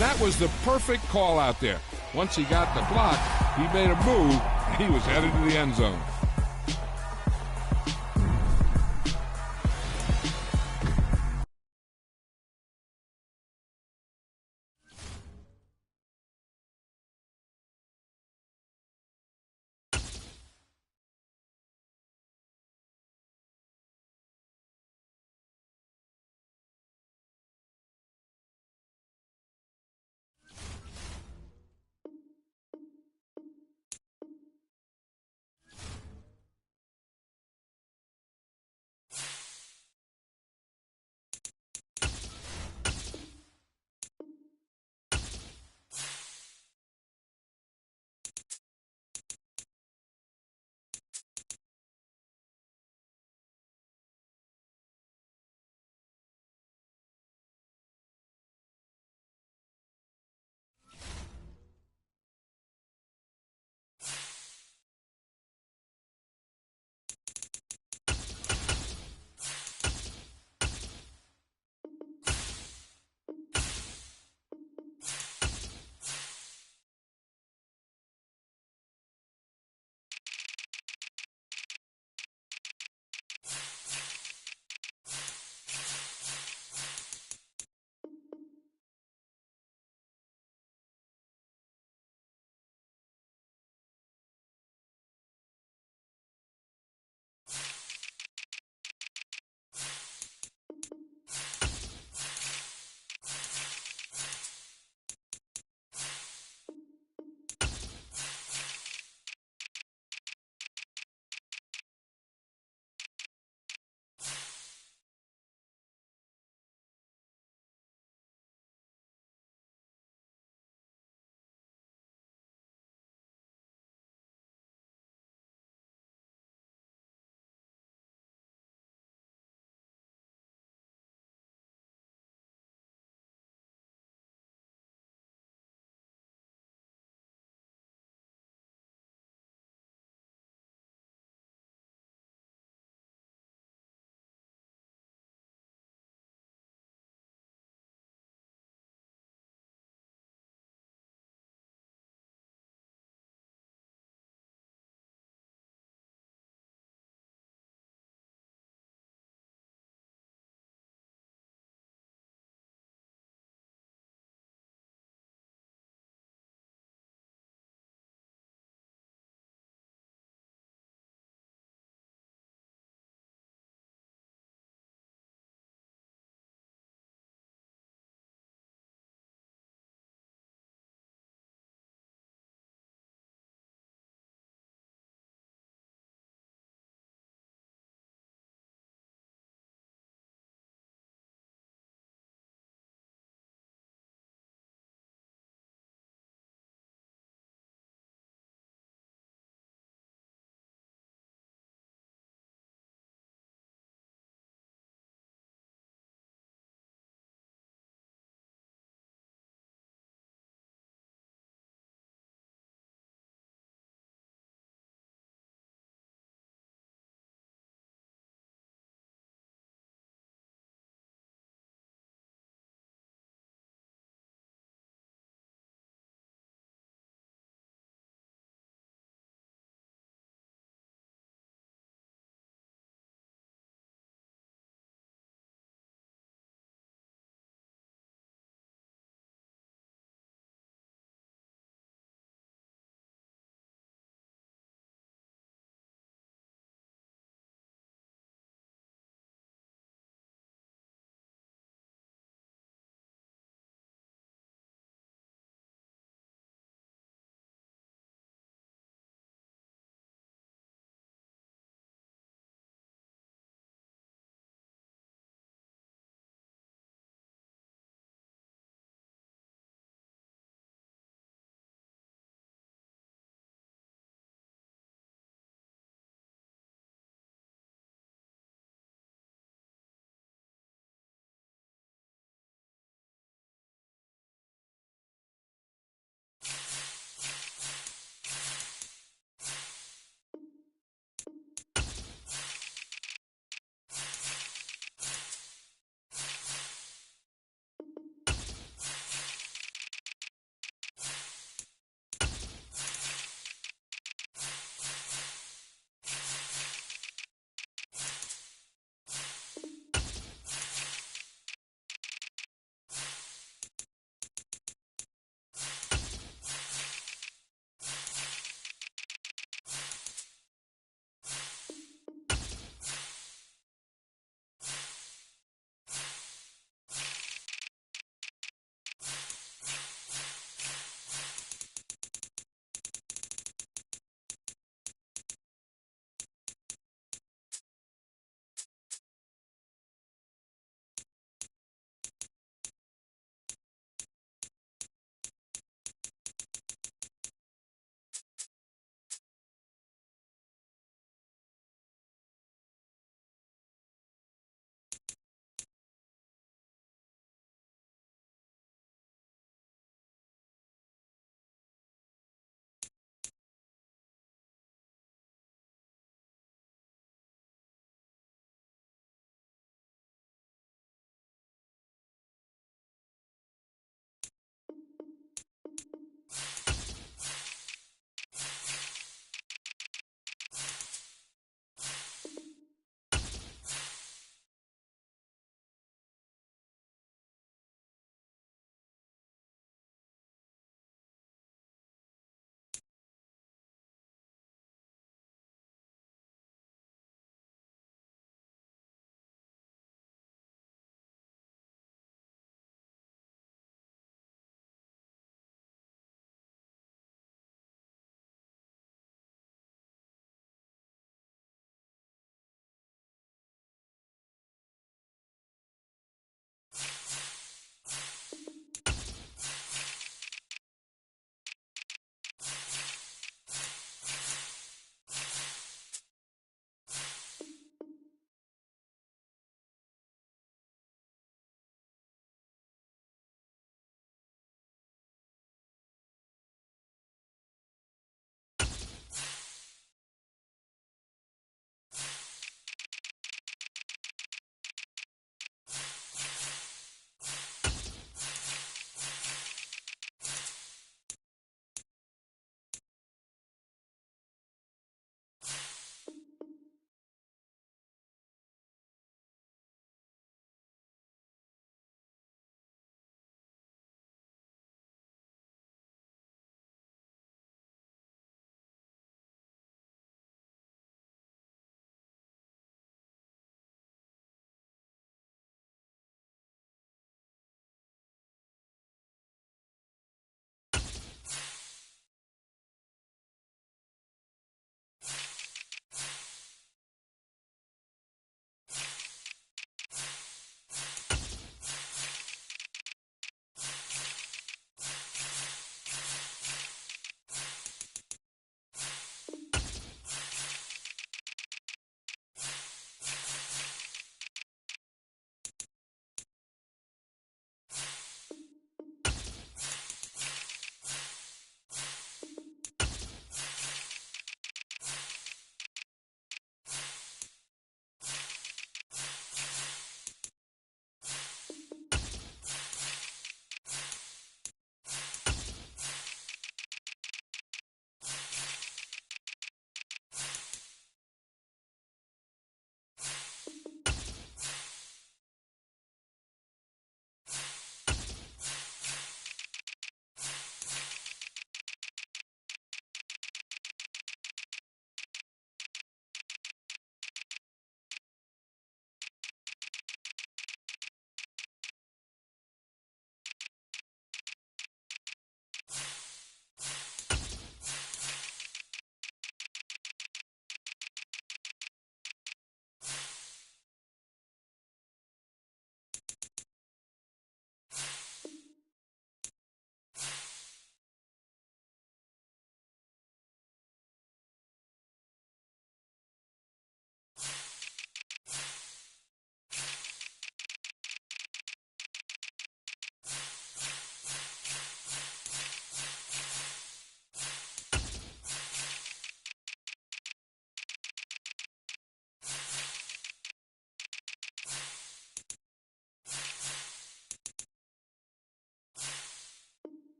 That was the perfect call out there. Once he got the block, he made a move, and he was headed to the end zone.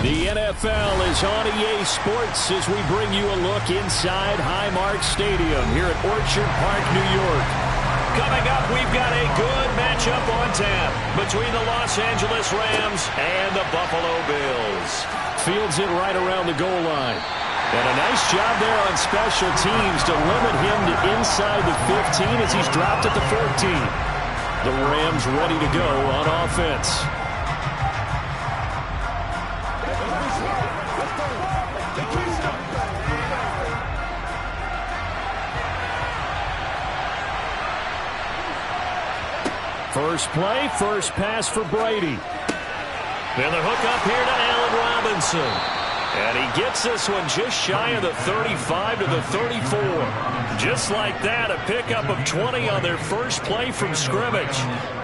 The NFL is on EA Sports as we bring you a look inside Highmark Stadium here at Orchard Park, New York. Coming up, we've got a good matchup on tap between the Los Angeles Rams and the Buffalo Bills. Fields it right around the goal line. And a nice job there on special teams to limit him to inside the 15 as he's dropped at the 14. The Rams ready to go on offense. First play, first pass for Brady. And the hook up here to Allen Robinson. And he gets this one just shy of the 35 to the 34. Just like that, a pickup of 20 on their first play from scrimmage.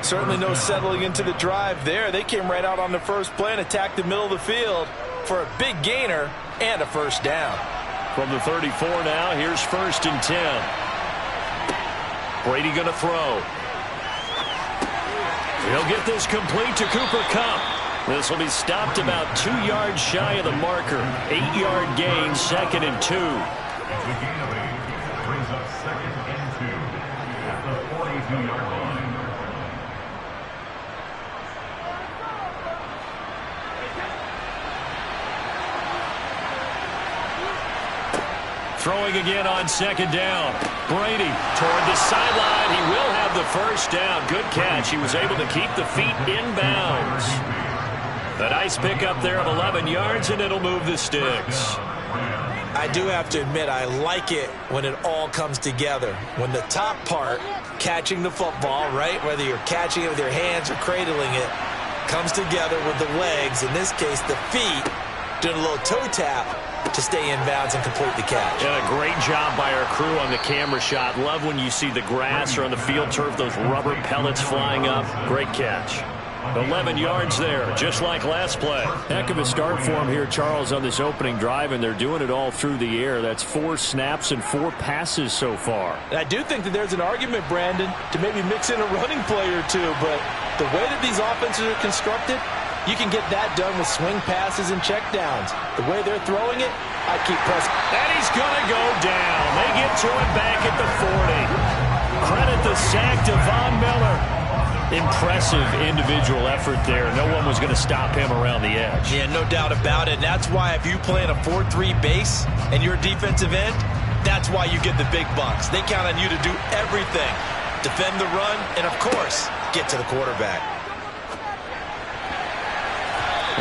Certainly no settling into the drive there. They came right out on the first play and attacked the middle of the field for a big gainer and a first down. From the 34 now, here's 1st and 10. Brady going to throw. He'll get this complete to Cooper Kupp. This will be stopped about 2 yards shy of the marker. 8-yard gain, 2nd and 2. The gain of 8 brings up 2nd and 2 at the 42-yard line. Throwing again on 2nd down. Brady toward the sideline. He will have the first down. Good catch. He was able to keep the feet in bounds. A nice pickup there of 11 yards, and it'll move the sticks. I do have to admit, I like it when it all comes together. When the top part, catching the football, right, whether you're catching it with your hands or cradling it, comes together with the legs, in this case the feet, doing a little toe tap to stay in bounds and complete the catch. And a great job by our crew on the camera shot. Love when you see the grass or on the field turf, those rubber pellets flying up. Great catch. 11 yards there, just like last play. Heck of a start for him here, Charles, on this opening drive, and they're doing it all through the air. That's 4 snaps and 4 passes so far. And I do think that there's an argument, Brandon, to maybe mix in a running play or two, but the way that these offenses are constructed, you can get that done with swing passes and checkdowns. The way they're throwing it, I keep pressing. And he's going to go down. They get to him back at the 40. Credit the sack to Von Miller. Impressive individual effort there. No one was going to stop him around the edge. Yeah, no doubt about it. And that's why if you play in a 4-3 base and you're a defensive end, that's why you get the big bucks. They count on you to do everything. Defend the run and, of course, get to the quarterback.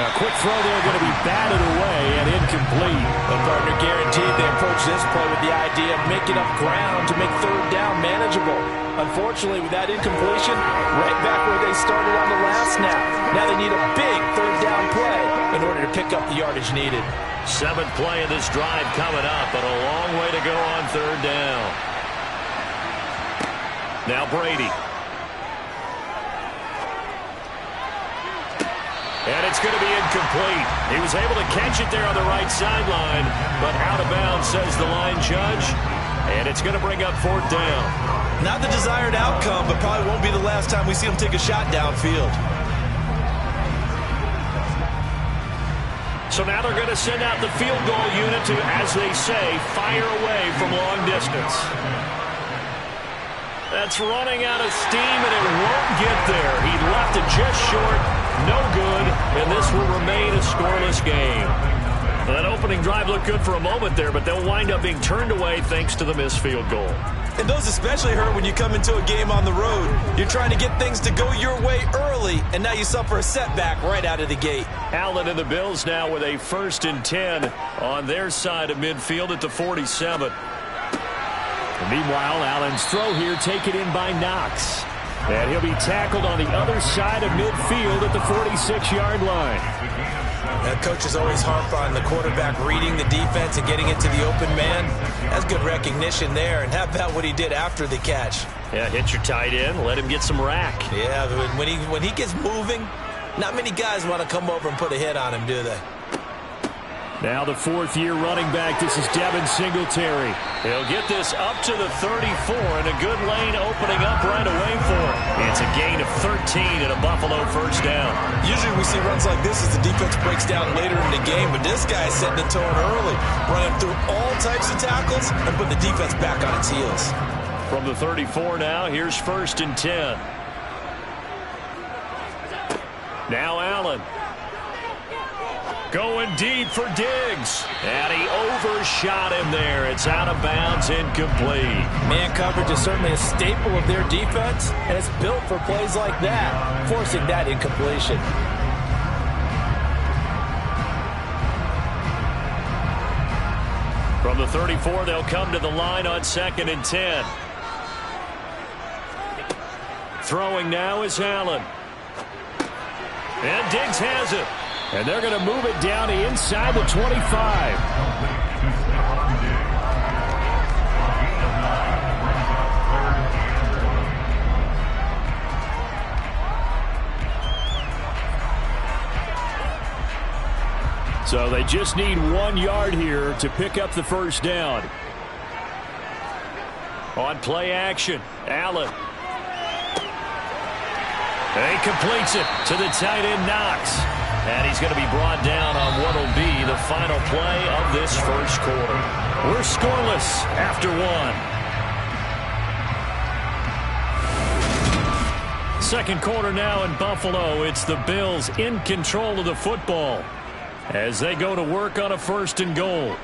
Now, quick throw there, going to be batted away and incomplete. The partner guaranteed they approach this play with the idea of making up ground to make 3rd down manageable. Unfortunately, with that incompletion, right back where they started on the last snap. Now they need a big 3rd down play in order to pick up the yardage needed. 7th play of this drive coming up, but a long way to go on 3rd down. Now Brady. And it's going to be incomplete. He was able to catch it there on the right sideline, but out of bounds, says the line judge. And it's going to bring up 4th down. Not the desired outcome, but probably won't be the last time we see him take a shot downfield. So now they're going to send out the field goal unit to, as they say, fire away from long distance. That's running out of steam, and it won't get there. He left it just short. No good, and this will remain a scoreless game. Well, that opening drive looked good for a moment there, but they'll wind up being turned away thanks to the missed field goal. And those especially hurt when you come into a game on the road. You're trying to get things to go your way early, and now you suffer a setback right out of the gate. Allen and the Bills now with a 1st and 10 on their side of midfield at the 47. And meanwhile, Allen's throw here taken in by Knox. And he'll be tackled on the other side of midfield at the 46-yard line. Coaches always harp on the quarterback reading the defense and getting it to the open man. That's good recognition there. And how about what he did after the catch? Yeah, hit your tight end, let him get some rack. Yeah, when he gets moving, not many guys want to come over and put a hit on him, do they? Now the fourth-year running back. This is Devin Singletary. He'll get this up to the 34, and a good lane opening up right away for him. It's a gain of 13 and a Buffalo first down. Usually we see runs like this as the defense breaks down later in the game, but this guy is setting the tone early, running through all types of tackles and putting the defense back on its heels. From the 34 now, here's 1st and 10. Now Allen. Going deep for Diggs. And he overshot him there. It's out of bounds, incomplete. Man coverage is certainly a staple of their defense, and it's built for plays like that, forcing that incompletion. From the 34, they'll come to the line on 2nd and 10. Throwing now is Allen. And Diggs has it. And they're going to move it down to inside the 25. So they just need 1 yard here to pick up the first down. On play action, Allen. And he completes it to the tight end, Knox. And he's going to be brought down on what will be the final play of this first quarter. We're scoreless after 1. Second quarter now in Buffalo. It's the Bills in control of the football as they go to work on a 1st and goal.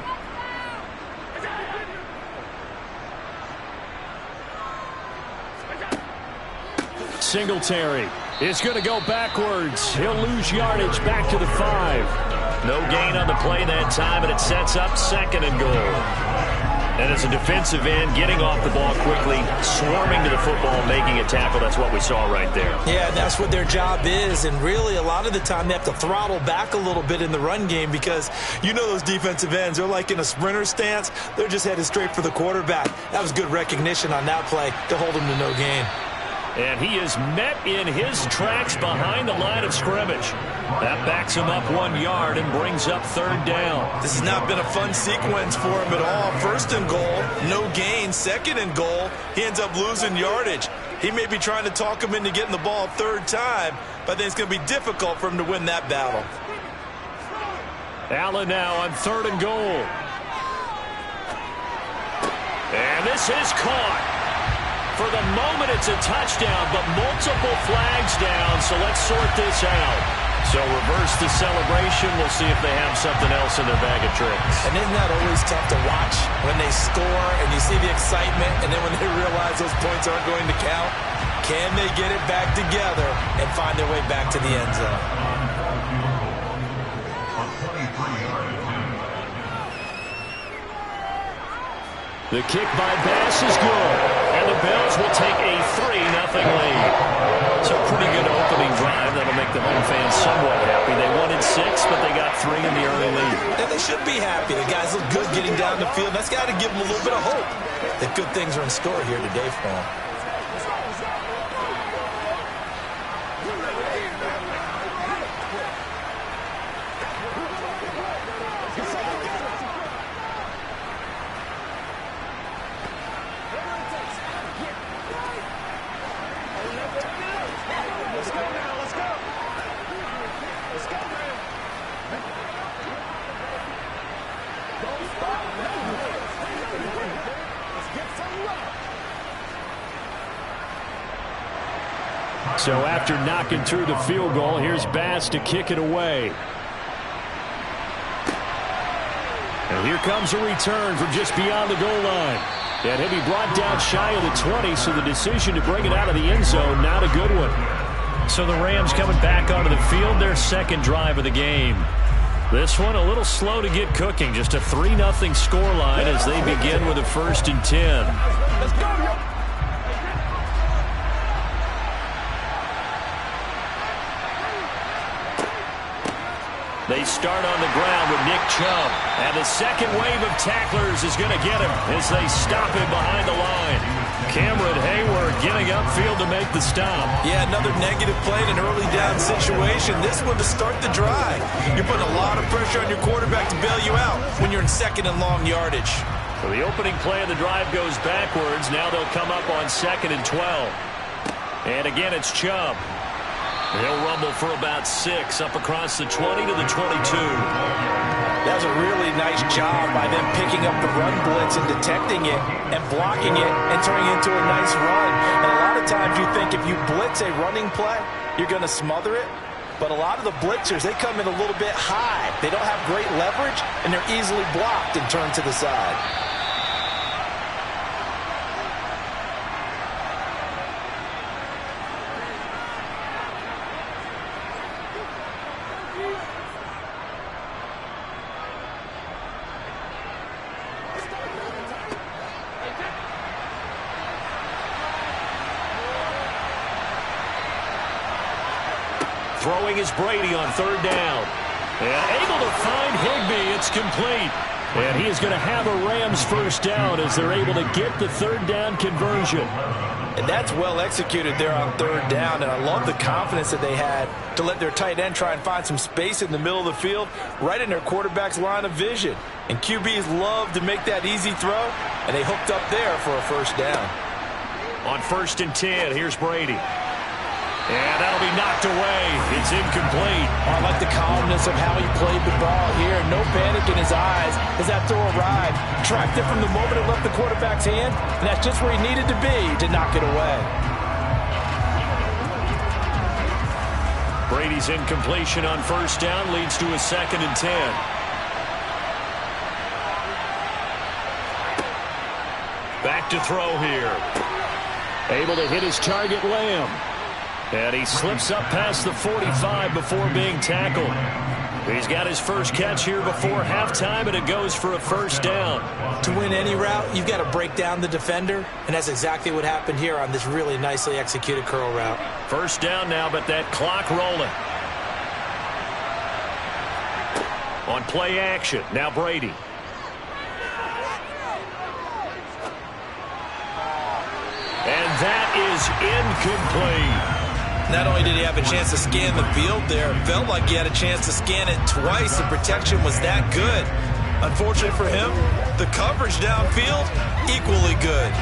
Singletary is going to go backwards. He'll lose yardage back to the 5. No gain on the play that time, and it sets up 2nd and goal. And as a defensive end, getting off the ball quickly, swarming to the football, making a tackle, that's what we saw right there. Yeah, that's what their job is, and really a lot of the time they have to throttle back a little bit in the run game because you know those defensive ends, they're like in a sprinter stance. They're just headed straight for the quarterback. That was good recognition on that play to hold him to no gain. And he is met in his tracks behind the line of scrimmage. That backs him up 1 yard and brings up 3rd down. This has not been a fun sequence for him at all. 1st and goal, no gain. 2nd and goal, he ends up losing yardage. He may be trying to talk him into getting the ball 3rd time, but I think it's going to be difficult for him to win that battle. Allen now on 3rd and goal. And this is caught. For the moment, it's a touchdown, but multiple flags down, so let's sort this out. So reverse the celebration. We'll see if they have something else in their bag of tricks. And isn't that always tough to watch when they score and you see the excitement, and then when they realize those points aren't going to count? Can they get it back together and find their way back to the end zone? The kick by Bass is good, and the Bills will take a 3-0 lead. It's a pretty good opening drive that'll make the home fans somewhat happy. They wanted 6, but they got 3 in the early lead. And they should be happy. The guys look good getting down the field. That's got to give them a little bit of hope that good things are in store here today for them. So after knocking through the field goal, here's Bass to kick it away. And here comes a return from just beyond the goal line. And he'll be brought down shy of the 20, so the decision to bring it out of the end zone, not a good one. So the Rams coming back onto the field, their 2nd drive of the game. This one a little slow to get cooking, just a 3-0 scoreline as they begin with a 1st and 10. Let's go. They start on the ground with Nick Chubb. And the second wave of tacklers is going to get him as they stop him behind the line. Cameron Hayward getting upfield to make the stop. Yeah, another negative play in an early down situation. This one to start the drive. You're putting a lot of pressure on your quarterback to bail you out when you're in second and long yardage. So the opening play of the drive goes backwards. Now they'll come up on 2nd and 12. And again, it's Chubb. He'll rumble for about 6 up across the 20 to the 22. That was a really nice job by them picking up the run blitz and detecting it and blocking it and turning it into a nice run. And a lot of times you think if you blitz a running play, you're going to smother it. But a lot of the blitzers, they come in a little bit high. They don't have great leverage, and they're easily blocked and turned to the side. Throwing is Brady on 3rd down. And able to find Higbee. It's complete. And he is going to have a Rams first down as they're able to get the 3rd down conversion. And that's well executed there on 3rd down. And I love the confidence that they had to let their tight end try and find some space in the middle of the field, right in their quarterback's line of vision. And QBs love to make that easy throw, and they hooked up there for a first down. On 1st and 10, here's Brady. And that'll be knocked away. It's incomplete. I like the calmness of how he played the ball here. No panic in his eyes as that throw arrived. Tracked it from the moment it left the quarterback's hand, and that's just where he needed to be to knock it away. Brady's incompletion on 1st down leads to a 2nd and 10. Back to throw here. Able to hit his target, Lamb. And he slips up past the 45 before being tackled. He's got his first catch here before halftime, and it goes for a first down. To win any route, you've got to break down the defender, and that's exactly what happened here on this really nicely executed curl route. First down now, but that clock rolling. On play action, now Brady. And that is incomplete. Not only did he have a chance to scan the field there, it felt like he had a chance to scan it twice. The protection was that good. Unfortunately for him, the coverage downfield, equally good.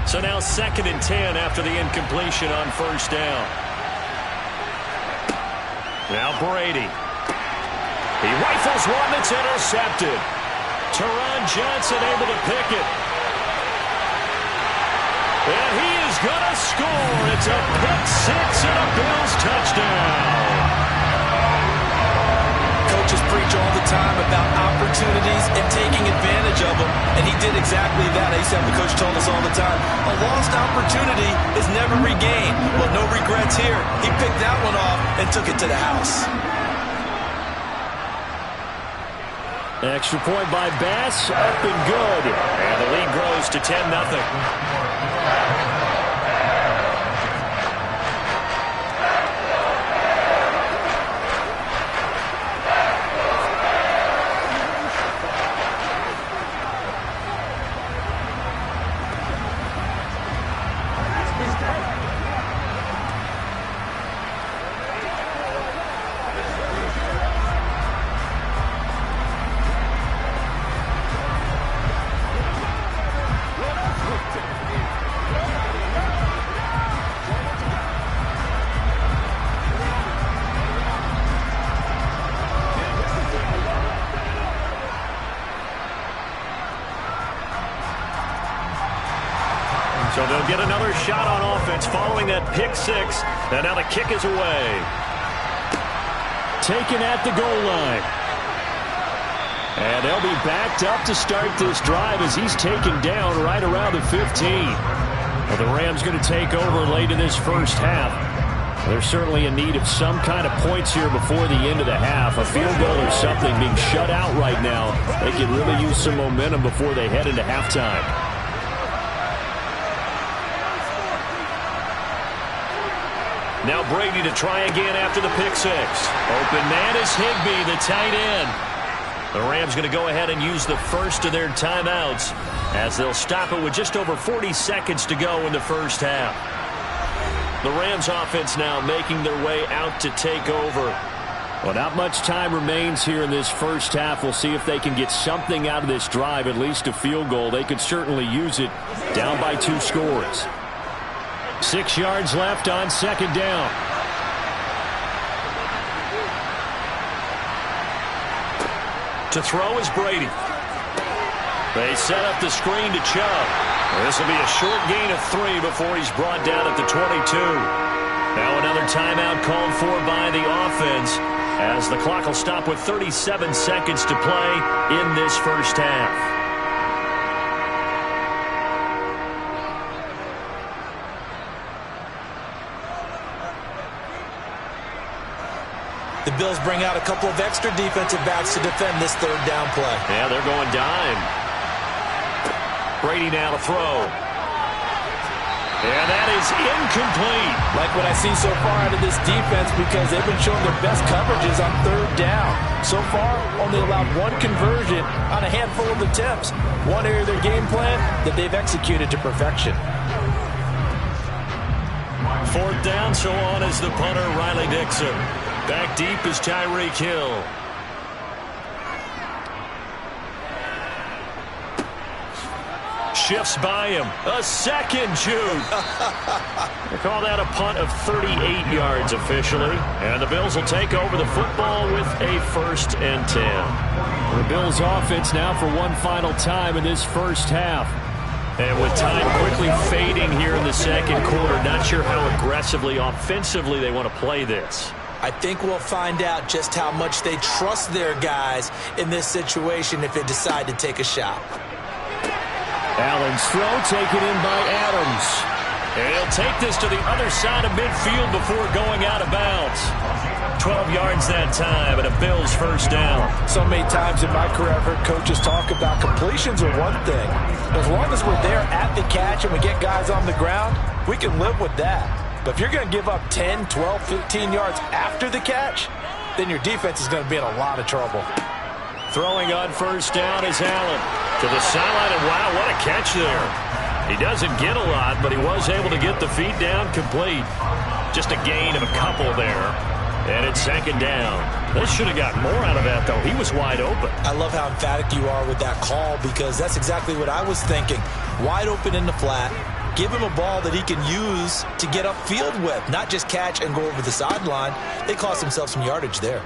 So now 2nd and 10 after the incompletion on 1st down. Now Brady. He rifles one that's intercepted. Teron Johnson able to pick it. And he is going to score. It's a pick 6 and a Bills touchdown. Coaches preach all the time about opportunities and taking advantage of them, and he did exactly that. The coach told us all the time, a lost opportunity is never regained. Well, no regrets here. He picked that one off and took it to the house. Extra point by Bass, up and good. And the lead grows to 10-0. So they'll get another shot on offense following that pick 6. And now the kick is away. Taken at the goal line. And they'll be backed up to start this drive as he's taken down right around the 15. Well, the Rams going to take over late in this first half. They're certainly in need of some kind of points here before the end of the half. A field goal or something, being shut out right now. They could really use some momentum before they head into halftime. Now Brady to try again after the pick 6. Open man is Higbee, the tight end. The Rams going to go ahead and use the first of their timeouts as they'll stop it with just over 40 seconds to go in the first half. The Rams offense now making their way out to take over. Well, not much time remains here in this first half. We'll see if they can get something out of this drive, at least a field goal. They could certainly use it down by 2 scores. 6 yards left on second down. To throw is Brady. They set up the screen to Chubb. This will be a short gain of 3 before he's brought down at the 22. Now another timeout called for by the offense as the clock will stop with 37 seconds to play in this first half. The Bills bring out a couple of extra defensive backs to defend this third down play. Yeah, they're going dime. Brady now to throw. And that is incomplete. Like what I see so far out of this defense because they've been showing their best coverages on third down. So far, only allowed 1 conversion on a handful of attempts. One area of their game plan that they've executed to perfection. 4th down, so on is the punter, Riley Dixon. Back deep is Tyreek Hill. Shifts by him. A second juke. They call that a punt of 38 yards officially. And the Bills will take over the football with a 1st and 10. The Bills offense now for one final time in this first half. And with time quickly fading here in the second quarter, not sure how aggressively, offensively they want to play this. I think we'll find out just how much they trust their guys in this situation if they decide to take a shot. Allen's throw taken in by Adams. And he'll take this to the other side of midfield before going out of bounds. 12 yards that time and a Bills first down. So many times in my career I've heard coaches talk about completions are one thing. As long as we're there at the catch and we get guys on the ground, we can live with that. But if you're going to give up 10, 12, 15 yards after the catch, then your defense is going to be in a lot of trouble. Throwing on first down is Allen. To the sideline, and wow, what a catch there. He doesn't get a lot, but he was able to get the feet down complete. Just a gain of a couple there. And it's second down. They should have got more out of that, though. He was wide open. I love how emphatic you are with that call because that's exactly what I was thinking. Wide open in the flat. Give him a ball that he can use to get upfield with, not just catch and go over the sideline. They cost themselves some yardage there.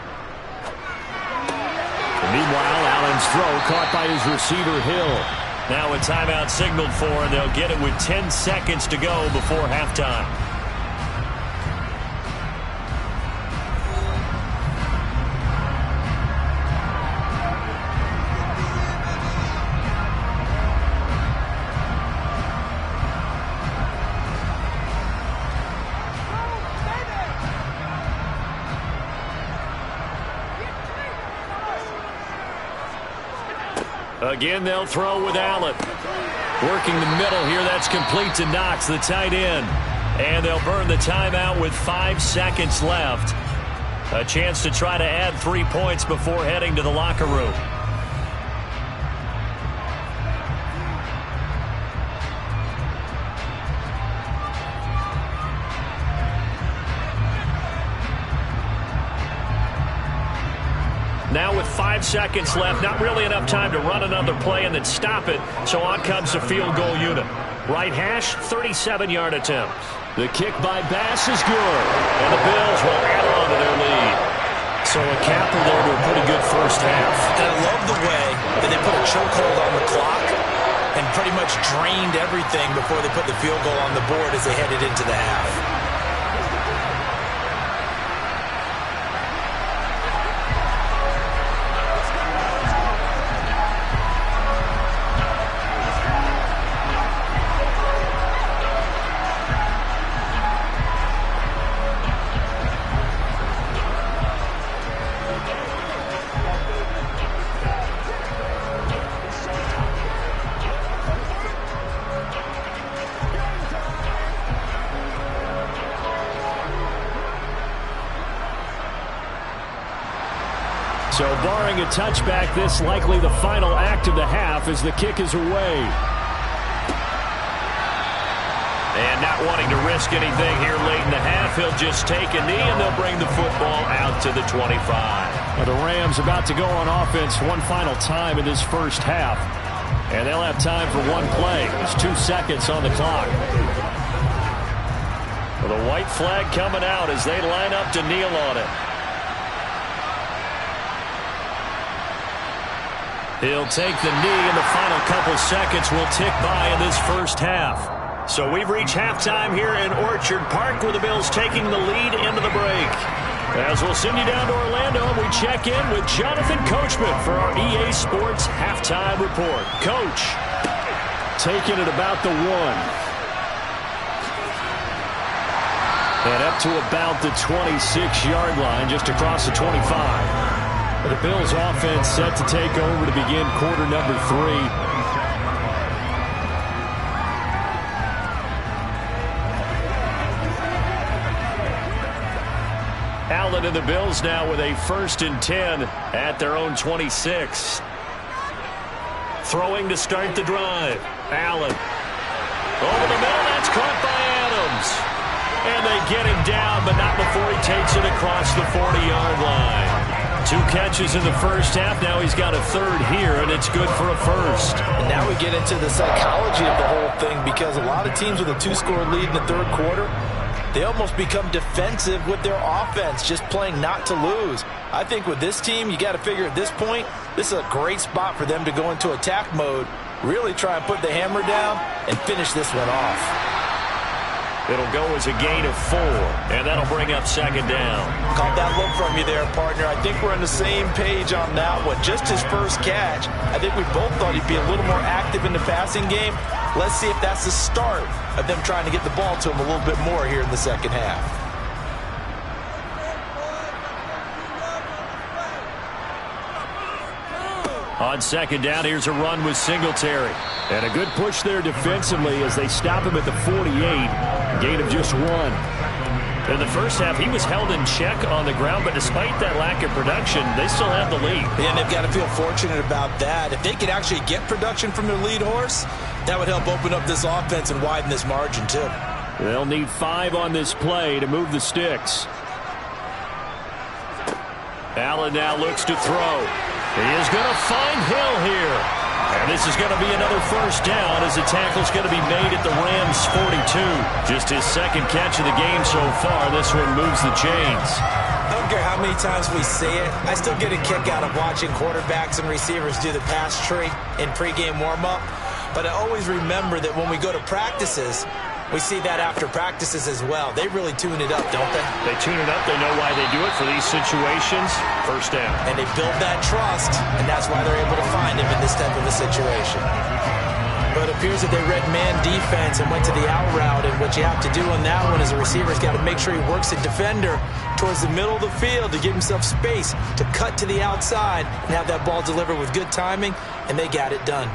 Meanwhile, Allen's throw caught by his receiver, Hill. Now a timeout signaled for, and they'll get it with 10 seconds to go before halftime. Again, they'll throw with Allen. Working the middle here, that's complete to Knox, the tight end. And they'll burn the timeout with 5 seconds left. A chance to try to add 3 points before heading to the locker room. Now with 5 seconds left, not really enough time to run another play and then stop it. So on comes the field goal unit. Right hash, 37-yard attempt. The kick by Bass is good. And the Bills will add on to their lead. So a capper there to a pretty good first half. And I love the way that they put a chokehold on the clock and pretty much drained everything before they put the field goal on the board as they headed into the half. So barring a touchback, this likely the final act of the half as the kick is away. And not wanting to risk anything here late in the half, he'll just take a knee and they'll bring the football out to the 25. Now the Rams about to go on offense one final time in this first half. And they'll have time for one play. There's 2 seconds on the clock. Well, the white flag coming out as they line up to kneel on it. He'll take the knee, and the final couple seconds will tick by in this first half. So we've reached halftime here in Orchard Park with the Bills taking the lead into the break. As we'll send you down to Orlando, we check in with Jonathan Coachman for our EA Sports Halftime Report. Coach, taking it about the 1. And up to about the 26-yard line, just across the 25. The Bills offense set to take over to begin quarter number 3. Allen and the Bills now with a 1st and 10 at their own 26. Throwing to start the drive. Allen. Over the middle, that's caught by Adams. And they get him down, but not before he takes it across the 40-yard line. 2 catches in the first half. Now he's got a 3rd here, and it's good for a 1st. And now we get into the psychology of the whole thing, because a lot of teams with a 2-score lead in the 3rd quarter, they almost become defensive with their offense, just playing not to lose. I think with this team, you got to figure at this point, this is a great spot for them to go into attack mode, really try and put the hammer down and finish this one off. It'll go as a gain of 4, and that'll bring up 2nd down. Caught that look from you there, partner. I think we're on the same page on that one. Just his first catch, I think we both thought he'd be a little more active in the passing game. Let's see if that's the start of them trying to get the ball to him a little bit more here in the second half. On 2nd down, here's a run with Singletary. And a good push there defensively as they stop him at the 48. Gain of just 1. In the first half, he was held in check on the ground, but despite that lack of production, they still have the lead. And they've got to feel fortunate about that. If they could actually get production from their lead horse, that would help open up this offense and widen this margin, too. They'll need 5 on this play to move the sticks. Allen now looks to throw. He is going to find Hill here. And this is going to be another 1st down as the tackle's going to be made at the Rams' 42. Just his 2nd catch of the game so far. This one moves the chains. I don't care how many times we say it, I still get a kick out of watching quarterbacks and receivers do the pass tree in pregame warm-up. But I always remember that when we go to practices, we see that after practices as well. They really tune it up, don't they? They tune it up. They know why they do it for these situations. 1st down. And they build that trust, and that's why they're able to find him in this type of a situation. But it appears that they read man defense and went to the out route, and what you have to do on that one is a receiver's got to make sure he works a defender towards the middle of the field to give himself space to cut to the outside and have that ball delivered with good timing, and they got it done.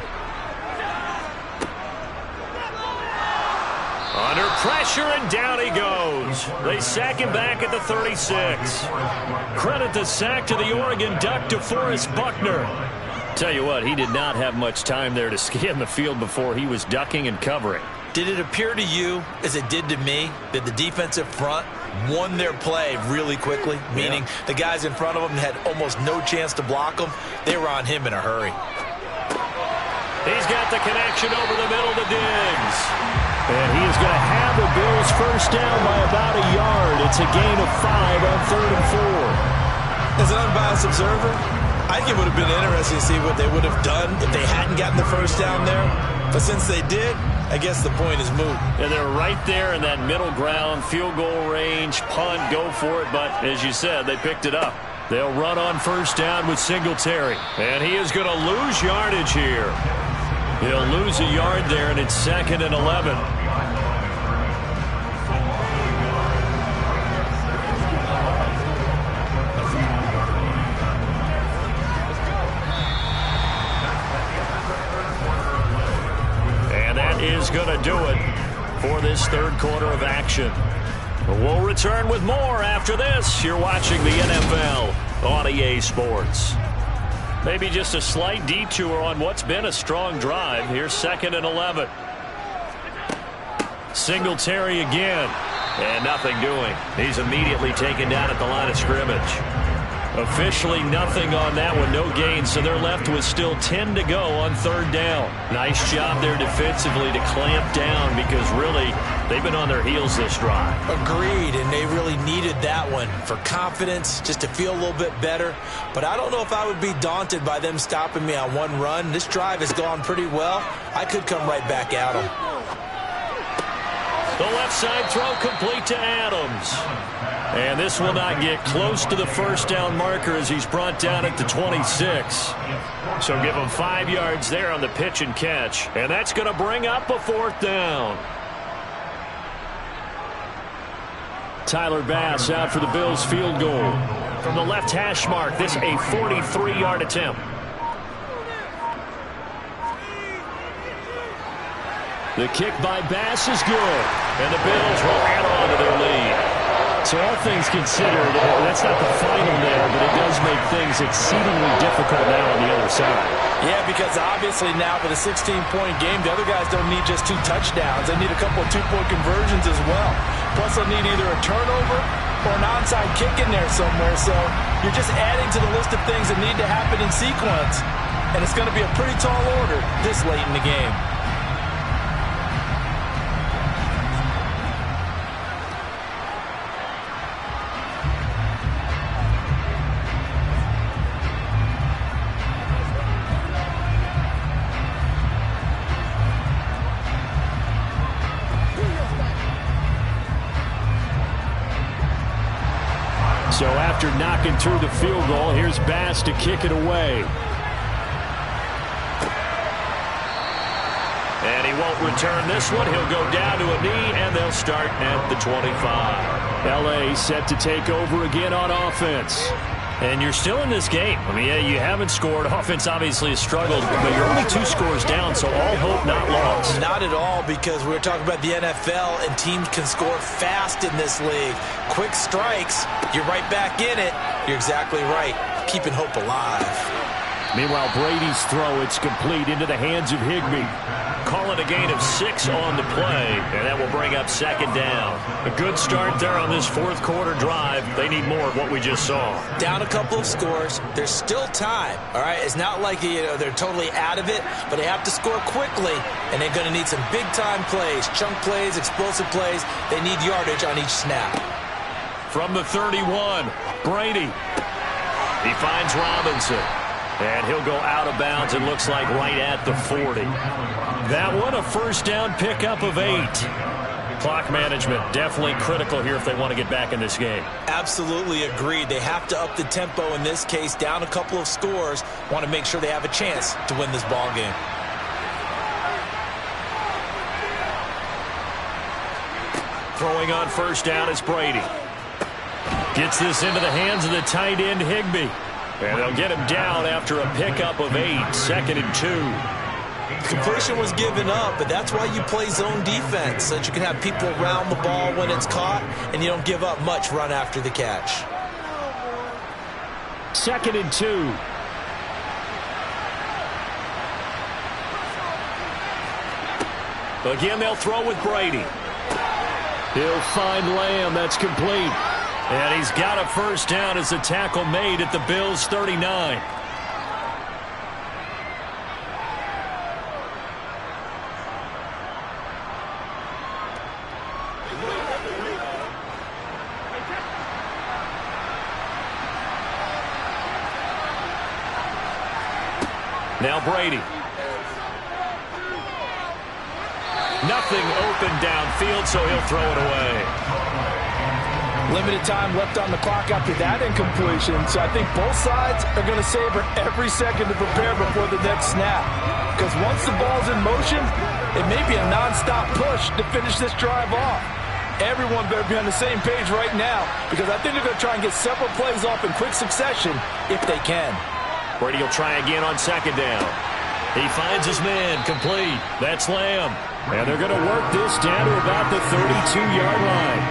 Under pressure, and down he goes. They sack him back at the 36. Credit the sack to the Oregon Duck, DeForest Buckner. Tell you what, he did not have much time there to scan the field before he was ducking and covering. Did it appear to you, as it did to me, that the defensive front won their play really quickly? Meaning the guys in front of them had almost no chance to block him. They were on him in a hurry. He's got the connection over the middle to Diggs. And he is going to have the Bills 1st down by about a yard. It's a gain of 5 on 3rd and 4. As an unbiased observer, I think it would have been interesting to see what they would have done if they hadn't gotten the 1st down there. But since they did, I guess the point is moot. And they're right there in that middle ground, field goal range, punt, go for it. But as you said, they picked it up. They'll run on 1st down with Singletary. And he is going to lose yardage here. He'll lose a yard there, and it's 2nd and 11. And that is going to do it for this 3rd quarter of action. We'll return with more after this. You're watching the NFL on EA Sports. Maybe just a slight detour on what's been a strong drive. Here's 2nd and 11. Singletary again. And nothing doing. He's immediately taken down at the line of scrimmage. Officially nothing on that one. No gain. So they're left with still 10 to go on 3rd down. Nice job there defensively to clamp down because really they've been on their heels this drive. Agreed, and they really needed that one for confidence, just to feel a little bit better. But I don't know if I would be daunted by them stopping me on one run. This drive has gone pretty well. I could come right back at them. The left side throw complete to Adams. And this will not get close to the 1st down marker as he's brought down at the 26. So give him 5 yards there on the pitch and catch. And that's going to bring up a 4th down. Tyler Bass out for the Bills field goal. From the left hash mark, this a 43-yard attempt. The kick by Bass is good. And the Bills will add on to their lead. So all things considered, that's not the final there, but it does make things exceedingly difficult now on the other side. Yeah, because obviously now with a 16-point game, the other guys don't need just 2 touchdowns. They need a couple of 2-point conversions as well. Plus, they'll need either a turnover or an onside kick in there somewhere. So you're just adding to the list of things that need to happen in sequence. And it's going to be a pretty tall order this late in the game. So after knocking through the field goal, here's Bass to kick it away. And he won't return this one. He'll go down to a knee, and they'll start at the 25. L.A. set to take over again on offense. And you're still in this game. I mean, yeah, you haven't scored. Offense obviously has struggled, but you're only 2 scores down, so all hope not lost. Not at all, because we're talking about the NFL, and teams can score fast in this league. Quick strikes, you're right back in it. You're exactly right. Keeping hope alive. Meanwhile, Brady's throw, it's complete into the hands of Higbee. Calling a gain of 6 on the play, and that will bring up 2nd down. A good start there on this 4th quarter drive. They need more of what we just saw. Down a couple of scores. There's still time, all right? It's not like they're totally out of it, but they have to score quickly, and they're going to need some big-time plays, chunk plays, explosive plays. They need yardage on each snap. From the 31, Brady. He finds Robinson. And he'll go out of bounds, it looks like right at the 40. That one, a 1st down pickup of 8. Clock management definitely critical here if they want to get back in this game. Absolutely agreed. They have to up the tempo in this case, down a couple of scores. Want to make sure they have a chance to win this ball game. Throwing on 1st down is Brady. Gets this into the hands of the tight end Higbee. And they'll get him down after a pickup of 8, 2nd and 2. Completion was given up, but that's why you play zone defense, so that you can have people around the ball when it's caught, and you don't give up much run after the catch. 2nd and 2. Again, they'll throw with Brady. He'll find Lamb. That's complete. And he's got a 1st down as the tackle made at the Bills' 39. Now Brady. Nothing open downfield, so he'll throw it away. Limited time left on the clock after that incompletion, so I think both sides are going to savor every second to prepare before the next snap. Because once the ball's in motion, it may be a non-stop push to finish this drive off. Everyone better be on the same page right now, because I think they're going to try and get several plays off in quick succession if they can. Brady will try again on 2nd down. He finds his man, complete. That's Lamb. And they're going to work this down to about the 32-yard line.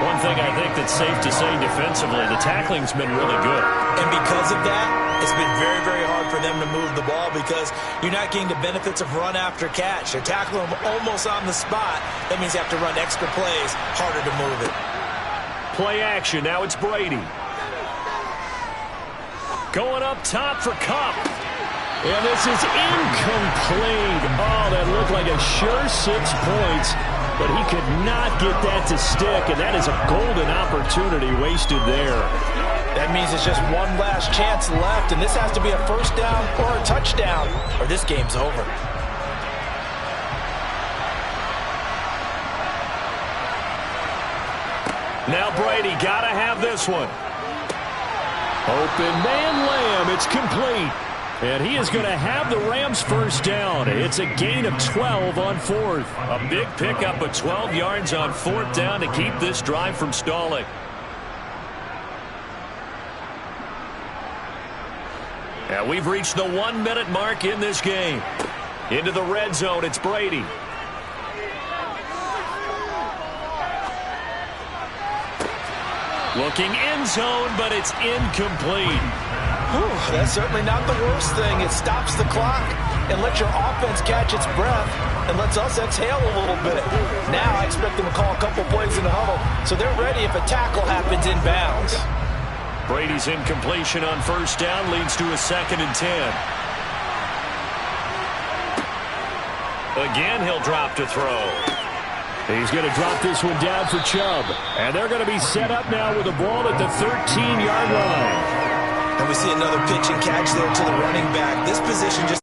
One thing I think that's safe to say defensively, the tackling's been really good. And because of that, it's been very, very hard for them to move the ball because you're not getting the benefits of run after catch. They're tackling them almost on the spot. That means you have to run extra plays, harder to move it. Play action. Now it's Brady. Going up top for Kupp. And this is incomplete. Oh, that looked like a sure 6 points. But he could not get that to stick, and that is a golden opportunity wasted there. That means it's just one last chance left, and this has to be a first down or a touchdown, or this game's over. Now Brady got to have this one. Open man Lamb. It's complete. And he is going to have the Rams first down. It's a gain of 12 on 4th. A big pickup of 12 yards on 4th down to keep this drive from stalling. And we've reached the 1-minute mark in this game. Into the red zone, it's Brady. Looking end zone, but it's incomplete. That's certainly not the worst thing. It stops the clock and lets your offense catch its breath and lets us exhale a little bit. Now I expect them to call a couple plays in the huddle, so they're ready if a tackle happens inbounds. Brady's incompletion on first down leads to a 2nd and 10. Again, he'll drop to throw. He's going to drop this one down for Chubb. And they're going to be set up now with the ball at the 13-yard line. And we see another pitch and catch there to the running back. This position just...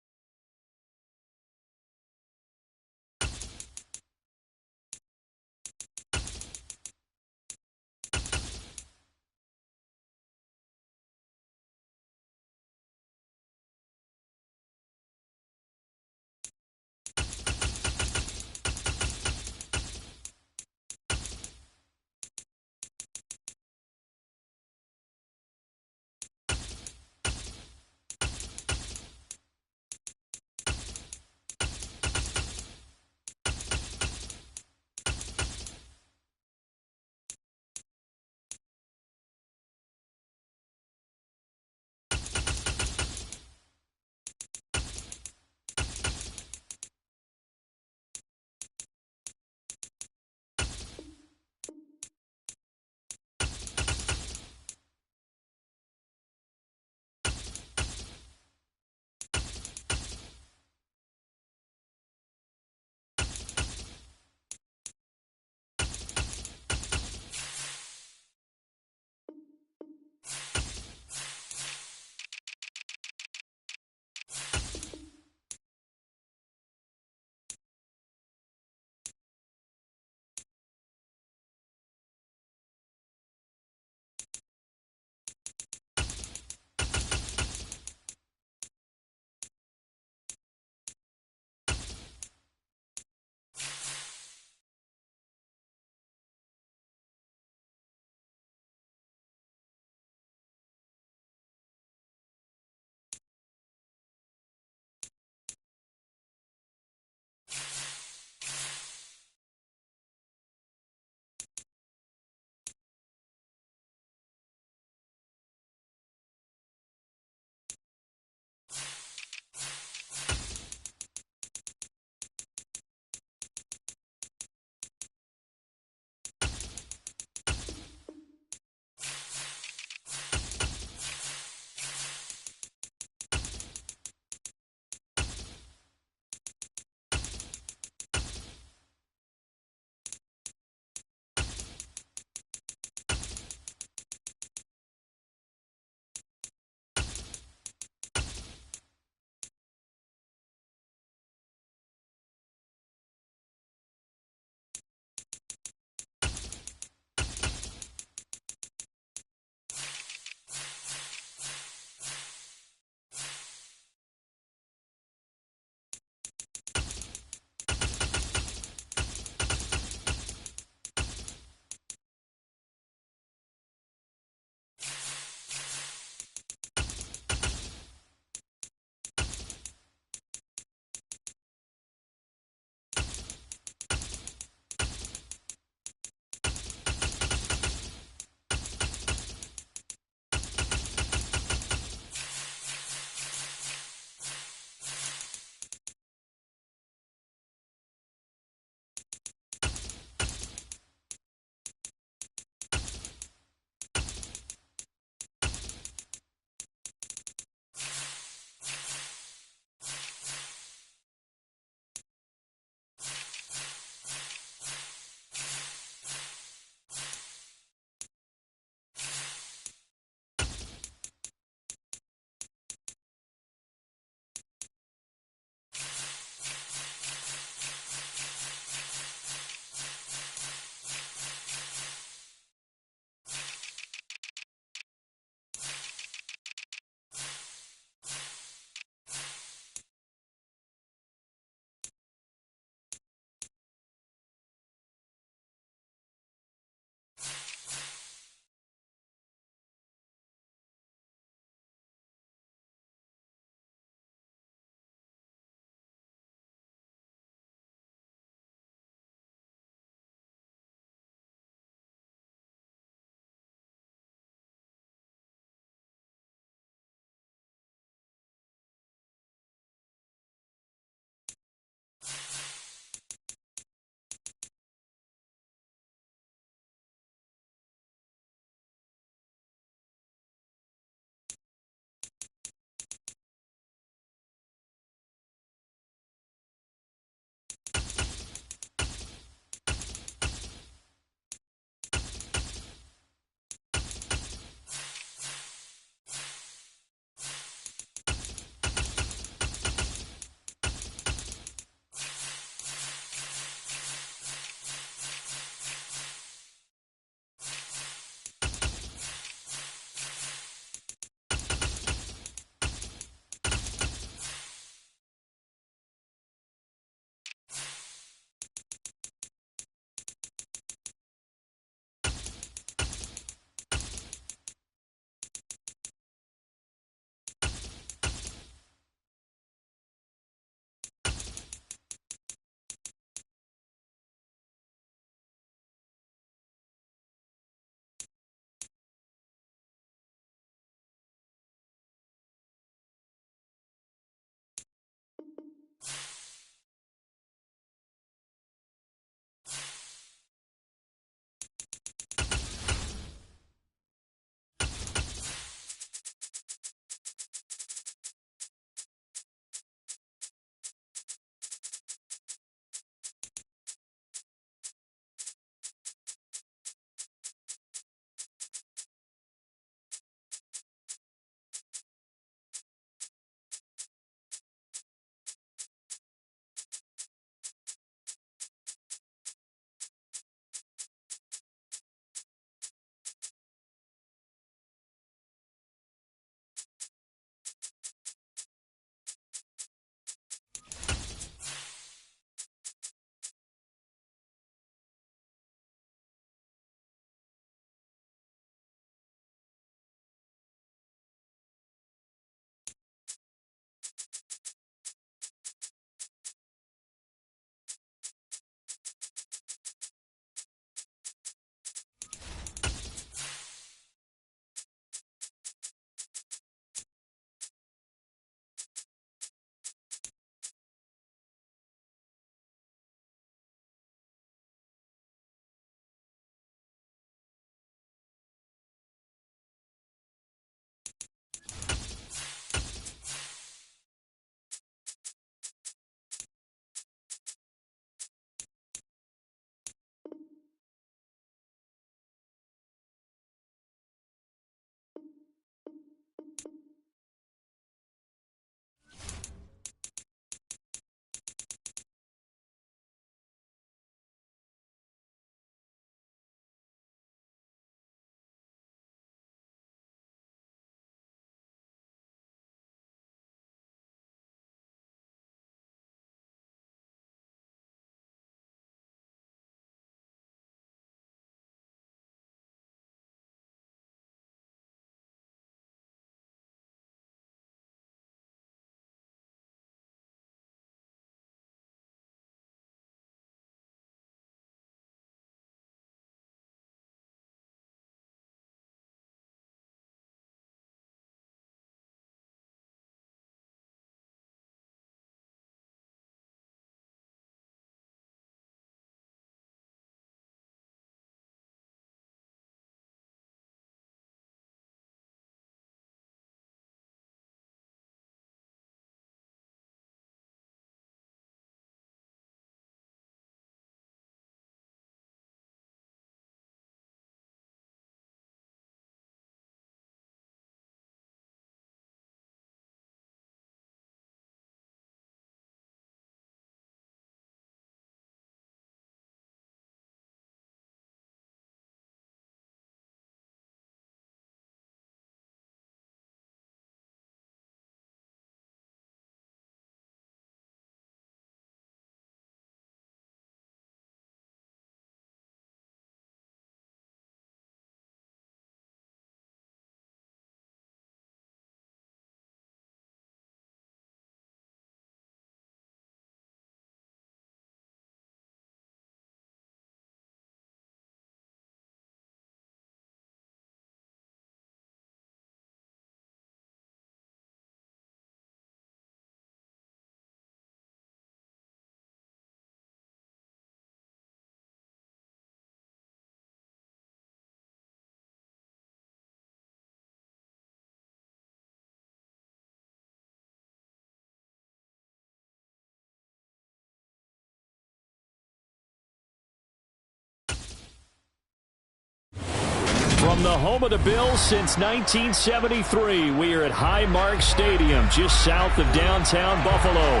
From the home of the Bills since 1973, we are at Highmark Stadium, just south of downtown Buffalo.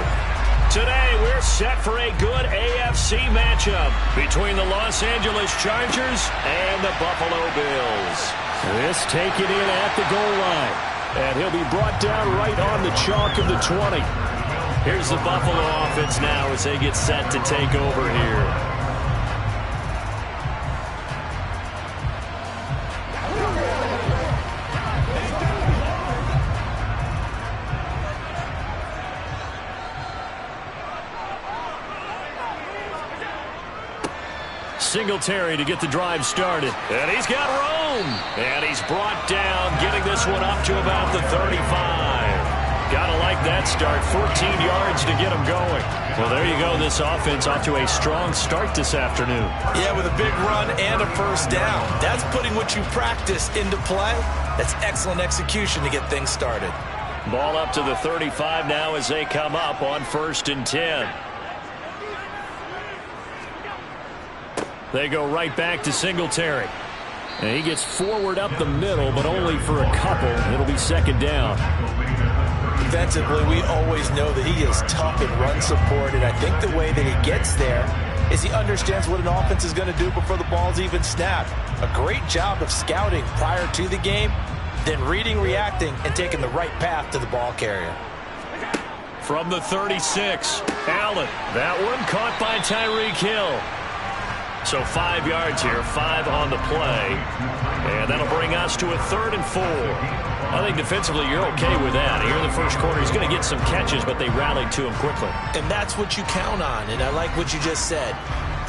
Today, we're set for a good AFC matchup between the Los Angeles Chargers and the Buffalo Bills. This taken in at the goal line, and he'll be brought down right on the chalk of the 20. Here's the Buffalo offense now as they get set to take over here. Singletary to get the drive started. And he's got room. And he's brought down, getting this one up to about the 35. Gotta like that start. 14 yards to get him going. Well, there you go. This offense off to a strong start this afternoon. Yeah, with a big run and a first down. That's putting what you practice into play. That's excellent execution to get things started. Ball up to the 35 now as they come up on 1st and 10. They go right back to Singletary. And he gets forward up the middle, but only for a couple. It'll be 2nd down. Defensively, we always know that he is tough in run support, and I think the way that he gets there is he understands what an offense is going to do before the ball's even snapped. A great job of scouting prior to the game, then reading, reacting, and taking the right path to the ball carrier. From the 36, Allen. That one caught by Tyreek Hill. So 5 yards here, 5 on the play. And that'll bring us to a 3rd and 4. I think defensively you're okay with that. Here in the first quarter, he's going to get some catches, but they rallied to him quickly. And that's what you count on, and I like what you just said.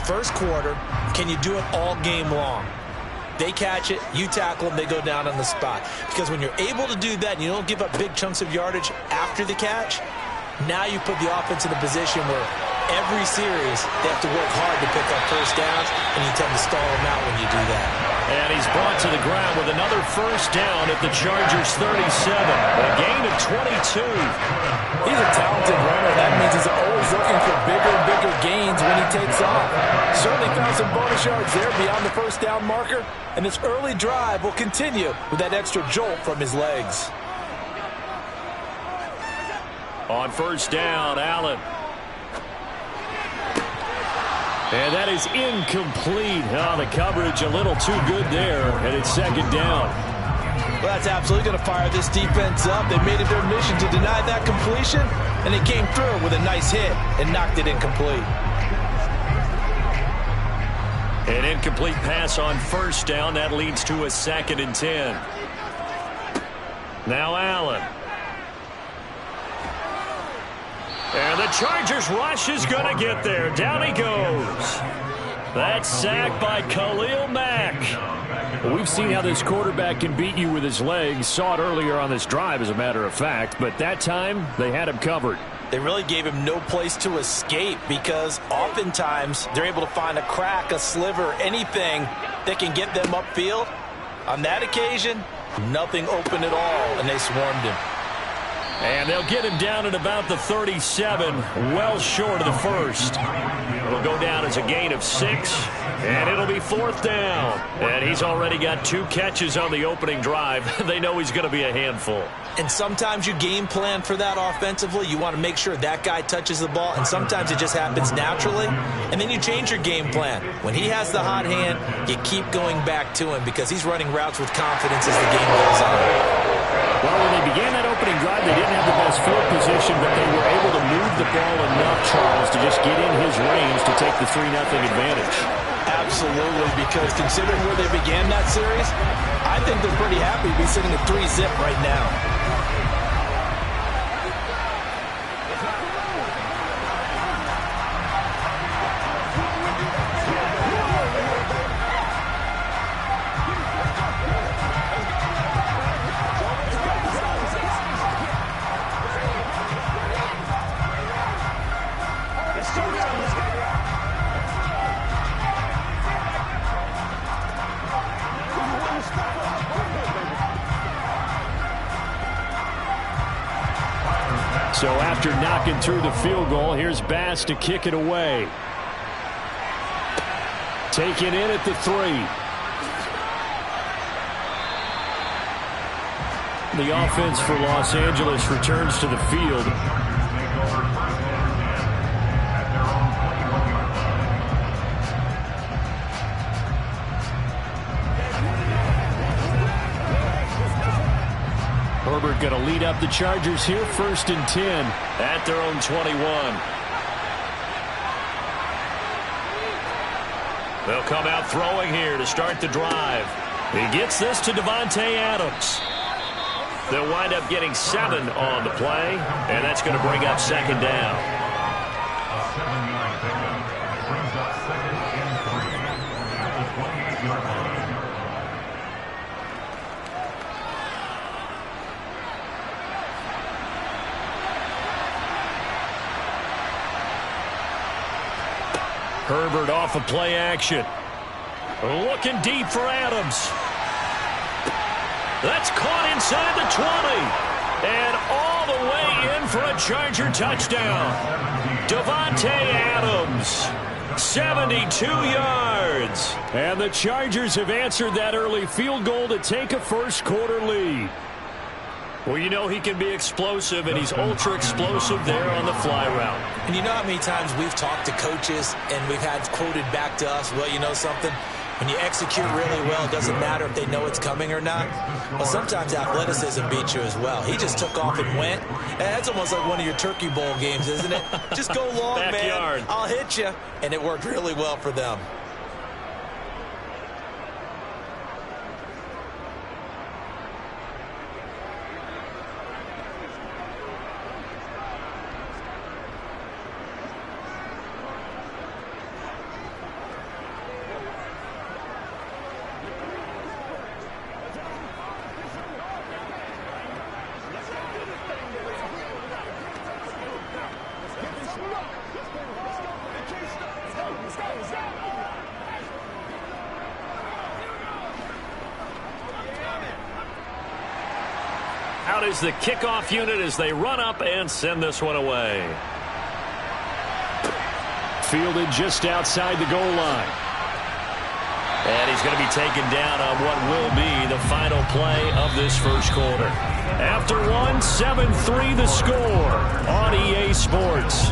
First quarter, can you do it all game long? They catch it, you tackle them, they go down on the spot. Because when you're able to do that and you don't give up big chunks of yardage after the catch, now you put the offense in a position where every series they have to work hard to pick up first downs, and you tend to stall them out when you do that. And he's brought to the ground with another first down at the Chargers 37. A gain of 22. He's a talented runner. That means he's always looking for bigger and bigger gains when he takes off. Certainly found some bonus yards there beyond the first down marker, and this early drive will continue with that extra jolt from his legs. On first down, Allen. And that is incomplete. Oh, the coverage a little too good there, and it's 2nd down. Well, that's absolutely going to fire this defense up. They made it their mission to deny that completion, and they came through with a nice hit and knocked it incomplete. An incomplete pass on first down. That leads to a 2nd and 10. Now Allen. And the Chargers rush is going to get there. Down he goes. That's sacked by Khalil Mack. Well, we've seen how this quarterback can beat you with his legs. Saw it earlier on this drive, as a matter of fact. But that time, they had him covered. They really gave him no place to escape because oftentimes they're able to find a crack, a sliver, anything that can get them upfield. On that occasion, nothing open at all, and they swarmed him. And they'll get him down at about the 37, well short of the first. It'll go down as a gain of 6, and it'll be 4th down. And he's already got 2 catches on the opening drive. They know he's going to be a handful. And sometimes you game plan for that offensively. You want to make sure that guy touches the ball, and sometimes it just happens naturally. And then you change your game plan. When he has the hot hand, you keep going back to him because he's running routes with confidence as the game goes on. Well, when they began that opening drive, they didn't have the best field position, but they were able to move the ball enough, Charles, to just get in his range to take the 3-0 advantage. Absolutely, because considering where they began that series, I think they're pretty happy to be sitting at 3-0 right now. So after knocking through the field goal, here's Bass to kick it away. Taken in at the 3. The offense for Los Angeles returns to the field. Herbert going to lead up the Chargers here, 1st and 10 at their own 21. They'll come out throwing here to start the drive. He gets this to Davante Adams. They'll wind up getting 7 on the play, and that's going to bring up 2nd down. A 7-yard pickup brings up 2nd and 3 at the 28-yard line. Herbert off of play action. Looking deep for Adams. That's caught inside the 20. And all the way in for a Charger touchdown. Davante Adams, 72 yards. And the Chargers have answered that early field goal to take a first-quarter lead. Well, you know he can be explosive, and he's ultra-explosive there on the fly route. And you know how many times we've talked to coaches and we've had quoted back to us, well, you know something? When you execute really well, it doesn't matter if they know it's coming or not. But sometimes athleticism beats you as well. He just took off and went. And that's almost like one of your Turkey Bowl games, isn't it? Just go long, Backyard. man. I'll hit you. And it worked really well for them. Out is the kickoff unit as they run up and send this one away. Fielded just outside the goal line. And he's going to be taken down on what will be the final play of this first quarter. After one, 7-3 the score on EA Sports.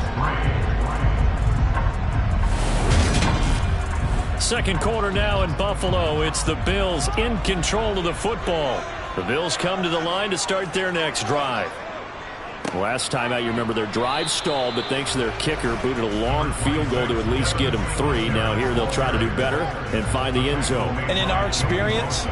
Second quarter now in Buffalo. It's the Bills in control of the football. The Bills come to the line to start their next drive. Last time out, you remember their drive stalled, but thanks to their kicker, booted a long field goal to at least get them 3. Now here they'll try to do better and find the end zone. And in our experience,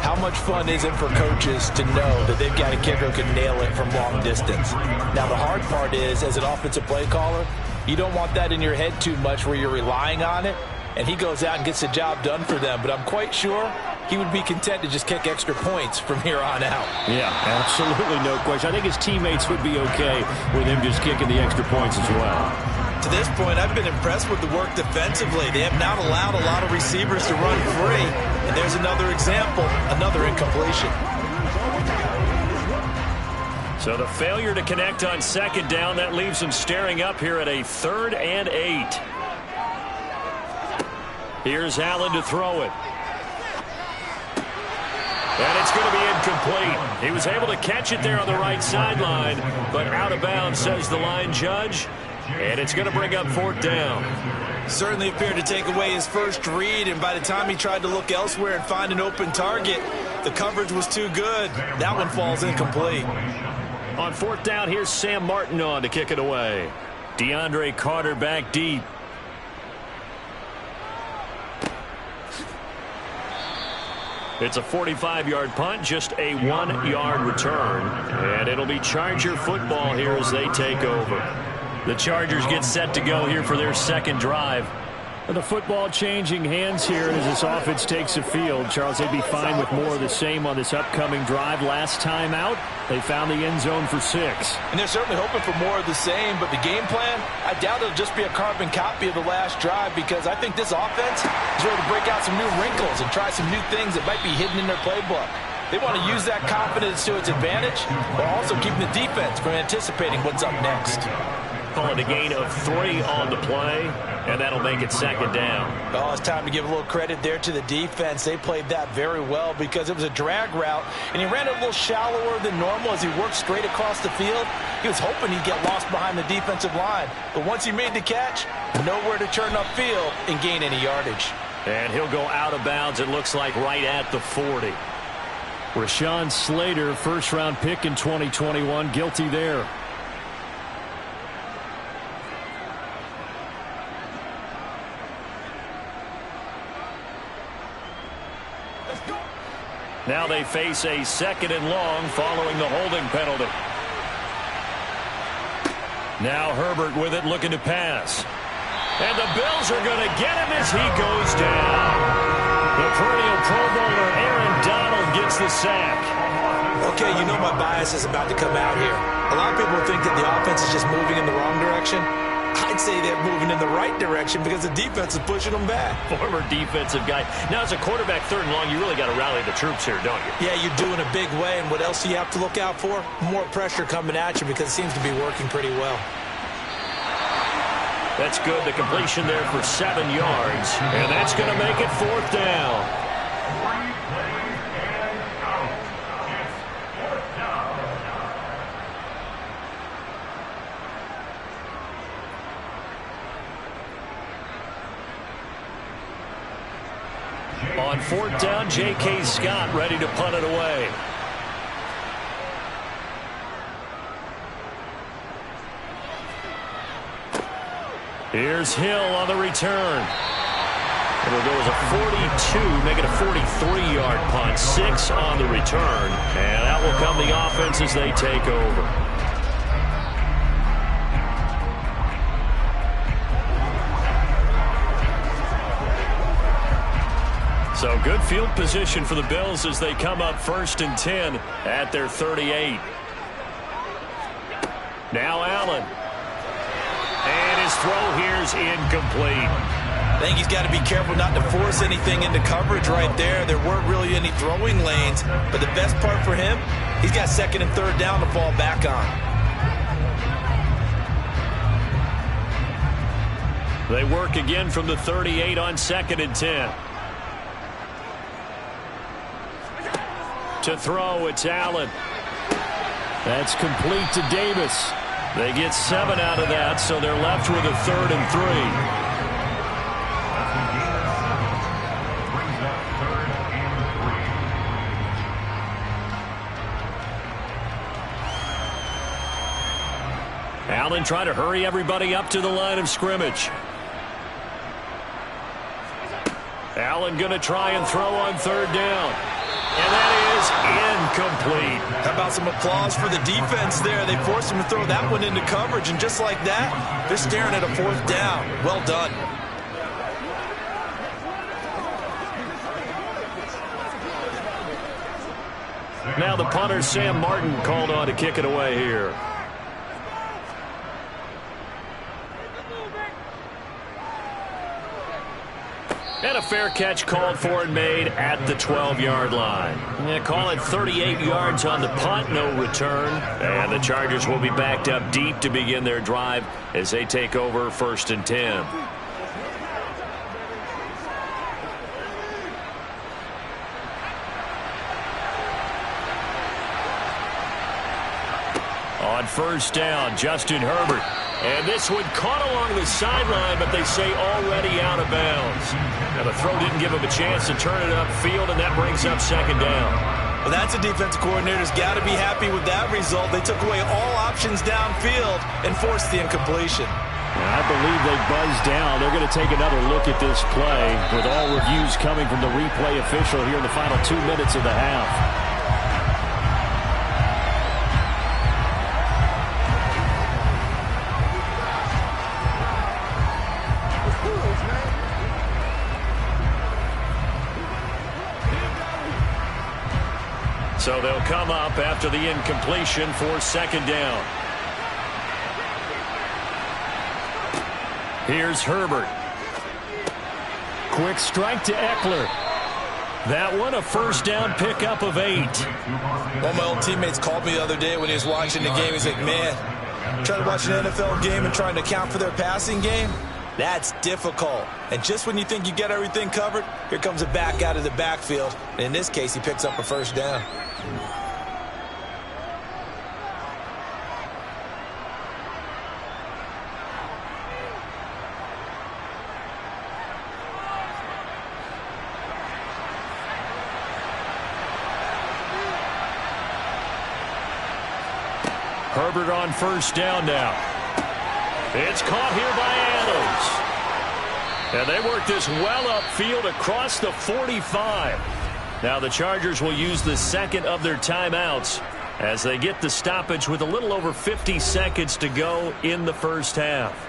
how much fun is it for coaches to know that they've got a kicker who can nail it from long distance? Now the hard part is, as an offensive play caller, you don't want that in your head too much where you're relying on it, and he goes out and gets the job done for them. But I'm quite sure he would be content to just kick extra points from here on out. Yeah, absolutely no question. I think his teammates would be okay with him just kicking the extra points as well. To this point, I've been impressed with the work defensively. They have not allowed a lot of receivers to run free. And there's another example, another incompletion. So the failure to connect on second down, that leaves them staring up here at a 3rd and 8. Here's Allen to throw it. And it's going to be incomplete. He was able to catch it there on the right sideline, but out of bounds, says the line judge. And it's going to bring up 4th down. Certainly appeared to take away his first read, and by the time he tried to look elsewhere and find an open target, the coverage was too good. That one falls incomplete. On 4th down, here's Sam Martin on to kick it away. DeAndre Carter back deep. It's a 45-yard punt, just a 1-yard return. And it'll be Charger football here as they take over. The Chargers get set to go here for their second drive. And the football changing hands here as this offense takes the field. Charles, they'd be fine with more of the same on this upcoming drive. Last time out, they found the end zone for 6. And they're certainly hoping for more of the same, but the game plan, I doubt it'll just be a carbon copy of the last drive, because I think this offense is ready to break out some new wrinkles and try some new things that might be hidden in their playbook. They want to use that confidence to its advantage, while also keeping the defense from anticipating what's up next. Call it a gain of 3 on the play, and that'll make it second down. Oh, it's time to give a little credit there to the defense. They played that very well because it was a drag route, and he ran it a little shallower than normal as he worked straight across the field. He was hoping he'd get lost behind the defensive line, but once he made the catch, nowhere to turn upfield and gain any yardage. And he'll go out of bounds, it looks like, right at the 40. Rashawn Slater, first-round pick in 2021, guilty there. Now they face a 2nd and long following the holding penalty. Now Herbert with it, looking to pass. And the Bills are going to get him as he goes down. The perennial Pro Bowler Aaron Donald gets the sack. Okay, you know my bias is about to come out here. A lot of people think that the offense is just moving in the wrong direction. I'd say they're moving in the right direction because the defense is pushing them back. Former defensive guy. Now, as a quarterback, 3rd and long, you really got to rally the troops here, don't you? Yeah, you're doing a big way, and what else do you have to look out for? More pressure coming at you because it seems to be working pretty well. That's good. The completion there for 7 yards, and that's going to make it 4th down. 3 plays and out. It's 4th down. On 4th down, J.K. Scott ready to punt it away. Here's Hill on the return. It'll go as a 42, make it a 43-yard punt. 6 on the return. And that will come the offense as they take over. So good field position for the Bills as they come up 1st and 10 at their 38. Now Allen. And his throw here's incomplete. I think he's got to be careful not to force anything into coverage right there. There weren't really any throwing lanes, but the best part for him, he's got 2nd and 3rd down to fall back on. They work again from the 38 on 2nd and 10. To throw, it's Allen. That's complete to Davis. They get 7 out of that, so they're left with a 3rd and 3. That's a gain of 7. Brings up 3rd and 3. Allen trying to hurry everybody up to the line of scrimmage. Allen going to try and throw on 3rd down. And that is incomplete. How about some applause for the defense there? They forced him to throw that one into coverage, and just like that, they're staring at a 4th down. Well done. Now the punter, Sam Martin, called on to kick it away here. And a fair catch called for and made at the 12-yard line. Yeah, call it 38 yards on the punt, no return. And the Chargers will be backed up deep to begin their drive as they take over 1st and 10. On 1st down, Justin Herbert. And this one caught along the sideline, but they say already out of bounds. Now the throw didn't give him a chance to turn it upfield, and that brings up 2nd down. Well, that's a defensive coordinator's got to be happy with that result. They took away all options downfield and forced the incompletion. I believe they buzzed down. They're going to take another look at this play with all reviews coming from the replay official here in the final 2 minutes of the half. So they'll come up after the incompletion for 2nd down. Here's Herbert. Quick strike to Eckler. That one a 1st down pickup of 8. One of my old teammates called me the other day when he was watching the game. He's like, man, Trying to watch an NFL game and trying to account for their passing game? That's difficult. And just when you think you get everything covered, here comes a back out of the backfield. And in this case, he picks up a first down. Herbert on first down now. It's caught here by Adams. And they work this well upfield across the 45. Now the Chargers will use the second of their timeouts as they get the stoppage with a little over 50 seconds to go in the first half.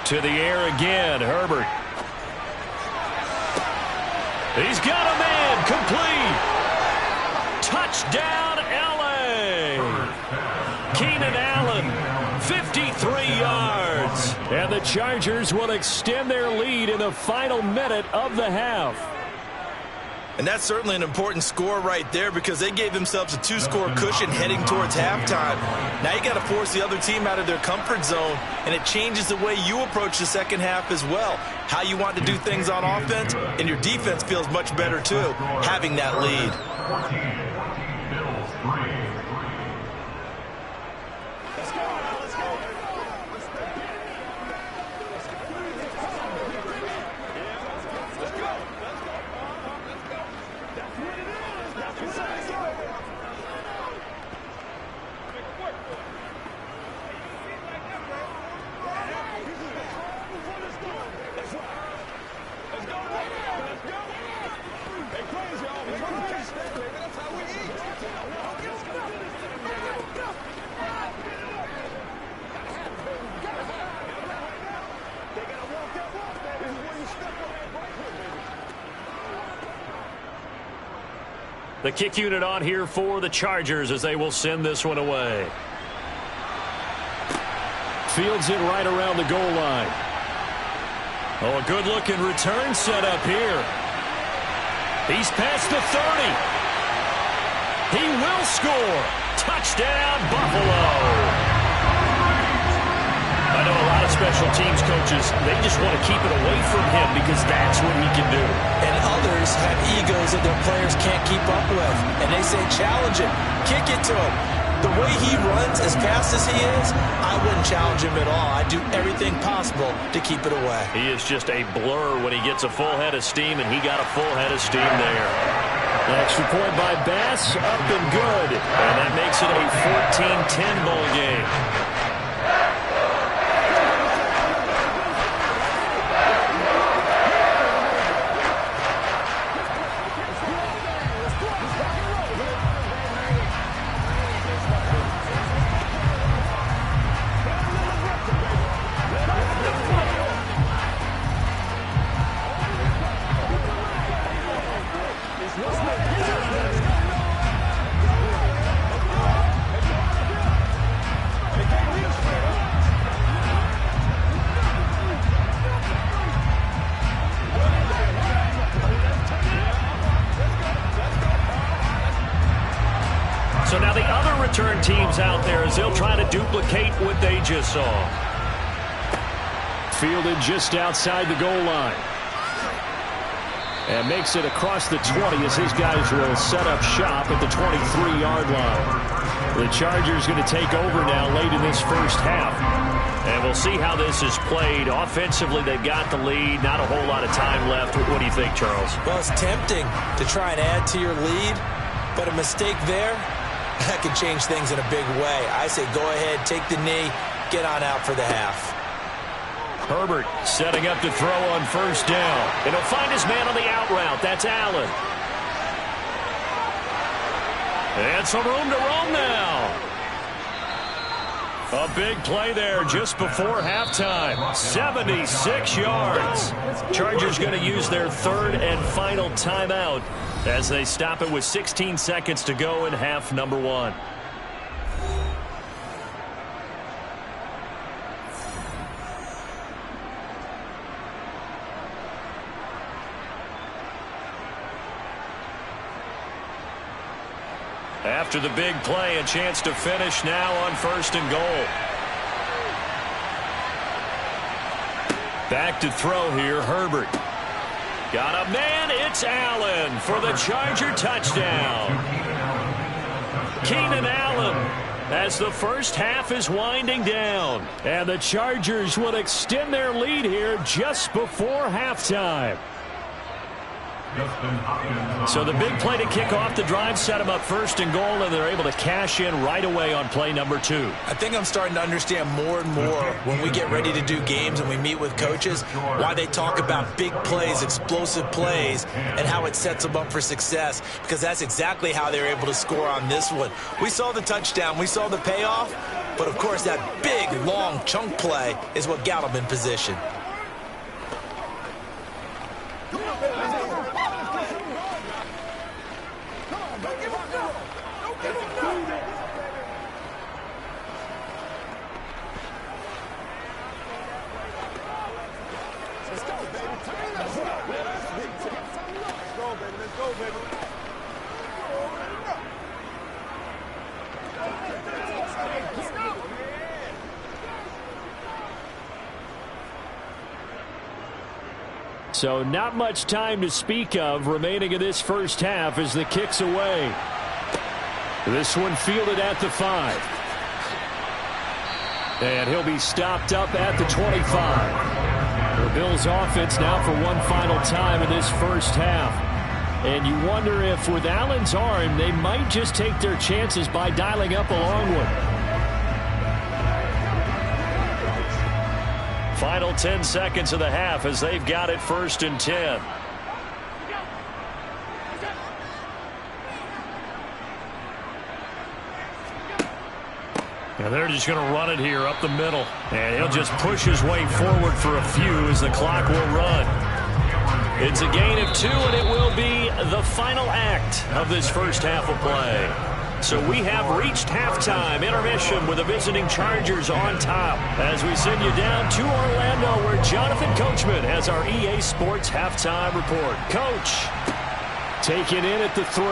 To the air again, Herbert. He's got a man, complete. Touchdown, L.A. Keenan Allen, 53 yards. And the Chargers will extend their lead in the final minute of the half. And that's certainly an important score right there because they gave themselves a 2-score cushion heading towards halftime. Now you got to force the other team out of their comfort zone, and it changes the way you approach the second half as well. How you want to do things on offense, and your defense feels much better too, having that lead. 14 Bills 3. The kick unit on here for the Chargers as they will send this one away. Fields it right around the goal line. Oh, a good-looking return set up here. He's past the 30. He will score. Touchdown, Buffalo. I know a lot of special teams coaches, they just want to keep it away from him because that's what he can do. And others have egos that their players can't keep up with. And they say, challenge him, kick it to him. The way he runs as fast as he is, I wouldn't challenge him at all. I'd do everything possible to keep it away. He is just a blur when he gets a full head of steam, and he got a full head of steam there. The extra point by Bass, up and good. And that makes it a 14-10 ball game. So now the other return teams out there as they'll try to duplicate what they just saw. Fielded just outside the goal line. And makes it across the 20 as his guys will set up shop at the 23-yard line. The Chargers going to take over now late in this first half. And we'll see how this is played. Offensively, they've got the lead. Not a whole lot of time left. What do you think, Charles? Well, it's tempting to try and add to your lead, but a mistake there, that could change things in a big way. I say go ahead, take the knee, get on out for the half. Herbert setting up to throw on first down. And he'll find his man on the out route. That's Allen. And some room to roam now. A big play there just before halftime. 76 yards. Chargers going to use their third and final timeout as they stop it with 16 seconds to go in half number one. After the big play, a chance to finish now on 1st and goal. Back to throw here, Herbert. Got a man, it's Allen for the Charger touchdown. Keenan Allen as the first half is winding down. And the Chargers will extend their lead here just before halftime. So the big play to kick off the drive set them up 1st and goal, and they're able to cash in right away on play number 2. I think I'm starting to understand more and more when we get ready to do games and we meet with coaches why they talk about big plays, explosive plays, and how it sets them up for success, because that's exactly how they're able to score on this one. We saw the touchdown, we saw the payoff, but of course that big, long chunk play is what got them in position. So not much time to speak of remaining in this first half as the kick's away. This one fielded at the 5. And he'll be stopped up at the 25. The Bills offense now for one final time in this first half. And you wonder if with Allen's arm, they might just take their chances by dialing up a long one. Final 10 seconds of the half as they've got it 1st and 10. And they're just going to run it here up the middle. And he'll just push his way forward for a few as the clock will run. It's a gain of 2, and it will be the final act of this first half of play. So we have reached halftime intermission with the visiting Chargers on top as we send you down to Orlando where Jonathan Coachman has our EA Sports halftime report. Coach, taken in at the 3.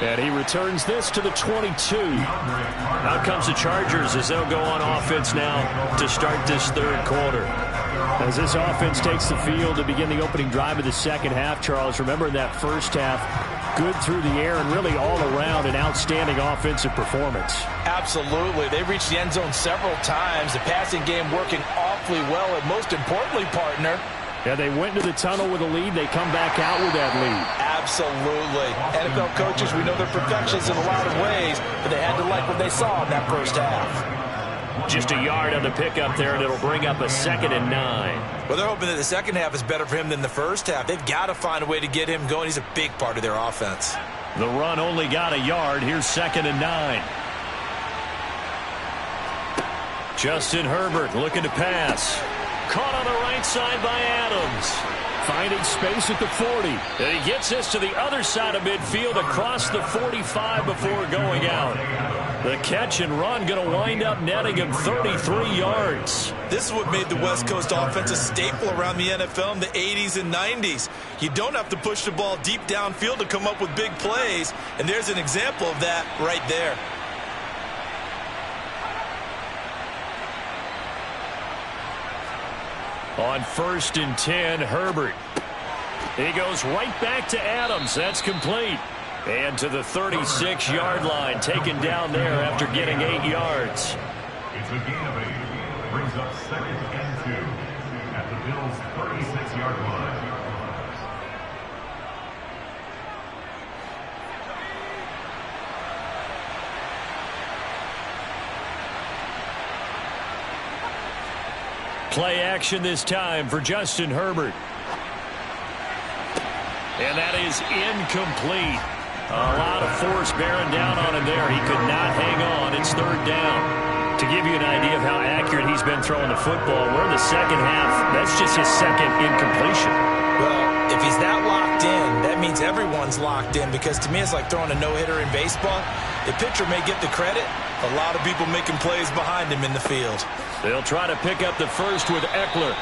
And he returns this to the 22. Out comes the Chargers as they'll go on offense now to start this 3rd quarter. As this offense takes the field to begin the opening drive of the second half, Charles, remember in that first half, good through the air and really all around an outstanding offensive performance. Absolutely. They reached the end zone several times. The passing game working awfully well, and most importantly, partner, yeah, they went into the tunnel with a lead. They come back out with that lead. Absolutely. NFL coaches, we know they're perfectionists in a lot of ways, but they had to like what they saw in that first half. Just a yard on the pickup there, and it'll bring up a 2nd and 9. Well, they're hoping that the second half is better for him than the first half. They've got to find a way to get him going. He's a big part of their offense. The run only got a yard. Here's 2nd and 9. Justin Herbert looking to pass. Caught on the right side by Adams. Finding space at the 40. And he gets this to the other side of midfield across the 45 before going out. The catch and run going to wind up netting him 33 yards. This is what made the West Coast offense a staple around the NFL in the 80s and 90s. You don't have to push the ball deep downfield to come up with big plays, and there's an example of that right there. On 1st and 10, Herbert. He goes right back to Adams. That's complete. And to the 36-yard line, taken down there after getting 8 yards. It's a gain of 8. Brings up 2nd and 2 at the Bills' 36-yard line. Play action this time for Justin Herbert. And that is incomplete. A lot of force bearing down on him there. He could not hang on. It's 3rd down. To give you an idea of how accurate he's been throwing the football, we're in the second half. That's just his 2nd incompletion. Well, if he's that locked in, that means everyone's locked in, because to me it's like throwing a no-hitter in baseball. The pitcher may get the credit. A lot of people making plays behind him in the field. They'll try to pick up the first with Eckler.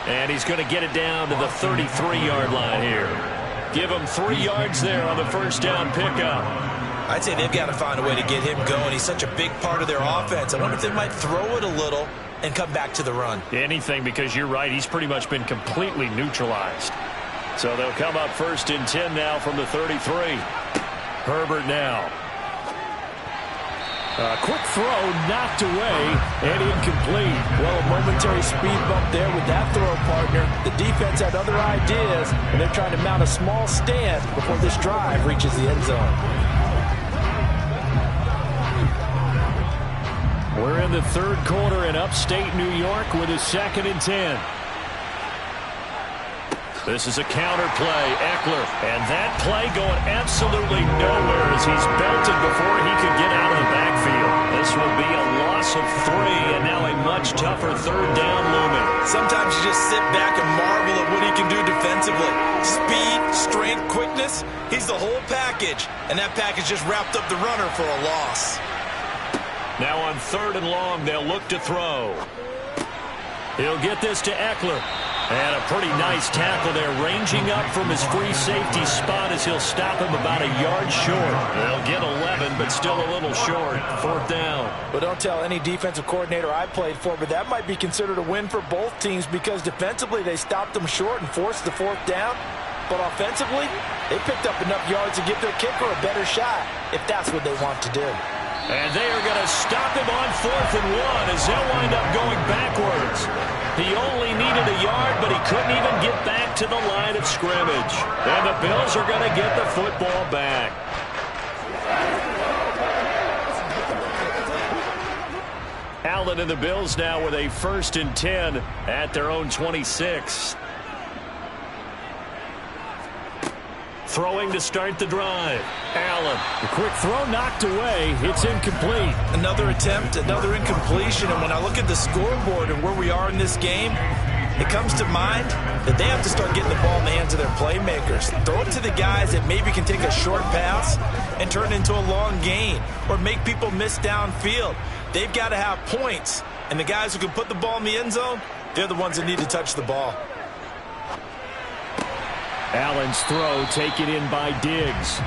And he's going to get it down to the 33-yard line here. Give him 3 yards there on the first down pickup. I'd say they've got to find a way to get him going. He's such a big part of their offense. I wonder if they might throw it a little and come back to the run. Anything, because you're right. He's pretty much been completely neutralized. So they'll come up 1st and 10 now from the 33. Herbert now. A quick throw knocked away and incomplete. Well, a momentary speed bump there with that throw, partner. The defense had other ideas, and they're trying to mount a small stand before this drive reaches the end zone. We're in the 3rd quarter in upstate New York with a 2nd and 10. This is a counter play, Eckler, and that play going absolutely nowhere as he's belted before he could get out of the backfield. This will be a loss of 3, and now a much tougher 3rd down looming. Sometimes you just sit back and marvel at what he can do defensively. Speed, strength, quickness, he's the whole package, and that package just wrapped up the runner for a loss. Now on 3rd and long, they'll look to throw. He'll get this to Eckler. And a pretty nice tackle there, ranging up from his free safety spot as he'll stop him about a yard short. They'll get 11, but still a little short. 4th down. But don't tell any defensive coordinator I played for, but that might be considered a win for both teams because defensively they stopped them short and forced the 4th down. But offensively, they picked up enough yards to give their kicker a better shot if that's what they want to do. And they are going to stop him on 4th and 1 as they'll wind up going backwards. He only needed a yard, but he couldn't even get back to the line of scrimmage. And the Bills are going to get the football back. Allen and the Bills now with a 1st and 10 at their own 26. Throwing to start the drive. Allen. The quick throw knocked away. It's incomplete. Another attempt, another incompletion. And when I look at the scoreboard and where we are in this game, it comes to mind that they have to start getting the ball in the hands of their playmakers. Throw it to the guys that maybe can take a short pass and turn it into a long gain or make people miss downfield. They've got to have points. And the guys who can put the ball in the end zone, they're the ones that need to touch the ball. Allen's throw taken in by Diggs.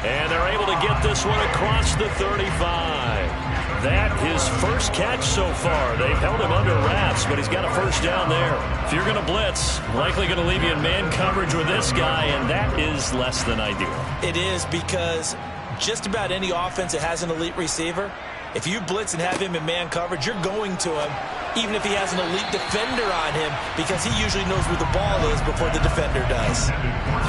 And they're able to get this one across the 35. That his first catch so far. They've held him under wraps, but he's got a 1st down there. If you're going to blitz, likely going to leave you in man coverage with this guy, and that is less than ideal. It is because just about any offense that has an elite receiver, if you blitz and have him in man coverage, you're going to him, even if he has an elite defender on him, because he usually knows where the ball is before the defender does.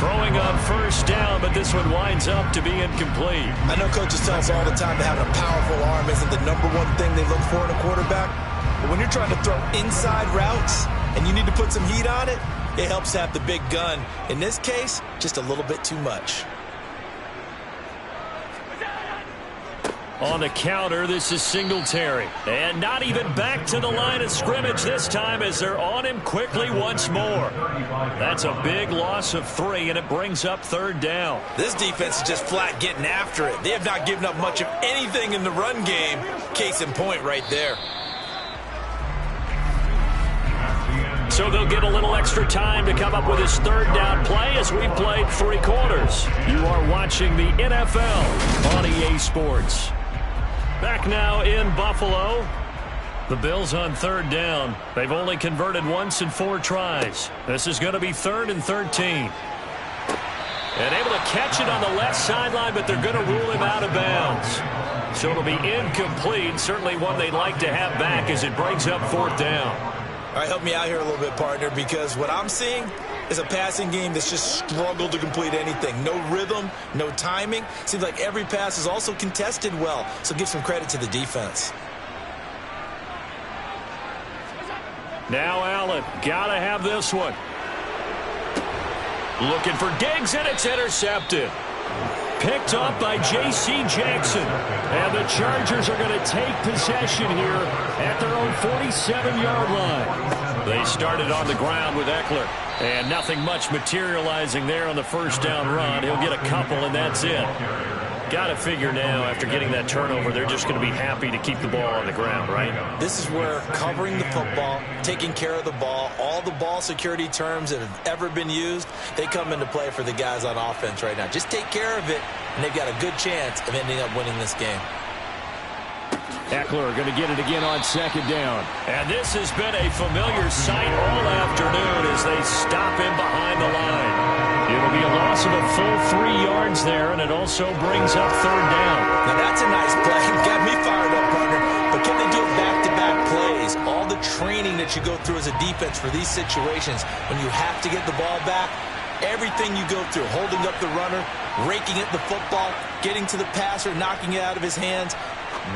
Throwing up 1st down, but this one winds up to be incomplete. I know coaches tell us all the time that having a powerful arm isn't the #1 thing they look for in a quarterback. But when you're trying to throw inside routes and you need to put some heat on it, it helps to have the big gun. In this case, just a little bit too much. On the counter, this is Singletary. And not even back to the line of scrimmage this time as they're on him quickly once more. That's a big loss of 3, and it brings up 3rd down. This defense is just flat getting after it. They have not given up much of anything in the run game. Case in point right there. So they'll get a little extra time to come up with his 3rd down play as we played 3 quarters. You are watching the NFL on EA Sports. Back now in Buffalo. The Bills on 3rd down. They've only converted once in 4 tries. This is going to be 3rd and 13. And able to catch it on the left sideline, but they're going to rule him out of bounds. So it'll be incomplete. Certainly one they'd like to have back as it brings up 4th down. All right, help me out here a little bit, partner, because what I'm seeing is a passing game that's just struggled to complete anything. No rhythm, no timing. Seems like every pass is also contested well, so give some credit to the defense. Now Allen, gotta have this one. Looking for Diggs, and it's intercepted. Picked up by J.C. Jackson. And the Chargers are going to take possession here at their own 47-yard line. They started on the ground with Eckler. And nothing much materializing there on the 1st down run. He'll get a couple, and that's it. Got to figure now, after getting that turnover, they're just going to be happy to keep the ball on the ground, right? This is where covering the football, taking care of the ball, all the ball security terms that have ever been used, they come into play for the guys on offense right now. Just take care of it, and they've got a good chance of ending up winning this game. Eckler going to get it again on second down. And this has been a familiar sight all afternoon as they stop him behind the line. It'll be a loss of a full 3 yards there, and it also brings up third down. Now that's a nice play. Got me fired up, partner. But can they do it back-to-back plays? All the training that you go through as a defense for these situations, when you have to get the ball back, everything you go through, holding up the runner, raking at the football, getting to the passer, knocking it out of his hands,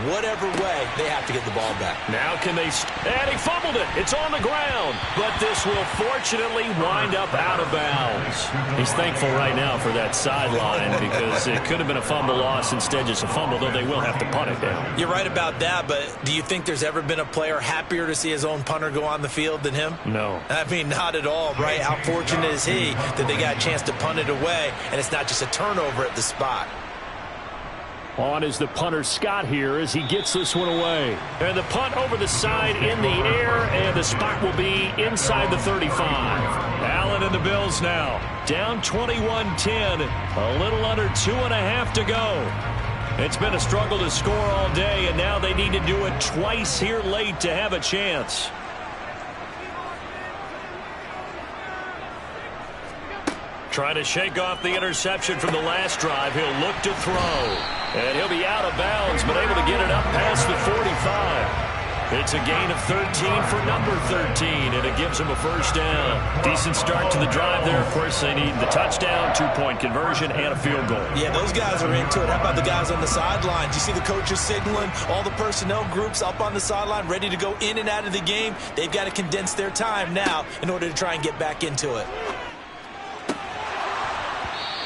whatever way, they have to get the ball back. Now can they... And he fumbled it. It's on the ground. But this will fortunately wind up out of bounds. He's thankful right now for that sideline because it could have been a fumble loss, instead just a fumble, though they will have to punt it down. You're right about that, but do you think there's ever been a player happier to see his own punter go on the field than him? No. I mean, not at all, right? How fortunate is he that they got a chance to punt it away, and it's not just a turnover at the spot. On is the punter, Scott, here as he gets this one away. And the punt over the side in the air, and the spot will be inside the 35. Allen and the Bills now down 21-10, a little under 2.5 to go. It's been a struggle to score all day, and now they need to do it twice here late to have a chance. Trying to shake off the interception from the last drive. He'll look to throw. And he'll be out of bounds, but able to get it up past the 45. It's a gain of 13 for number 13, and it gives him a first down. Decent start to the drive there. Of course, they need the touchdown, 2-point conversion, and a field goal. Yeah, those guys are into it. How about the guys on the sidelines? You see the coaches signaling, all the personnel groups up on the sideline ready to go in and out of the game. They've got to condense their time now in order to try and get back into it.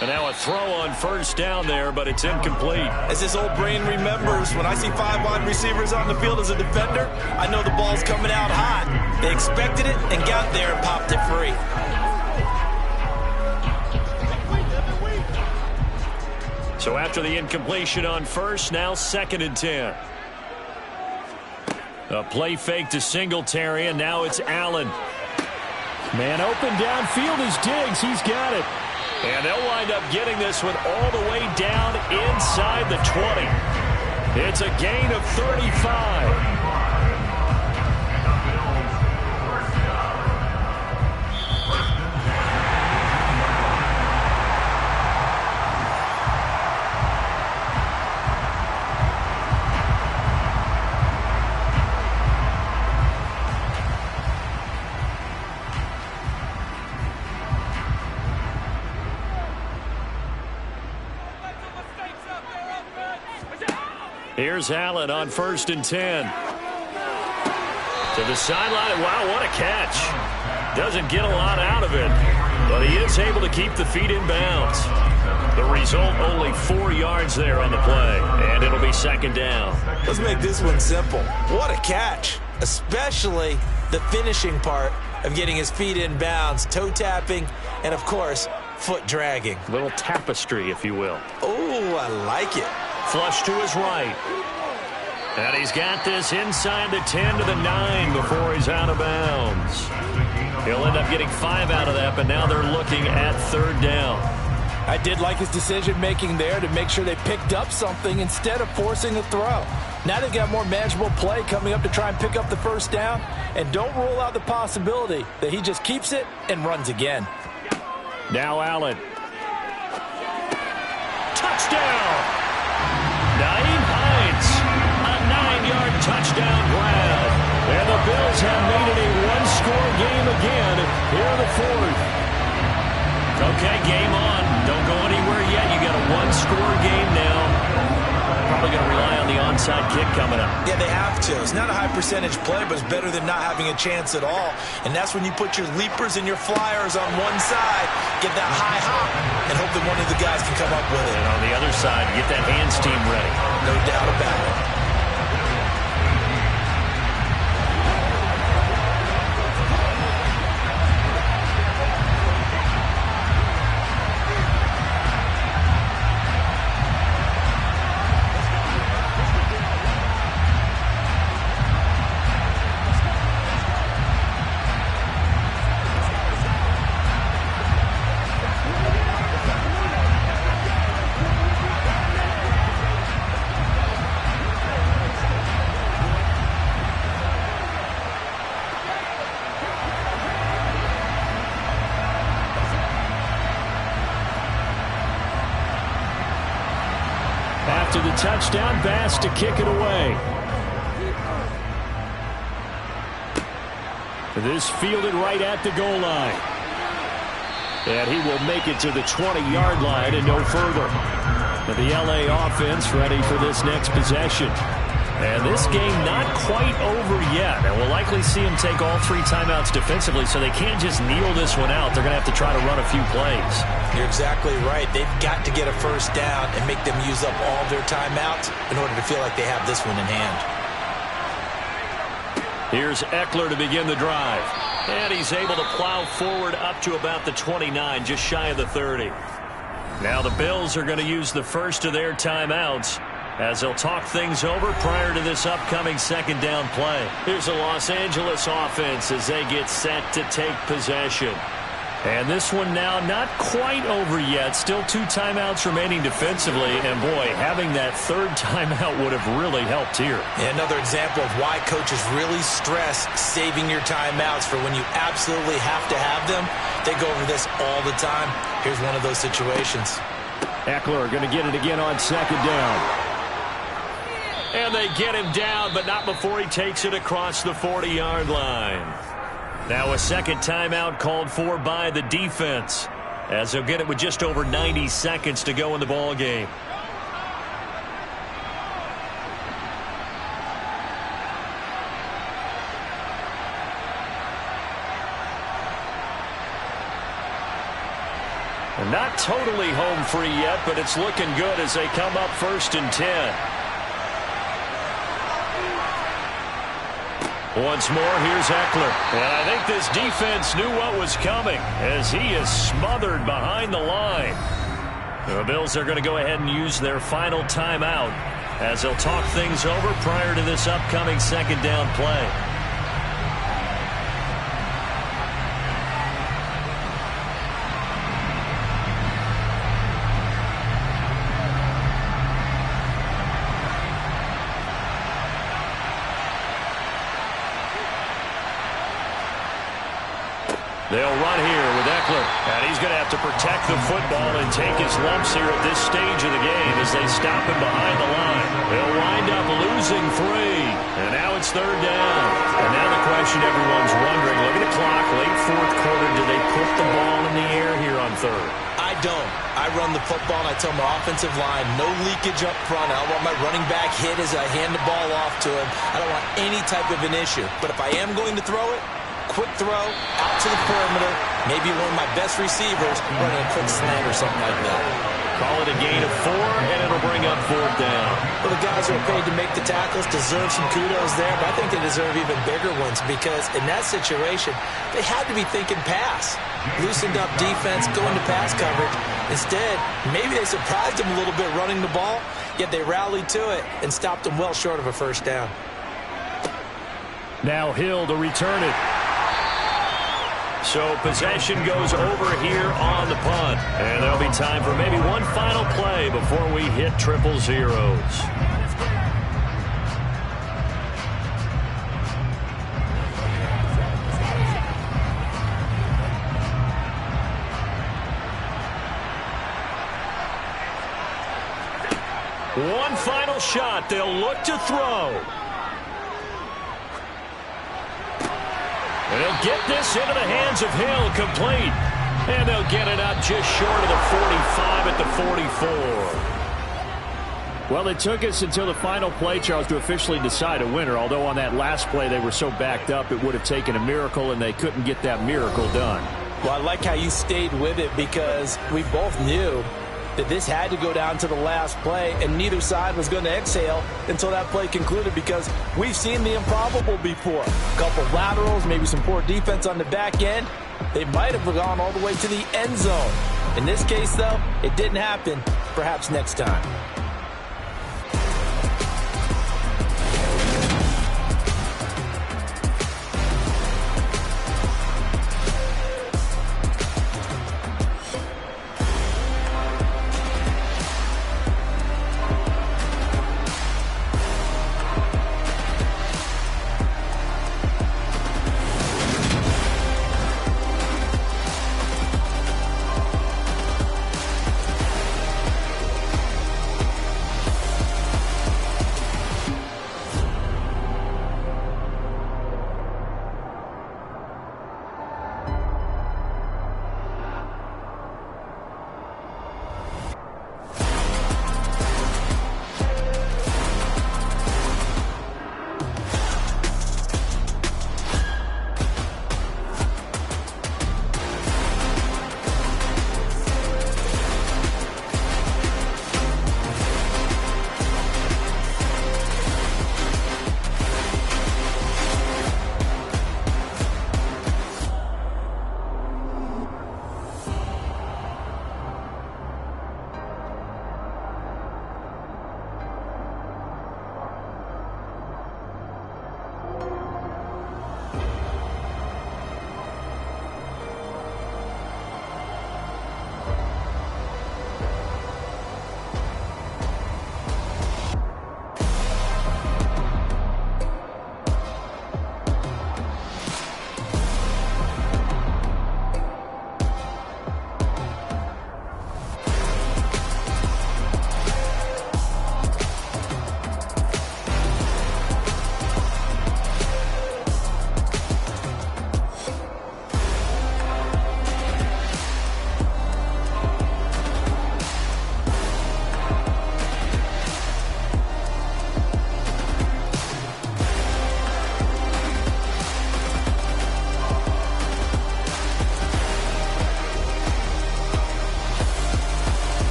And now a throw on first down there, but it's incomplete. As this old brain remembers, when I see 5 wide receivers on the field as a defender, I know the ball's coming out hot. They expected it and got there and popped it free. So after the incompletion on first, now 2nd and 10. A play fake to Singletary, and now it's Allen. Man open downfield is Diggs. He's got it. And they'll wind up getting this one all the way down inside the 20. It's a gain of 35. Here's Allen on 1st and 10. To the sideline. Wow, what a catch. Doesn't get a lot out of it, but he is able to keep the feet in bounds. The result, only 4 yards there on the play, and it'll be 2nd down. Let's make this one simple. What a catch, especially the finishing part of getting his feet in bounds, toe tapping, and, of course, foot dragging. A little tapestry, if you will. Oh, I like it. Flush to his right. And he's got this inside the 10 to the 9 before he's out of bounds. He'll end up getting 5 out of that, but now they're looking at 3rd down. I did like his decision-making there to make sure they picked up something instead of forcing a throw. Now they've got more manageable play coming up to try and pick up the first down, and don't rule out the possibility that he just keeps it and runs again. Now Allen. Touchdown! Nyheim Hines, a 9-yard touchdown grab. And the Bills have made it a one-score game again here in the 4th. Okay, game on. Don't go anywhere yet. You got a one-score game now. Probably going to rely on the onside kick coming up. Yeah, they have to. It's not a high-percentage play, but it's better than not having a chance at all. And that's when you put your leapers and your flyers on one side, get that high hop, and hope that one of the guys can come up with it. And on the other side, get that hands team ready. No doubt about it. After the touchdown, Bass to kick it away. This fielded right at the goal line. And he will make it to the 20-yard line and no further. And the LA offense ready for this next possession. And this game not quite over yet. And we'll likely see him take all 3 timeouts defensively, so they can't just kneel this one out. They're going to have to try to run a few plays. You're exactly right. They've got to get a first down and make them use up all their timeouts in order to feel like they have this one in hand. Here's Eckler to begin the drive. And he's able to plow forward up to about the 29, just shy of the 30. Now the Bills are going to use the first of their timeouts as they'll talk things over prior to this upcoming second down play. Here's the Los Angeles offense as they get set to take possession. And this one now not quite over yet. Still 2 timeouts remaining defensively. And, boy, having that 3rd timeout would have really helped here. And another example of why coaches really stress saving your timeouts for when you absolutely have to have them. They go over this all the time. Here's one of those situations. Eckler going to get it again on second down. And they get him down, but not before he takes it across the 40-yard line. Now a second timeout called for by the defense, as they'll get it with just over 90 seconds to go in the ball game. And not totally home free yet, but it's looking good as they come up 1st and 10. Once more, here's Eckler. And I think this defense knew what was coming as he is smothered behind the line. The Bills are going to go ahead and use their final timeout as they'll talk things over prior to this upcoming second down play. They'll run here with Eckler. And he's going to have to protect the football and take his lumps here at this stage of the game as they stop him behind the line. They'll wind up losing 3. And now it's 3rd down. And now the question everyone's wondering, look at the clock, late 4th quarter, do they put the ball in the air here on 3rd? I don't. I run the football and I tell my offensive line, no leakage up front. I don't want my running back hit as I hand the ball off to him. I don't want any type of an issue. But if I am going to throw it, quick throw, out to the perimeter, maybe one of my best receivers running a quick slant or something like that. Call it a gain of 4, and it'll bring up 4th down. Well, the guys who are paid to make the tackles deserve some kudos there, but I think they deserve even bigger ones because in that situation, they had to be thinking pass. Loosened up defense, going to pass coverage. Instead, maybe they surprised them a little bit running the ball, yet they rallied to it and stopped them well short of a first down. Now Hill to return it. So possession goes over here on the punt. And there'll be time for maybe one final play before we hit 000. One final shot. They'll look to throw. And they'll get this into the hands of Hill, complete. And they'll get it up just short of the 45 at the 44. Well, it took us until the final play, Charles, to officially decide a winner. Although on that last play they were so backed up it would have taken a miracle, and they couldn't get that miracle done. Well, I like how you stayed with it because we both knew that this had to go down to the last play, and neither side was going to exhale until that play concluded because we've seen the improbable before. A couple laterals, maybe some poor defense on the back end. They might have gone all the way to the end zone. In this case, though, it didn't happen. Perhaps next time.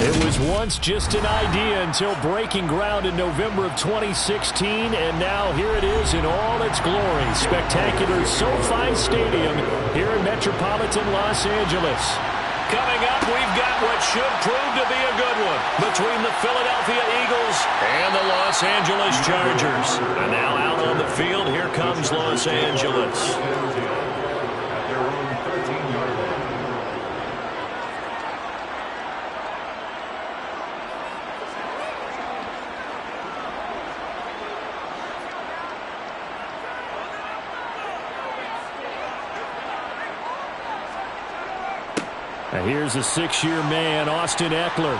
It was once just an idea until breaking ground in November of 2016, and now here it is in all its glory. Spectacular SoFi Stadium here in metropolitan Los Angeles. Coming up, we've got what should prove to be a good one between the Philadelphia Eagles and the Los Angeles Chargers. And now out on the field, here comes Los Angeles. Now here's a six-year man, Austin Ekeler.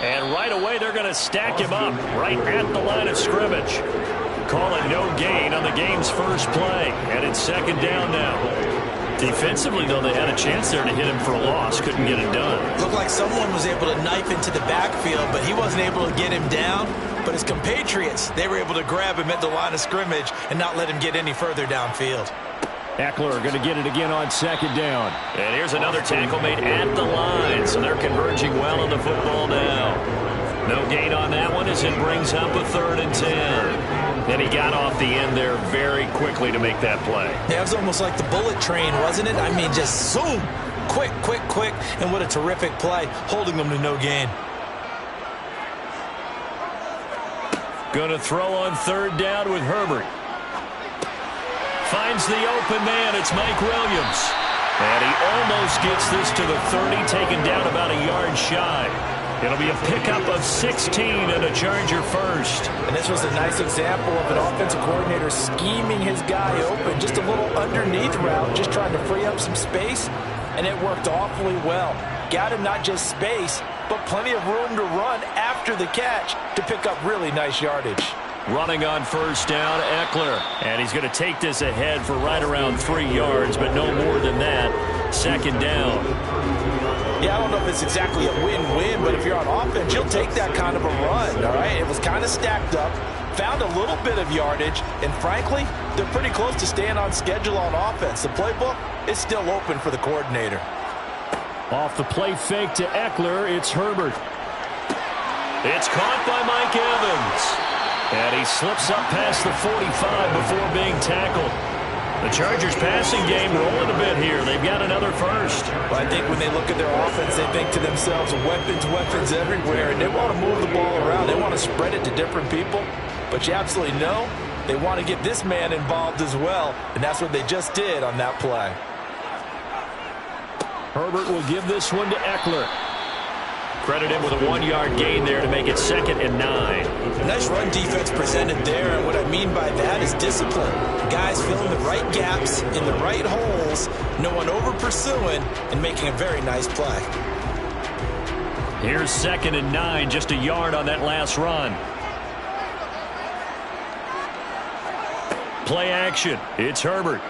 And right away, they're going to stack him up right at the line of scrimmage. Call it no gain on the game's first play. And it's second down now. Defensively, though, they had a chance there to hit him for a loss. Couldn't get it done. Looked like someone was able to knife into the backfield, but he wasn't able to get him down. But his compatriots, they were able to grab him at the line of scrimmage and not let him get any further downfield. Ekeler going to get it again on second down. And here's another tackle made at the line, so they're converging well on the football now. No gain on that one as it brings up a 3rd and 10. And he got off the end there very quickly to make that play. Yeah, it was almost like the bullet train, wasn't it? I mean, just zoom, quick, quick, quick, and what a terrific play, holding them to no gain. Going to throw on 3rd down with Herbert. Finds the open man. It's Mike Williams. And he almost gets this to the 30, taken down about a yard shy. It'll be a pickup of 16 and a Charger first. And this was a nice example of an offensive coordinator scheming his guy open. Just a little underneath route, just trying to free up some space. And it worked awfully well. Got him not just space, but plenty of room to run after the catch to pick up really nice yardage. Running on first down, Ekeler. And he's going to take this ahead for right around 3 yards, but no more than that. Second down. Yeah, I don't know if it's exactly a win-win, but if you're on offense, you'll take that kind of a run, all right? It was kind of stacked up, found a little bit of yardage, and frankly, they're pretty close to staying on schedule on offense. The playbook is still open for the coordinator. Off the play fake to Ekeler, it's Herbert. It's caught by Mike Evans. And he slips up past the 45 before being tackled. The Chargers passing game rolling a bit here. They've got another first. Well, I think when they look at their offense, they think to themselves, weapons, weapons everywhere, and they want to move the ball around. They want to spread it to different people. But you absolutely know they want to get this man involved as well, and that's what they just did on that play. Herbert will give this one to Ekeler. Credit him with a 1-yard gain there to make it 2nd and 9. Nice run defense presented there, and what I mean by that is discipline. Guys filling the right gaps in the right holes, no one over-pursuing, and making a very nice play. Here's 2nd and 9, just a yard on that last run. Play action. It's Herbert.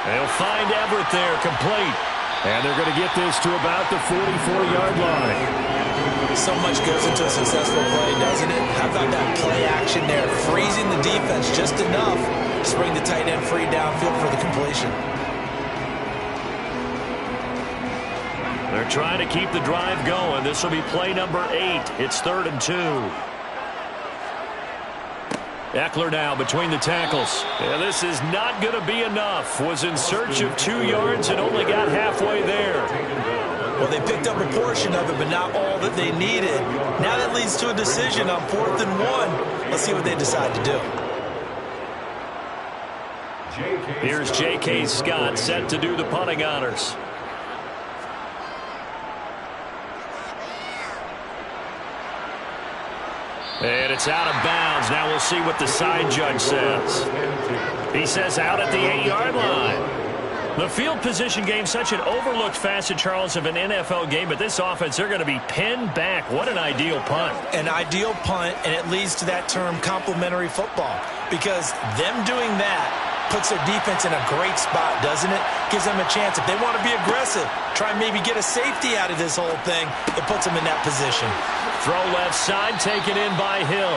They'll find Everett there, complete. And they're going to get this to about the 44-yard line. So much goes into a successful play, doesn't it? How about that play action there? Freezing the defense just enough to bring the tight end free downfield for the completion. They're trying to keep the drive going. This will be play number 8. It's 3rd and 2. Ekeler now between the tackles. Yeah, this is not going to be enough. Was in search of 2 yards and only got halfway there. Well, they picked up a portion of it, but not all that they needed. Now that leads to a decision on 4th and 1. Let's see what they decide to do. Here's J.K. Scott set to do the punting honors. And it's out of bounds. Now we'll see what the side judge says. He says out at the 8-yard line. The field position game, such an overlooked facet, Charles, of an NFL game, but this offense, they're going to be pinned back. What an ideal punt. An ideal punt, and it leads to that term complementary football, because them doing that puts their defense in a great spot, doesn't it? Gives them a chance. If they want to be aggressive, try and maybe get a safety out of this whole thing, it puts them in that position. Throw left side, taken in by Hill.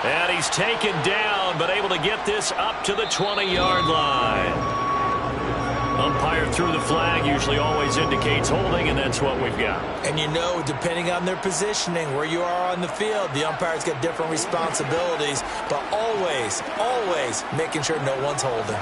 And he's taken down, but able to get this up to the 20-yard line. Umpire threw the flag, usually always indicates holding, and that's what we've got. And you know, depending on their positioning, where you are on the field, the umpire's got different responsibilities, but always, always making sure no one's holding.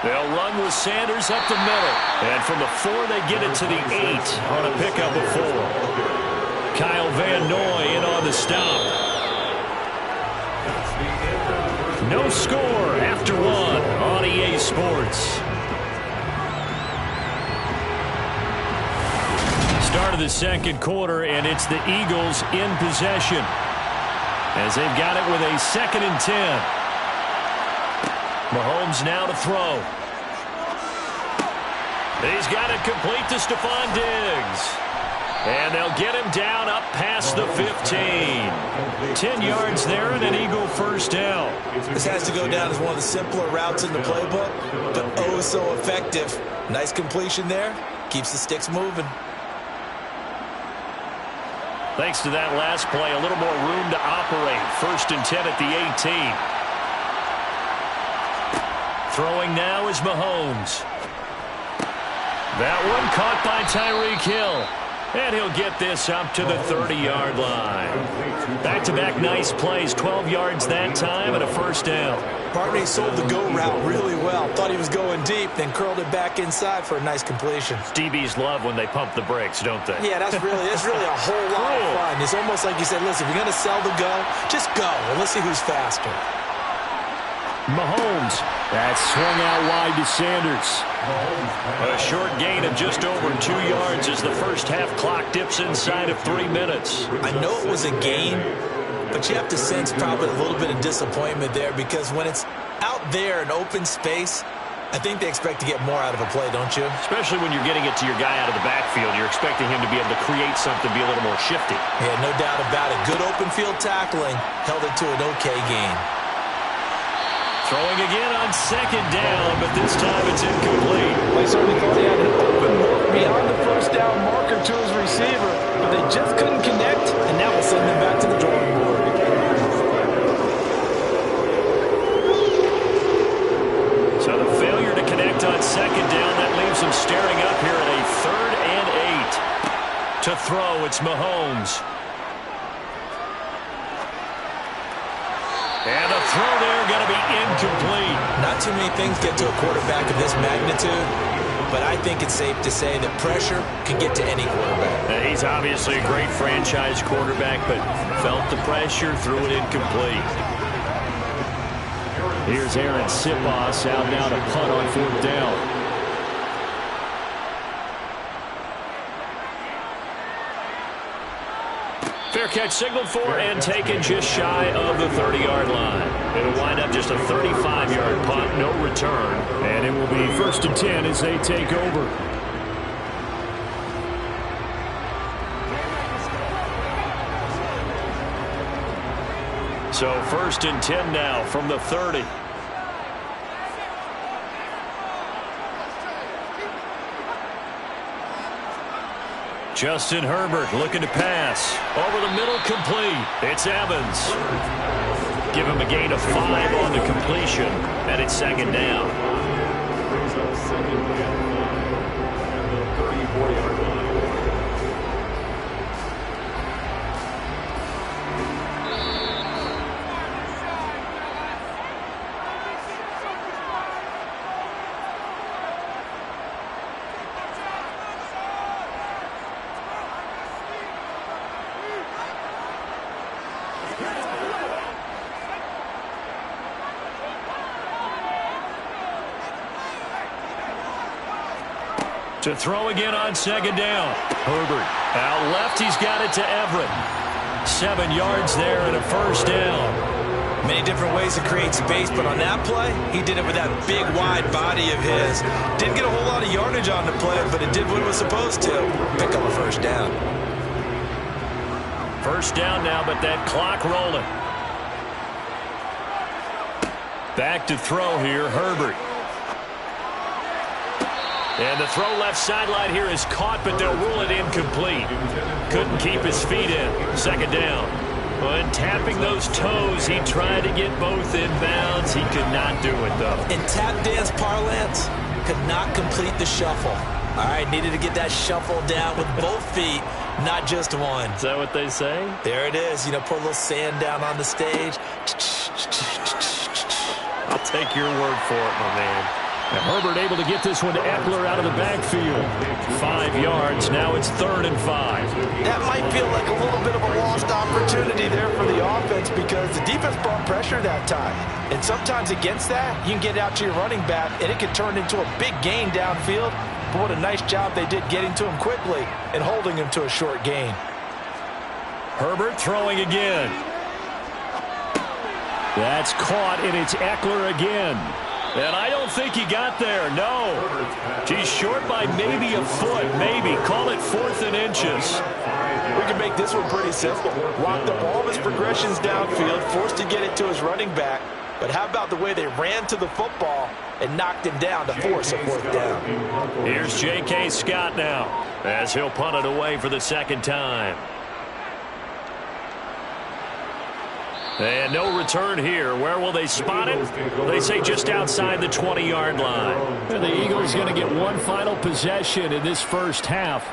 They'll run with Sanders up the middle. And from the 4, they get it to the 8 on a pickup of 4. Kyle Van Noy in on the stop. No score after 1 on EA Sports. Start of the second quarter, and it's the Eagles in possession, as they've got it with a 2nd and 10. Mahomes now to throw. He's got it complete to Stephon Diggs. And they'll get him down up past the 15. 10 yards there and an Eagle first down. This has to go down as one of the simpler routes in the playbook, but oh so effective. Nice completion there. Keeps the sticks moving. Thanks to that last play, a little more room to operate. 1st and 10 at the 18. Throwing now is Mahomes. That one caught by Tyreek Hill. And he'll get this up to the 30-yard line. Back-to-back nice plays. 12 yards that time and a first down. Barney sold the go route really well. Thought he was going deep, then curled it back inside for a nice completion. DBs love when they pump the brakes, don't they? Yeah, that's really a whole lot of fun. It's almost like you said, listen, if you're going to sell the go, just go. And let's see who's faster. Mahomes. That swung out wide to Sanders. A short gain of just over 2 yards as the first half clock dips inside of 3 minutes. I know it was a gain, but you have to sense probably a little bit of disappointment there, because when it's out there in open space, I think they expect to get more out of a play, don't you? Especially when you're getting it to your guy out of the backfield. You're expecting him to be able to create something, be a little more shifty. Yeah, no doubt about it. Good open field tackling. Held it to an okay gain. Throwing again on 2nd down, but this time it's incomplete. They certainly thought he had an open look beyond the first down marker to his receiver, but they just couldn't connect, and that will send them back to the drawing board. So the failure to connect on 2nd down, that leaves them staring up here at a 3rd and 8. To throw, it's Mahomes. And the throw there going to be incomplete. Not too many things get to a quarterback of this magnitude, but I think it's safe to say that pressure can get to any quarterback. He's obviously a great franchise quarterback, but felt the pressure, threw it incomplete. Here's Aaron Sipos out now to punt on 4th down. Fair catch signaled for and taken just shy of the 30-yard line. It'll wind up just a 35-yard punt, no return. And it will be 1st and 10 as they take over. So 1st and 10 now from the 30. Justin Herbert looking to pass. Over the middle, complete. It's Evans. Give him a gain of 5 on the completion, and it's 2nd down. Brings up 2nd down at the 34-yard line. To throw again on 2nd down. Herbert out left. He's got it to Everett. 7 yards there and a first down. Many different ways to create space, but on that play, he did it with that big, wide body of his. Didn't get a whole lot of yardage on the play, but it did what it was supposed to. Pick up a first down. First down now, but that clock rolling. Back to throw here, Herbert. And the throw left sideline here is caught, but they'll rule it incomplete. Couldn't keep his feet in. Second down. When tapping those toes, he tried to get both in bounds. He could not do it, though. In tap dance parlance, could not complete the shuffle. All right, needed to get that shuffle down with both feet, not just one. Is that what they say? There it is. You know, put a little sand down on the stage. I'll take your word for it, my man. And Herbert able to get this one to Eckler out of the backfield. 5 yards. Now it's 3rd and 5. That might feel like a little bit of a lost opportunity there for the offense because the defense brought pressure that time. And sometimes against that, you can get out to your running back, and it can turn into a big gain downfield. But what a nice job they did getting to him quickly and holding him to a short gain. Herbert throwing again. That's caught, and it's Eckler again. And I don't think he got there, no. He's short by maybe a foot, maybe. Call it 4th and inches. We can make this one pretty simple. Locked up all of his progressions downfield, forced to get it to his running back. But how about the way they ran to the football and knocked him down to force a 4th down? Here's J.K. Scott now as he'll punt it away for the 2nd time. And no return here. Where will they spot it? They say just outside the 20-yard line. And the Eagles going to get one final possession in this first half.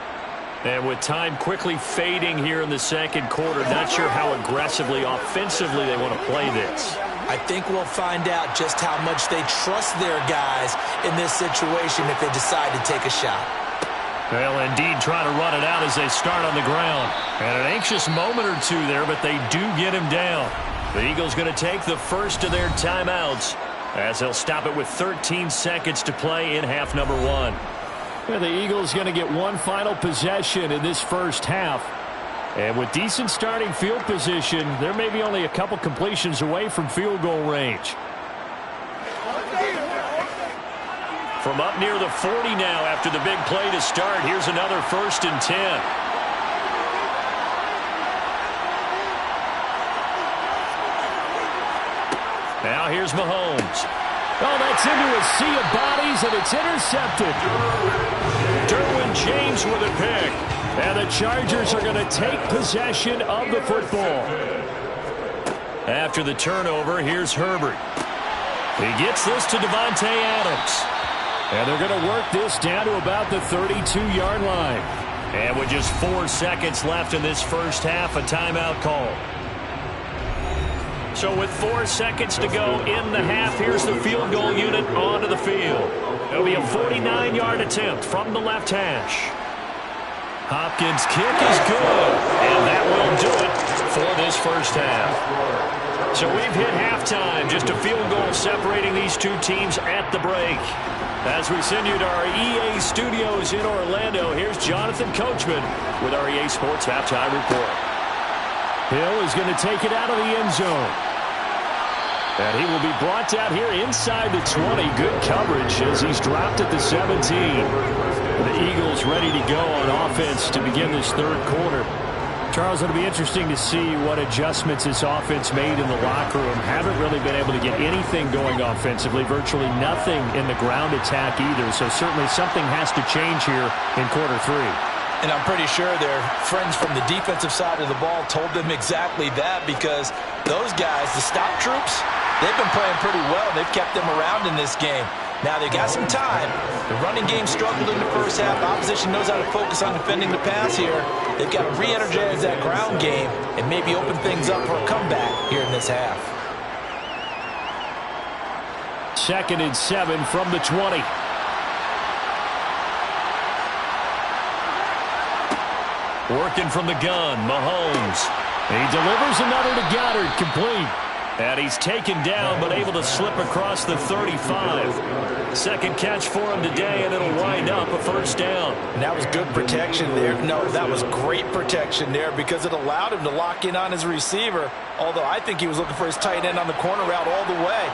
And with time quickly fading here in the 2nd quarter, not sure how aggressively, offensively they want to play this. I think we'll find out just how much they trust their guys in this situation if they decide to take a shot. Well, indeed, trying to run it out as they start on the ground. And an anxious moment or two there, but they do get him down. The Eagles going to take the first of their timeouts as they'll stop it with 13 seconds to play in half number 1. And the Eagles going to get one final possession in this first half. And with decent starting field position, they're maybe only a couple completions away from field goal range. From up near the 40 now after the big play to start, here's another 1st and 10. Now here's Mahomes. Oh, that's into a sea of bodies, and it's intercepted. Derwin James with a pick. And the Chargers are going to take possession of the football. After the turnover, here's Herbert. He gets this to Davante Adams. And they're going to work this down to about the 32-yard line. And with just 4 seconds left in this first half, a timeout call. So with 4 seconds to go in the half, here's the field goal unit onto the field. It'll be a 49-yard attempt from the left hash. Hopkins' kick is good, and that will do it for this first half. So we've hit halftime, just a field goal separating these two teams at the break. As we send you to our EA studios in Orlando, here's Jonathan Coachman with our EA Sports Halftime Report. Hill is going to take it out of the end zone. And he will be brought down here inside the 20. Good coverage as he's dropped at the 17. The Eagles ready to go on offense to begin this 3rd quarter. Charles, it'll be interesting to see what adjustments this offense made in the locker room. Haven't really been able to get anything going offensively. Virtually nothing in the ground attack either. So certainly something has to change here in quarter 3. And I'm pretty sure their friends from the defensive side of the ball told them exactly that because those guys, the stop troops, they've been playing pretty well. They've kept them around in this game. Now, they got some time. The running game struggled in the first half. Opposition knows how to focus on defending the pass here. They've got to re-energize that ground game and maybe open things up for a comeback here in this half. 2nd and 7 from the 20. Working from the gun, Mahomes. He delivers another to Goddard, complete. And he's taken down, but able to slip across the 35. 2nd catch for him today, and it'll wind up a 1st down. And that was good protection there. No, that was great protection there because it allowed him to lock in on his receiver, although I think he was looking for his tight end on the corner route all the way.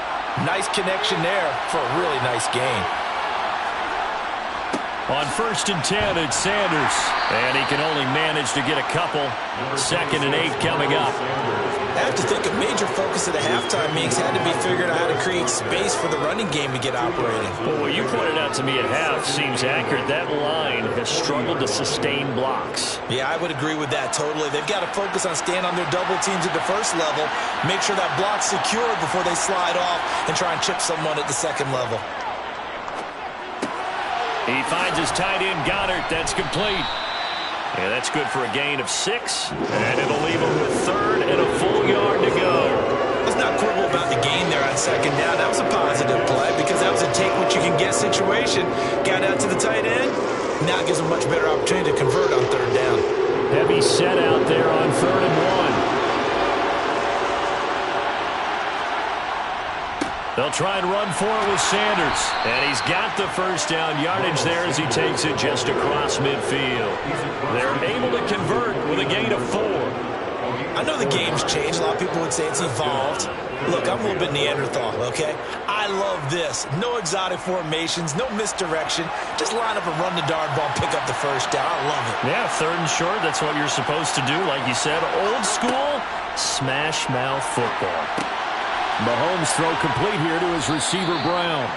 Nice connection there for a really nice gain. On 1st and 10, it's Sanders. And he can only manage to get a couple. 2nd and 8 coming up. I have to think a major focus at the halftime meetings had to be figuring out how to create space for the running game to get operating. Well, what you pointed out to me at half seems accurate. That line has struggled to sustain blocks. Yeah, I would agree with that totally. They've got to focus on staying on their double teams at the first level, make sure that block's secure before they slide off and try and chip someone at the second level. He finds his tight end, Goddard. That's complete. And that's good for a gain of 6. And it'll leave him with 3rd and a full yard to go. Let's not quibble about the gain there on 2nd down. That was a positive play because that was a take-what-you-can-get situation. Got out to the tight end. Now it gives him a much better opportunity to convert on 3rd down. Heavy set out there on 3rd and 1. They'll try and run for it with Sanders. And he's got the first down yardage there as he takes it just across midfield. They're able to convert with a gain of 4. I know the game's changed. A lot of people would say it's evolved. Look, I'm a little bit Neanderthal, okay? I love this. No exotic formations, no misdirection. Just line up and run the darn ball, pick up the first down. I love it. Yeah, 3rd and short, that's what you're supposed to do. Like you said, old school, smash mouth football. Mahomes throw complete here to his receiver, Brown.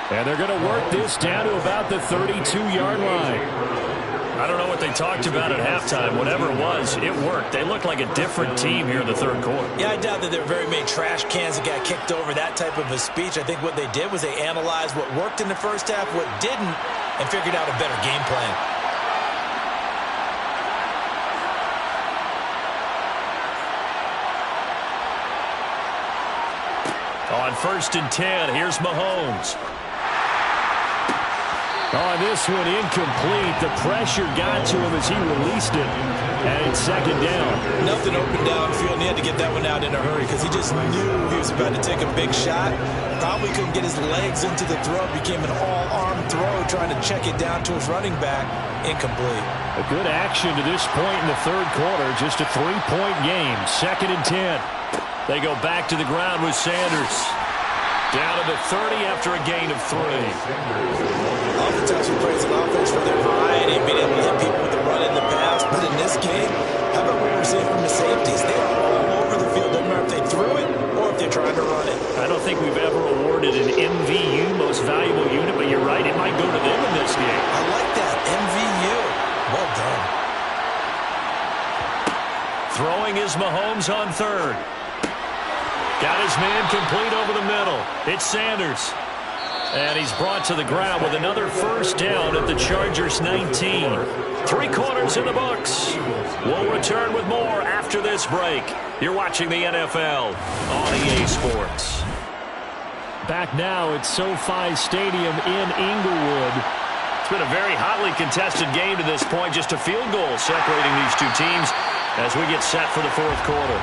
And they're going to work this down to about the 32-yard line. I don't know what they talked about at halftime. Whatever it was, it worked. They look like a different team here in the 3rd quarter. Yeah, I doubt that there were very many trash cans that got kicked over, that type of a speech. I think what they did was they analyzed what worked in the first half, what didn't, and figured out a better game plan. On 1st and 10, here's Mahomes. On this one, incomplete. The pressure got to him as he released it. And it's 2nd down. Nothing open downfield, and he had to get that one out in a hurry because he just knew he was about to take a big shot. Probably couldn't get his legs into the throw. Became an all-arm throw, trying to check it down to his running back. Incomplete. A good action to this point in the 3rd quarter. Just a 3-point game. 2nd and 10. They go back to the ground with Sanders. Down to the 30 after a gain of 3. Oftentimes we praise an offense for their variety and being able to hit people with the run in the pass. But in this game, how about what we're seeing from the safeties? They are all over the field. Doesn't matter if they threw it or if they're trying to run it. I don't think we've ever awarded an MVU, most valuable unit, but you're right. It might go to them in this game. I like that. MVU. Well done. Throwing is Mahomes on 3rd. Got his man complete over the middle. It's Sanders. And he's brought to the ground with another first down at the Chargers 19. 3 quarters in the books. We'll return with more after this break. You're watching the NFL on EA Sports. Back now at SoFi Stadium in Inglewood. It's been a very hotly contested game to this point. Just a field goal separating these two teams as we get set for the 4th quarter.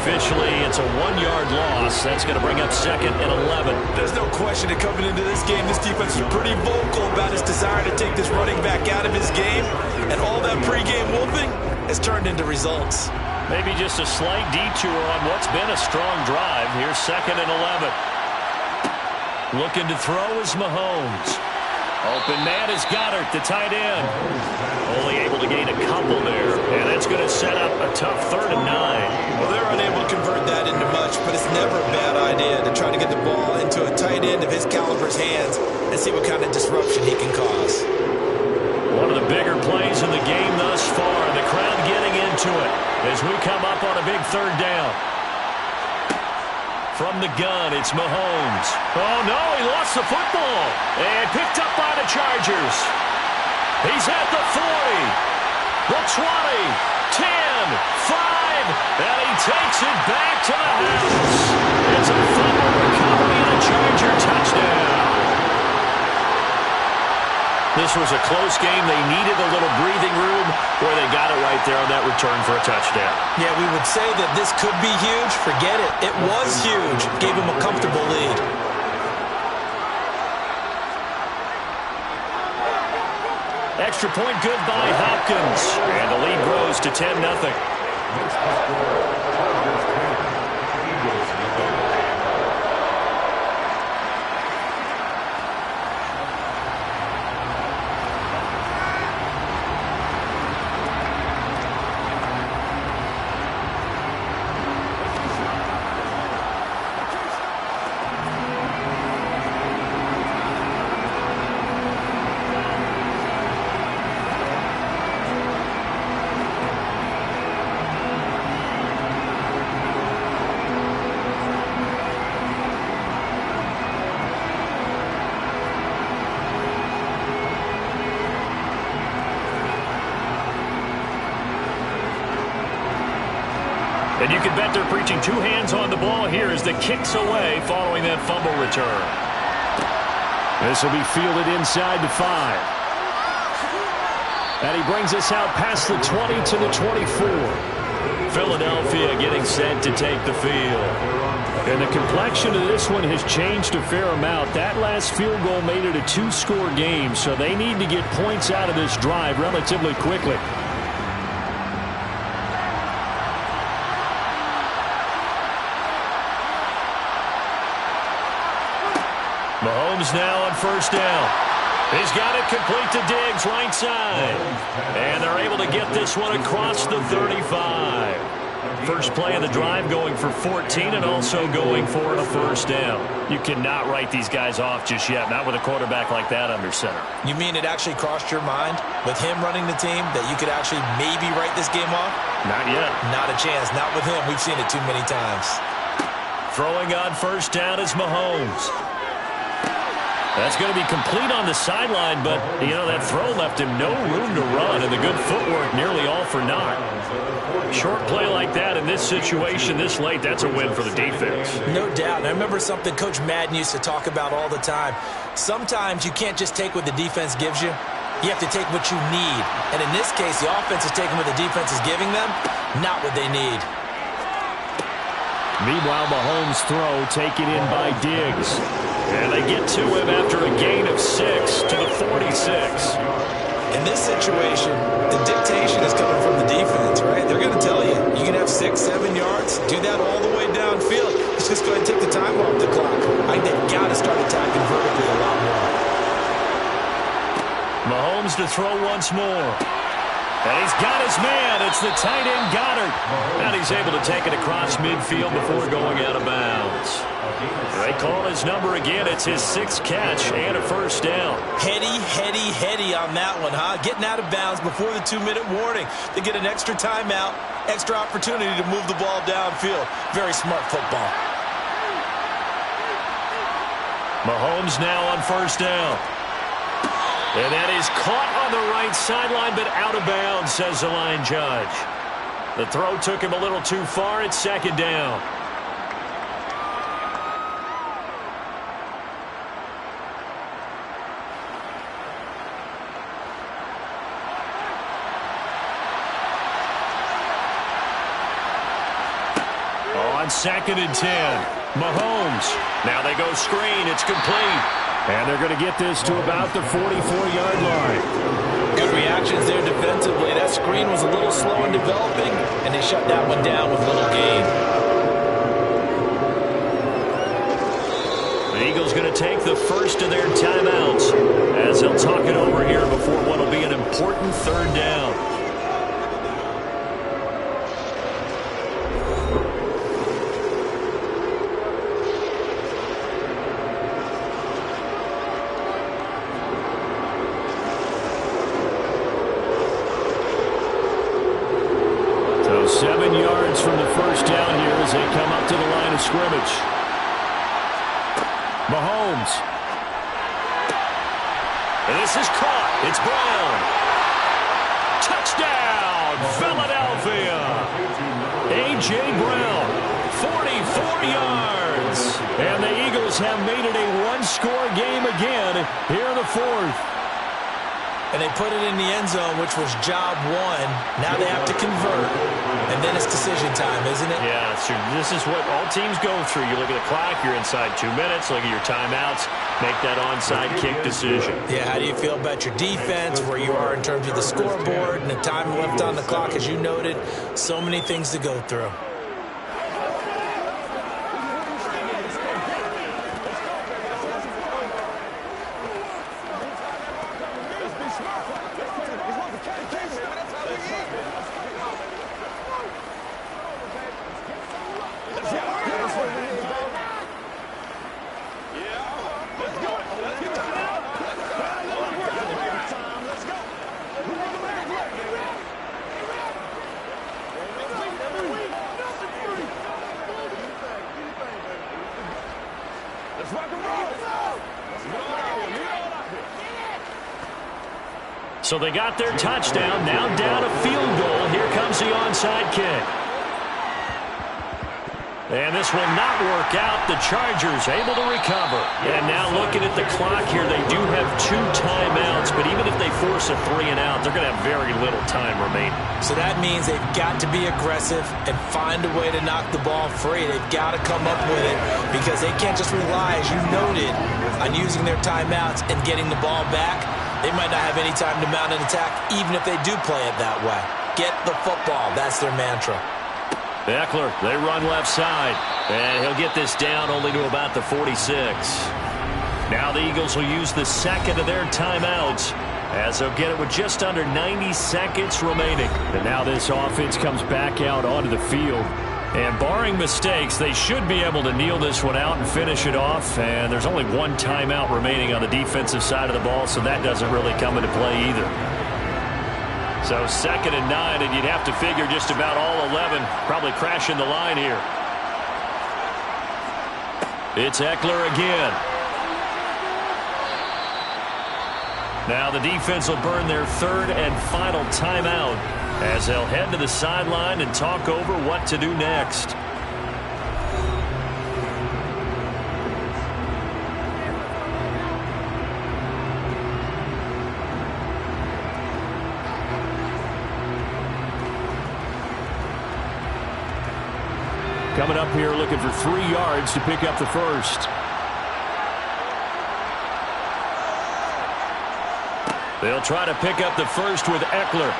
Officially, it's a 1-yard loss. That's going to bring up 2nd and 11. There's no question that coming into this game, this defense is pretty vocal about his desire to take this running back out of his game. And all that pregame wolfing has turned into results. Maybe just a slight detour on what's been a strong drive. Here's 2nd and 11. Looking to throw is Mahomes. Open man is Goddard, the tight end. Only able to gain a couple there. And that's going to set up a tough 3rd and 9. Well, they're unable to convert that into much, but it's never a bad idea to try to get the ball into a tight end of his caliber's hands and see what kind of disruption he can cause. One of the bigger plays in the game thus far. The crowd getting into it as we come up on a big 3rd down. From the gun, it's Mahomes. Oh, no, he lost the football. And picked up by the Chargers. He's at the 40, the 20, 10, 5, and he takes it back to the house. It's a fumble recovery and a Charger touchdown. This was a close game. They needed a little breathing room where they got it right there on that return for a touchdown. Yeah, we would say that this could be huge. Forget it. It was huge. Gave him a comfortable lead. Extra point good by Hopkins. And the lead grows to 10-0. And you can bet they're preaching two hands on the ball here as the kick's away following that fumble return. This will be fielded inside the 5. And he brings us out past the 20 to the 24. Philadelphia getting set to take the field. And the complexion of this one has changed a fair amount. That last field goal made it a 2-score game, so they need to get points out of this drive relatively quickly. Mahomes now on first down. He's got it complete to Diggs, right side. And they're able to get this one across the 35. First play of the drive going for 14 and also going for a first down. You cannot write these guys off just yet, not with a quarterback like that under center. You mean it actually crossed your mind with him running the team that you could actually maybe write this game off? Not yet. Not a chance. Not with him. We've seen it too many times. Throwing on first down is Mahomes. That's going to be complete on the sideline, but, you know, that throw left him no room to run, and the good footwork nearly all for naught. Short play like that in this situation this late, that's a win for the defense. No doubt. And I remember something Coach Madden used to talk about all the time. Sometimes you can't just take what the defense gives you. You have to take what you need. And in this case, the offense is taking what the defense is giving them, not what they need. Meanwhile, Mahomes' throw taken in by Diggs. And they get to him after a gain of 6 to the 46. In this situation, the dictation is coming from the defense, right? They're going to tell you, you can have 6, 7 yards, do that all the way downfield. Let's just go ahead and take the time off the clock. I think they've got to start attacking vertically a lot more. Mahomes to throw once more. And he's got his man. It's the tight end Goddard. And he's able to take it across midfield before going out of bounds. They call his number again. It's his 6th catch and a first down. Heady on that one, huh? Getting out of bounds before the 2-minute warning. They get an extra timeout, extra opportunity to move the ball downfield. Very smart football. Mahomes now on first down. And that is caught on the right sideline, but out of bounds, says the line judge. The throw took him a little too far. It's second down. On 2nd and 10, Mahomes. Now they go screen. It's complete. And they're going to get this to about the 44-yard line. Good reactions there defensively. That screen was a little slow in developing, and they shut that one down with little gain. The Eagles going to take the first of their timeouts as they'll talk it over here before what will be an important third down. So 7 yards from the first down here as they come up to the line of scrimmage. Mahomes. And this is caught. It's Brown. Touchdown, Philadelphia. A.J. Brown, 44 yards. And the Eagles have made it a one-score game again here in the 4th. And they put it in the end zone, which was job one. Now they have to convert, and then it's decision time, isn't it? Yeah, this is what all teams go through. You look at the clock, you're inside 2 minutes, look at your timeouts, make that onside kick decision. Yeah, how do you feel about your defense, where you are in terms of the scoreboard, and the time left on the clock, as you noted? So many things to go through. So they got their touchdown, now down a field goal. Here comes the onside kick. And this will not work out. The Chargers able to recover. And now looking at the clock here, they do have 2 timeouts, but even if they force a 3-and-out, they're going to have very little time remaining. So that means they've got to be aggressive and find a way to knock the ball free. They've got to come up with it because they can't just rely, as you noted, on using their timeouts and getting the ball back. They might not have any time to mount an attack, even if they do play it that way. Get the football. That's their mantra. Eckler, they run left side. And he'll get this down only to about the 46. Now the Eagles will use the second of their timeouts as they'll get it with just under 90 seconds remaining. And now this offense comes back out onto the field. And barring mistakes, they should be able to kneel this one out and finish it off. And there's only 1 timeout remaining on the defensive side of the ball, so that doesn't really come into play either. So 2nd and 9, and you'd have to figure just about all 11 probably crashing the line here. It's Eckler again. Now the defense will burn their 3rd and final timeout as they'll head to the sideline and talk over what to do next. Coming up here looking for 3 yards to pick up the first. They'll try to pick up the first with Eckler.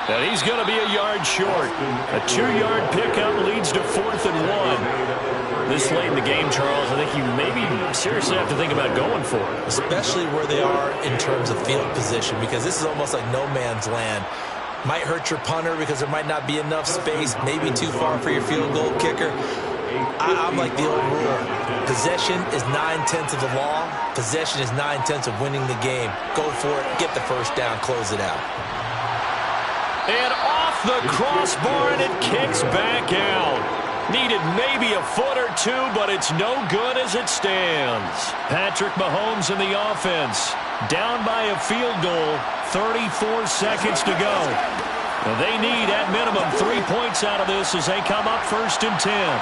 And he's going to be a yard short. A 2-yard pickup leads to 4th and 1. This late in the game, Charles, I think you maybe seriously have to think about going for it. Especially where they are in terms of field position, because this is almost like no man's land. Might hurt your punter because there might not be enough space, maybe too far for your field goal kicker. I'm like the old rule. Possession is 9/10 of the law. Possession is 9/10 of winning the game. Go for it. Get the first down. Close it out. And off the crossbar, and it kicks back out. Needed maybe a foot or 2, but it's no good as it stands. Patrick Mahomes in the offense. Down by a field goal. 34 seconds to go. Now they need, at minimum, 3 points out of this as they come up 1st and 10.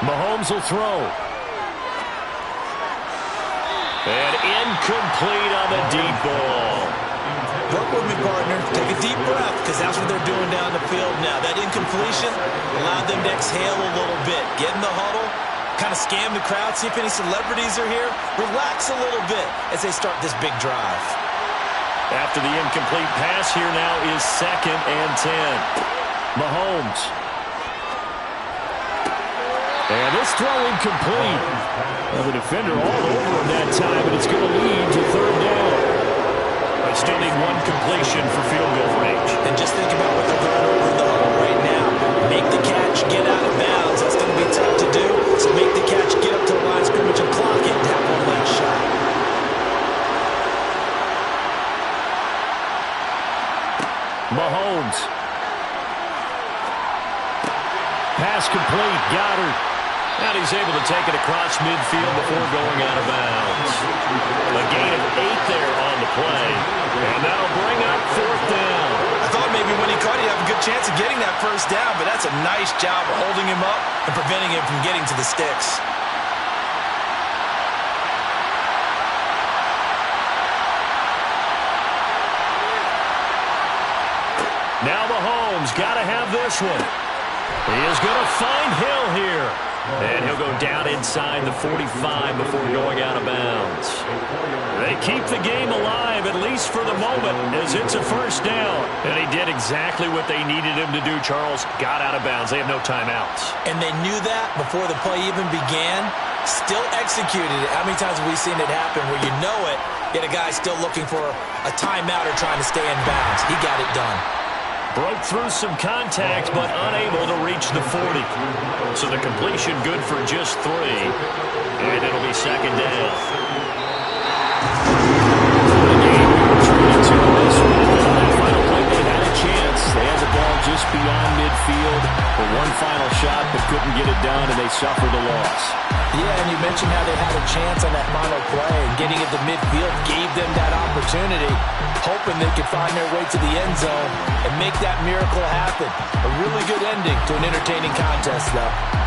Mahomes will throw. And incomplete on the deep ball. Work with me, partner. Take a deep breath, because that's what they're doing down the field now. That incompletion allowed them to exhale a little bit. Get in the huddle. Kind of scan the crowd, see if any celebrities are here. Relax a little bit as they start this big drive. After the incomplete pass, here now is 2nd and 10. Mahomes. And this throw incomplete. Well, the defender all over him that time, but it's going to lead to 3rd down. They still need 1 completion for field goal range. And just think about what they're going over in the huddle right now. Make the catch, get out of bounds. That's going to be tough to do. So make the catch, get up to the line of scrimmage and clock it and have 1 last shot. Mahomes. Pass complete. Goddard. And he's able to take it across midfield before going out of bounds. A gain of 8 there on the play. And that'll bring up 4th down. I thought maybe when he caught it, he'd have a good chance of getting that first down, but that's a nice job of holding him up and preventing him from getting to the sticks. Now Mahomes got to have this one. He is going to find Hill here. And he'll go down inside the 45 before going out of bounds. They keep the game alive, at least for the moment, as it's a 1st down. And he did exactly what they needed him to do, Charles. Got out of bounds. They have no timeouts. And they knew that before the play even began. Still executed it. How many times have we seen it happen where you know it, yet a guy's still looking for a timeout or trying to stay in bounds? He got it done. Broke through some contact, but unable to reach the 40. So the completion good for just 3. And it'll be 2nd down. The game retreated to this one. Final play, they had a chance. They had the ball just beyond midfield for 1 final shot, but couldn't get it done, and they suffered a loss. Yeah, and you mentioned how they had a chance on that final play, and getting it to midfield gave them that opportunity, hoping they could find their way to the end zone and make that miracle happen. A really good ending to an entertaining contest, though.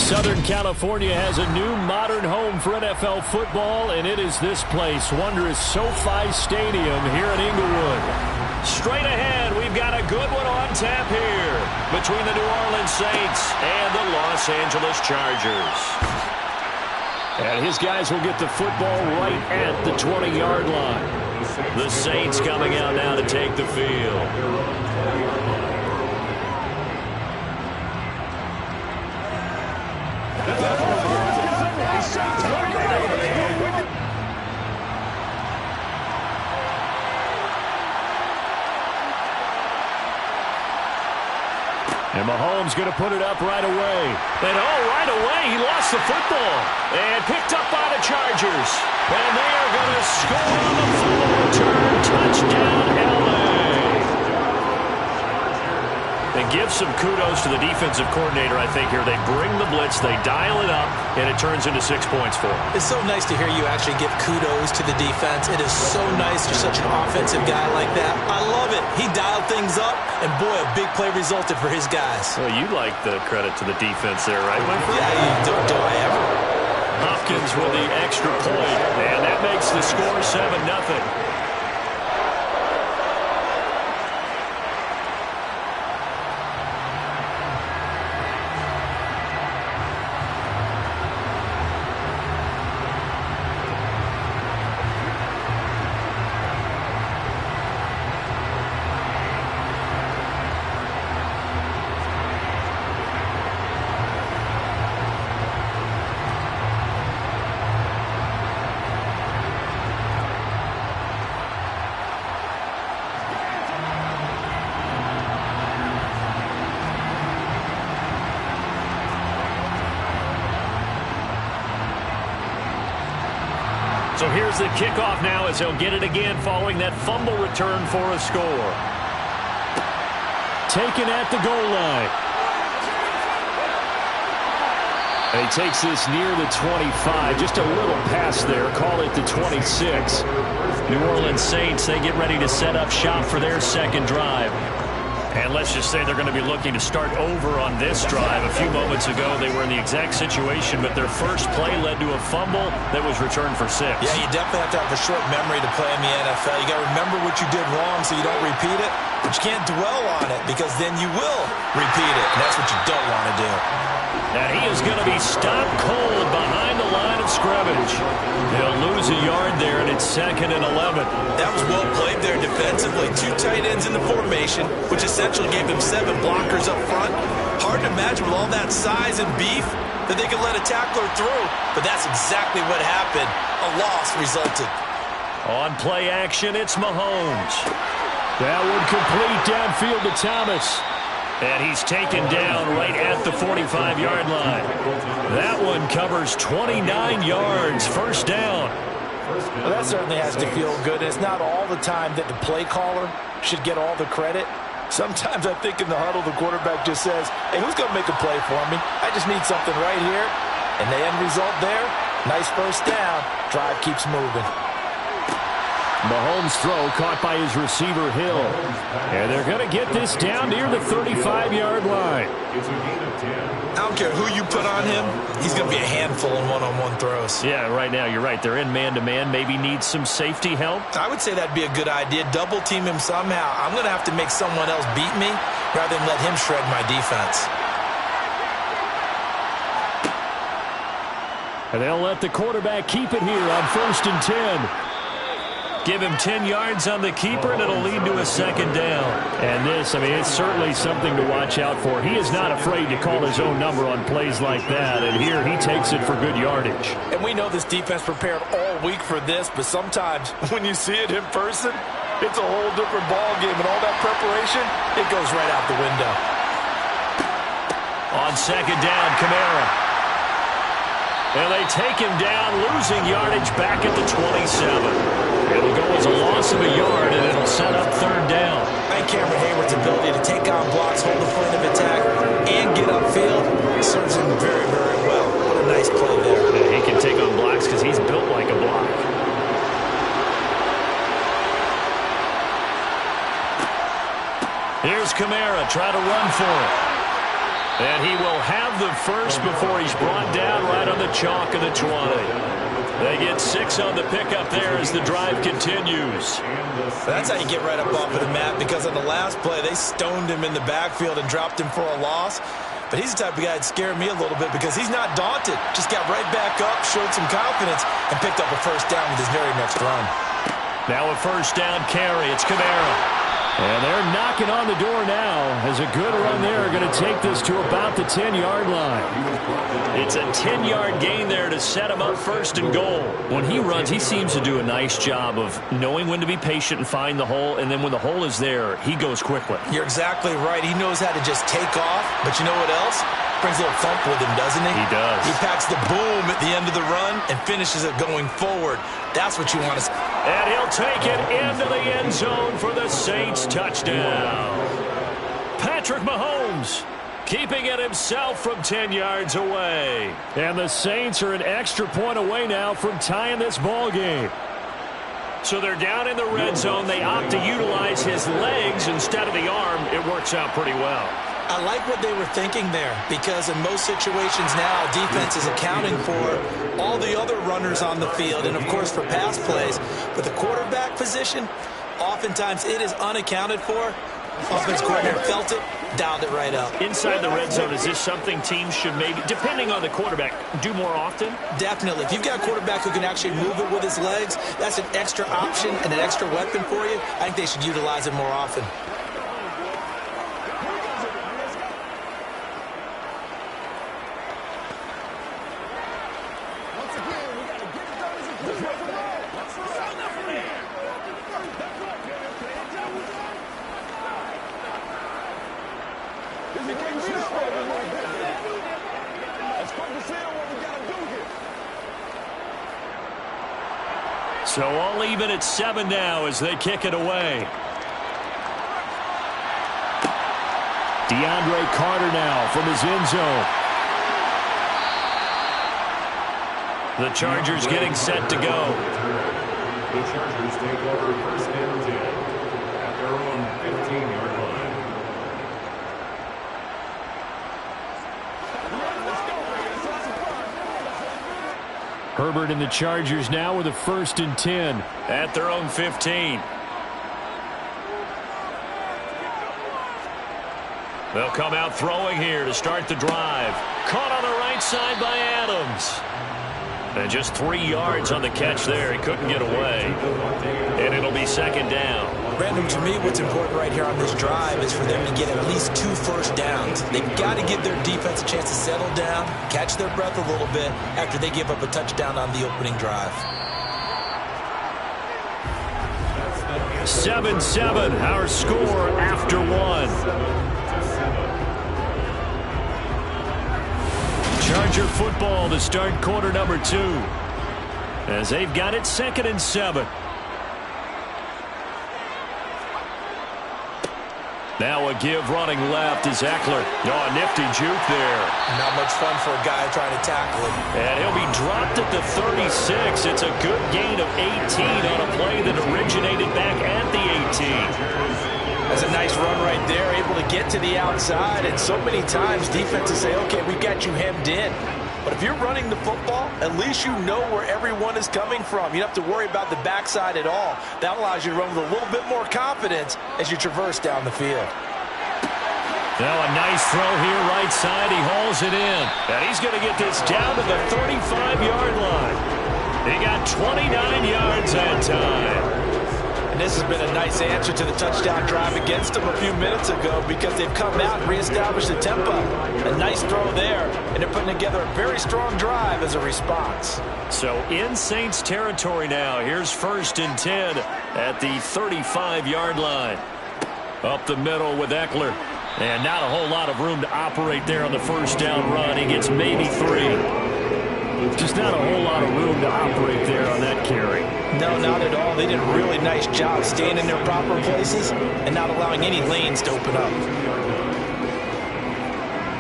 Southern California has a new modern home for NFL football, and it is this place, wondrous SoFi Stadium here in Inglewood. Straight ahead, we've got a good one on tap here between the New Orleans Saints and the Los Angeles Chargers. And his guys will get the football right at the 20-yard line. The Saints coming out now to take the field. And Mahomes going to put it up right away. And right away, he lost the football. And picked up by the Chargers. And they are going to score on the fumble return. Touchdown, L.A. And give some kudos to the defensive coordinator, I think, here. They bring the blitz, they dial it up, and it turns into 6 points for them. It's so nice to hear you actually give kudos to the defense. It is so nice you're such an offensive guy like that. I love it. He dialed things up, and boy, a big play resulted for his guys. Well, you like the credit to the defense there, right, my friend? Yeah, do I ever? Hopkins with the extra point, and that makes the score 7-0. So here's the kickoff now as he'll get it again following that fumble return for a score. Taken at the goal line. And he takes this near the 25. Just a little pass there. Call it the 26. New Orleans Saints, they get ready to set up shop for their second drive. And let's just say they're going to be looking to start over on this drive. A few moments ago, they were in the exact situation, but their first play led to a fumble that was returned for 6. Yeah, you definitely have to have a short memory to play in the NFL. You got to remember what you did wrong so you don't repeat it, but you can't dwell on it because then you will repeat it, and that's what you don't want to do. And he is going to be stopped cold behind the line of scrimmage. They'll lose a yard there, and it's 2nd and 11. That was well played there defensively. 2 tight ends in the formation, which essentially gave them 7 blockers up front. Hard to imagine with all that size and beef that they could let a tackler through, but that's exactly what happened. A loss resulted. On play action, it's Mahomes. That would complete downfield to Thomas. And he's taken down right at the 45-yard line. That one covers 29 yards. First down. Well, that certainly has to feel good. It's not all the time that the play caller should get all the credit. Sometimes I think in the huddle, the quarterback just says, hey, who's going to make a play for me? I just need something right here. And the end result there, nice first down. Drive keeps moving. Mahomes' throw caught by his receiver, Hill. And they're going to get this down near the 35-yard line. I don't care who you put on him, he's going to be a handful in one-on-one throws. Yeah, right now, you're right. They're in man-to-man. Maybe needs some safety help. I would say that'd be a good idea. Double team him somehow. I'm going to have to make someone else beat me rather than let him shred my defense. And they'll let the quarterback keep it here on 1st and 10. Give him 10 yards on the keeper, and it'll lead to a 2nd down. And this, I mean, it's certainly something to watch out for. He is not afraid to call his own number on plays like that, and here he takes it for good yardage. And we know this defense prepared all week for this, but sometimes when you see it in person, it's a whole different ball game, and all that preparation, it goes right out the window. On 2nd down, Kamara. And they take him down, losing yardage back at the 27. It'll go as a loss of a yard, and it'll set up 3rd down. I think Cameron Hayward's ability to take on blocks, hold the point of attack, and get upfield serves him very, very well. What a nice play there. Yeah, he can take on blocks because he's built like a block. Here's Kamara, try to run for it. And he will have the first before he's brought down right on the chalk of the 20. They get 6 on the pickup there as the drive continues. That's how you get right up off of the mat, because on the last play, they stoned him in the backfield and dropped him for a loss. But he's the type of guy that scared me a little bit because he's not daunted. Just got right back up, showed some confidence, and picked up a first down with his very next run. Now a first down carry. It's Kamara. And they're knocking on the door now as a good run there. Going to take this to about the 10-yard line. It's a 10-yard gain there to set him up first and goal. When he runs, he seems to do a nice job of knowing when to be patient and find the hole. And then when the hole is there, he goes quickly. You're exactly right. He knows how to just take off. But you know what else? Brings a little thump with him, doesn't he? He does. He packs the boom at the end of the run and finishes it going forward. That's what you want to see. And he'll take it into the end zone for the Saints touchdown. Patrick Mahomes keeping it himself from 10 yards away. And the Saints are an extra point away now from tying this ball game. So they're down in the red zone. They opt to utilize his legs instead of the arm. It works out pretty well. I like what they were thinking there, because in most situations now, defense is accounting for all the other runners on the field and, of course, for pass plays. But the quarterback position, oftentimes it is unaccounted for. Offense coordinator felt it, dialed it right up. Inside the red zone, is this something teams should maybe, depending on the quarterback, do more often? Definitely. If you've got a quarterback who can actually move it with his legs, that's an extra option and an extra weapon for you. I think they should utilize it more often. So all even at 7 now as they kick it away. DeAndre Carter now from his end zone. The Chargers getting set to go. The Chargers take over first and 10 at their own 15-yard line. Herbert and the Chargers now with a 1st and 10 at their own 15. They'll come out throwing here to start the drive. Caught on the right side by Adams. And just 3 yards on the catch there. He couldn't get away. And it'll be 2nd down. Brandon, to me, what's important right here on this drive is for them to get at least 2 first downs. They've got to give their defense a chance to settle down, catch their breath a little bit after they give up a touchdown on the opening drive. 7-7, our score after 1. Charger football to start quarter number 2. As they've got it 2nd and 7. Now a give running left is Eckler. Oh, a nifty juke there. Not much fun for a guy trying to tackle him. And he'll be dropped at the 36. It's a good gain of 18 on a play that originated back at the 18. That's a nice run right there, able to get to the outside. And so many times defenses say, okay, we've got you hemmed in. But if you're running the football, at least you know where everyone is coming from. You don't have to worry about the backside at all. That allows you to run with a little bit more confidence as you traverse down the field. Now a nice throw here right side. He hauls it in. And he's going to get this down to the 35-yard line. He got 29 yards that time. And this has been a nice answer to the touchdown drive against them a few minutes ago, because they've come out and reestablished the tempo. A nice throw there, and they're putting together a very strong drive as a response. So in Saints territory now. Here's 1st and 10 at the 35-yard line. Up the middle with Eckler. And not a whole lot of room to operate there on the first down run. He gets maybe 3. Just not a whole lot of room to operate there on that carry. No, not at all. They did a really nice job staying in their proper places and not allowing any lanes to open up.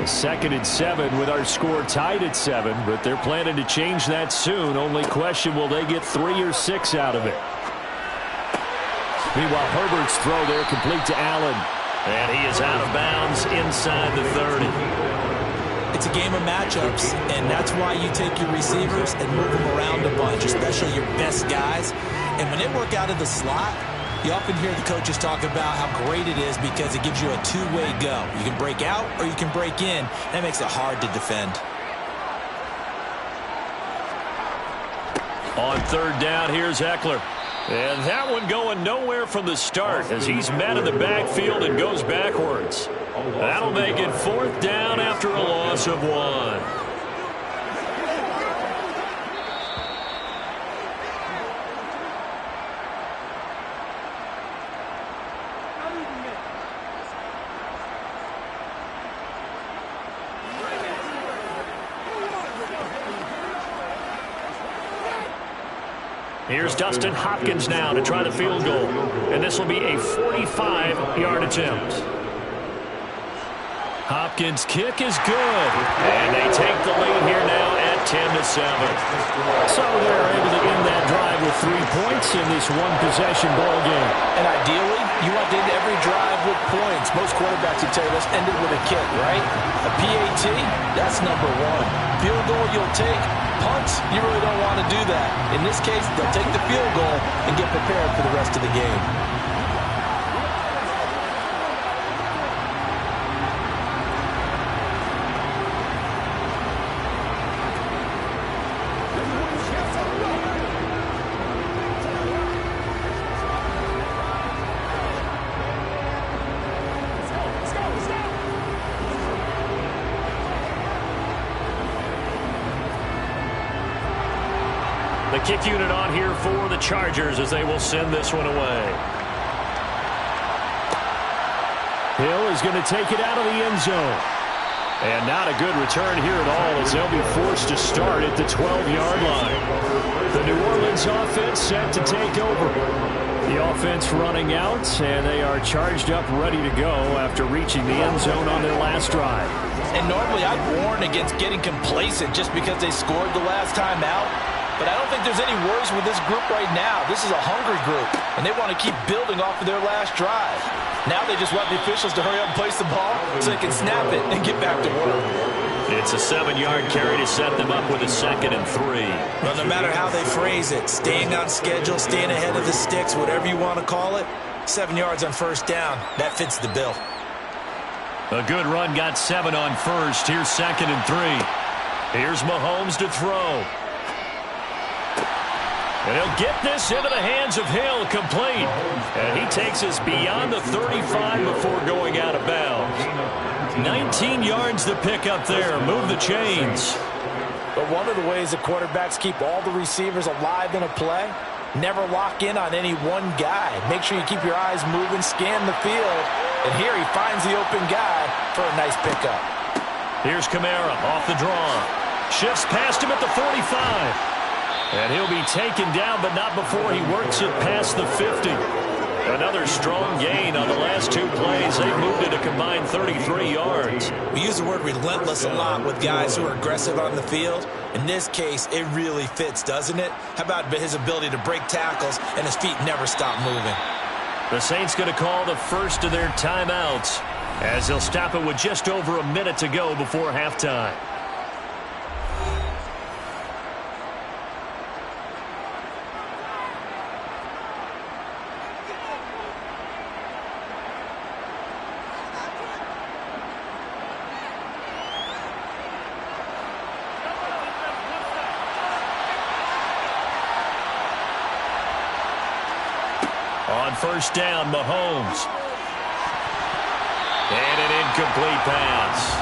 2nd and 7 with our score tied at 7, but they're planning to change that soon. Only question, will they get 3 or 6 out of it? Meanwhile, Herbert's throw there complete to Allen. And he is out of bounds inside the 30. It's a game of matchups, and that's why you take your receivers and move them around a bunch, especially your best guys. And when they work out of the slot, you often hear the coaches talk about how great it is because it gives you a two-way go. You can break out or you can break in. That makes it hard to defend. On third down, here's Eckler. And that one going nowhere from the start as he's met in the backfield and goes backwards. That'll make it fourth down after a loss of 1. Here's Dustin Hopkins now to try the field goal. And this will be a 45-yard attempt. Hopkins' kick is good. And they take the lead here now at 10-7. So they're able to end that drive with 3 points in this one-possession ball game. And ideally, you want to end every drive with points. Most quarterbacks would tell you, let's end it with a kick, right? A PAT, that's number 1. Field goal you'll take. Punts, you really don't want to do that. In this case, they'll take the field goal and get prepared for the rest of the game. The kick unit on here for the Chargers as they will send this one away. Hill is going to take it out of the end zone. And not a good return here at all as they'll be forced to start at the 12-yard line. The New Orleans offense set to take over. The offense running out, and they are charged up, ready to go after reaching the end zone on their last drive. And normally I'd warn against getting complacent just because they scored the last time out. But I don't think there's any worries with this group right now. This is a hungry group, and they want to keep building off of their last drive. Now they just want the officials to hurry up and place the ball so they can snap it and get back to work. It's a 7-yard carry to set them up with a 2nd and 3. Well, no matter how they phrase it, staying on schedule, staying ahead of the sticks, whatever you want to call it, 7 yards on first down, that fits the bill. A good run got 7 on first. Here's 2nd and 3. Here's Mahomes to throw. And he'll get this into the hands of Hill, complete. And he takes us beyond the 35 before going out of bounds. 19 yards to pick up there. Move the chains. But one of the ways that quarterbacks keep all the receivers alive in a play, never lock in on any one guy. Make sure you keep your eyes moving, scan the field. And here he finds the open guy for a nice pickup. Here's Kamara off the draw. Shifts past him at the 45. And he'll be taken down, but not before he works it past the 50. Another strong gain on the last 2 plays. They've moved it a combined 33 yards. We use the word relentless a lot with guys who are aggressive on the field. In this case, it really fits, doesn't it? How about his ability to break tackles and his feet never stop moving? The Saints going to call the first of their timeouts as they'll stop it with just over a minute to go before halftime. On first down, Mahomes. And an incomplete pass.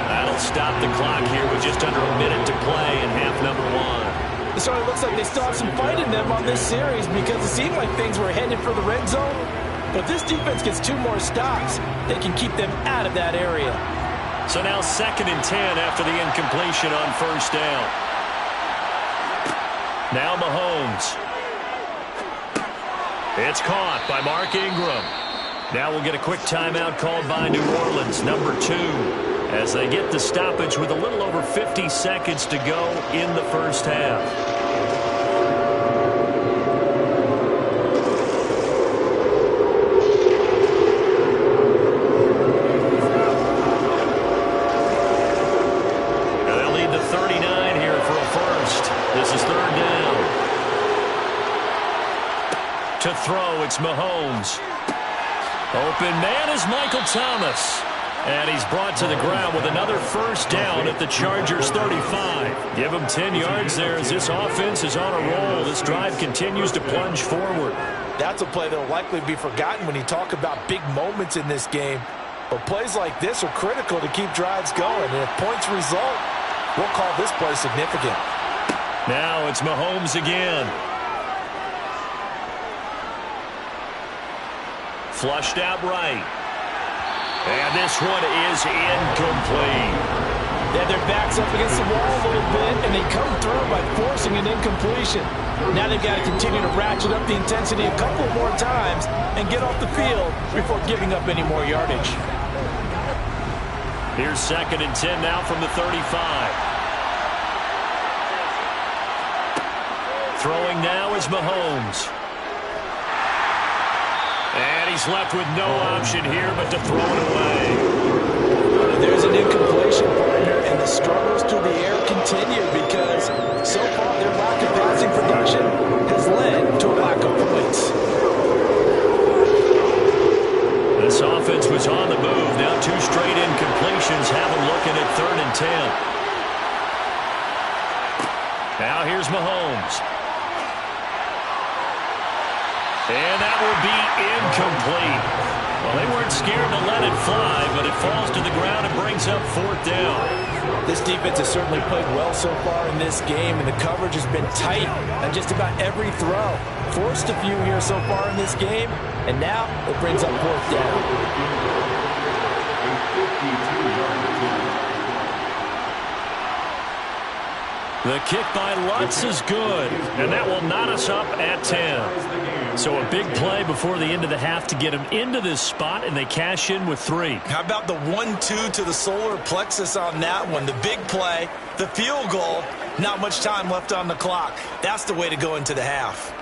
That'll stop the clock here with just under a minute to play in half number 1. It certainly looks like they still have some fight in them on this series because it seemed like things were headed for the red zone. But if this defense gets 2 more stops, they can keep them out of that area. So now 2nd and 10 after the incompletion on first down. Now Mahomes. It's caught by Mark Ingram. Now we'll get a quick timeout called by New Orleans, number 2, as they get the stoppage with a little over 50 seconds to go in the first half. Mahomes. Open man is Michael Thomas. And he's brought to the ground with another first down at the Chargers 35. Give him 10 yards there as this offense is on a roll. This drive continues to plunge forward. That's a play that will likely be forgotten when you talk about big moments in this game. But plays like this are critical to keep drives going. And if points result, we'll call this play significant. Now it's Mahomes again. Flushed out right. And this one is incomplete. Yeah, their back's up against the wall a little bit, and they come through by forcing an incompletion. Now they've got to continue to ratchet up the intensity a couple more times and get off the field before giving up any more yardage. Here's 2nd and 10 now from the 35. Throwing now is Mahomes. And he's left with no option here but to throw it away. There's an incompletion, partner, and the struggles through the air continue because so far their lack of passing production has led to a lack of points. This offense was on the move. Now 2 straight incompletions have them looking at 3rd and 10. Now here's Mahomes. And that will be incomplete. Well, they weren't scared to let it fly, but it falls to the ground and brings up 4th down. This defense has certainly played well so far in this game, and the coverage has been tight on just about every throw. Forced a few here so far in this game, and now it brings up 4th down. The kick by Lutz is good, and that will knot us up at 10. So a big play before the end of the half to get them into this spot, and they cash in with 3. How about the 1-2 to the solar plexus on that one? The big play, the field goal, not much time left on the clock. That's the way to go into the half.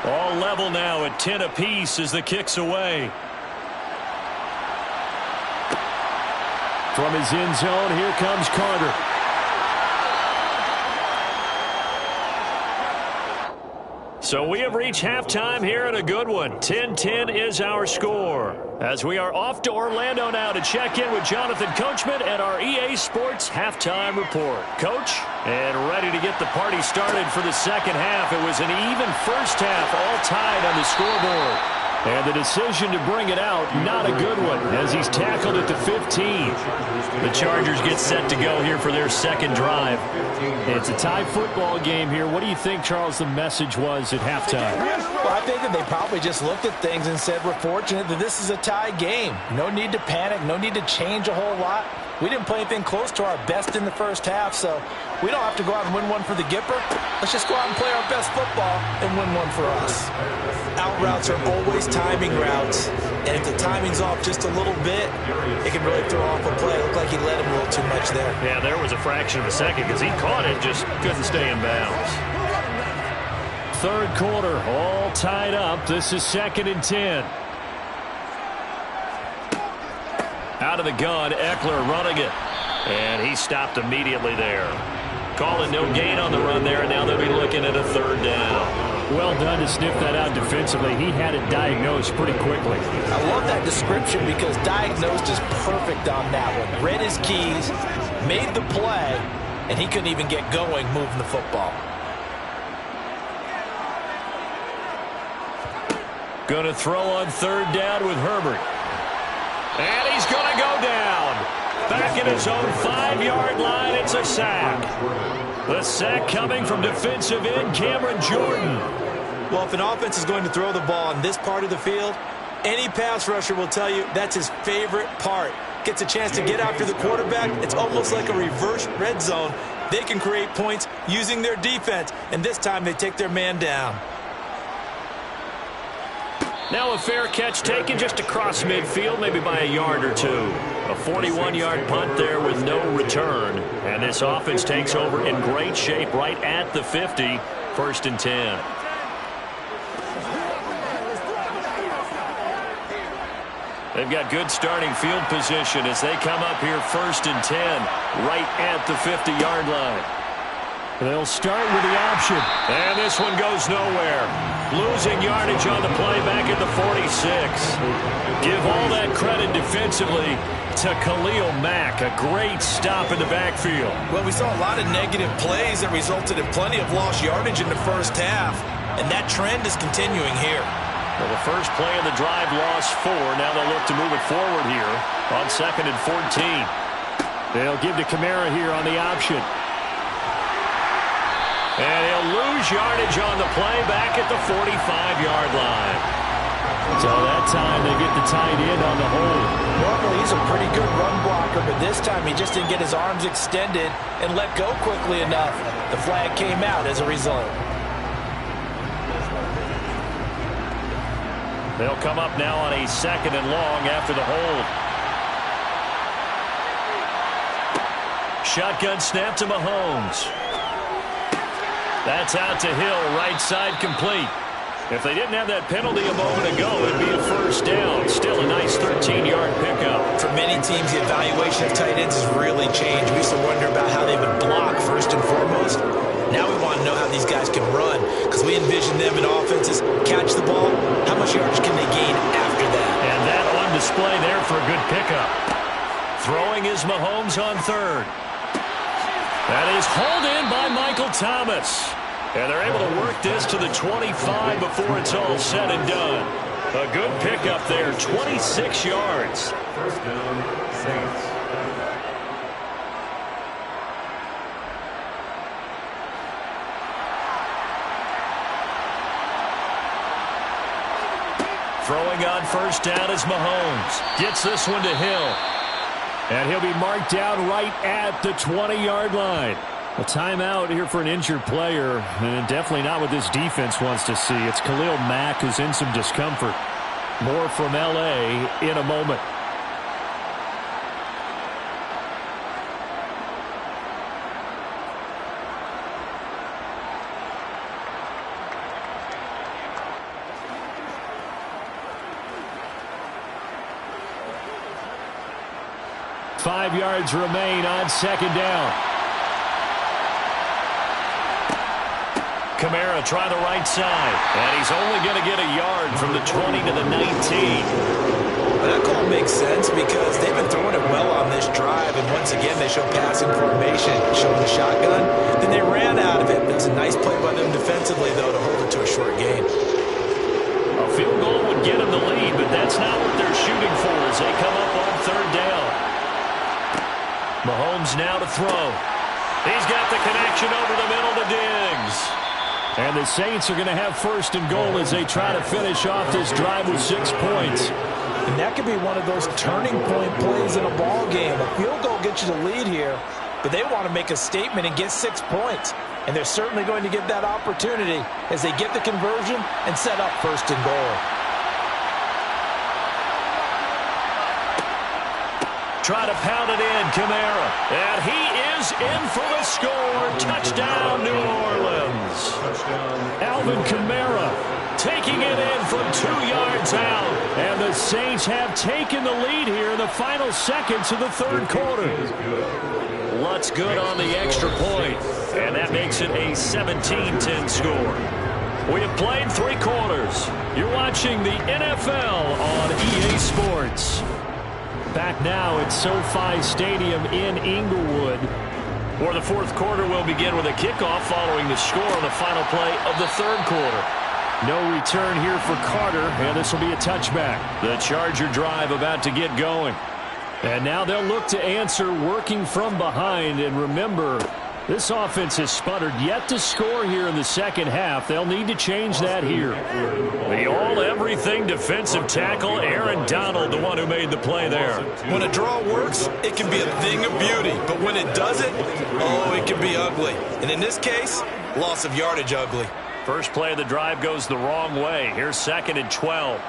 All level now at 10 apiece as the kick's away. From his end zone, here comes Carter. So we have reached halftime here at a good one. 10-10 is our score. As we are off to Orlando now to check in with Jonathan Coachman and our EA Sports Halftime Report. Coach, and ready to get the party started for the second half. It was an even first half, all tied on the scoreboard. And the decision to bring it out, not a good one, as he's tackled at the 15. The Chargers get set to go here for their second drive. It's a tie football game here. What do you think, Charles, the message was at halftime? Well, I think that they probably just looked at things and said, we're fortunate that this is a tie game. No need to panic, no need to change a whole lot. We didn't play anything close to our best in the first half, so we don't have to go out and win one for the Gipper. Let's just go out and play our best football and win one for us. Out routes are always timing routes, and if the timing's off just a little bit, it can really throw off a play. It looked like he let him a little too much there. Yeah, there was a fraction of a second because he caught it, just couldn't stay in bounds. Third quarter, all tied up. This is 2nd and 10. Out of the gun, Eckler running it. And he stopped immediately there. Calling no gain on the run there, and now they'll be looking at a 3rd down. Well done to sniff that out defensively. He had it diagnosed pretty quickly. I love that description because diagnosed is perfect on that one. Read his keys, made the play, and he couldn't even get going moving the football. Going to throw on 3rd down with Herbert. And he's going to go down. Back at his own 5-yard line, it's a sack. The sack coming from defensive end Cameron Jordan. Well, if an offense is going to throw the ball on this part of the field, any pass rusher will tell you that's his favorite part. Gets a chance to get after the quarterback. It's almost like a reverse red zone. They can create points using their defense, and this time they take their man down. Now a fair catch taken just across midfield, maybe by a yard or two. A 41-yard punt there with no return. And this offense takes over in great shape right at the 50, 1st and 10. They've got good starting field position as they come up here 1st and 10, right at the 50-yard line. They'll start with the option. And this one goes nowhere. Losing yardage on the play back at the 46. Give all that credit defensively to Khalil Mack. A great stop in the backfield. Well, we saw a lot of negative plays that resulted in plenty of lost yardage in the first half, and that trend is continuing here. Well, the first play of the drive lost 4. Now they'll look to move it forward here on 2nd and 14. They'll give to Kamara here on the option. And he'll lose yardage on the play back at the 45-yard line. So that time they get the tight end on the hold. Normally he's a pretty good run blocker, but this time he just didn't get his arms extended and let go quickly enough. The flag came out as a result. They'll come up now on a 2nd and long after the hold. Shotgun snap to Mahomes. That's out to Hill, right side complete. If they didn't have that penalty a moment ago, it'd be a 1st down. Still a nice 13-yard pickup. For many teams, the evaluation of tight ends has really changed. We used to wonder about how they would block first and foremost. Now we want to know how these guys can run, because we envision them in offenses catch the ball. How much yardage can they gain after that? And that on display there for a good pickup. Throwing is Mahomes on 3rd. That is hauled in by Michael Thomas. And they're able to work this to the 25 before it's all said and done. A good pickup there, 26 yards. 1st down, Saints. Throwing on 1st down is Mahomes. Gets this one to Hill. And he'll be marked down right at the 20-yard line. A timeout here for an injured player, and definitely not what this defense wants to see. It's Khalil Mack who's in some discomfort. More from L.A. in a moment. Five yards remain on 2nd down. Kamara try the right side. And he's only going to get a yard from the 20 to the 19. That call makes sense because they've been throwing it well on this drive, and once again they show passing formation, showing the shotgun. Then they ran out of it. It's a nice play by them defensively, though, to hold it to a short gain. A field goal would get them the lead, but that's not what they're shooting for as they come up on 3rd down. Mahomes now to throw. He's got the connection over the middle to Diggs. And the Saints are going to have 1st and goal as they try to finish off this drive with 6 points. And that could be one of those turning point plays in a ball game. A field goal gets you the lead here, but they want to make a statement and get 6 points. And they're certainly going to get that opportunity as they get the conversion and set up 1st and goal. Try to pound it in, Kamara. And he is in for the score. Touchdown, New Orleans. Alvin Kamara taking it in from 2 yards out. And the Saints have taken the lead here in the final seconds of the 3rd quarter. Lutz good on the extra point. And that makes it a 17-10 score. We have played 3 quarters. You're watching the NFL on EA Sports. Back now at SoFi Stadium in Inglewood. For the 4th quarter will begin with a kickoff following the score on the final play of the 3rd quarter. No return here for Carter, and this will be a touchback. The Charger drive about to get going. And now they'll look to answer working from behind. And remember, this offense has sputtered yet to score here in the 2nd half. They'll need to change that here. The all-everything defensive tackle, Aaron Donald, the one who made the play there. When a draw works, it can be a thing of beauty. But when it doesn't, oh, it can be ugly. And in this case, loss of yardage ugly. First play of the drive goes the wrong way. Here's 2nd and 12.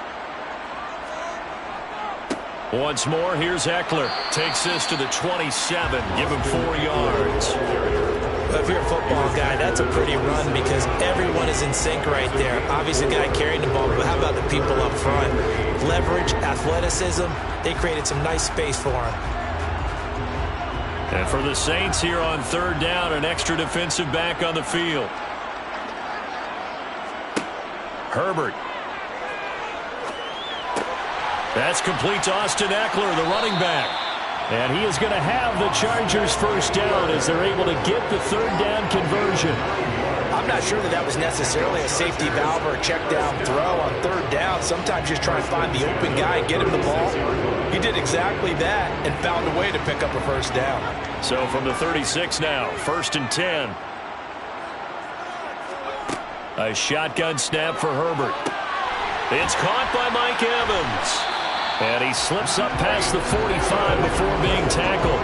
Once more, here's Eckler. Takes this to the 27. Give him 4 yards. Well, if you're a football guy, that's a pretty run because everyone is in sync right there. Obviously, the guy carrying the ball, but how about the people up front? Leverage, athleticism, they created some nice space for him. And for the Saints here on 3rd down, an extra defensive back on the field. Herbert. That's complete to Austin Eckler, the running back. And he is going to have the Chargers first down as they're able to get the 3rd down conversion. I'm not sure that was necessarily a safety valve or a check down throw on 3rd down. Sometimes you just try to find the open guy and get him the ball. He did exactly that and found a way to pick up a first down. So from the 36 now, 1st and 10. A shotgun snap for Herbert. It's caught by Mike Evans. And he slips up past the 45 before being tackled.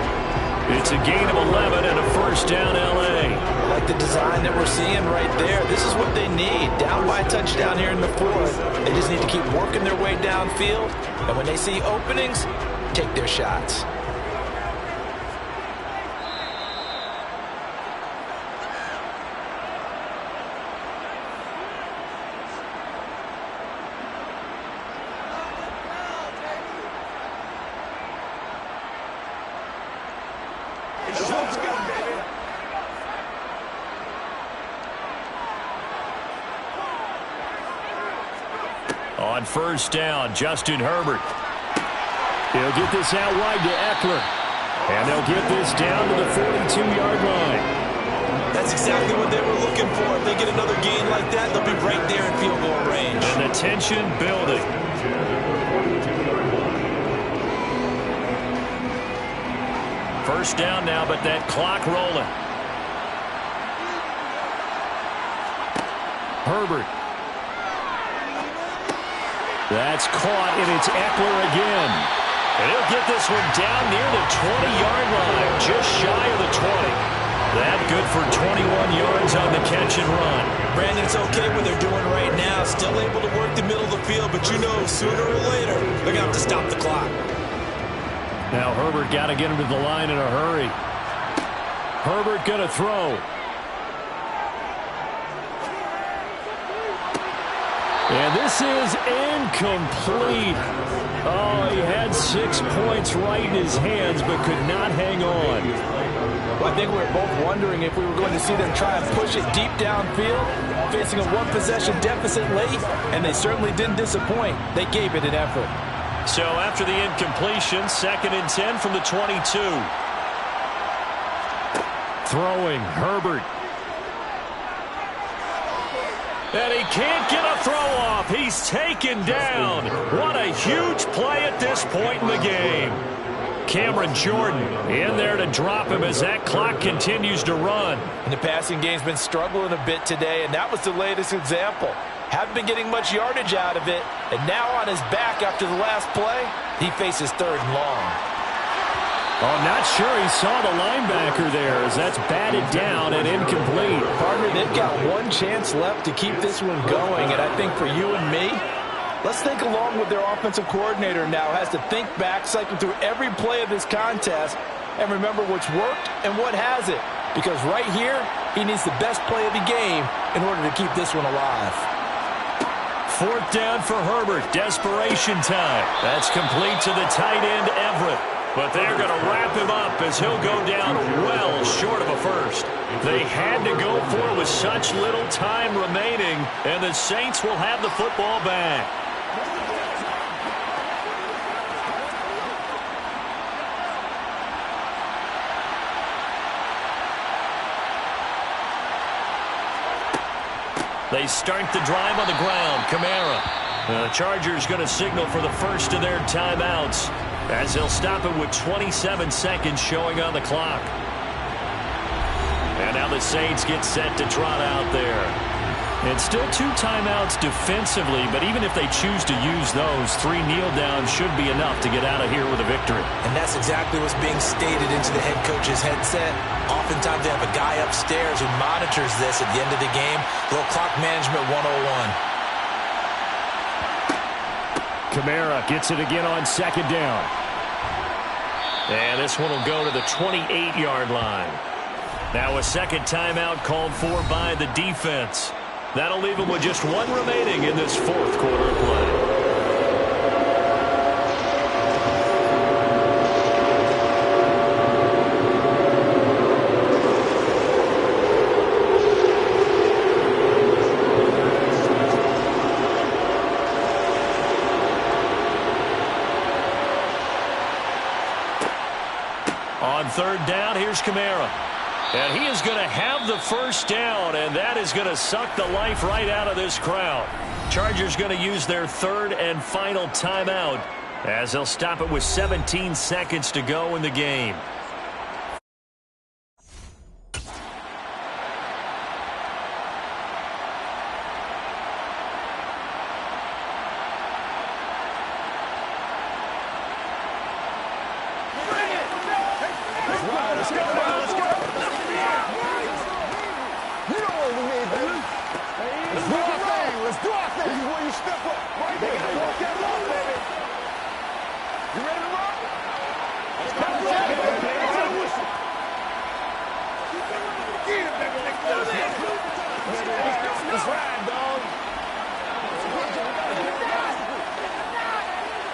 It's a gain of 11 and a first down, L.A. I like the design that we're seeing right there. This is what they need. Down by a touchdown here in the 4th. They just need to keep working their way downfield. And when they see openings, take their shots. On 1st down, Justin Herbert. He'll get this out wide to Eckler. And they'll get this down to the 42-yard line. That's exactly what they were looking for. If they get another gain like that, they'll be right there in field goal range. And the tension building. First down now, but that clock rolling. Herbert. That's caught, and it's Eckler again. And he'll get this one down near the 20-yard line, just shy of the 20. That good for 21 yards on the catch and run. Brandon, it's okay what they're doing right now. Still able to work the middle of the field, but you know sooner or later they're going to have to stop the clock. Now Herbert got to get him to the line in a hurry. Herbert going to throw. And this is incomplete. Oh, he had 6 points right in his hands, but could not hang on. Well, I think we were both wondering if we were going to see them try and push it deep downfield, facing a one-possession deficit late, and they certainly didn't disappoint. They gave it an effort. So after the incompletion, 2nd and 10 from the 22. Throwing, Herbert. And he can't get a throw off. He's taken down. What a huge play at this point in the game. Cameron Jordan in there to drop him as that clock continues to run. And the passing game's been struggling a bit today, and that was the latest example. Haven't been getting much yardage out of it, and now on his back after the last play, he faces 3rd and long. Oh, not sure he saw the linebacker there as that's batted down and incomplete. Partner, they've got one chance left to keep this one going, and I think for you and me, let's think along with their offensive coordinator now has to think back, cycle through every play of this contest, and remember what's worked and what hasn't. Because right here, he needs the best play of the game in order to keep this one alive. 4th down for Herbert. Desperation time. That's complete to the tight end, Everett. But they're going to wrap him up as he'll go down well short of a first. They had to go for it with such little time remaining, and the Saints will have the football back. They start the drive on the ground. Kamara. The Chargers going to signal for the first of their timeouts as they'll stop it with 27 seconds showing on the clock. And now the Saints get set to trot out there. And still 2 timeouts defensively, but even if they choose to use those, 3 kneel downs should be enough to get out of here with a victory. And that's exactly what's being stated into the head coach's headset. Oftentimes they have a guy upstairs who monitors this at the end of the game. A little clock management 101. Kamara gets it again on 2nd down. And this one will go to the 28-yard line. Now a second timeout called for by the defense. That'll leave them with just 1 remaining in this 4th quarter of play. On 3rd down, here's Kamara. And he is going to have the first down, and that is going to suck the life right out of this crowd. Chargers going to use their 3rd and final timeout as they'll stop it with 17 seconds to go in the game.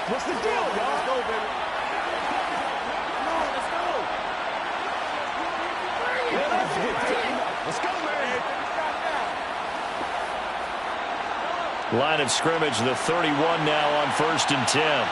What's the deal, y'all? Let's go, baby. Come on, let's go. Let's go, man. Line of scrimmage, the 31 now on 1st and 10.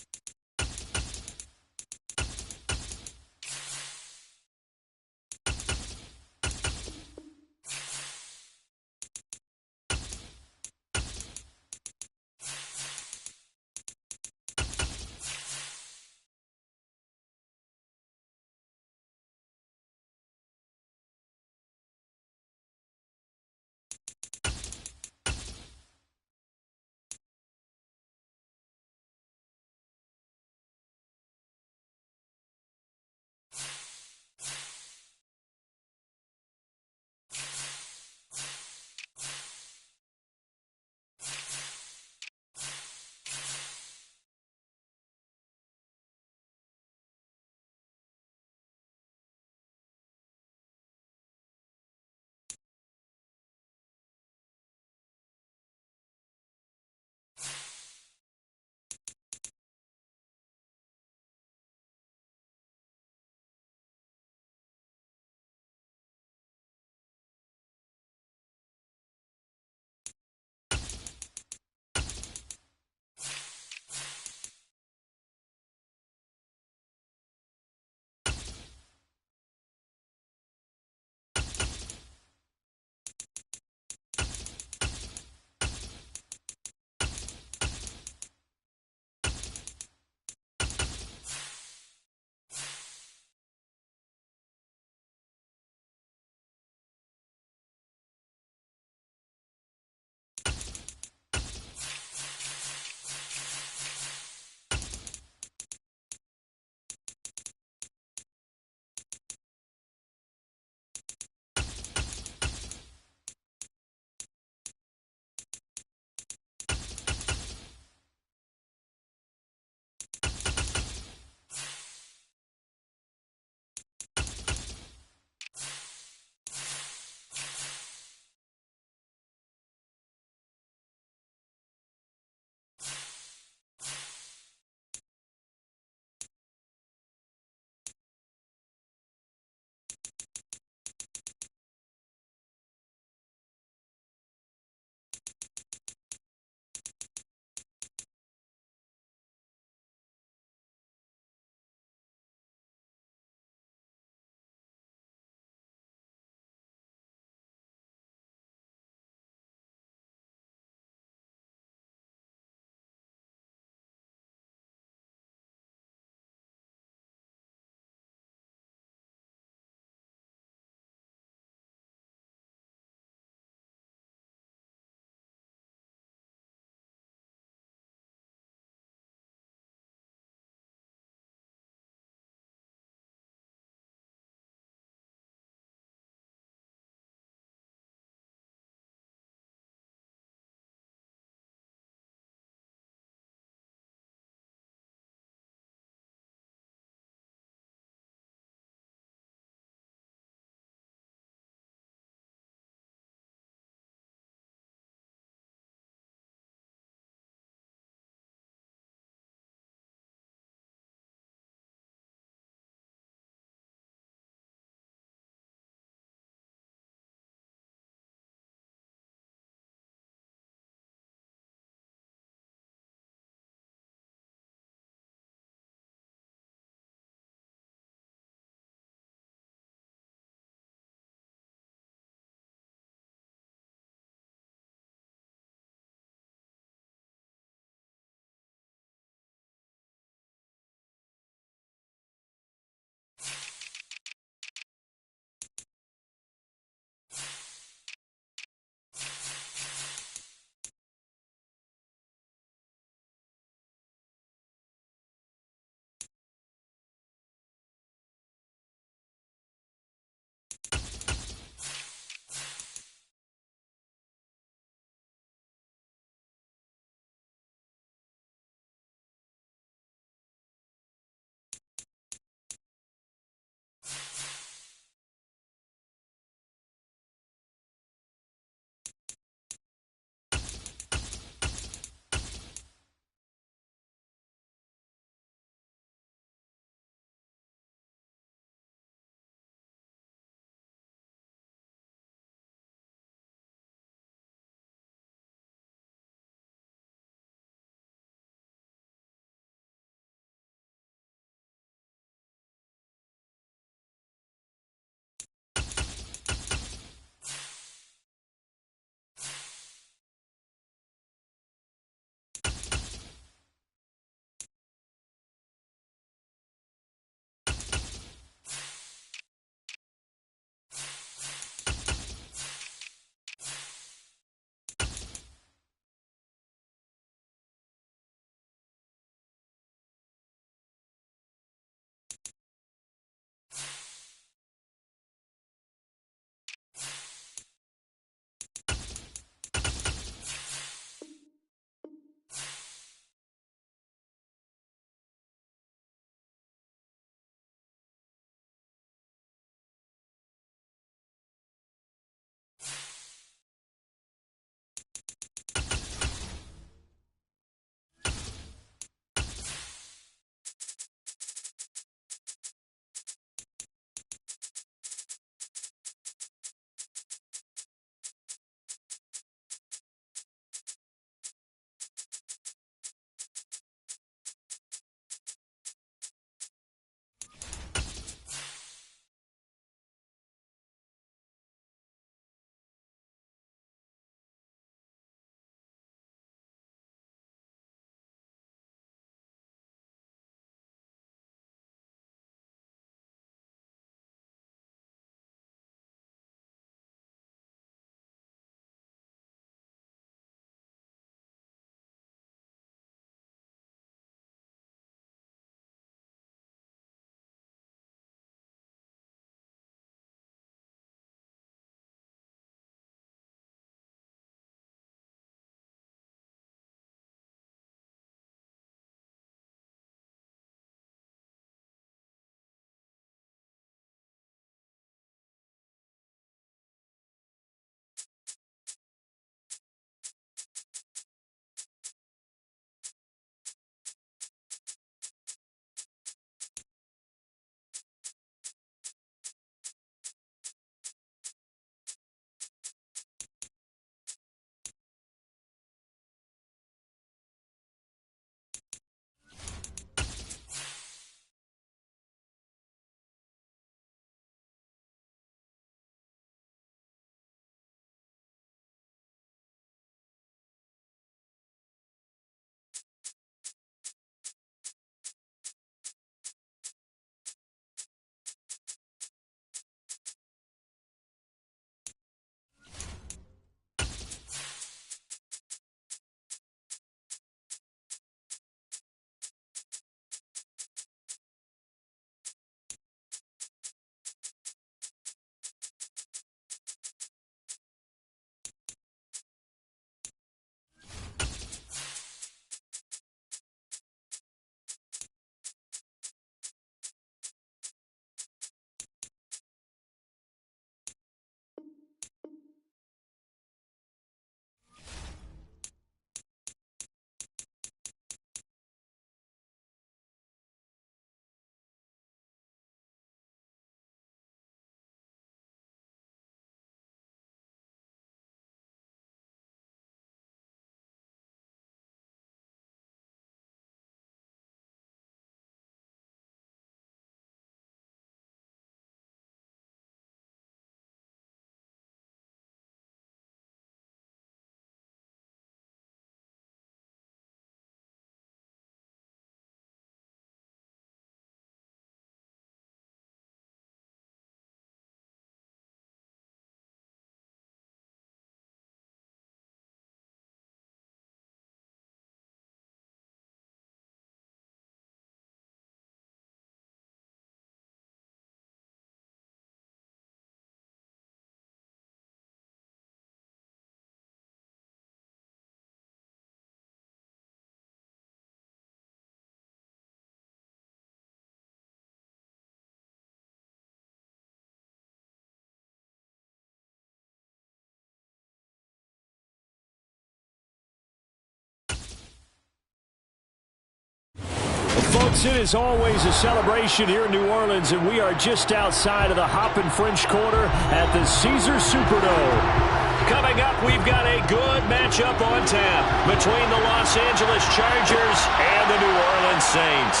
Folks, it is always a celebration here in New Orleans, and we are just outside of the Hoppin' French Quarter at the Caesars Superdome. Coming up, we've got a good matchup on tap between the Los Angeles Chargers and the New Orleans Saints.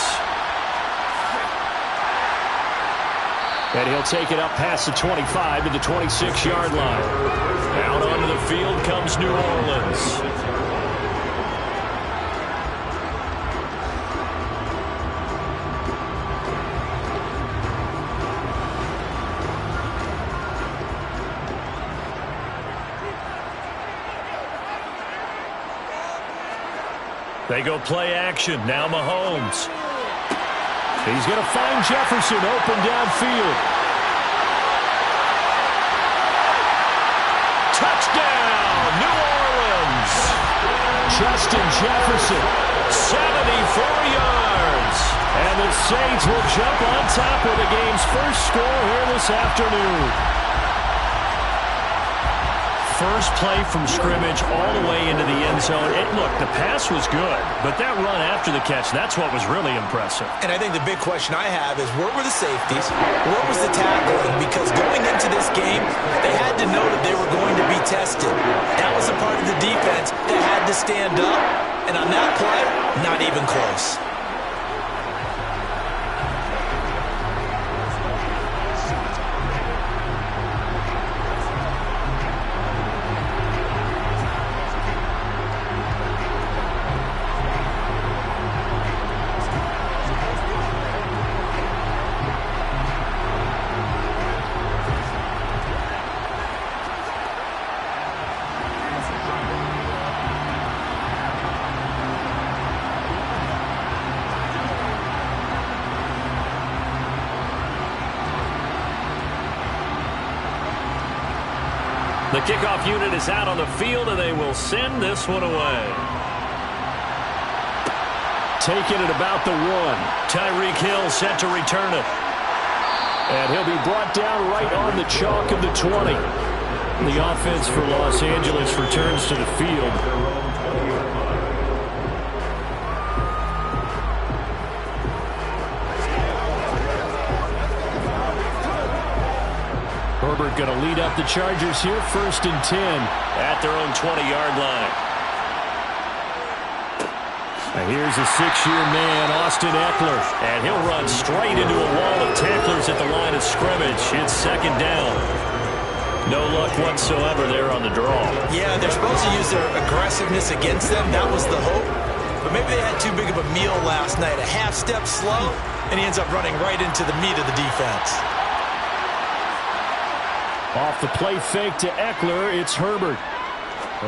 And he'll take it up past the 25 to the 26-yard line. Out onto the field comes New Orleans. They go play action. Now Mahomes. He's going to find Jefferson open downfield. Touchdown, New Orleans. Justin Jefferson, 74 yards. And the Saints will jump on top of the game's first score here this afternoon. First play from scrimmage all the way into the end zone. Look, the pass was good, but that run after the catch, that's what was really impressive. And I think the big question I have is, where were the safeties? Where was the tackling? Because going into this game, they had to know that they were going to be tested. That was a part of the defense that had to stand up. And on that play, not even close. The kickoff unit is out on the field, and they will send this one away. Taking it about the 1. Tyreek Hill set to return it. And he'll be brought down right on the chalk of the 20. The offense for Los Angeles returns to the field. Herbert going to lead up the Chargers here, 1st and 10. At their own 20-yard line. And here's a 6-year man, Austin Eckler. And he'll run straight into a wall of tacklers at the line of scrimmage. It's 2nd down. No luck whatsoever there on the draw. Yeah, they're supposed to use their aggressiveness against them. That was the hope. But maybe they had too big of a meal last night. A half step slow, and he ends up running right into the meat of the defense. Off the play fake to Eckler, it's Herbert.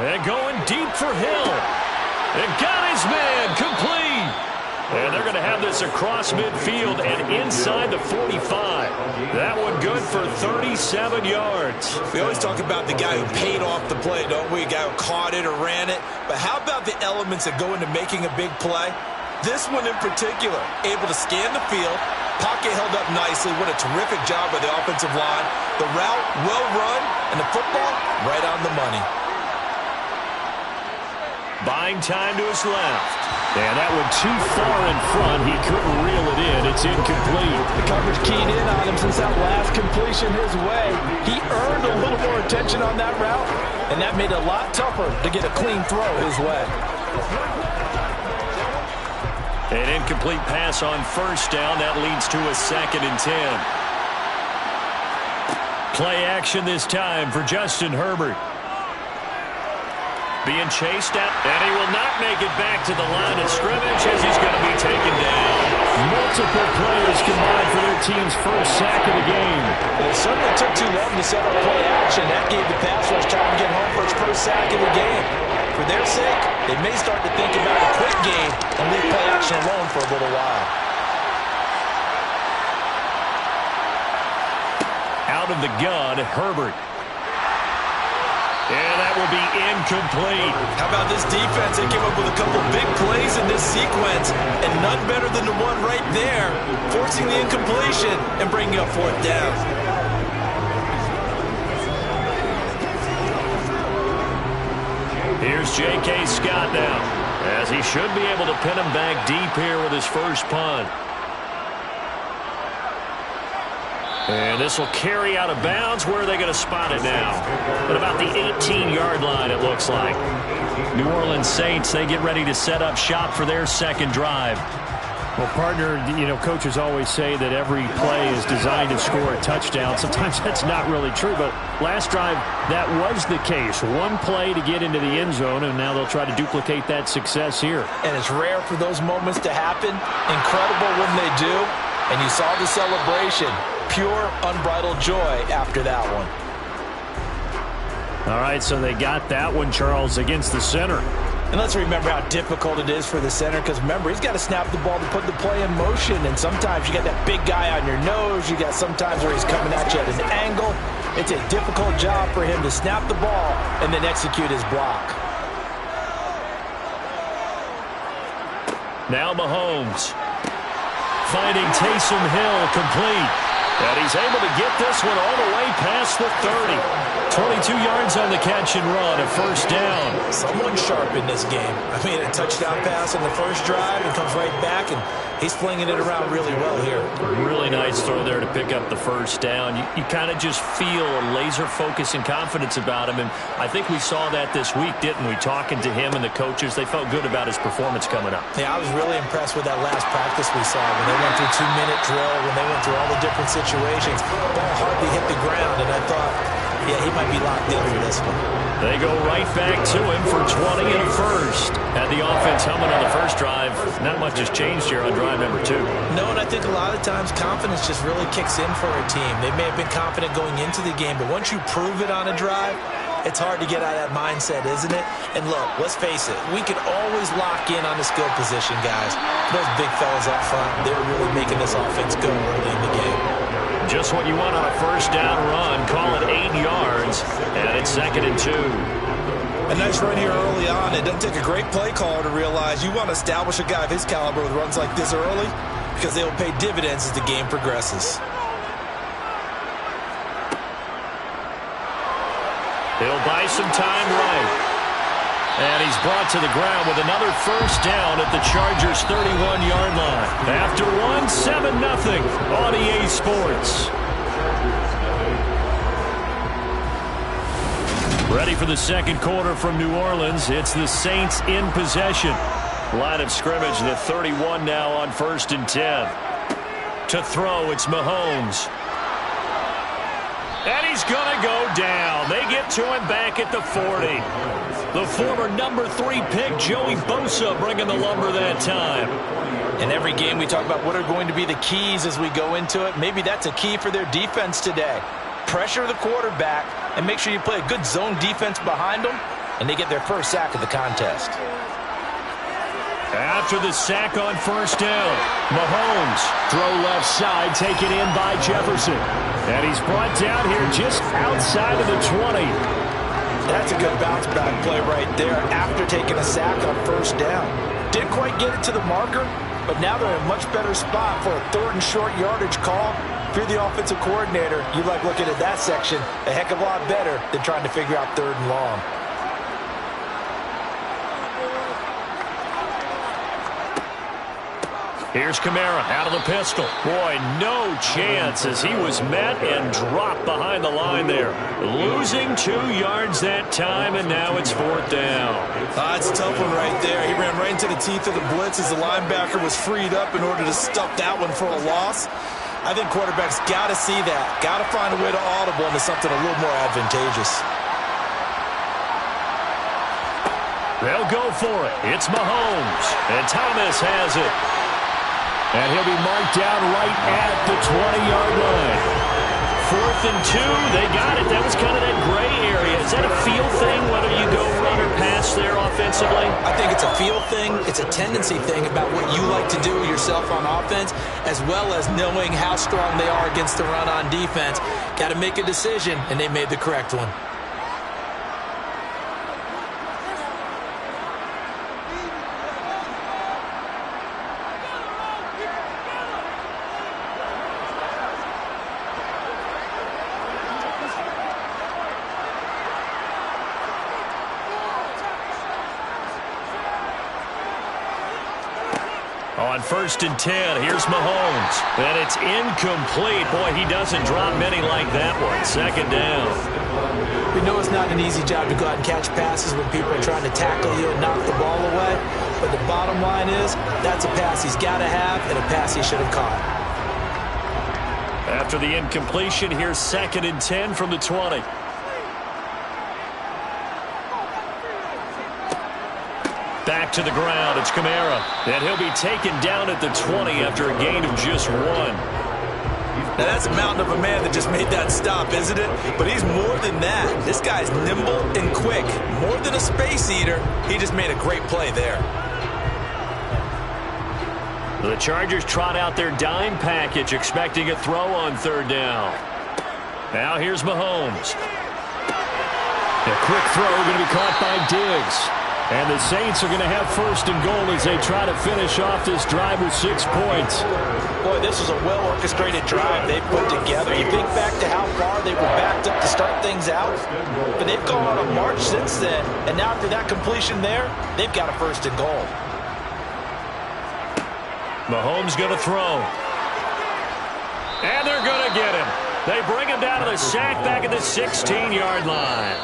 And going deep for Hill. And got his man complete. And they're going to have this across midfield and inside the 45. That one good for 37 yards. We always talk about the guy who paid off the play, don't we? A guy who caught it or ran it. But how about the elements that go into making a big play? This one in particular, able to scan the field. Pocket held up nicely. What a terrific job by the offensive line. The route, well run, and the football, right on the money. Buying time to his left. And that one too far in front. He couldn't reel it in. It's incomplete. The coverage keyed in on him since that last completion his way. He earned a little more attention on that route, and that made it a lot tougher to get a clean throw his way. An incomplete pass on 1st down. That leads to a 2nd and 10. Play action this time for Justin Herbert. Being chased at, and he will not make it back to the line of scrimmage as he's going to be taken down. Multiple players combined for their team's first sack of the game. It certainly took too long to set up play action. That gave the pass rush time to get home for his first sack of the game. For their sake, they may start to think about a quick game and leave play action alone for a little while. Out of the gun, Herbert. And that will be incomplete. How about this defense? They came up with a couple big plays in this sequence, and none better than the one right there, forcing the incompletion and bringing up 4th down. Here's J.K. Scott now. as he should be able to pin him back deep here with his first punt. And this will carry out of bounds. Where are they going to spot it now? At about the 18-yard line, it looks like. New Orleans Saints, they get ready to set up shop for their second drive. Well, partner, you know, coaches always say that every play is designed to score a touchdown. Sometimes that's not really true, but last drive, that was the case. One play to get into the end zone, and now they'll try to duplicate that success here. And it's rare for those moments to happen. Incredible when they do. And you saw the celebration. Pure, unbridled joy after that one. All right, so they got that one, Charles, against the center. And let's remember how difficult it is for the center, because remember, he's got to snap the ball to put the play in motion, and sometimes you got that big guy on your nose. You got sometimes where he's coming at you at an angle. It's a difficult job for him to snap the ball and then execute his block. Now Mahomes finding Taysom Hill complete. And he's able to get this one all the way past the 30. 22 yards on the catch and run, a first down. Someone sharp in this game. I mean, a touchdown pass on the first drive and comes right back, and he's flinging it around really well here. Really nice throw there to pick up the first down. You kind of just feel a laser focus and confidence about him, and I think we saw that this week, didn't we? Talking to him and the coaches, they felt good about his performance coming up. Yeah, I was really impressed with that last practice we saw when they went through 2-minute drill, when they went through all the different situations. Ball hardly hit the ground, and I thought, yeah, he might be locked in for this one. They go right back to him for 20 and a first. Had the offense humming on the first drive. Not much has changed here on drive number 2. No, and I think a lot of times confidence just really kicks in for a team. They may have been confident going into the game, but once you prove it on a drive, it's hard to get out of that mindset, isn't it? And look, let's face it, we can always lock in on the skill position, guys. Those big fellas up front, they're really making this offense go early in the game. Just what you want on a first down run. Call it 8 yards, and it's 2nd and 2. A nice run here early on. It doesn't take a great play caller to realize you want to establish a guy of his caliber with runs like this early, because they will pay dividends as the game progresses. He'll buy some time right. And he's brought to the ground with another first down at the Chargers' 31-yard line. After one, 7-0 on EA Sports. Ready for the second quarter from New Orleans. It's the Saints in possession. Line of scrimmage, the 31 now on 1st and 10. To throw, it's Mahomes. And he's going to go down. They get to him back at the 40. The former number 3 pick, Joey Bosa, bringing the lumber that time. In every game, we talk about what are going to be the keys as we go into it. Maybe that's a key for their defense today. Pressure the quarterback and make sure you play a good zone defense behind them, and they get their first sack of the contest. After the sack on first down, Mahomes, throw left side, taken in by Jefferson. And he's brought down here just outside of the 20. That's a good bounce back play right there after taking a sack on first down. Didn't quite get it to the marker, but now they're in a much better spot for a 3rd and short yardage call. If you're the offensive coordinator, you like looking at that section a heck of a lot better than trying to figure out 3rd and long. Here's Kamara out of the pistol. Boy, no chance as he was met and dropped behind the line there. Losing 2 yards that time, and now it's 4th down. It's a tough one right there. He ran right into the teeth of the blitz as the linebacker was freed up in order to stuff that one for a loss. I think quarterbacks got to see that. Got to find a way to audible into something a little more advantageous. They'll go for it. It's Mahomes, and Thomas has it. And he'll be marked down right at the 20-yard line. 4th and 2, they got it. That was kind of that gray area. Is that a feel thing, whether you go run or pass there offensively? I think it's a feel thing. It's a tendency thing about what you like to do yourself on offense, as well as knowing how strong they are against the run on defense. Got to make a decision, and they made the correct one. On 1st and 10, here's Mahomes. And it's incomplete. Boy, he doesn't drop many like that one. 2nd down. We know it's not an easy job to go out and catch passes when people are trying to tackle you and knock the ball away. But the bottom line is, that's a pass he's got to have and a pass he should have caught. After the incompletion, here's 2nd and 10 from the 20. Back to the ground. It's Kamara. And he'll be taken down at the 20 after a gain of just 1. Now, that's a mountain of a man that just made that stop, isn't it? But he's more than that. This guy's nimble and quick. More than a space eater. He just made a great play there. The Chargers trot out their dime package, expecting a throw on 3rd down. Now here's Mahomes. A quick throw going to be caught by Diggs. And the Saints are going to have 1st and goal as they try to finish off this drive with 6 points. Boy, this was a well-orchestrated drive they put together. You think back to how far they were backed up to start things out, but they've gone on a march since then. And now after that completion there, they've got a 1st and goal. Mahomes going to throw. And they're going to get him. They bring him down to the sack back at the 16-yard line.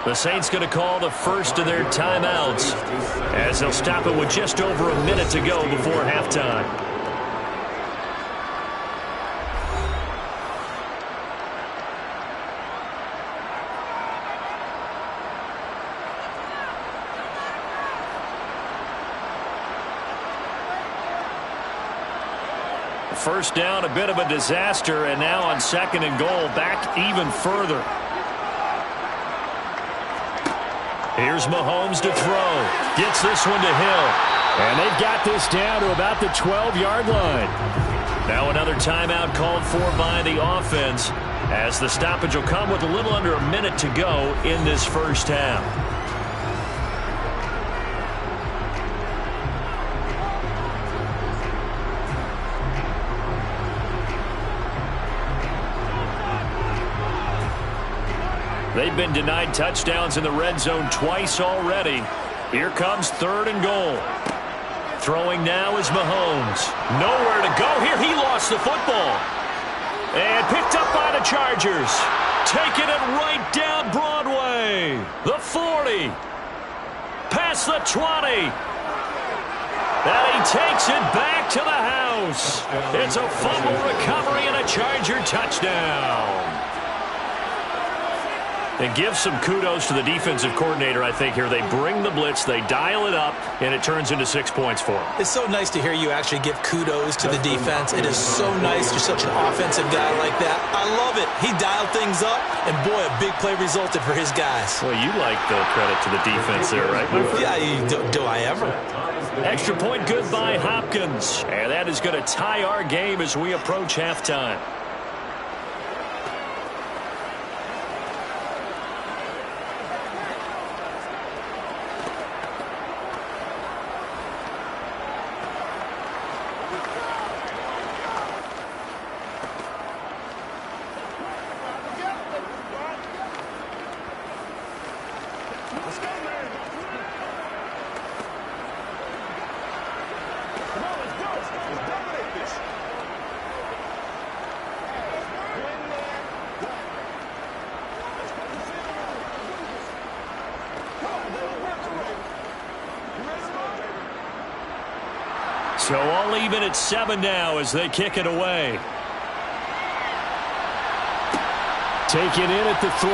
The Saints going to call the first of their timeouts as they'll stop it with just over a minute to go before halftime. First down, a bit of a disaster, and now on 2nd and goal, back even further. Here's Mahomes to throw. Gets this one to Hill. And they've got this down to about the 12-yard line. Now another timeout called for by the offense as the stoppage will come with a little under a minute to go in this first half. They've been denied touchdowns in the red zone twice already. Here comes 3rd and goal. Throwing now is Mahomes. Nowhere to go here. He lost the football. And picked up by the Chargers. Taking it right down Broadway. The 40. Past the 20. And he takes it back to the house. It's a fumble recovery and a Charger touchdown. And give some kudos to the defensive coordinator, I think, here. They bring the blitz, they dial it up, and it turns into 6 points for them. It's so nice to hear you actually give kudos to the defense. It is so nice. You're such an offensive guy like that. I love it. He dialed things up, and boy, a big play resulted for his guys. Well, you like the credit to the defense there, right, my friend? Yeah, do I ever? Extra point good by Hopkins. And that is going to tie our game as we approach halftime. So all even at 7 now as they kick it away. Taken in at the 3.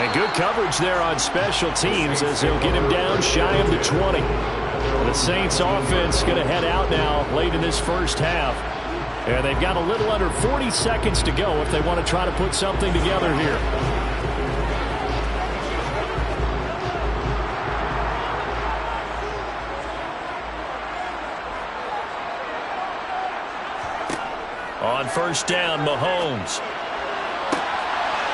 And good coverage there on special teams as they'll get him down shy of the 20. The Saints offense going to head out now late in this first half. And they've got a little under 40 seconds to go if they want to try to put something together here. On first down, Mahomes.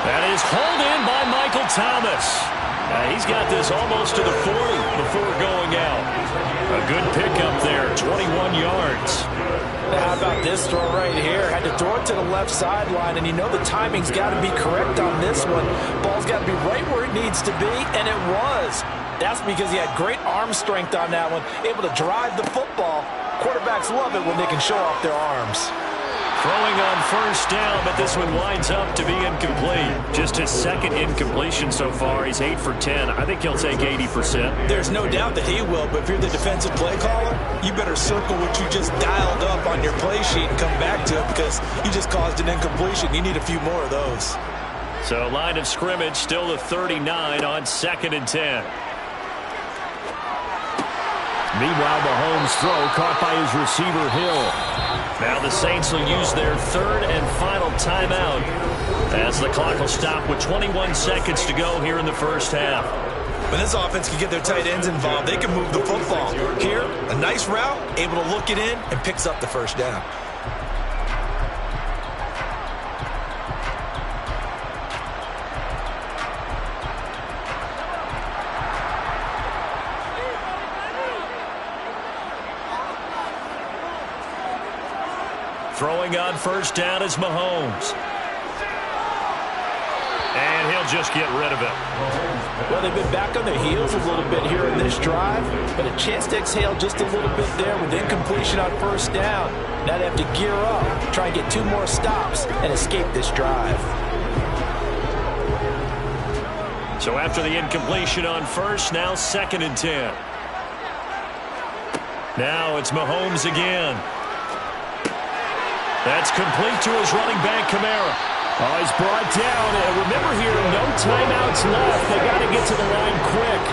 That is hauled in by Michael Thomas. He's got this almost to the 40 before going out. A good pickup there, 21 yards. How about this throw right here? Had to throw it to the left sideline, and you know the timing's got to be correct on this one. Ball's got to be right where it needs to be, and it was. That's because he had great arm strength on that one, able to drive the football. Quarterbacks love it when they can show off their arms. Throwing on first down, but this one winds up to be incomplete. Just his second incompletion so far. He's 8 for 10. I think he'll take 80%. There's no doubt that he will, but if you're the defensive play caller, you better circle what you just dialed up on your play sheet and come back to it because you just caused an incompletion. You need a few more of those. So line of scrimmage still the 39 on 2nd and 10. Meanwhile, Mahomes' throw caught by his receiver, Hill. Now the Saints will use their 3rd and final timeout as the clock will stop with 21 seconds to go here in the first half. When this offense can get their tight ends involved, they can move the football. Here, a nice route, able to look it in, and picks up the first down. Throwing on first down is Mahomes. And he'll just get rid of it. Well, they've been back on their heels a little bit here in this drive, but a chance to exhale just a little bit there with incompletion on first down. Now they have to gear up, try and get 2 more stops, and escape this drive. So after the incompletion on first, now 2nd and 10. Now it's Mahomes again. That's complete to his running back, Kamara. Oh, he's brought down. And remember here, no timeouts left. They got to get to the line quick.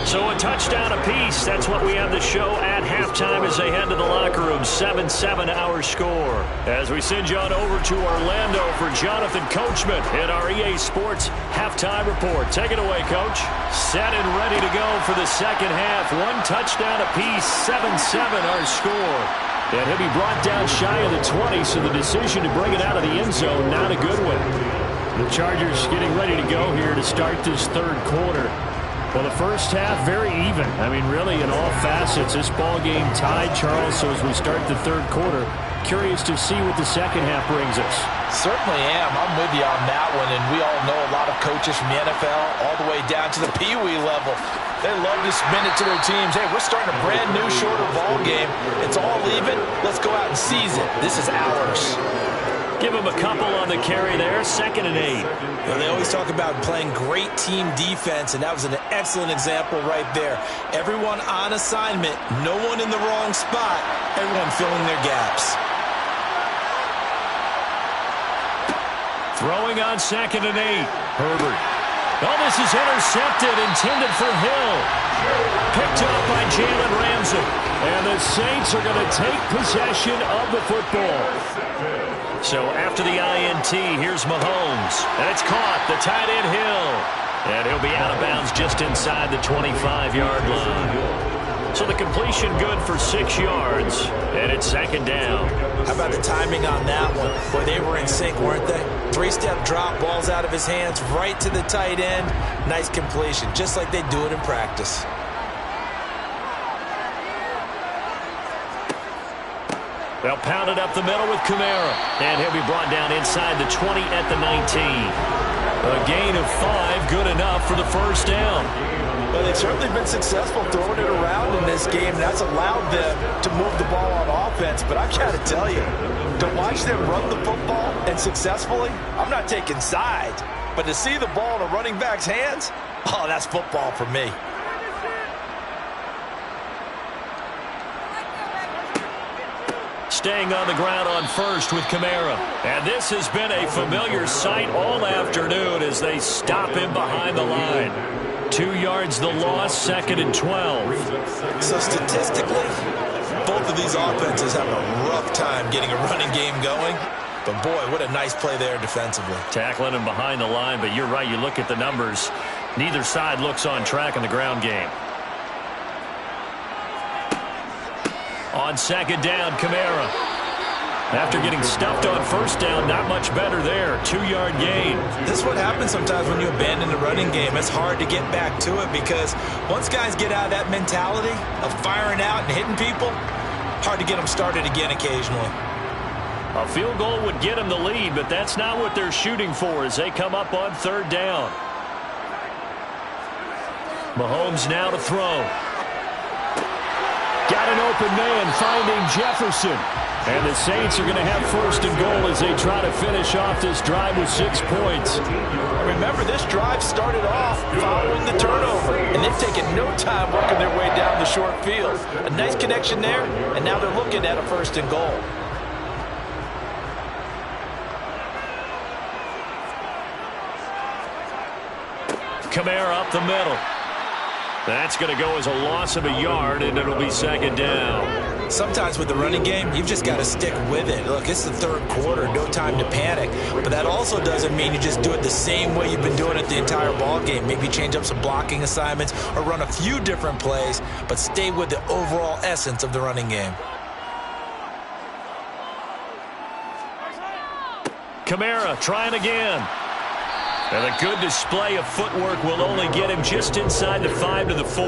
So a touchdown apiece. That's what we have the show at halftime as they head to the locker room. 7-7 our score. As we send you on over to Orlando for Jonathan Coachman in our EA Sports halftime report. Take it away, Coach. Set and ready to go for the second half. 1 touchdown apiece. 7-7 our score. And he'll be brought down shy of the 20, so the decision to bring it out of the end zone, not a good one. The Chargers getting ready to go here to start this 3rd quarter. Well, the first half, very even. I mean, really, in all facets, this ball game tied, Charles. So as we start the 3rd quarter, curious to see what the second half brings us. Certainly am. I'm with you on that one, and we all know a lot of coaches from the NFL all the way down to the Pee-wee level. They love to spin it to their teams. Hey, we're starting a brand new, shorter ball game. It's all even. Let's go out and seize it. This is ours. Give him a couple on the carry there. 2nd and 8. Well, they always talk about playing great team defense, and that was an excellent example right there. Everyone on assignment, no one in the wrong spot, everyone filling their gaps. Throwing on 2nd and 8. Herbert. Oh, this is intercepted, intended for Hill. Picked up by Jalen Ramsey. And the Saints are going to take possession of the football. So after the INT, here's Mahomes. And it's caught, the tight end Hill. And he'll be out of bounds just inside the 25-yard line. So the completion good for 6 yards. And it's 2nd down. How about the timing on that one? Boy, they were in sync, weren't they? 3-step drop, balls out of his hands, right to the tight end. Nice completion, just like they do it in practice. They'll pound it up the middle with Kamara. And he'll be brought down inside the 20 at the 19. A gain of 5, good enough for the first down. Well, they've certainly been successful throwing it around in this game. That's allowed them to move the ball on offense. But I've got to tell you, to watch them run the football and successfully, I'm not taking sides. But to see the ball in a running back's hands, oh, that's football for me. Staying on the ground on first with Kamara. And this has been a familiar sight all afternoon as they stop him behind the line. 2 yards the loss, 2nd and 12. So statistically, both of these offenses have a rough time getting a running game going. But boy, what a nice play there defensively. Tackling him behind the line, but you're right, you look at the numbers. Neither side looks on track in the ground game. On 2nd down, Kamara. After getting stuffed on first down, not much better there. 2-yard gain. This is what happens sometimes when you abandon the running game. It's hard to get back to it because once guys get out of that mentality of firing out and hitting people, hard to get them started again occasionally. A field goal would get them the lead, but that's not what they're shooting for as they come up on third down. Mahomes now to throw. Got an open man finding Jefferson. And the Saints are going to have first and goal as they try to finish off this drive with 6 points. Remember, this drive started off following the turnover, and they've taken no time working their way down the short field. A nice connection there, and now they're looking at a first and goal. Kamara up the middle. That's going to go as a loss of a yard, and it'll be second down. Sometimes with the running game, you've just got to stick with it. Look, it's the third quarter, no time to panic. But that also doesn't mean you just do it the same way you've been doing it the entire ball game. Maybe change up some blocking assignments or run a few different plays, but stay with the overall essence of the running game. Kamara trying again. And a good display of footwork will only get him just inside the 5 to the 4.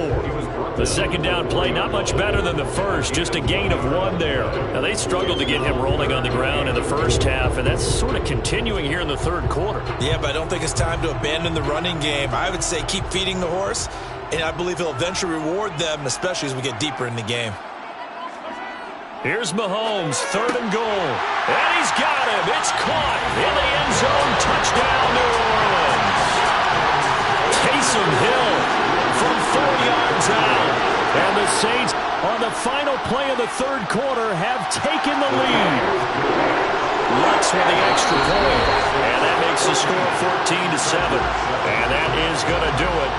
The second down play not much better than the first, just a gain of 1 there. Now they struggled to get him rolling on the ground in the first half, and that's sort of continuing here in the third quarter. Yeah, but I don't think it's time to abandon the running game. I would say keep feeding the horse, and I believe he'll eventually reward them, especially as we get deeper in the game. Here's Mahomes, third and goal. And he's got him. It's caught in the end zone. Touchdown, New Orleans. Taysom Hill from 4 yards out. And the Saints, on the final play of the third quarter, have taken the lead. Lutz with the extra point. And that makes the score 14-7. And that is going to do it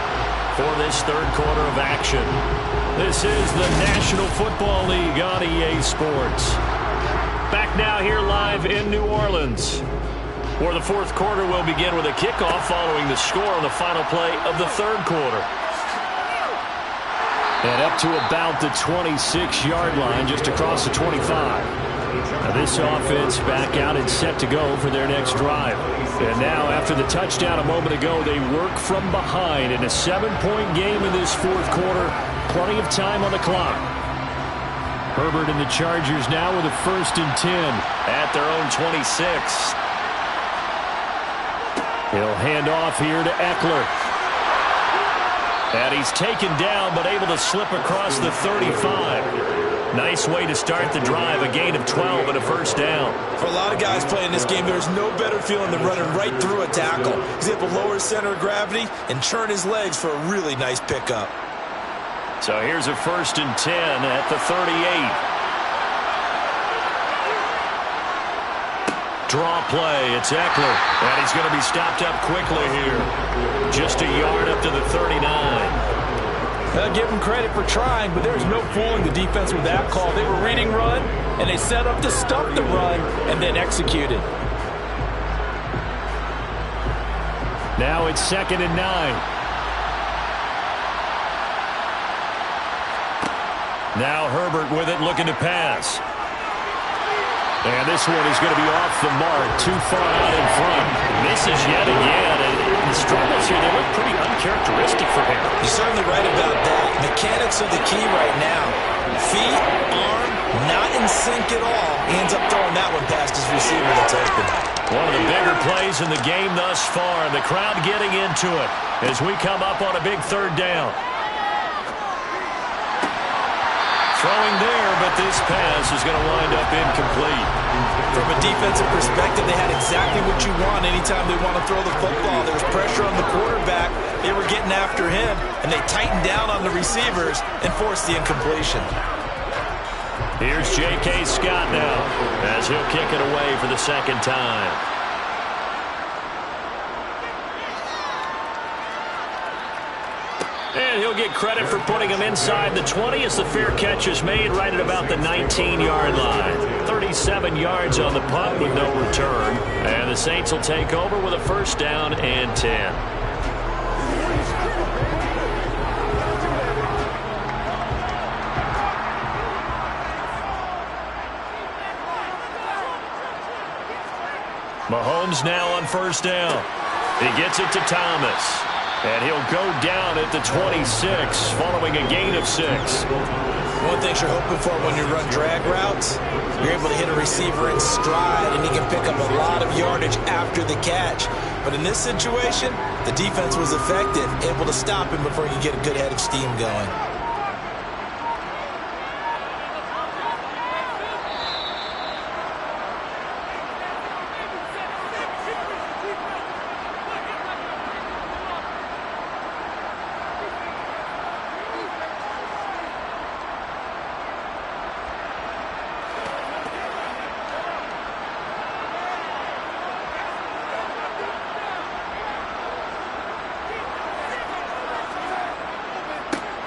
for this third quarter of action. This is the National Football League on EA Sports. Back now here live in New Orleans, where the fourth quarter will begin with a kickoff following the score on the final play of the third quarter. And up to about the 26-yard line, just across the 25. Now this offense back out and set to go for their next drive. And now after the touchdown a moment ago, they work from behind in a 7-point game in this fourth quarter. Plenty of time on the clock. Herbert and the Chargers now with a 1st and 10 at their own 26. He'll hand off here to Eckler. And he's taken down but able to slip across the 35. Nice way to start the drive, a gain of 12 and a first down. For a lot of guys playing this game, there's no better feeling than running right through a tackle. He's able to lower his center of gravity and turn his legs for a really nice pickup. So here's a 1st and 10 at the 38. Draw play, it's Eckler. And he's going to be stopped up quickly here. Just a yard up to the 39. Give them credit for trying, but there's no fooling the defense with that call. They were reading run, and they set up to stop the run, and then executed. Now it's 2nd and 9. Now Herbert with it, looking to pass. And this one is going to be off the mark, too far out in front. Misses yet again, and the struggles here, they look pretty uncharacteristic for him. You're certainly right about that. Mechanics are the key right now. Feet, arm, not in sync at all. He ends up throwing that one past his receiver that's open. One of the bigger plays in the game thus far, and the crowd getting into it as we come up on a big third down. Throwing there, but this pass is going to wind up incomplete. From a defensive perspective, they had exactly what you want anytime they want to throw the football. There was pressure on the quarterback. They were getting after him, and they tightened down on the receivers and forced the incompletion. Here's J.K. Scott now as he'll kick it away for the second time. And he'll get credit for putting him inside the 20 as the fair catch is made right at about the 19-yard line. 37 yards on the punt with no return. And the Saints will take over with a 1st down and 10. Mahomes now on 1st down. He gets it to Thomas. And he'll go down at the 26 following a gain of 6. One of the things you're hoping for when you run drag routes, you're able to hit a receiver in stride, and he can pick up a lot of yardage after the catch. But in this situation, the defense was effective, able to stop him before he could get a good head of steam going.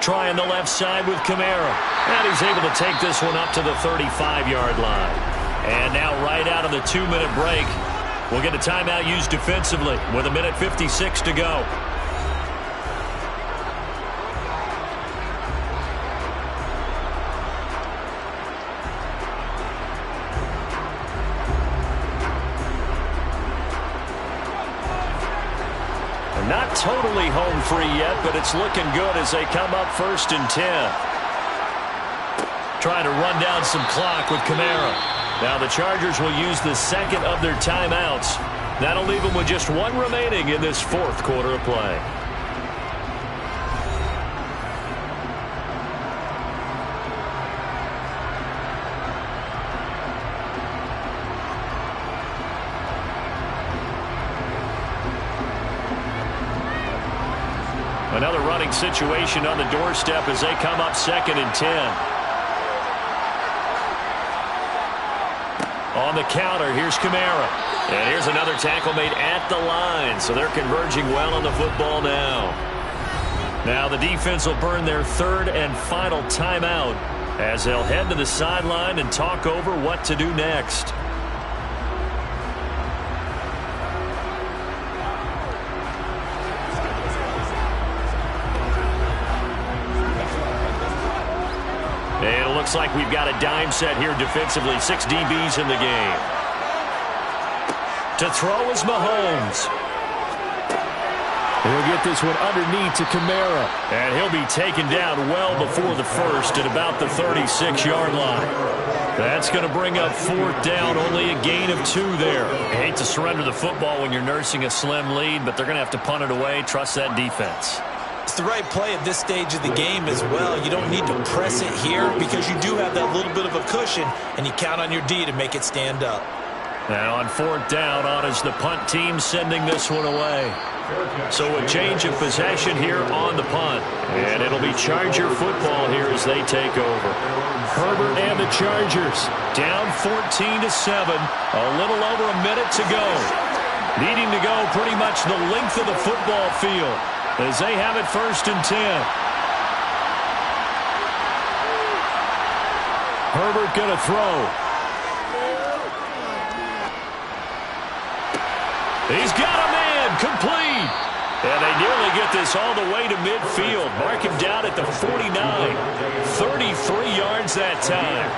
Trying the left side with Kamara. And he's able to take this one up to the 35-yard line. And now right out of the 2-minute break, we'll get a timeout used defensively with 1:56 to go. Not totally home free yet, but it's looking good as they come up 1st and 10. Trying to run down some clock with Kamara. Now the Chargers will use the second of their timeouts. That'll leave them with just one remaining in this 4th quarter of play. Another running situation on the doorstep as they come up 2nd and 10. On the counter, here's Kamara. And here's another tackle made at the line, so they're converging well on the football now. Now the defense will burn their 3rd and final timeout as they'll head to the sideline and talk over what to do next. And it looks like we've got a dime set here defensively. 6 DBs in the game. To throw is Mahomes. He'll get this one underneath to Kamara. And he'll be taken down well before the first at about the 36-yard line. That's going to bring up 4th down, only a gain of 2 there. I hate to surrender the football when you're nursing a slim lead, but they're going to have to punt it away. Trust that defense. It's the right play at this stage of the game as well. You don't need to press it here because you do have that little bit of a cushion, and you count on your D to make it stand up. Now on 4th down, on is the punt team sending this one away. So a change of possession here on the punt. And it'll be Charger football here as they take over. Herbert and the Chargers down 14-7. A little over a minute to go. Needing to go pretty much the length of the football field as they have it 1st and 10. Herbert going to throw. He's got a man, complete. And they nearly get this all the way to midfield. Mark him down at the 49. 33 yards that time.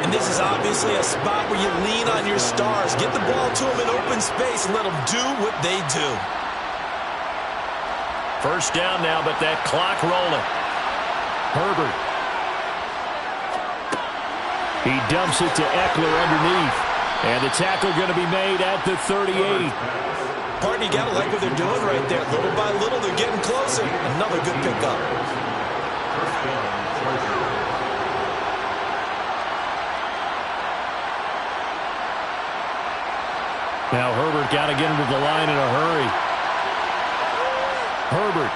And this is obviously a spot where you lean on your stars. Get the ball to them in open space and let them do what they do. 1st down now, but that clock rolling. Herbert. He dumps it to Eckler underneath. And the tackle going to be made at the 38. Partner, you got to like what they're doing right there. Little by little, they're getting closer. Another good pickup. Now Herbert got to get into the line in a hurry. Herbert.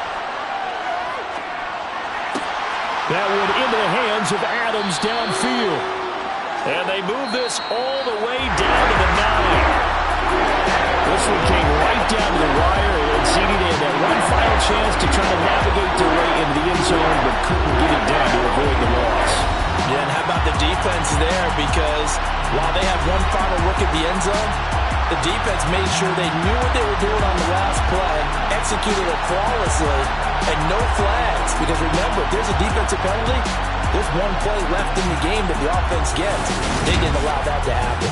That one into the hands of Adams downfield. And they move this all the way down to the 9. This one came right down to the wire, and CD had that one final chance to try to navigate their way into the end zone, but couldn't get it done to avoid the loss. Yeah, and how about the defense there? Because while they had one final look at the end zone, the defense made sure they knew what they were doing on the last play, executed it flawlessly, and no flags. Because remember, if there's a defensive penalty, there's one play left in the game that the offense gets. They didn't allow that to happen.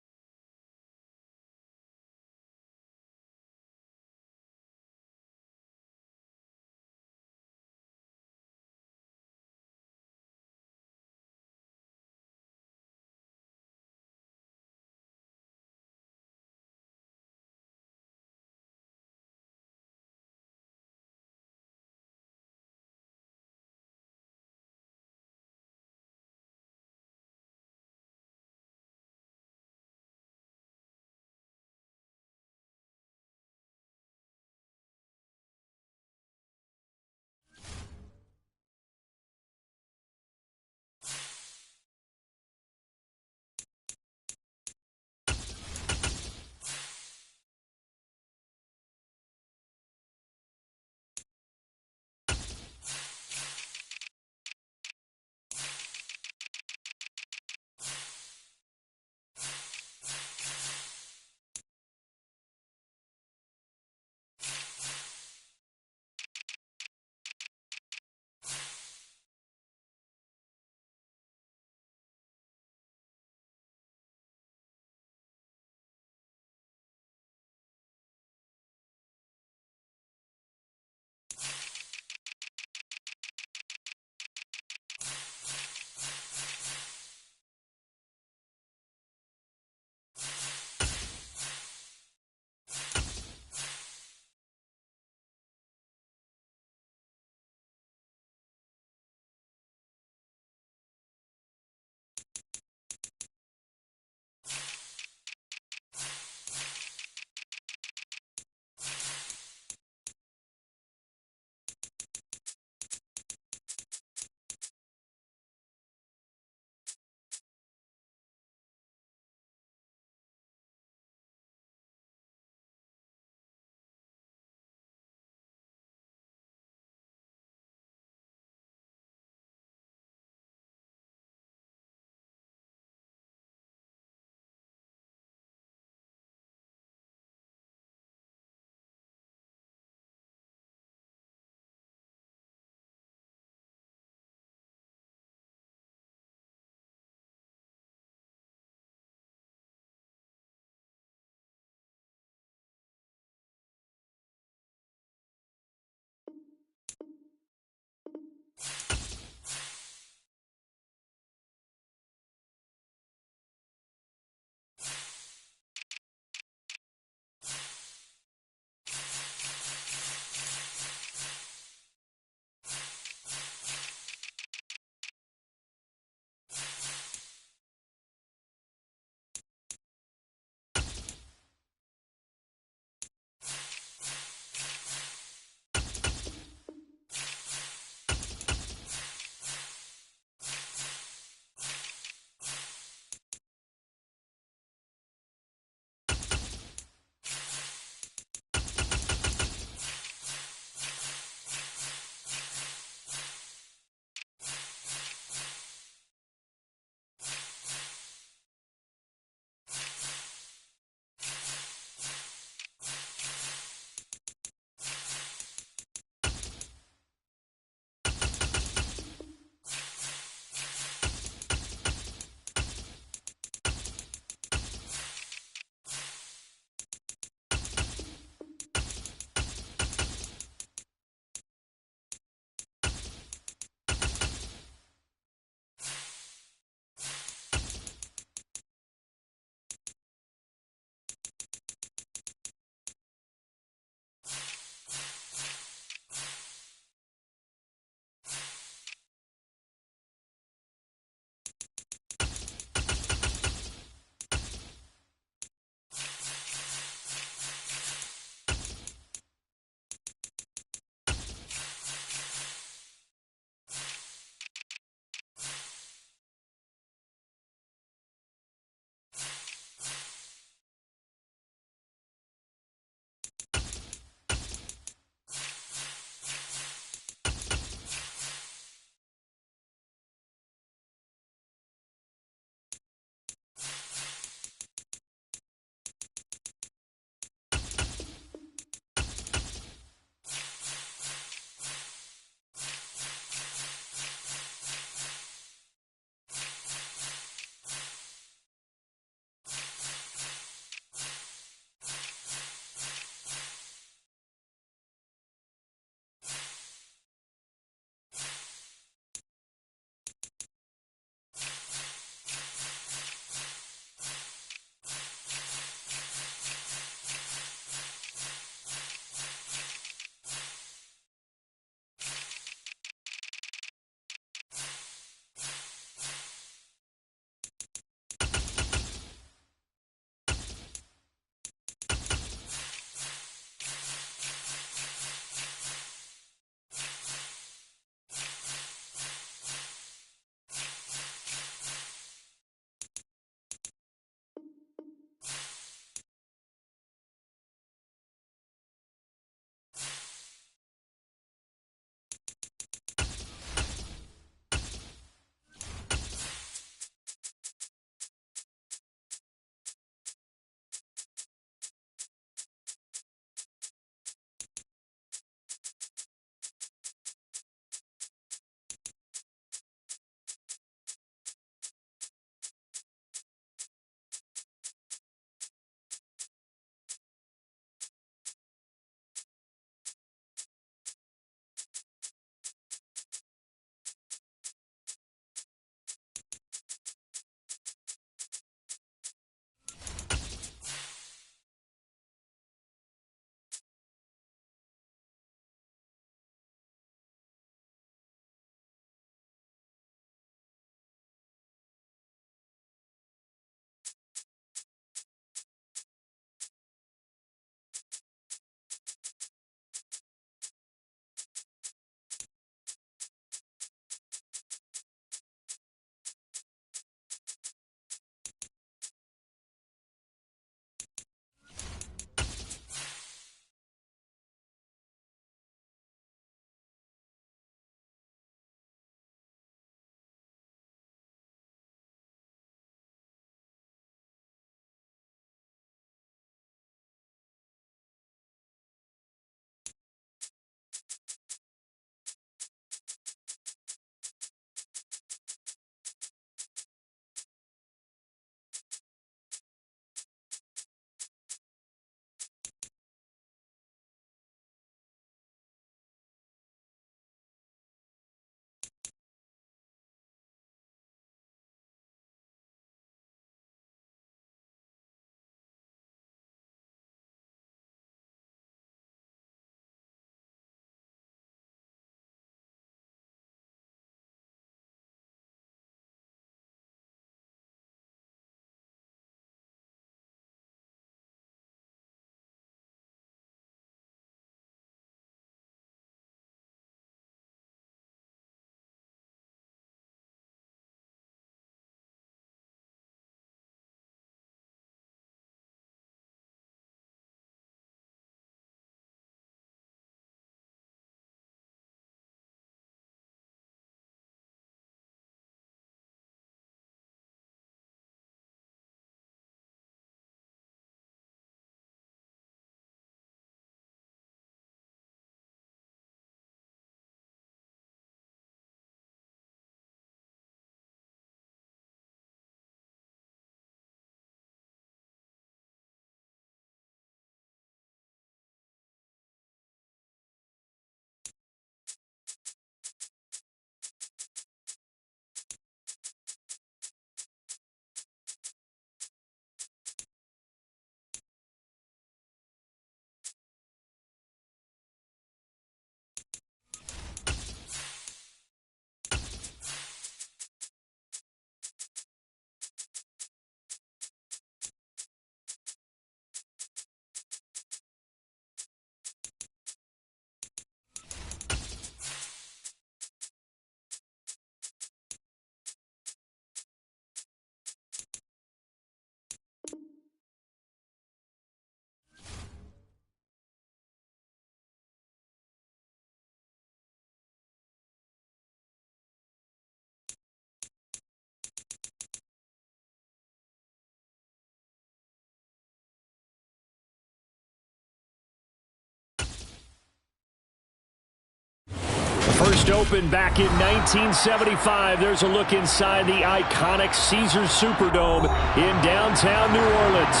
First opened back in 1975. There's a look inside the iconic Caesars Superdome in downtown New Orleans.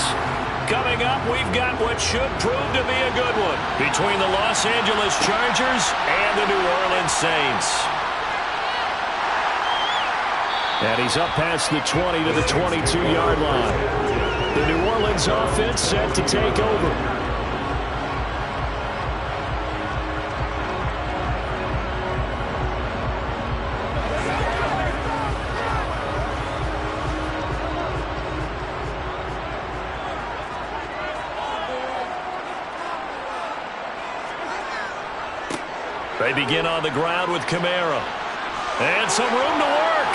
Coming up, we've got what should prove to be a good one between the Los Angeles Chargers and the New Orleans Saints. And he's up past the 20 to the 22-yard line. The New Orleans offense set to take over. They begin on the ground with Kamara. And some room to work.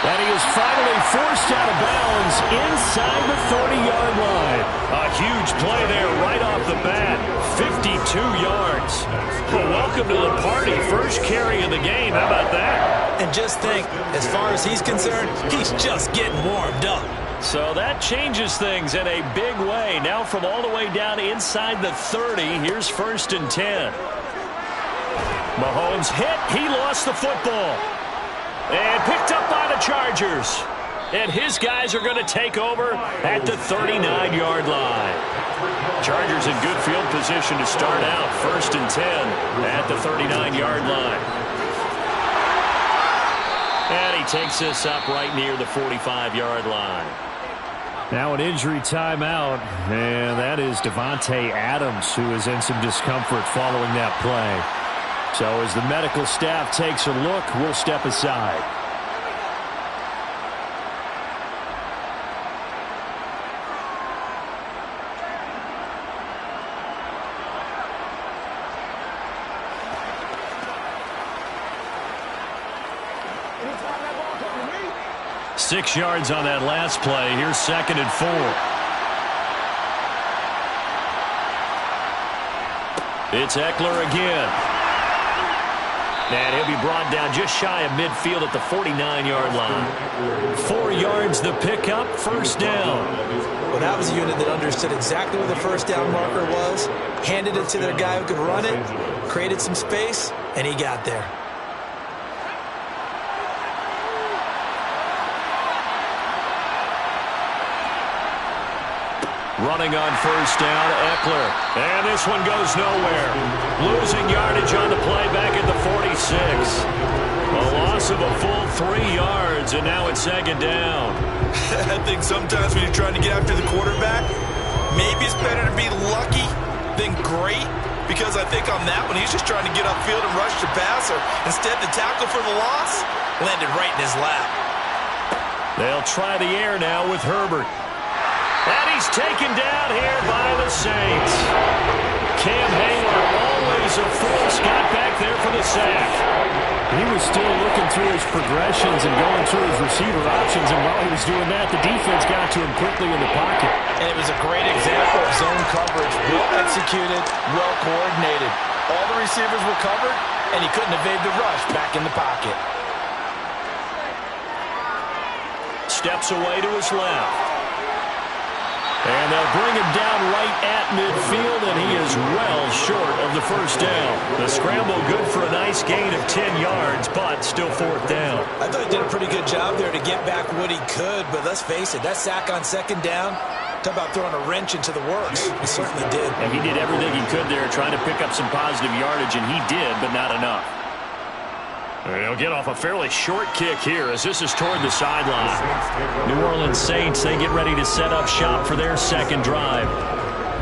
And he is finally forced out of bounds inside the 30-yard line. A huge play there right off the bat. 52 yards. Well, welcome to the party. First carry of the game. How about that? And just think, as far as he's concerned, he's just getting warmed up. So that changes things in a big way. Now from all the way down inside the 30, here's 1st and 10. Mahomes hit. He lost the football. And picked up by the Chargers. And his guys are going to take over at the 39-yard line. Chargers in good field position to start out. 1st and 10 at the 39-yard line. And he takes this up right near the 45-yard line. Now an injury timeout, and that is Devontae Adams, who is in some discomfort following that play. So as the medical staff takes a look, we'll step aside. Anytime that ball comes to me, 6 yards on that last play. Here's 2nd and 4. It's Eckler again. And he'll be brought down just shy of midfield at the 49-yard line. 4 yards the pickup, 1st down. Well, that was a unit that understood exactly where the 1st down marker was, handed it to their guy who could run it, created some space, and he got there. Running on 1st down, Eckler. And this one goes nowhere. Losing yardage on the play back at the 46. A loss of a full 3 yards, and now it's 2nd down. I think sometimes when you're trying to get after the quarterback, maybe it's better to be lucky than great, because I think on that one, he's just trying to get upfield and rush the passer. Instead, the tackle for the loss landed right in his lap. They'll try the air now with Herbert. And he's taken down here by the Saints. Cam Hayward, always a force, got back there for the sack. He was still looking through his progressions and going through his receiver options, and while he was doing that, the defense got to him quickly in the pocket. And it was a great example of zone coverage, well executed, well coordinated. All the receivers were covered, and he couldn't evade the rush back in the pocket. Steps away to his left. And they'll bring him down right at midfield, and he is well short of the 1st down. The scramble good for a nice gain of 10 yards, but still 4th down. I thought he did a pretty good job there to get back what he could, but let's face it, that sack on 2nd down, talk about throwing a wrench into the works. He certainly did. And he did everything he could there, trying to pick up some positive yardage, and he did, but not enough. They'll get off a fairly short kick here as this is toward the sideline. New Orleans Saints, they get ready to set up shop for their 2nd drive.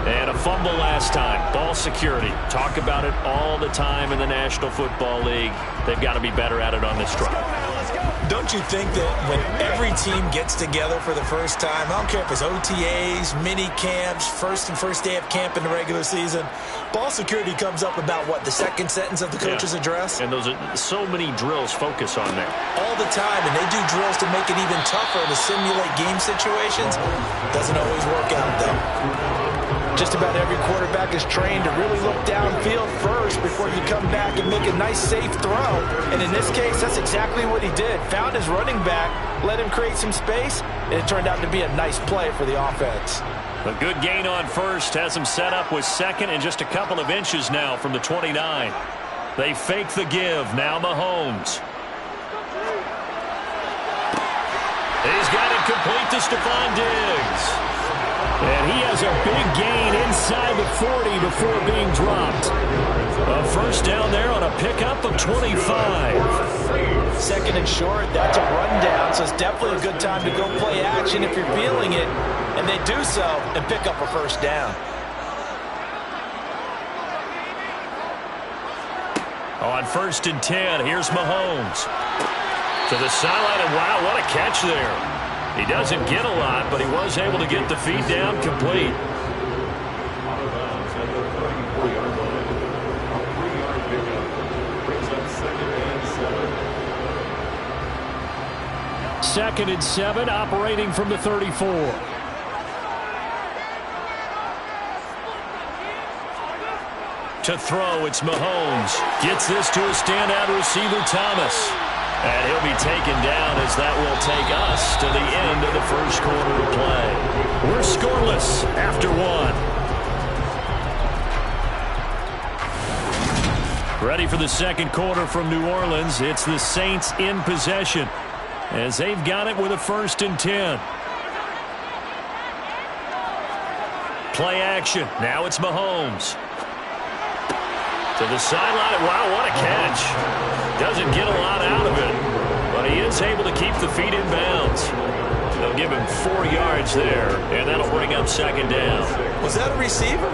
And a fumble last time. Ball security. Talk about it all the time in the National Football League. They've got to be better at it on this drive. Don't you think that when every team gets together for the first time, I don't care if it's OTAs, mini camps, first day of camp in the regular season, ball security comes up about what, the 2nd sentence of the coach's address? And those are so many drills focus on that. All the time, and they do drills to make it even tougher to simulate game situations. Doesn't always work out, though. Just about every quarterback is trained to really look downfield first before you come back and make a nice, safe throw. And in this case, that's exactly what he did. Found his running back, let him create some space, and it turned out to be a nice play for the offense. A good gain on first has him set up with second and just a couple of inches now from the 29. They fake the give. Now Mahomes. He's got it complete to Stephon Diggs. And he has a big gain inside the 40 before being dropped. A first down there on a pickup of 25. Second and short, that's a rundown, so it's definitely a good time to go play action if you're feeling it. And they do so and pick up a first down. On 1st and 10, here's Mahomes. To the sideline, and wow, what a catch there. He doesn't get a lot, but he was able to get the feed down complete. Second and 7, operating from the 34. To throw, it's Mahomes. Gets this to a standout receiver, Thomas. And he'll be taken down as that will take us to the end of the first quarter of play. We're scoreless after one. Ready for the second quarter from New Orleans. It's the Saints in possession as they've got it with a 1st and 10. Play action. Now it's Mahomes. To the sideline. Wow, what a catch. Doesn't get a lot out of it, but he is able to keep the feet in bounds. They'll give him 4 yards there, and that'll bring up second down. Was that a receiver?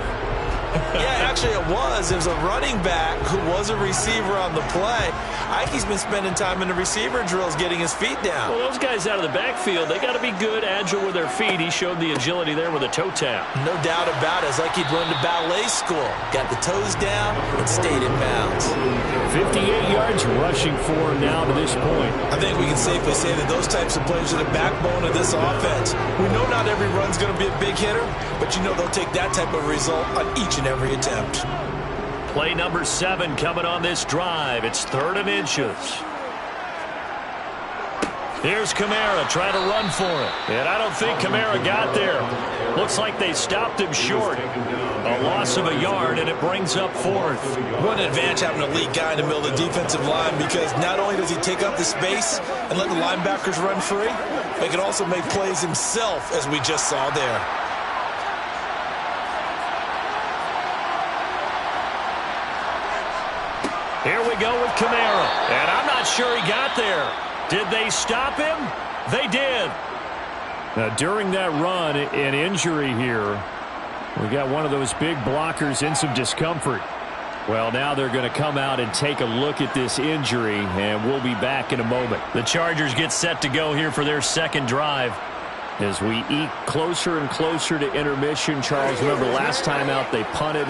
Yeah, actually it was. It was a running back who was a receiver on the play. Ike's been spending time in the receiver drills getting his feet down. Well, those guys out of the backfield, they got to be good, agile with their feet. He showed the agility there with a toe tap. No doubt about it. It's like he'd run to ballet school. Got the toes down and stayed in bounds. 58 yards rushing for him now to this point. I think we can safely say that those types of plays are the backbone of this offense. We know not every run's going to be a big hitter, but you know they'll take that type of result on each and every attempt. Play number 7 coming on this drive. It's 3rd and inches. Here's Kamara trying to run for it. And I don't think Kamara got there. Looks like they stopped him short. A loss of a yard, and it brings up 4th. What an advantage having an elite guy in the middle of the defensive line, because not only does he take up the space and let the linebackers run free, but he can also make plays himself, as we just saw there. Here we go with Kamara. And I'm not sure he got there. Did they stop him? They did. Now, during that run, an injury here. We got one of those big blockers in some discomfort. Well, now they're going to come out and take a look at this injury, and we'll be back in a moment. The Chargers get set to go here for their second drive. As we eke closer and closer to intermission, Charles, remember last time out they punted.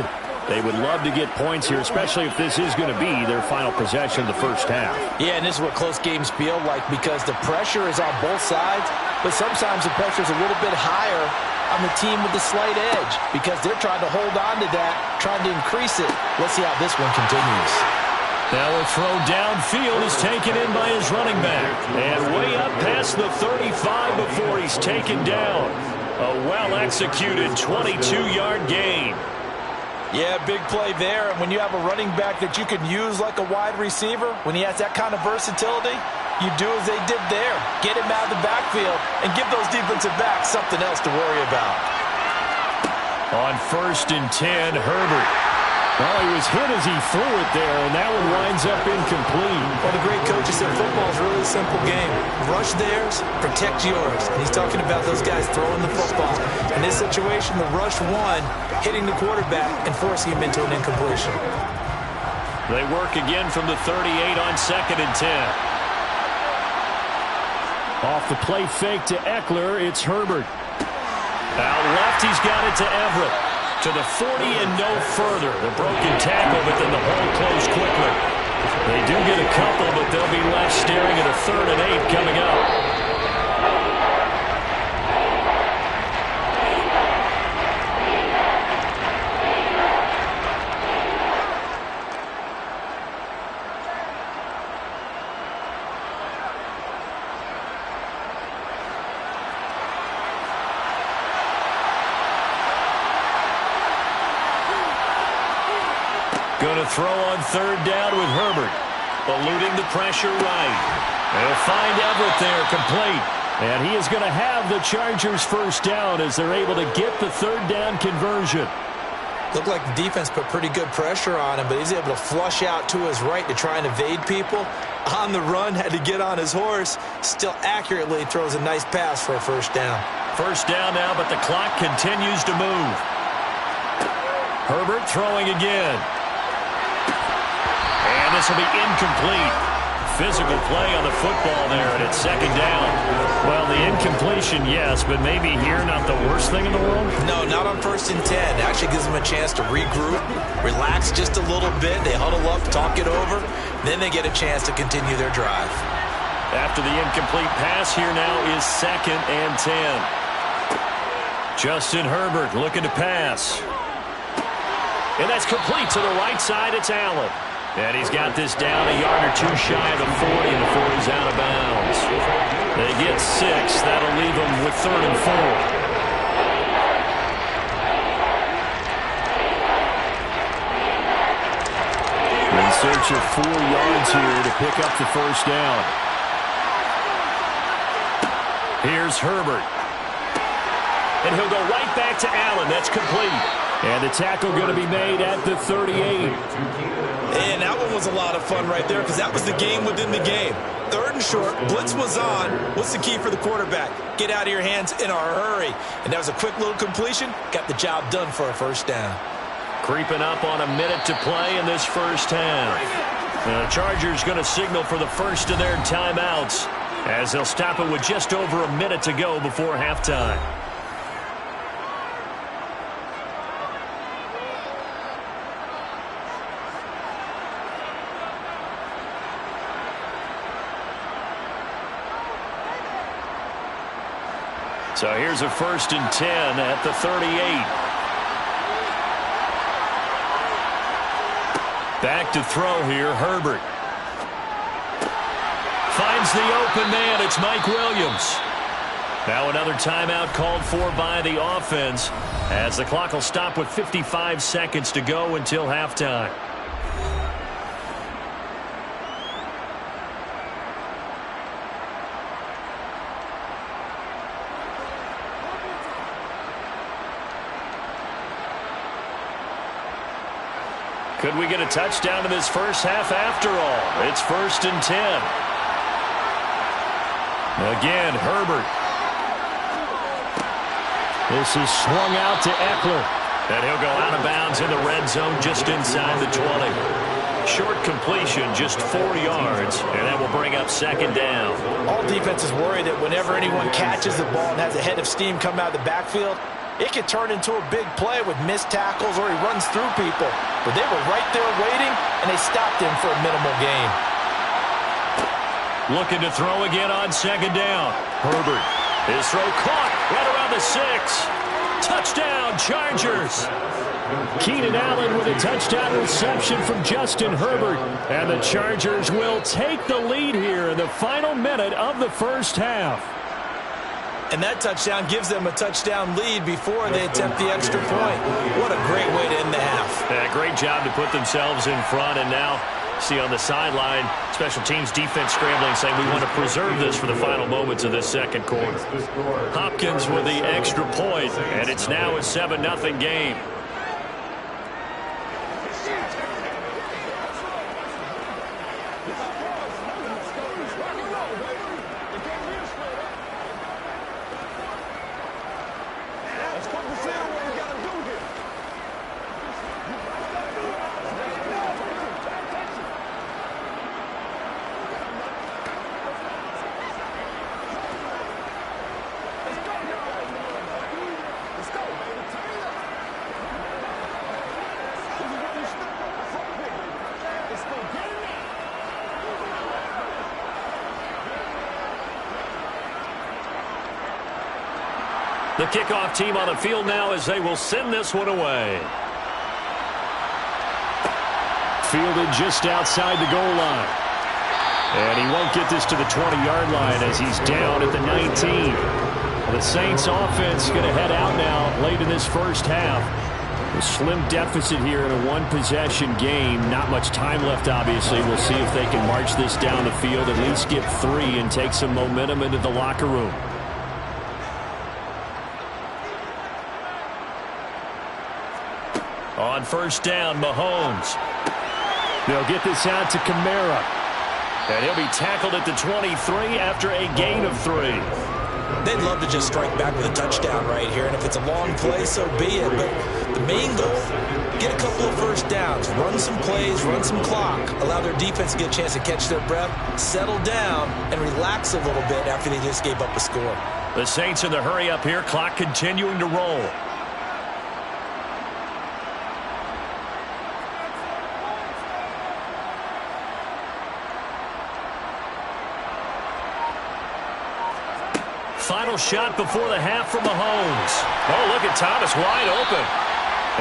They would love to get points here, especially if this is going to be their final possession of the first half. Yeah, and this is what close games feel like, because the pressure is on both sides, but sometimes the pressure is a little bit higher on the team with the slight edge, because they're trying to hold on to that, trying to increase it. Let's see how this one continues. Now a throw downfield is taken in by his running back. And way up past the 35 before he's taken down. A well-executed 22-yard gain. Yeah, big play there. And when you have a running back that you can use like a wide receiver, when he has that kind of versatility, you do as they did there. Get him out of the backfield and give those defensive backs something else to worry about. On 1st and 10, Herbert. Well, he was hit as he threw it there, and that one winds up incomplete. Well, the great coach said football is really a simple game. Rush theirs, protect yours. And he's talking about those guys throwing the football. In this situation, the rush won, hitting the quarterback and forcing him into an incompletion. They work again from the 38 on 2nd and 10. Off the play fake to Eckler, it's Herbert. Out left, he's got it to Everett. To the 40 and no further. The broken tackle, but then the hole closed quickly. They do get a couple, but they'll be left staring at a 3rd and 8 coming up. Going to throw on third down with Herbert. Eluding the pressure right. They'll find Everett there, complete. And he is going to have the Chargers first down as they're able to get the third down conversion. Looked like the defense put pretty good pressure on him, but he's able to flush out to his right to try and evade people. On the run, had to get on his horse. Still accurately throws a nice pass for a first down. First down now, but the clock continues to move. Herbert throwing again. And this will be incomplete. Physical play on the football there, and it's second down. Well, the incompletion, yes, but maybe here not the worst thing in the world? No, not on 1st and 10. Actually gives them a chance to regroup, relax just a little bit. They huddle up, talk it over. Then they get a chance to continue their drive. After the incomplete pass, here now is 2nd and 10. Justin Herbert looking to pass. And that's complete to the right side. It's Allen. And he's got this down a yard or two shy of the 40 before he's out of bounds. They get 6. That'll leave them with 3rd and 4. In search of 4 yards here to pick up the first down. Here's Herbert. And he'll go right back to Allen. That's complete. And the tackle going to be made at the 38. And that one was a lot of fun right there because that was the game within the game. 3rd and short, blitz was on. What's the key for the quarterback? Get out of your hands in a hurry. And that was a quick little completion. Got the job done for a first down. Creeping up on a minute to play in this first half. The Chargers going to signal for the first of their timeouts as they'll stop it with just over a minute to go before halftime. So here's a 1st and 10 at the 38. Back to throw here, Herbert. Finds the open man, it's Mike Williams. Now another timeout called for by the offense as the clock will stop with 55 seconds to go until halftime. Could we get a touchdown in this first half after all? It's 1st and 10. Again, Herbert. This is swung out to Eckler. And he'll go out of bounds in the red zone just inside the 20. Short completion, just 4 yards, and that will bring up 2nd down. All defenses worry that whenever anyone catches the ball and has a head of steam come out of the backfield, it could turn into a big play with missed tackles or he runs through people. But they were right there waiting, and they stopped him for a minimal gain. Looking to throw again on 2nd down. Herbert. His throw caught right around the 6. Touchdown, Chargers. Keenan Allen with a touchdown reception from Justin Herbert. And the Chargers will take the lead here in the final minute of the first half. And that touchdown gives them a touchdown lead before they attempt the extra point. What a great way to end the half. Yeah, great job to put themselves in front. And now, see on the sideline, special teams defense scrambling, saying we want to preserve this for the final moments of this second quarter. Hopkins with the extra point, and it's now a 7-0 game. The kickoff team on the field now as they will send this one away. Fielded just outside the goal line. And he won't get this to the 20-yard line as he's down at the 19. The Saints offense going to head out now late in this first half. A slim deficit here in a one-possession game. Not much time left, obviously. We'll see if they can march this down the field, at least get 3, and take some momentum into the locker room. On first down, Mahomes. They'll get this out to Kamara. And he'll be tackled at the 23 after a gain of 3. They'd love to just strike back with a touchdown right here, and if it's a long play, so be it. But the main goal, get a couple of first downs, run some plays, run some clock, allow their defense to get a chance to catch their breath, settle down, and relax a little bit after they just gave up a score. The Saints in the hurry up here, clock continuing to roll. Final shot before the half from Mahomes. Oh, look at Thomas wide open.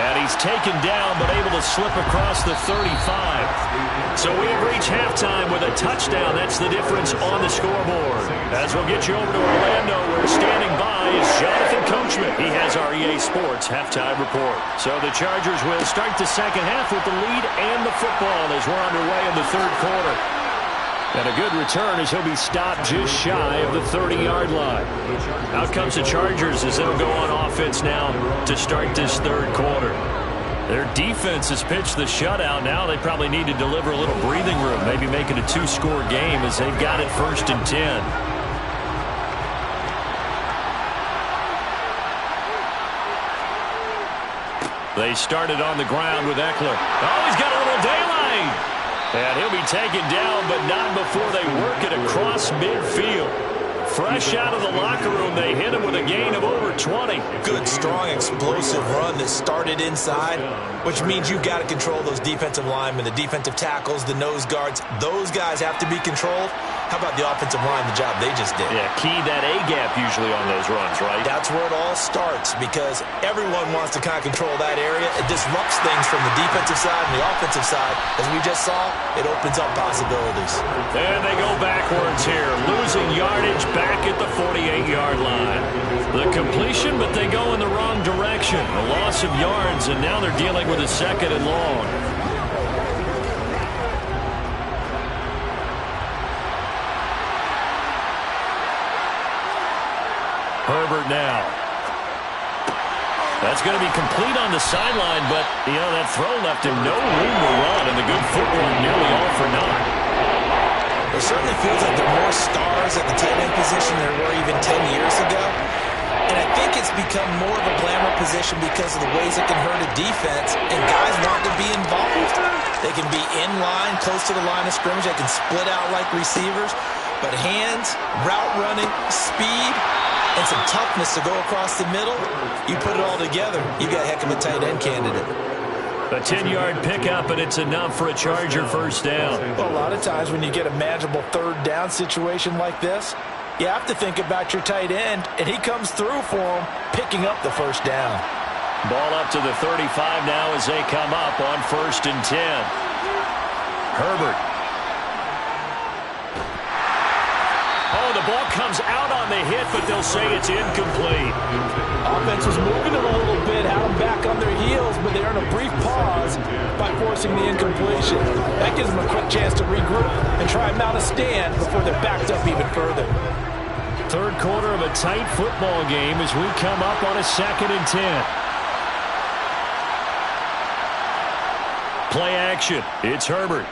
And he's taken down but able to slip across the 35. So we've reached halftime with a touchdown. That's the difference on the scoreboard. As we'll get you over to Orlando, where standing by is Jonathan Coachman. He has our EA Sports halftime report. So the Chargers will start the second half with the lead and the football as we're underway in the third quarter. And a good return as he'll be stopped just shy of the 30-yard line. Out comes the Chargers as they'll go on offense now to start this third quarter. Their defense has pitched the shutout. Now they probably need to deliver a little breathing room, maybe make it a 2-score game as they've got it 1st and 10. They started on the ground with Eckler. Oh, he's got a little daylight. And he'll be taken down, but not before they work it across midfield. Fresh out of the locker room, they hit him with a gain of over 20. Good, strong, explosive run that started inside, which means you've got to control those defensive linemen, the defensive tackles, the nose guards. Those guys have to be controlled. How about the offensive line, the job they just did? Yeah, key that A-gap usually on those runs, right? That's where it all starts because everyone wants to kind of control that area. It disrupts things from the defensive side and the offensive side. As we just saw, it opens up possibilities. And they go backwards here, losing yardage back at the 48-yard line. The completion, but they go in the wrong direction. A loss of yards, and now they're dealing with a 2nd and long. Herbert now. That's going to be complete on the sideline, but, you know, that throw left him no room to run, and the good footwork nearly all for naught. It certainly feels like there are more stars at the tight end position than there were even 10 years ago. And I think it's become more of a glamour position because of the ways it can hurt a defense, and guys want to be involved. They can be in line, close to the line of scrimmage. They can split out like receivers. But hands, route running, speed, and some toughness to go across the middle, you put it all together, you got a heck of a tight end candidate. A 10-yard pickup, and it's enough for a Charger first down. Well, a lot of times when you get a manageable third down situation like this, you have to think about your tight end, and he comes through for him, picking up the first down. Ball up to the 35 now as they come up on 1st and 10. Herbert. Oh, the ball comes out on the hit, but they'll say it's incomplete. Offense was moving it a little bit, had them back on their heels, but they're in a brief pause by forcing the incompletion. That gives them a quick chance to regroup and try and mount a stand before they're backed up even further. Third quarter of a tight football game as we come up on a 2nd and 10. Play action. It's Herbert.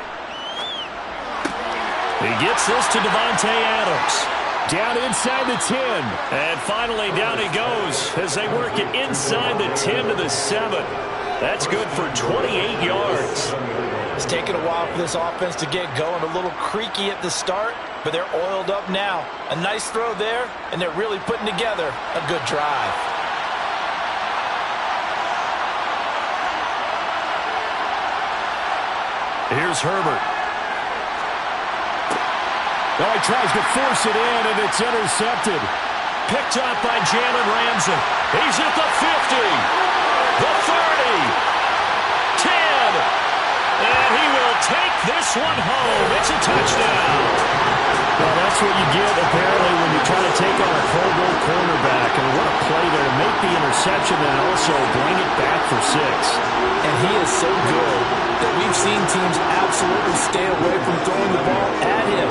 He gets this to Devontae Adams. Down inside the 10. And finally down he goes as they work it inside the 10 to the 7. That's good for 28 yards. It's taken a while for this offense to get going. A little creaky at the start, but they're oiled up now. A nice throw there, and they're really putting together a good drive. Here's Herbert. Oh, he tries to force it in, and it's intercepted. Picked up by Jalen Ramsey. He's at the 50, the 30, 10, and he will take this one home. It's a touchdown. Well, that's what you get, apparently, when you try to take on a Pro Bowl cornerback. And what a play there to make the interception and also bring it back for 6. And he is so good that we've seen teams absolutely stay away from throwing the ball at him.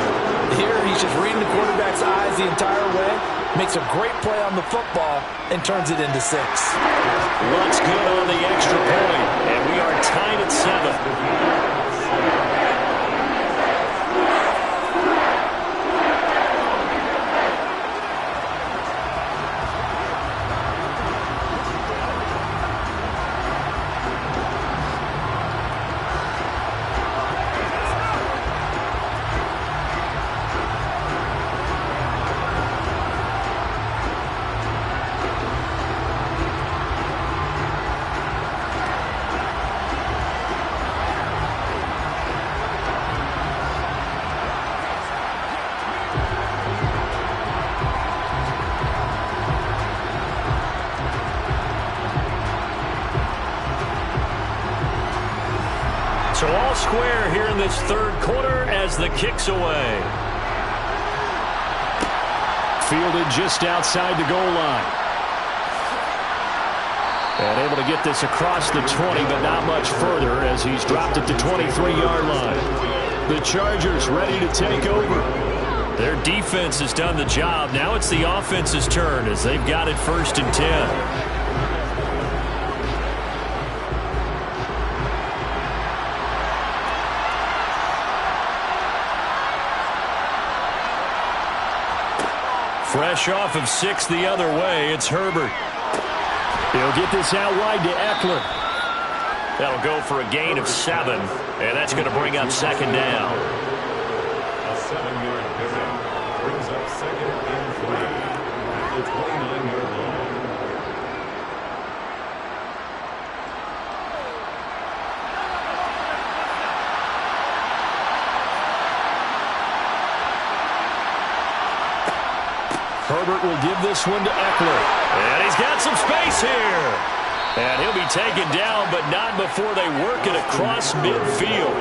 Here, he's just reading the quarterback's eyes the entire way, makes a great play on the football, and turns it into 6. Looks good on the extra point, and we are tied at 7. So all square here in this third quarter as the kick's away. Fielded just outside the goal line. And able to get this across the 20, but not much further as he's dropped it to 23-yard line. The Chargers ready to take over. Their defense has done the job. Now it's the offense's turn as they've got it 1st and 10. Fresh off of 6 the other way, it's Herbert. He'll get this out wide to Eckler. That'll go for a gain of 7, and that's going to bring up 2nd down. A 7-yard pickup brings up 2nd and 3 at the 29-yard line. Herbert will give this one to Eckler. And he's got some space here. And he'll be taken down, but not before they work it across midfield.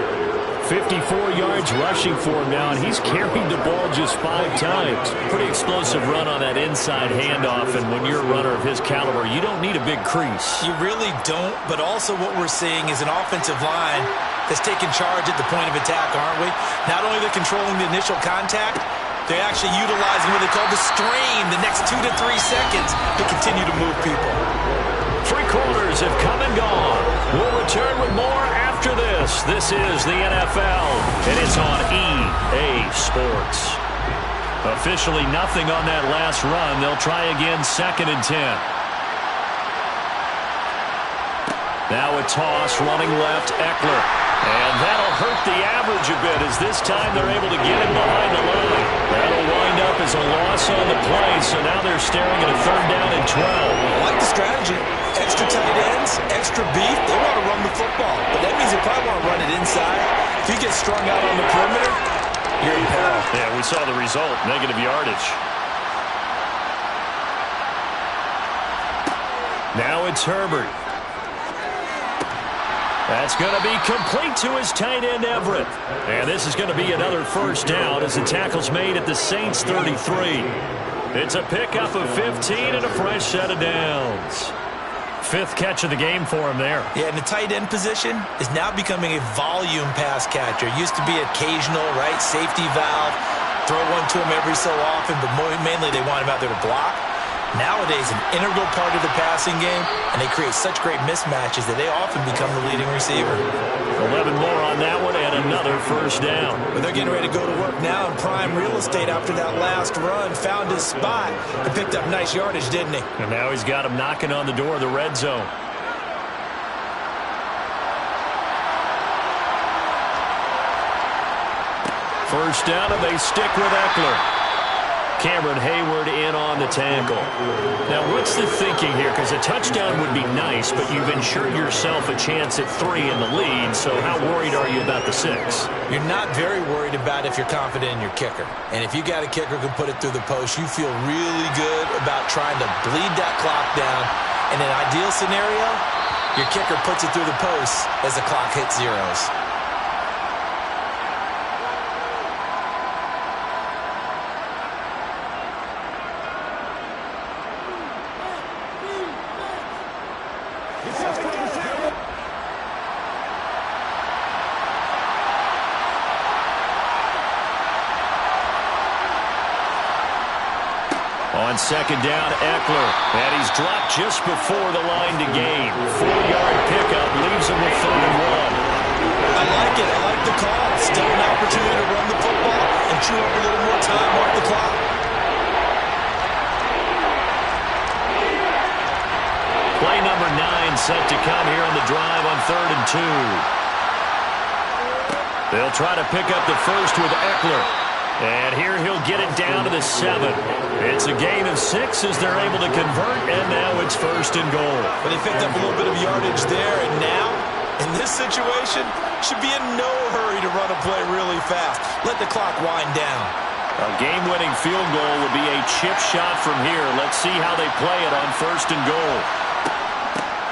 54 yards rushing for him now, and he's carried the ball just 5 times. Pretty explosive run on that inside handoff, and when you're a runner of his caliber, you don't need a big crease. You really don't, but also what we're seeing is an offensive line that's taking charge at the point of attack, aren't we? Not only they're controlling the initial contact, they're actually utilizing what they call the strain the next 2 to 3 seconds to continue to move people. 3 quarters have come and gone. We'll return with more after this. This is the NFL, and it's on EA Sports. Officially nothing on that last run. They'll try again 2nd and 10. Now a toss running left, Eckler. And that'll hurt the average a bit as this time they're able to get him behind the line. That'll wind up as a loss on the play, so now they're staring at a 3rd down and 12. I like the strategy. Extra tight ends, extra beef. They want to run the football, but that means they probably want to run it inside. If you get strung out on the perimeter, you're in peril. Yeah, we saw the result, negative yardage. Now it's Herbert. That's going to be complete to his tight end, Everett. And this is going to be another 1st down as the tackle's made at the Saints' 33. It's a pickup of 15 and a fresh set of downs. 5th catch of the game for him there. Yeah, and the tight end position is now becoming a volume pass catcher. It used to be occasional, right, safety valve, throw one to him every so often, but mainly they want him out there to block. Nowadays, an integral part of the passing game, and they create such great mismatches that they often become the leading receiver. 11 more on that one, and another 1st down. But they're getting ready to go to work now in prime real estate after that last run. Found his spot and picked up nice yardage, didn't he? And now he's got him knocking on the door of the red zone. First down, and they stick with Eckler. Cameron Hayward in on the tackle. Now, what's the thinking here? Because a touchdown would be nice, but you've ensured yourself a chance at 3 in the lead, so how worried are you about the 6? You're not very worried about if you're confident in your kicker. And if you got a kicker who can put it through the post, you feel really good about trying to bleed that clock down. In an ideal scenario, your kicker puts it through the post as the clock hits zeros. On second down, Eckler. And he's dropped just before the line to gain. 4-yard pickup leaves him with 3rd and 1. I like it. I like the call. Still an opportunity to run the football and chew up a little more time off the clock. Play number 9 set to come here on the drive on 3rd and 2. They'll try to pick up the first with Eckler. And here he'll get it down to the 7. It's a gain of 6 as they're able to convert, and now it's 1st and goal. But they picked up a little bit of yardage there, and now, in this situation, should be in no hurry to run a play really fast. Let the clock wind down. A game-winning field goal would be a chip shot from here. Let's see how they play it on 1st and goal.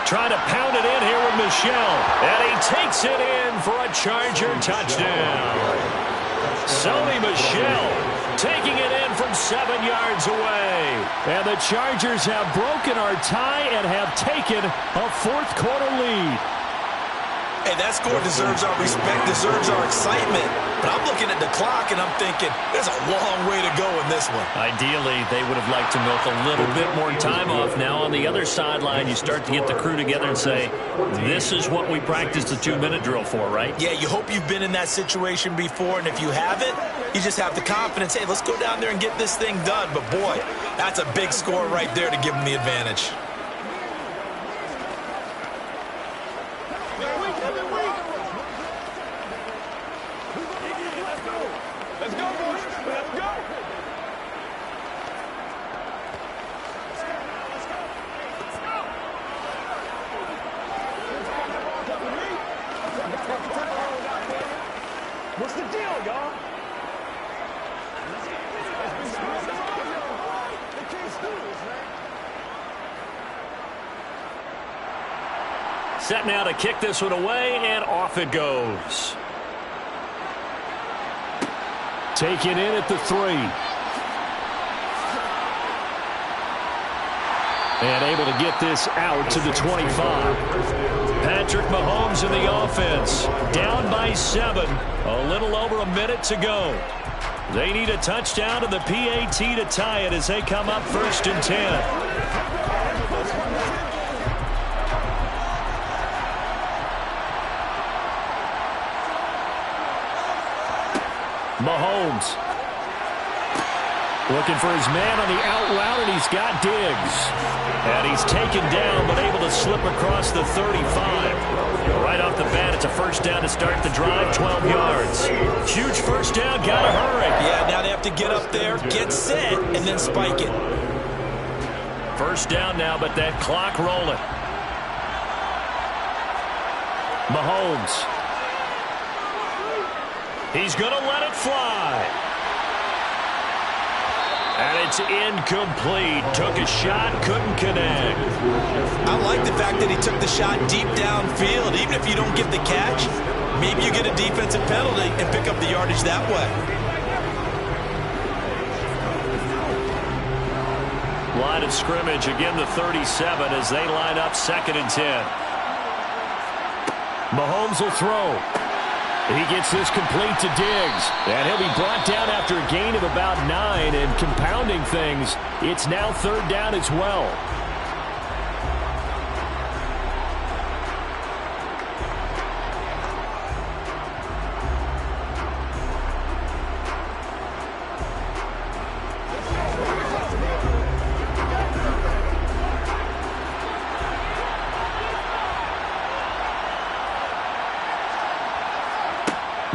Trying to pound it in here with Michel. And he takes it in for a Charger touchdown. Sony Michel taking it in from 7 yards away. And the Chargers have broken our tie and have taken a 4th quarter lead. Hey, that score deserves our respect, deserves our excitement. But I'm looking at the clock and I'm thinking, there's a long way to go in this one. Ideally, they would have liked to milk a little bit more time off. Now on the other sideline, you start to get the crew together and say, this is what we practiced the 2-minute drill for, right? Yeah, you hope you've been in that situation before, and if you haven't, you just have the confidence, hey, let's go down there and get this thing done. But boy, that's a big score right there to give them the advantage. What's the deal, y'all? Set now to kick this one away, and off it goes. Taken in at the 3. And able to get this out to the 25. Patrick Mahomes in the offense. Down by 7. A little over a minute to go. They need a touchdown and the PAT to tie it as they come up 1st and 10. Mahomes looking for his man on the out route, and he's got Diggs. And he's taken down, but able to slip across the 35. Right off the bat, it's a 1st down to start the drive, 12 yards. Huge 1st down, gotta hurry. Yeah, now they have to get up there, get set, and then spike it. 1st down now, but that clock rolling. Mahomes. He's gonna let it fly. And it's incomplete. Took a shot, couldn't connect. I like the fact that he took the shot deep downfield. Even if you don't get the catch, maybe you get a defensive penalty and pick up the yardage that way. Line of scrimmage, again the 37 as they line up 2nd and 10. Mahomes will throw. He gets this complete to Diggs. And he'll be brought down after a gain of about 9. And compounding things, it's now 3rd down as well.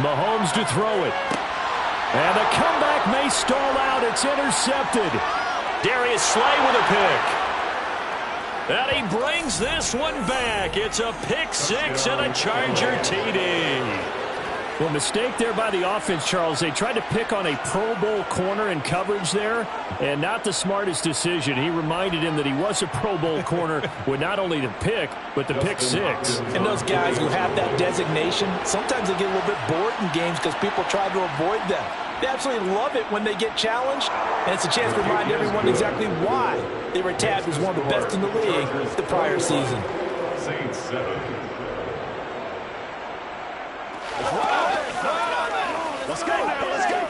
Mahomes to throw it. And the comeback may stall out. It's intercepted. Darius Slay with a pick. And he brings this one back. It's a pick 6 and a Charger TD. Well, mistake there by the offense, Charles. They tried to pick on a Pro Bowl corner in coverage there, and not the smartest decision. He reminded him that he was a Pro Bowl corner with not only the pick, but the pick 6. And those guys who have that designation, sometimes they get a little bit bored in games because people try to avoid them. They absolutely love it when they get challenged, and it's a chance to remind everyone exactly why they were tabbed as one of the best in the league the prior season. Saints 7. Let's go now. Let's go.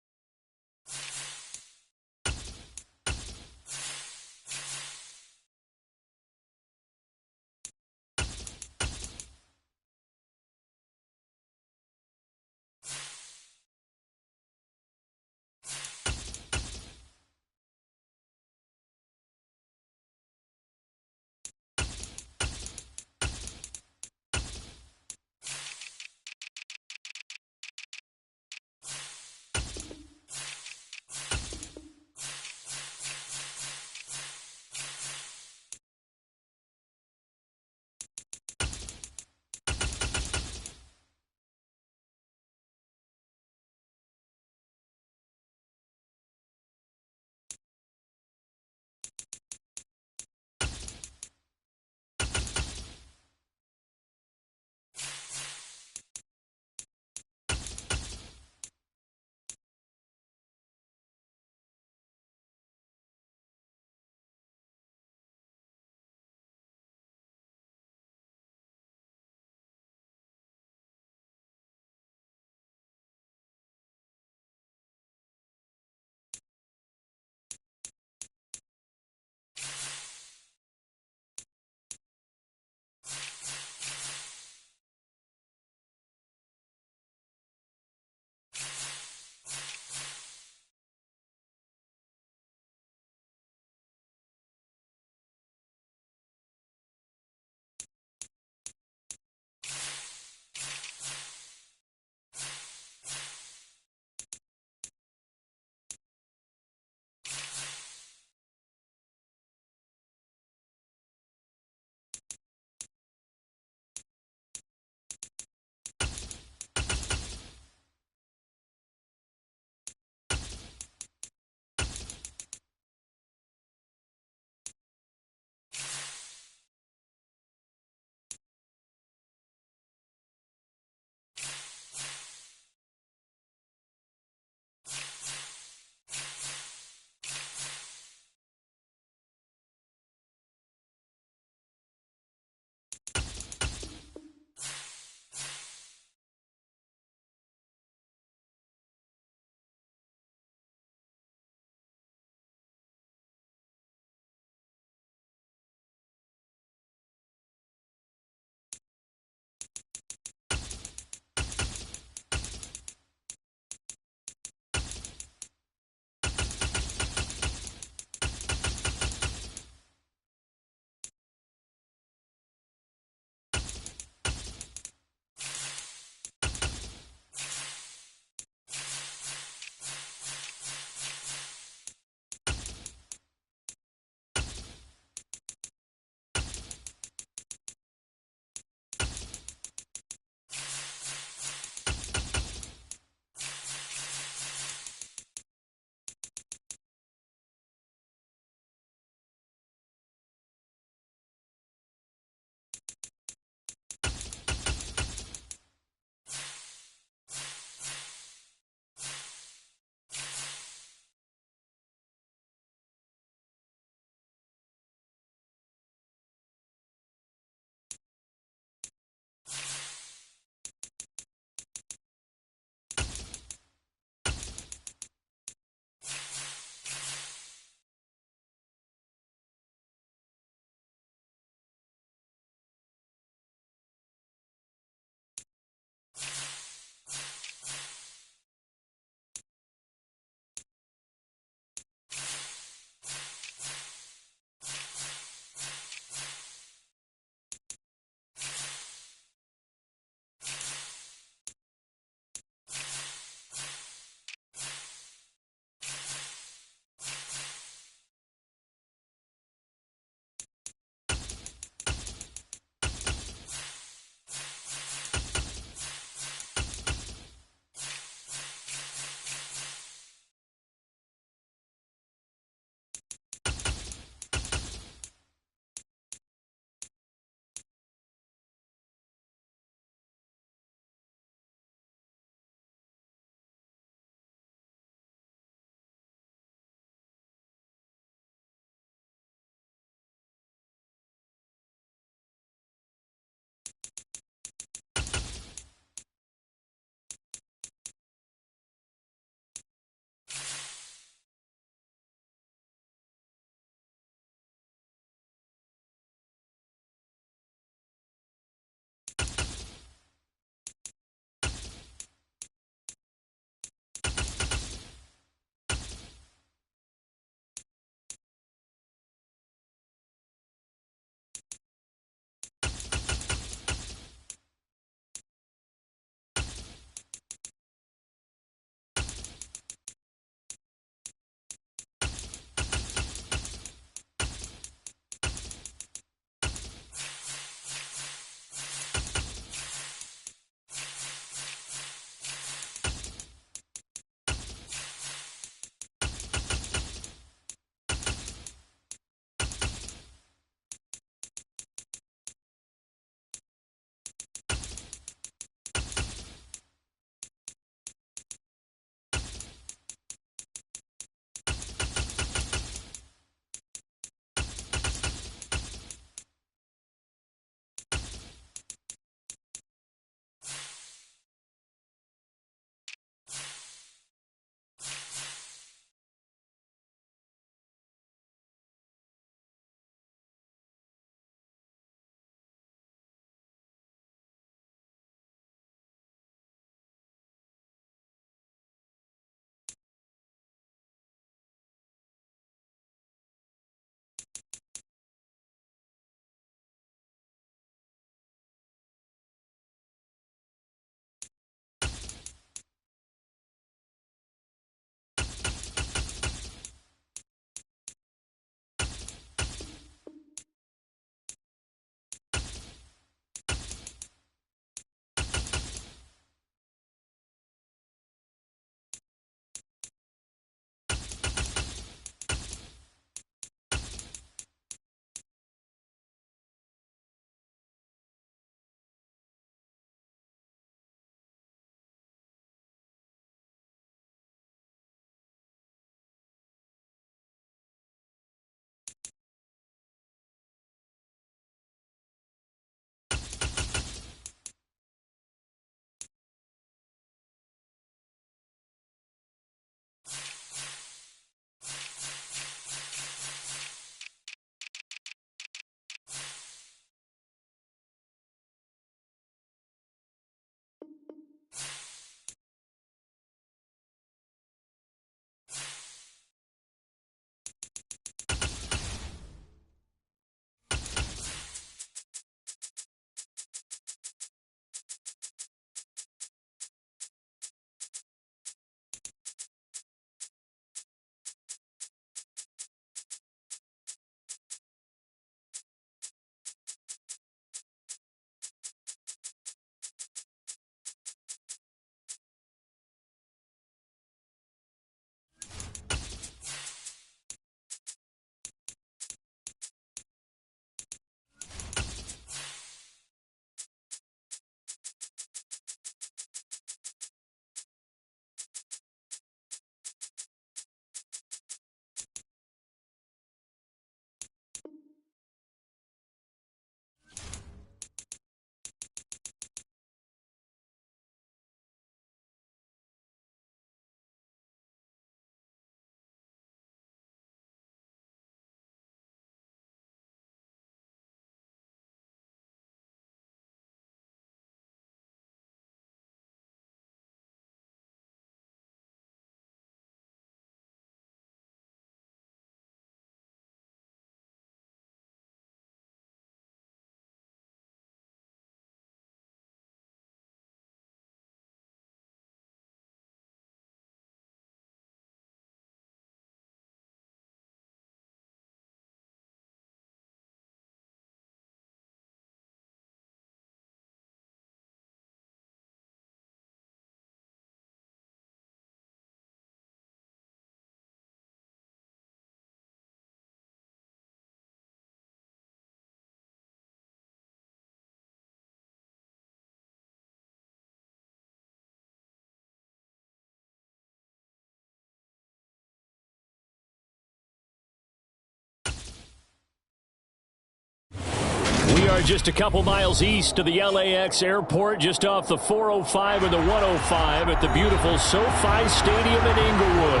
are just a couple miles east of the LAX airport, just off the 405 and the 105 at the beautiful SoFi Stadium in Inglewood.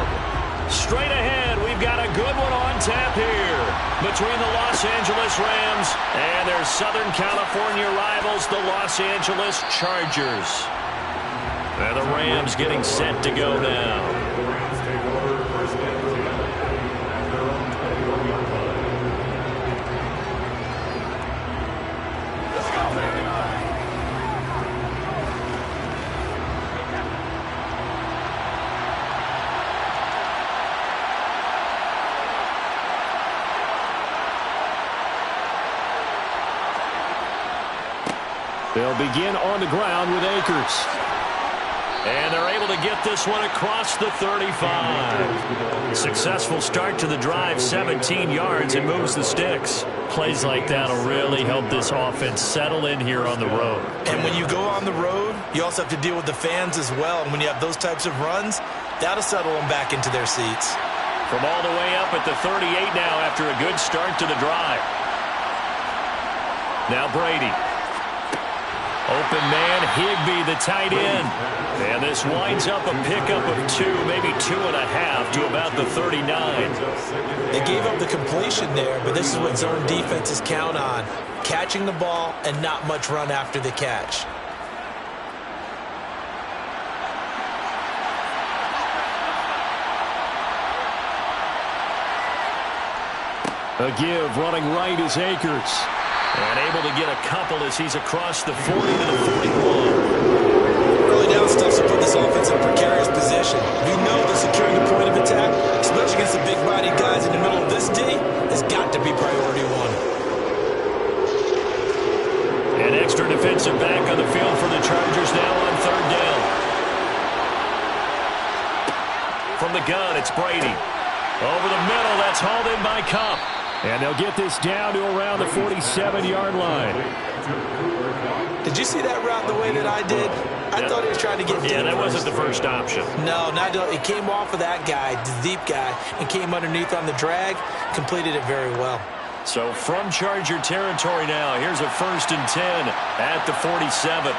Straight ahead, we've got a good one on tap here between the Los Angeles Rams and their Southern California rivals, the Los Angeles Chargers. And the Rams getting set to go now. They'll begin on the ground with Akers. And they're able to get this one across the 35. Successful start to the drive, 17 yards, and moves the sticks. Plays like that will really help this offense settle in here on the road. And when you go on the road, you also have to deal with the fans as well. And when you have those types of runs, that'll settle them back into their seats. From all the way up at the 38 now after a good start to the drive. Now Brady. Open man, Higbee, the tight end. And this winds up a pickup of 2, maybe 2.5 to about the 39. They gave up the completion there, but this is what zone defenses count on. Catching the ball and not much run after the catch. A give running right is Akers. And able to get a couple as he's across the 40 to the 41. Early down stuff to put this offense in a precarious position. We know that securing the point of attack, especially against the big-bodied guys in the middle of this D, has got to be priority one. An extra defensive back on the field for the Chargers now on third down. From the gun, it's Brady. Over the middle, that's hauled in by Kupp. And they'll get this down to around the 47-yard line. Did you see that route the way that I did? I thought he was trying to get deep. Yeah, that wasn't the first option. No, it came off of that guy, the deep guy, and came underneath on the drag. Completed it very well. So from Charger territory now, here's a 1st and 10 at the 47.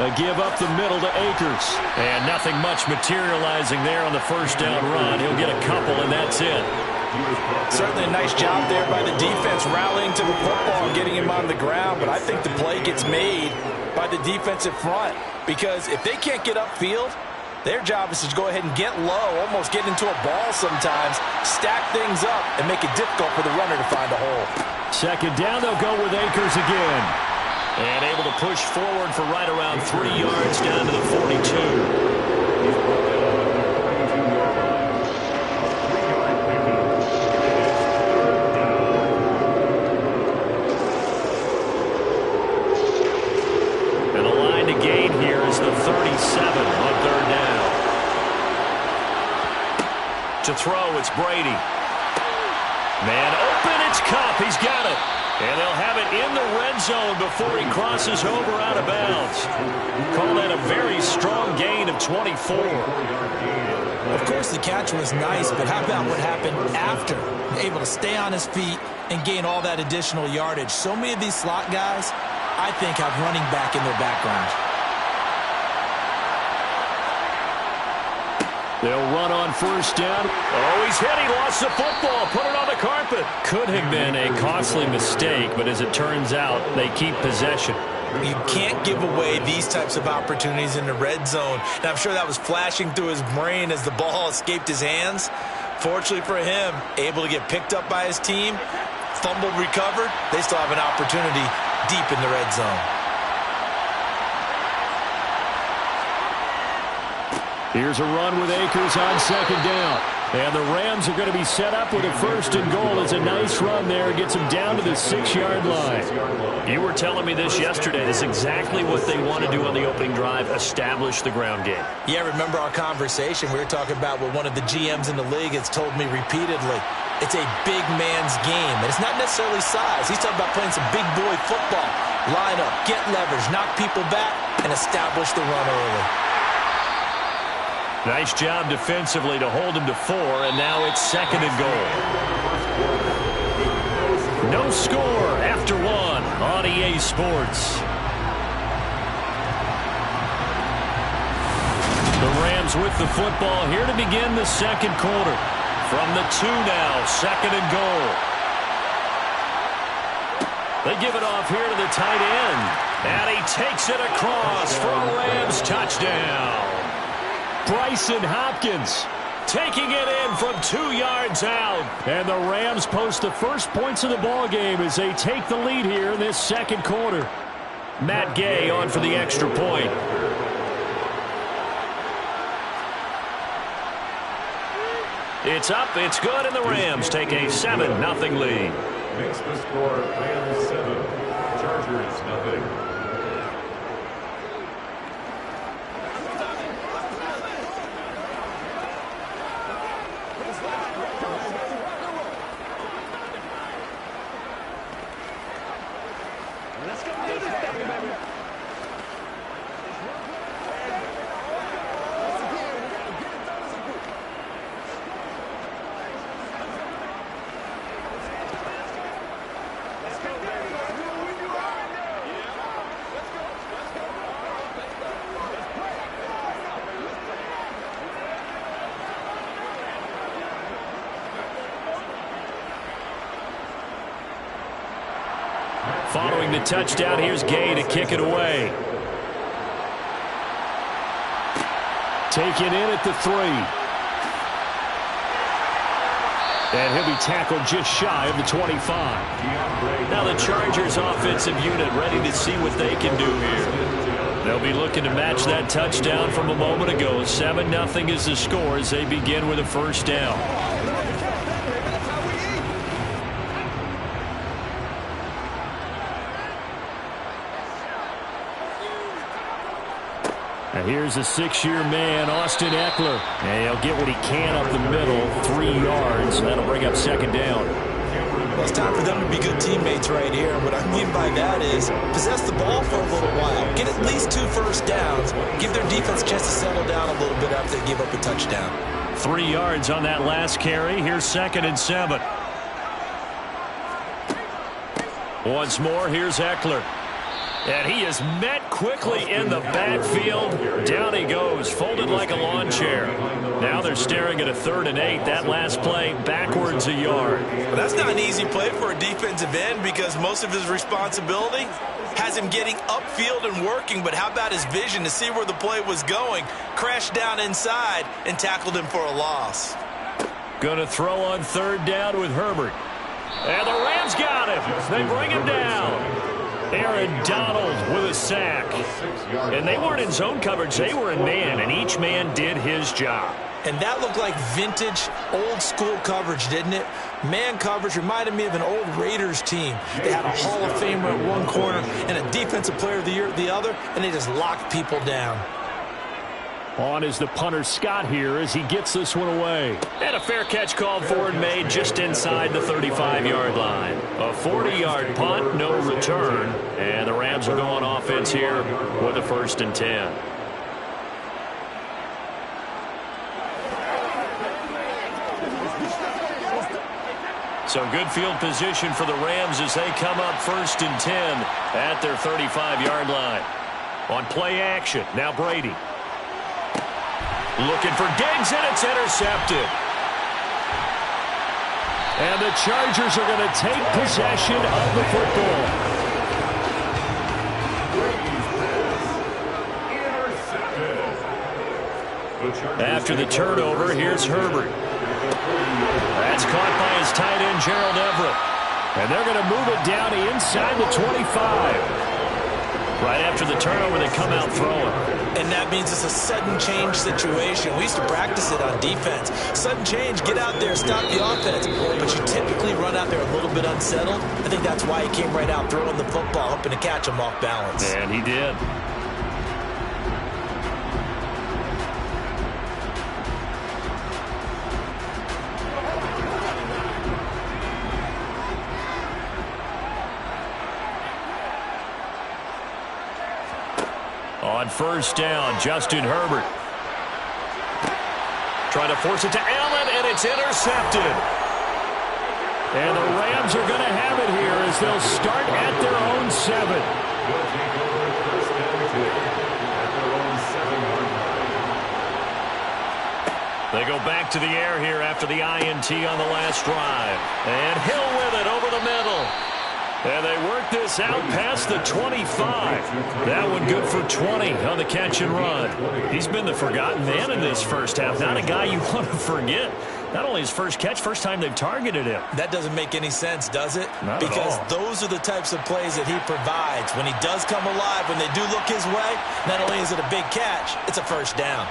A give up the middle to Akers. And nothing much materializing there on the first down run. He'll get a couple, and that's it. Certainly a nice job there by the defense rallying to the football and getting him on the ground, but I think the play gets made by the defensive front because if they can't get upfield, their job is to go ahead and get low, almost get into a ball sometimes, stack things up, and make it difficult for the runner to find a hole. Second down, they'll go with Akers again. And able to push forward for right around 3 yards down to the 42. To throw, it's Brady. Man open, it's Kupp. He's got it. And they'll have it in the red zone before he crosses over out of bounds. Call that a very strong gain of 24. Of course, the catch was nice, but how about what happened after? Able to stay on his feet and gain all that additional yardage. So many of these slot guys, I think, have running back in their background. They'll run on first down. Oh, he's hit. He lost the football. Put it on the carpet. Could have been a costly mistake, but as it turns out, they keep possession. You can't give away these types of opportunities in the red zone. And I'm sure that was flashing through his brain as the ball escaped his hands. Fortunately for him, able to get picked up by his team, fumbled, recovered. They still have an opportunity deep in the red zone. Here's a run with Akers on second down. And the Rams are going to be set up with a 1st and goal. It's a nice run there. Gets them down to the 6-yard line. You were telling me this yesterday. That's exactly what they want to do on the opening drive, establish the ground game. Yeah, remember our conversation. We were talking about what one of the GMs in the league has told me repeatedly. It's a big man's game. And it's not necessarily size. He's talking about playing some big boy football. Line up, get leverage, knock people back, and establish the run early. Nice job defensively to hold him to 4, and now it's 2nd and goal. No score after 1. on EA Sports. The Rams with the football here to begin the second quarter. From the 2 now, second and goal. They give it off here to the tight end. And he takes it across for a Rams touchdown. Brycen Hopkins taking it in from 2 yards out. And the Rams post the first points of the ball game as they take the lead here in this second quarter. Matt Gay on for the extra point. It's up, it's good, and the Rams take a 7-0 lead. Makes the score Rams 7, Chargers 0. Following the touchdown, here's Gay to kick it away. Taken in at the 3. And he'll be tackled just shy of the 25. Now the Chargers offensive unit ready to see what they can do here. They'll be looking to match that touchdown from a moment ago. 7-0 is the score as they begin with a first down. Now here's a 6-year man, Austin Ekeler. And he'll get what he can up the middle, 3 yards. And that'll bring up second down. Well, it's time for them to be good teammates right here. What I mean by that is possess the ball for a little while. Get at least 2 first downs. Give their defense a chance to settle down a little bit after they give up a touchdown. 3 yards on that last carry. Here's 2nd and 7. Once more, here's Ekeler. And he is met quickly in the backfield. Down he goes, folded like a lawn chair. Now they're staring at a 3rd and 8. That last play, backwards a yard. Well, that's not an easy play for a defensive end because most of his responsibility has him getting upfield and working. But how about his vision to see where the play was going? Crashed down inside and tackled him for a loss. Going to throw on 3rd down with Herbert. And the Rams got him. They bring him down. Aaron Donald with a sack. And they weren't in zone coverage. They were in man, and each man did his job. And that looked like vintage, old-school coverage, didn't it? Man coverage reminded me of an old Raiders team. They had a Hall of Famer at one corner and a Defensive Player of the Year at the other, and they just locked people down. On is the punter Scott here as he gets this one away. And a fair catch called for and made just inside the 35-yard line. A 40-yard punt, no return. And the Rams will go on offense here with a 1st and 10. So good field position for the Rams as they come up 1st and 10 at their 35-yard line. On play action, now Brady. Looking for Diggs, and it's intercepted. And the Chargers are going to take possession of the football. After the turnover, here's Herbert. That's caught by his tight end, Gerald Everett. And they're going to move it down inside the 25. Right after the turnover, they come out throwing. And that means it's a sudden change situation. We used to practice it on defense. Sudden change, get out there, stop the offense. But you typically run out there a little bit unsettled. I think that's why he came right out throwing the football, hoping to catch him off balance. And he did. On 1st down, Justin Herbert. Trying to force it to Allen, and it's intercepted. And the Rams are going to have it here as as they'll start at their own 7. They'll take over first down and 10 at their own 7-yard line. They go back to the air here after the INT on the last drive. And Hill with it over the middle. And they work this out past the 25. That one good for 20 on the catch and run. He's been the forgotten man in this first half. Not a guy you want to forget. Not only his first catch, first time they've targeted him. That doesn't make any sense, does it? Not because at all. those are the types of plays that he provides. When he does come alive, when they do look his way, not only is it a big catch, it's a first down.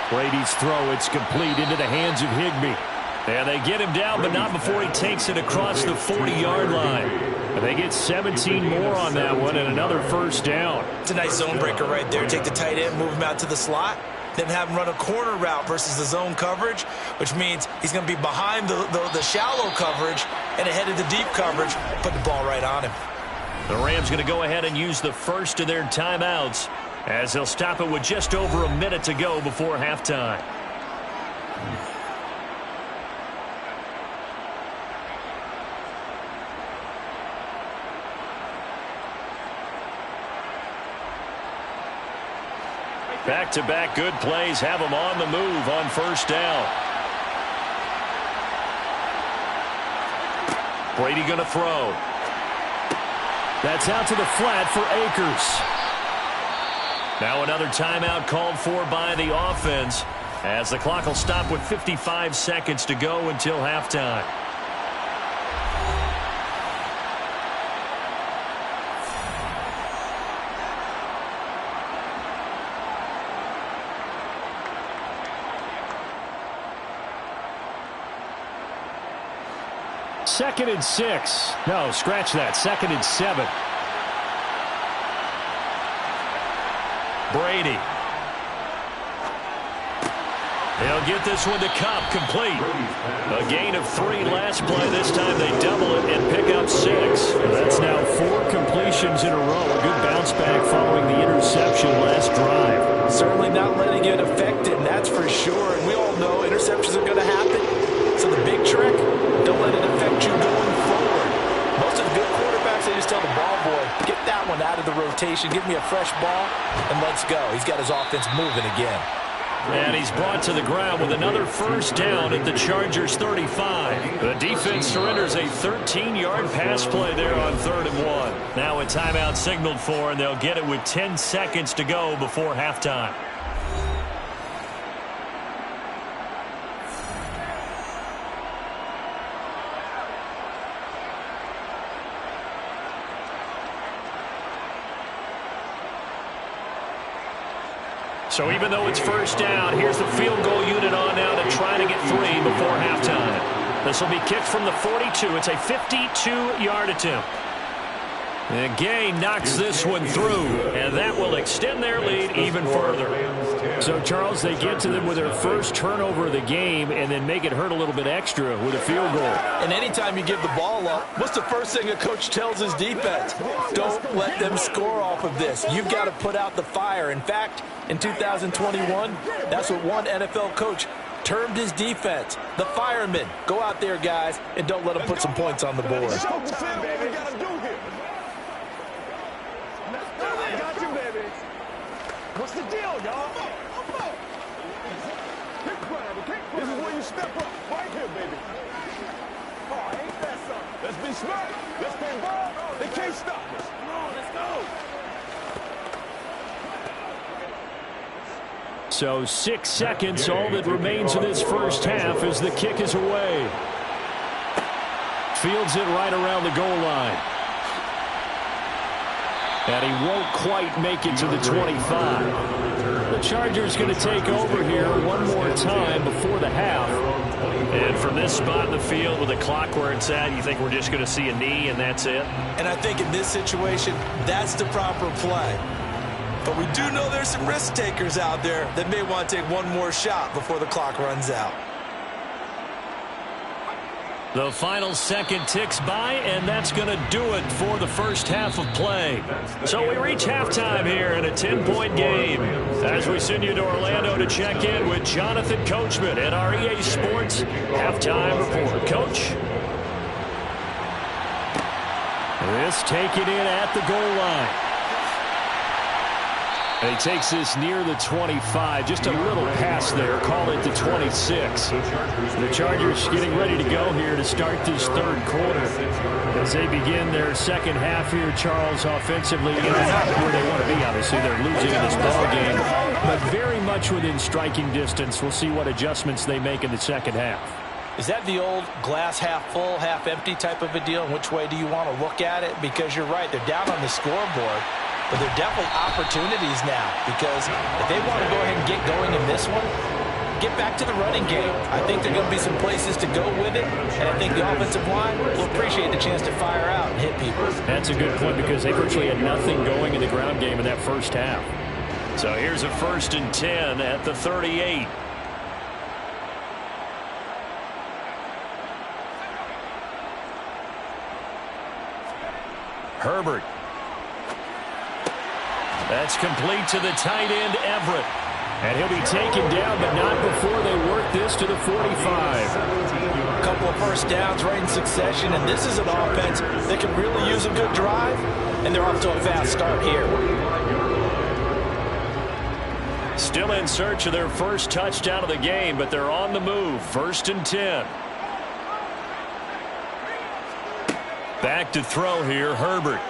Brady's throw, it's complete into the hands of Higbee. And they get him down, but not before he takes it across the 40-yard line. And they get 17 more on that one and another first down. It's a nice zone breaker right there. Take the tight end, move him out to the slot, then have him run a corner route versus the zone coverage, which means he's going to be behind the shallow coverage and ahead of the deep coverage. Put the ball right on him. The Rams going to go ahead and use the first of their timeouts as they'll stop it with just over a minute to go before halftime. Back-to-back good plays have them on the move on first down. Brady going to throw. That's out to the flat for Akers. Now another timeout called for by the offense as the clock will stop with 55 seconds to go until halftime. Second and 6. No, scratch that. Second and 7. Brady. They'll get this one to Kupp, complete. A gain of 3 last play. This time they double it and pick up 6. That's now 4 completions in a row. A good bounce back following the interception last drive. Certainly not letting it affect him, that's for sure. And we all know interceptions are going to happen. So the big trick, don't let it affect you going forward. Most of the good quarterbacks, they just tell the ball boy, get that one out of the rotation, give me a fresh ball, and let's go. He's got his offense moving again. And he's brought to the ground with another first down at the Chargers 35. The defense surrenders a 13-yard pass play there on 3rd and 1. Now a timeout signaled for, and they'll get it with 10 seconds to go before halftime. So even though it's first down, here's the field goal unit on now to try to get 3 before halftime. This will be kicked from the 42. It's a 52-yard attempt. And Gay knocks this one through, and that will extend their lead even further. So, Charles, they get to them with their first turnover of the game and then make it hurt a little bit extra with a field goal. And anytime you give the ball up, what's the first thing a coach tells his defense? Don't let them score off of this. You've got to put out the fire. In fact, in 2021, that's what one NFL coach termed his defense, the firemen. Go out there, guys, and don't let them put some points on the board. What's the deal, y'all? This is where you step up. Right here, baby. Oh, ain't that something? Let's be smart. Let's play ball. They can't stop us. Come on, let's go. So 6 seconds, all that remains of this first half as the kick is away. Fields it right around the goal line. And he won't quite make it to the 25. The Chargers going to take over here one more time before the half. And from this spot in the field with the clock where it's at, you think we're just going to see a knee and that's it? And I think in this situation, that's the proper play. But we do know there's some risk takers out there that may want to take one more shot before the clock runs out. The final second ticks by, and that's going to do it for the first half of play. So we reach halftime here in a 10-point game as we send you to Orlando to check in with Jonathan Coachman at our EA Sports Halftime Report. Coach? This taken in at the goal line. And he takes this near the 25. Just a little pass there. Call it the 26. The Chargers getting ready to go here to start this third quarter. As they begin their second half here, Charles, offensively, not where they want to be, obviously. They're losing in this ball game, but very much within striking distance. We'll see what adjustments they make in the second half. Is that the old glass half full, half empty type of a deal? And which way do you want to look at it? Because you're right, they're down on the scoreboard. But there are definitely opportunities now, because if they want to go ahead and get going in this one, get back to the running game. I think there are going to be some places to go with it, and I think the offensive line will appreciate the chance to fire out and hit people. That's a good point, because they virtually had nothing going in the ground game in that first half. So here's a 1st and 10 at the 38. Herbert. That's complete to the tight end, Everett. And he'll be taken down, but not before they work this to the 45. A couple of first downs right in succession, and this is an offense that can really use a good drive, and they're off to a fast start here. Still in search of their first touchdown of the game, but they're on the move. 1st and 10. Back to throw here, Herbert.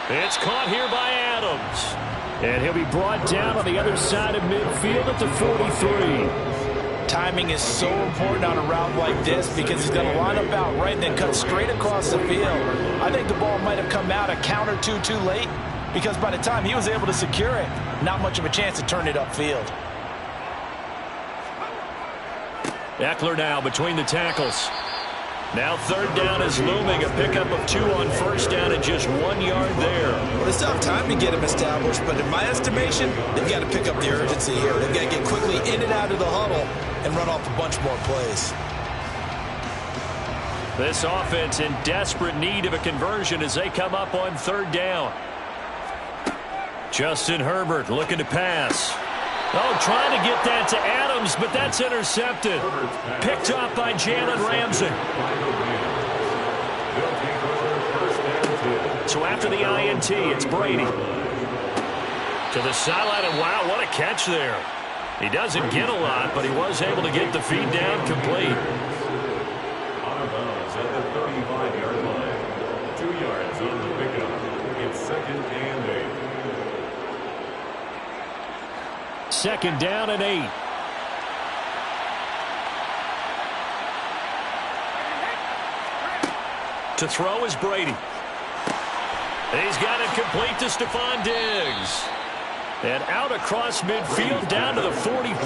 It's caught here by Adams. And he'll be brought down on the other side of midfield at the 43. Timing is so important on a route like this, because he's going to line up out right and then cut straight across the field. I think the ball might have come out a count or two too late, because by the time he was able to secure it, not much of a chance to turn it upfield. Eckler now between the tackles. Now 3rd down is looming. A pickup of 2 on 1st down and just 1 yard there. Well, it's tough time to get him established, but in my estimation, they've got to pick up the urgency here. They've got to get quickly in and out of the huddle and run off a bunch more plays. This offense in desperate need of a conversion as they come up on 3rd down. Justin Herbert looking to pass. Oh, trying to get that to Adams, but that's intercepted. Picked off by Jalen Ramsey. So after the INT, it's Brady. To the sideline, and wow, what a catch there. He doesn't get a lot, but he was able to get the feed down complete. Out of bounds at the 35-yard line. 2 yards on the pickup. It's 2nd and 8. 2nd down and 8. To throw is Brady. He's got it complete to Stephon Diggs. And out across midfield down to the 45.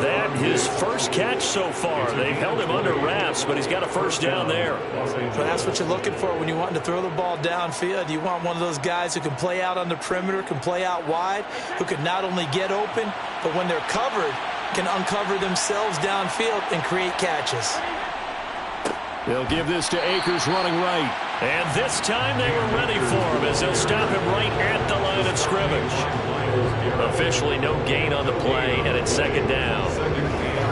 That his first catch so far. They've held him under wraps, but he's got a 1st down there. But that's what you're looking for when you want to throw the ball downfield. You want one of those guys who can play out on the perimeter, can play out wide, who can not only get open, but when they're covered, can uncover themselves downfield and create catches. They'll give this to Akers running right. And this time they were ready for him as they'll stop him right at the line of scrimmage. Officially no gain on the play, and it's 2nd down.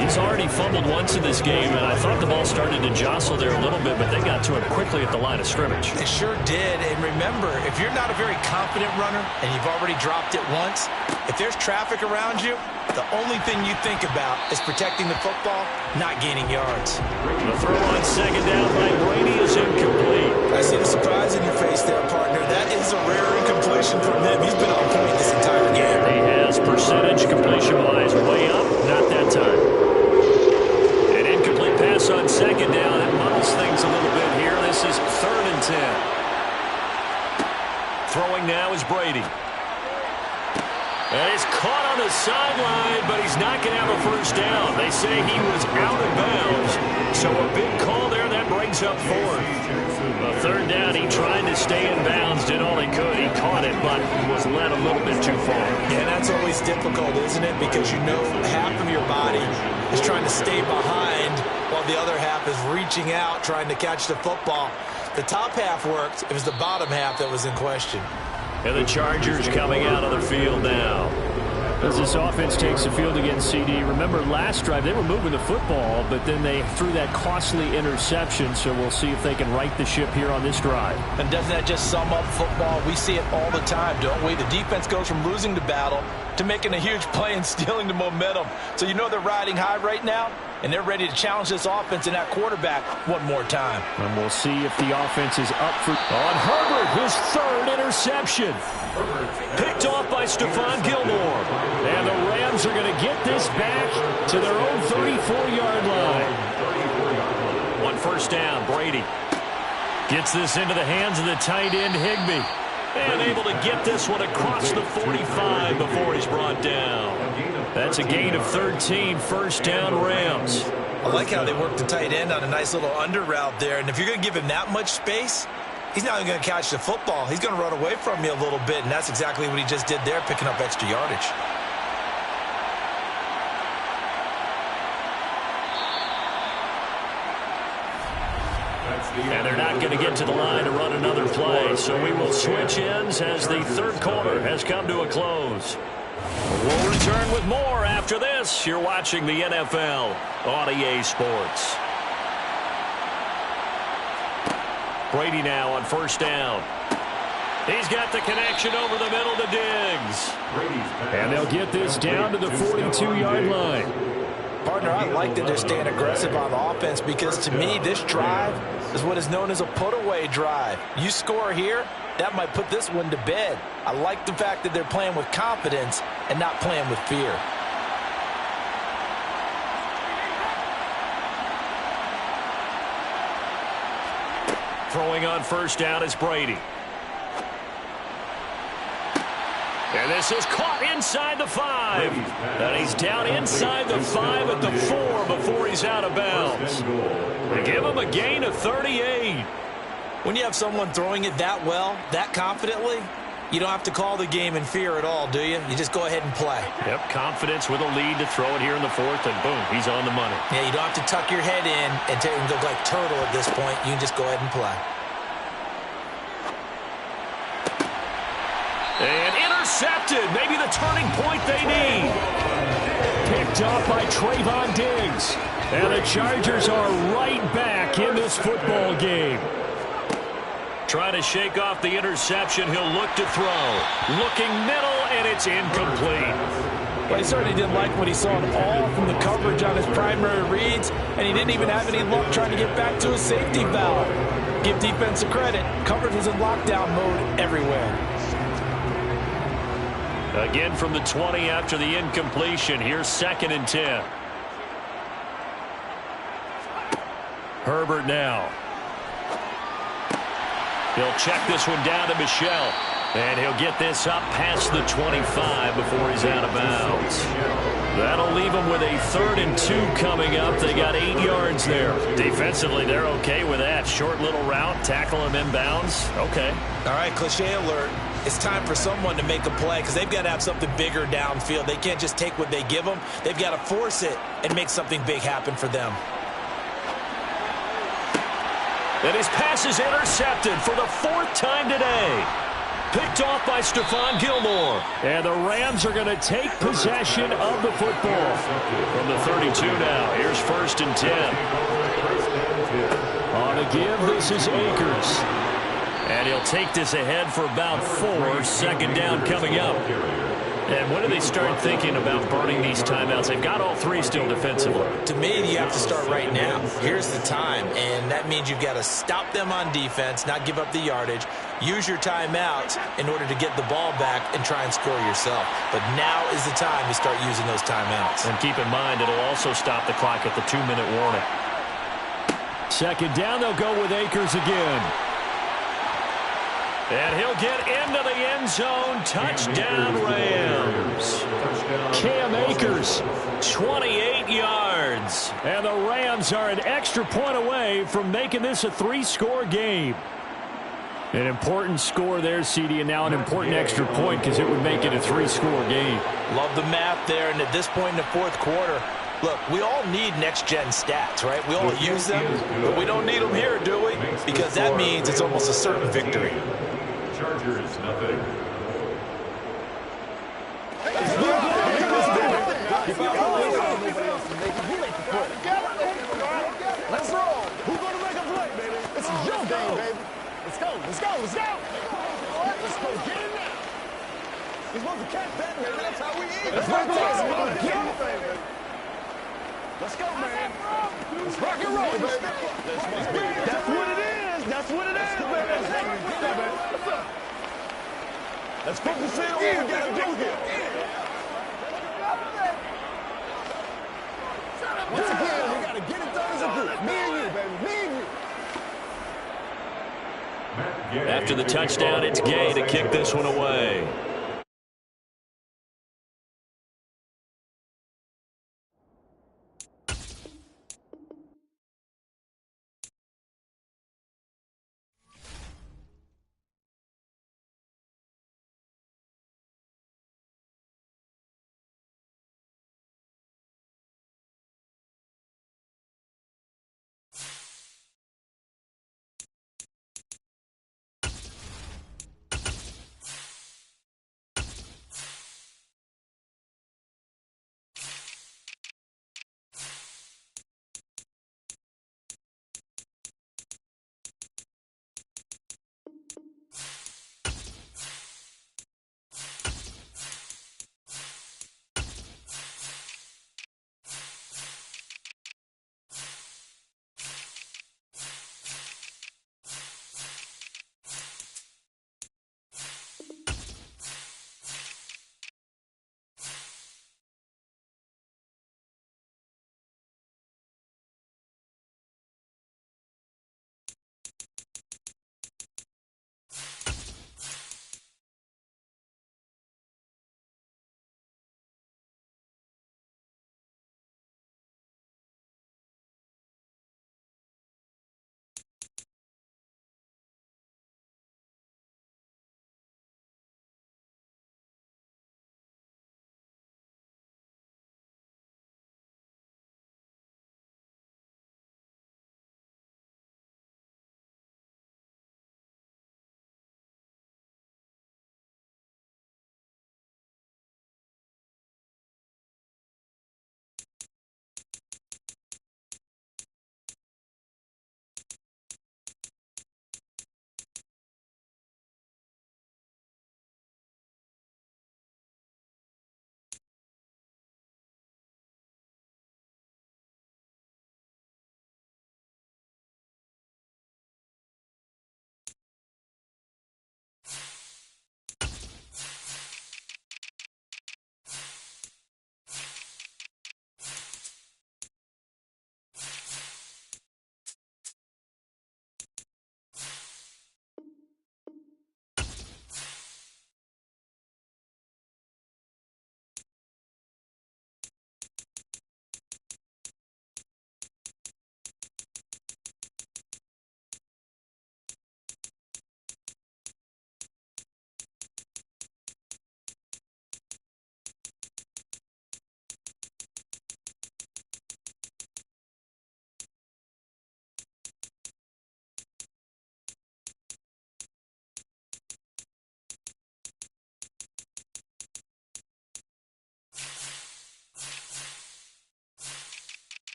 He's already fumbled once in this game, and I thought the ball started to jostle there a little bit, but they got to him quickly at the line of scrimmage. It sure did, and remember, if you're not a very confident runner and you've already dropped it once, if there's traffic around you, the only thing you think about is protecting the football, not gaining yards. The throw on 2nd down by Brady is incomplete. I see the surprise in your face there, partner. That is a rare incompletion from him. He's been on point this entire game. He has percentage completion-wise way up, not that time. An incomplete pass on 2nd down. That muddles things a little bit here. This is 3rd and 10. Throwing now is Brady. And he's caught on the sideline, but he's not going to have a 1st down. They say he was out of bounds. So a big call there, that brings up 4th. A 3rd down, he tried to stay in bounds, did all he could. He caught it, but was led a little bit too far. Yeah, that's always difficult, isn't it? Because you know half of your body is trying to stay behind while the other half is reaching out, trying to catch the football. The top half worked. It was the bottom half that was in question. And the Chargers coming out of the field now. As this offense takes the field against CD, remember last drive they were moving the football, but then they threw that costly interception, so we'll see if they can right the ship here on this drive. And doesn't that just sum up football? We see it all the time, don't we? The defense goes from losing the battle to making a huge play and stealing the momentum. So you know they're riding high right now, and they're ready to challenge this offense and that quarterback one more time. And we'll see if the offense is up for on Herbert, his third interception. Picked off by Stephon Gilmore. And the Rams are going to get this back to their own 34-yard line. One first down, Brady. Gets this into the hands of the tight end, Higbee. And able to get this one across the 45 before he's brought down. That's a gain of 13, first down Rams. I like how they work the tight end on a nice little under route there. And if you're going to give him that much space, he's not even going to catch the football. He's going to run away from you a little bit, and that's exactly what he just did there, picking up extra yardage. And they're not going to get to the line to run another play, so we will switch ends as the third quarter has come to a close. We'll return with more after this. You're watching the NFL on EA Sports. Brady now on first down. He's got the connection over the middle to Diggs. And they'll get this down to the 42-yard line. Partner, I like that they're staying aggressive on offense because, to me, this drive is what is known as a put-away drive. You score here, that might put this one to bed. I like the fact that they're playing with confidence and not playing with fear. Throwing on first down is Brady. And this is caught inside the 5. And he's down inside the 5 at the 4 before he's out of bounds. They give him a gain of 38. When you have someone throwing it that well, that confidently, you don't have to call the game in fear at all, do you? You just go ahead and play. Yep, confidence with a lead to throw it here in the 4th, and boom, he's on the money. Yeah, you don't have to tuck your head in and go like turtle at this point. You can just go ahead and play. And intercepted. Maybe the turning point they need. Picked off by Trayvon Diggs. And the Chargers are right back in this football game. Trying to shake off the interception. He'll look to throw. Looking middle, and it's incomplete. Well, he certainly didn't like what he saw at all from the coverage on his primary reads, and he didn't even have any luck trying to get back to his safety valve. Give defense a credit. Coverage was in lockdown mode everywhere. Again from the 20 after the incompletion. Here's 2nd and 10. Herbert now. He'll check this one down to Michel. And he'll get this up past the 25 before he's out of bounds. That'll leave him with a 3rd and 2 coming up. They got 8 yards there. Defensively, they're okay with that. Short little route, tackle him inbounds. Okay. All right, cliche alert. It's time for someone to make a play because they've got to have something bigger downfield. They can't just take what they give them. They've got to force it and make something big happen for them. And his pass is intercepted for the 4th time today. Picked off by Stephon Gilmore. And the Rams are going to take possession of the football. From the 32 now, here's 1st and 10. On a give, this is Akers. And he'll take this ahead for about 4. 2nd down coming up. And when do they start thinking about burning these timeouts? They've got all 3 still defensively. To me, you have to start right now. Here's the time, and that means you've got to stop them on defense, not give up the yardage, use your timeouts in order to get the ball back and try and score yourself. But now is the time to start using those timeouts. And keep in mind, it'll also stop the clock at the 2-minute warning. 2nd down, they'll go with Akers again. And he'll get into the end zone. Touchdown, Rams. Cam Akers, 28 yards. And the Rams are an extra point away from making this a 3-score game. An important score there, CD, and now an important extra point because it would make it a 3-score game. Love the math there, and at this point in the 4th quarter, look, we all need next-gen stats, right? We all use them, but we don't need them here, do we? Because that means it's almost a certain victory. Chargers, nothing. Who's going to make a play, baby? This is your game, baby. Let's go, let's go, let's go. Let's go, get it now. You're supposed to catch that, baby. That's how we eat. Let's go, let's go, man. Let's rock and roll, baby. That's what it is. That's what it is, baby. Let's focus in on what we got to do here. Once again, we got to get it done as a group. Me and you, baby. Me and you. After the touchdown, it's Gay to kick this one away.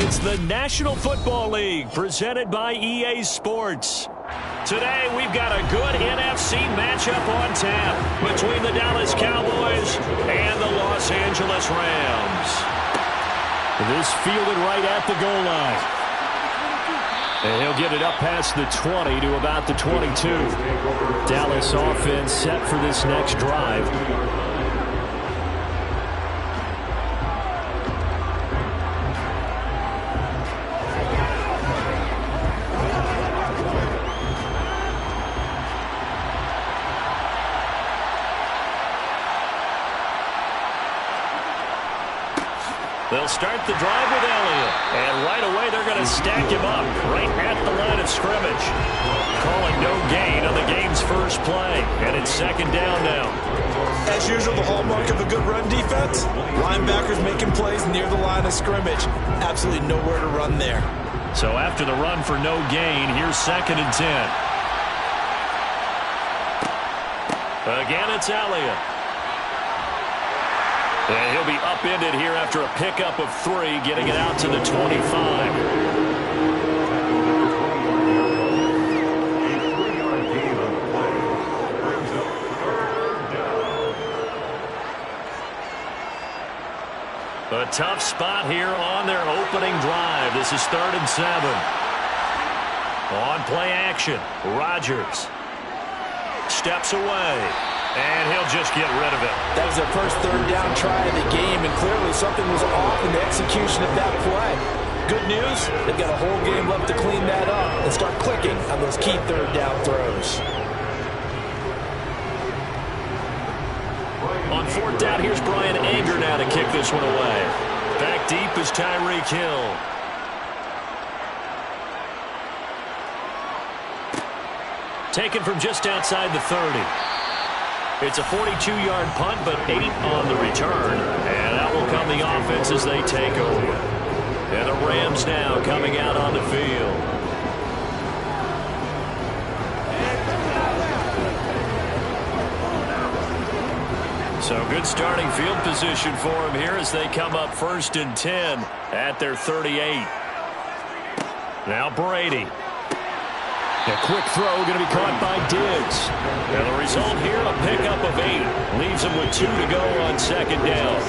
It's the National Football League presented by EA Sports. Today, we've got a good NFC matchup on tap between the Dallas Cowboys and the Los Angeles Rams. This fielded right at the goal line. And he'll get it up past the 20 to about the 22. Dallas offense set for this next drive. They'll start the drive with Elliott. And right away, they're going to stack him up right at the line of scrimmage. Calling no gain on the game's first play. And it's second down now. As usual, the hallmark of a good run defense, linebackers making plays near the line of scrimmage. Absolutely nowhere to run there. So after the run for no gain, here's second and 10. Again, it's Elliott. And he'll be upended here after a pickup of 3, getting it out to the 25. A tough spot here on their opening drive. This is 3rd and 7. On play action, Rodgers steps away. And he'll just get rid of it. That was their first 3rd down try of the game, and clearly something was off in the execution of that play. Good news, they've got a whole game left to clean that up and start clicking on those key 3rd down throws. On 4th down, here's Brian Anger now to kick this one away. Back deep is Tyreek Hill. Taken from just outside the 30. It's a 42-yard punt, but 8 on the return. And out will come the offense as they take over. And the Rams now coming out on the field. So good starting field position for them here as they come up 1st and 10 at their 38. Now Brady. A quick throw going to be caught by Diggs. And the result here, a pickup of 8. Leaves him with 2 to go on 2nd down.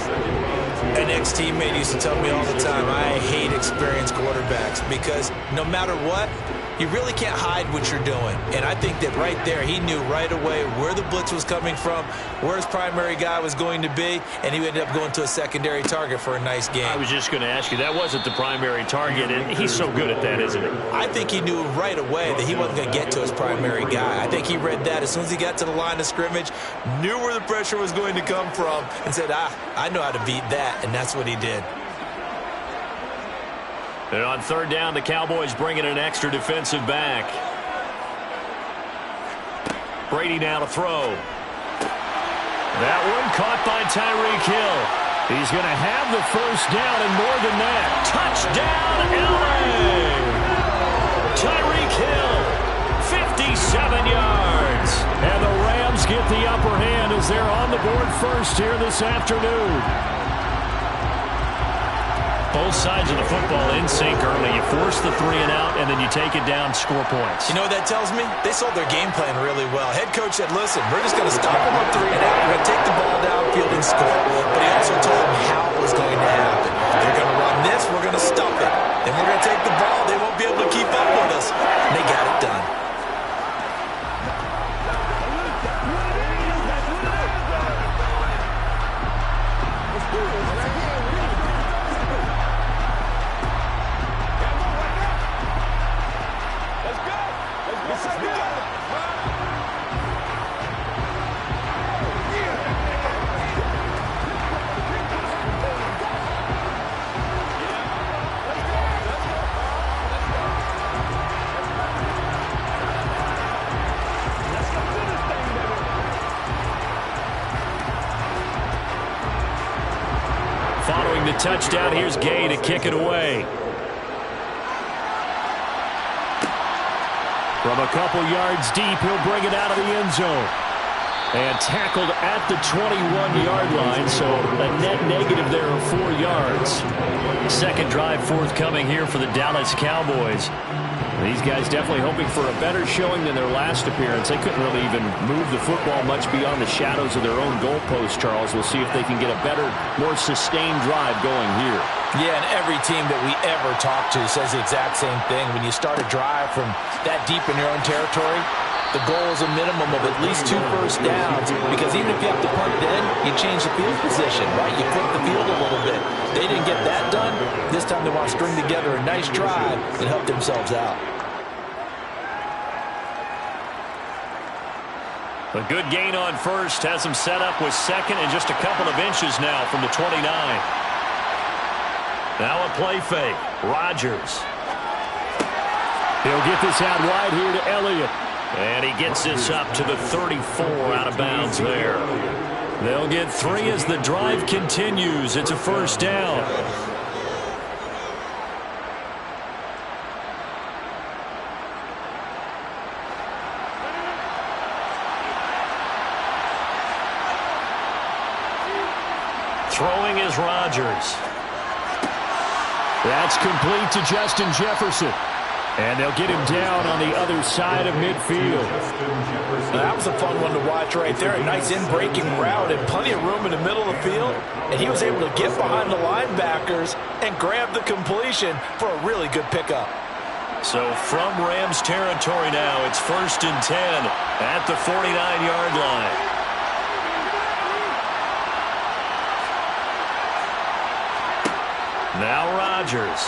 An ex-teammate used to tell me all the time, I hate experienced quarterbacks because no matter what, you really can't hide what you're doing. And I think that right there, he knew right away where the blitz was coming from, where his primary guy was going to be, and he ended up going to a secondary target for a nice game. I was just going to ask you, that wasn't the primary target, and he's so good at that, isn't he? I think he knew right away that he wasn't going to get to his primary guy. I think he read that as soon as he got to the line of scrimmage, knew where the pressure was going to come from, and said, I know how to beat that, and that's what he did. And on 3rd down, the Cowboys bring in an extra defensive back. Brady now to throw. That one caught by Tyreek Hill. He's going to have the 1st down and more than that. Touchdown, LA! Tyreek Hill, 57 yards. And the Rams get the upper hand as they're on the board first here this afternoon. Both sides of the football in sync early. You force the 3 and out, and then you take it down, score points. You know what that tells me? They sold their game plan really well. Head coach said, listen, we're just going to stop them on 3 and out. We're going to take the ball downfield and score. But he also told them how it was going to happen. They're going to run this. We're going to stop it. Then we're going to take the ball. They won't be able to keep up with us. And they got it done. Following the touchdown, here's Gay to kick it away. From a couple yards deep, he'll bring it out of the end zone. And tackled at the 21-yard line, so a net negative there of 4 yards. Second drive forthcoming here for the Dallas Cowboys. These guys definitely hoping for a better showing than their last appearance. They couldn't really even move the football much beyond the shadows of their own goalpost, Charles. We'll see if they can get a better, more sustained drive going here. Yeah, and every team that we ever talk to says the exact same thing. When you start a drive from that deep in your own territory, the goal is a minimum of at least 2 first downs, because even if you have to punt then, you change the field position, right? You flip the field a little bit. They didn't get that done. This time they want to string together a nice drive and help themselves out. A good gain on first has them set up with second and just a couple of inches now from the 29. Now a play fake. Rodgers. He'll get this out wide here to Elliott. And he gets this up to the 34 out of bounds there. They'll get 3 as the drive continues. It's a first down. Throwing is Rodgers. That's complete to Justin Jefferson. And they'll get him down on the other side of midfield. That was a fun one to watch right there. A nice in-breaking route and plenty of room in the middle of the field. And he was able to get behind the linebackers and grab the completion for a really good pickup. So from Rams territory now, it's 1st and 10 at the 49-yard line. Now Rodgers.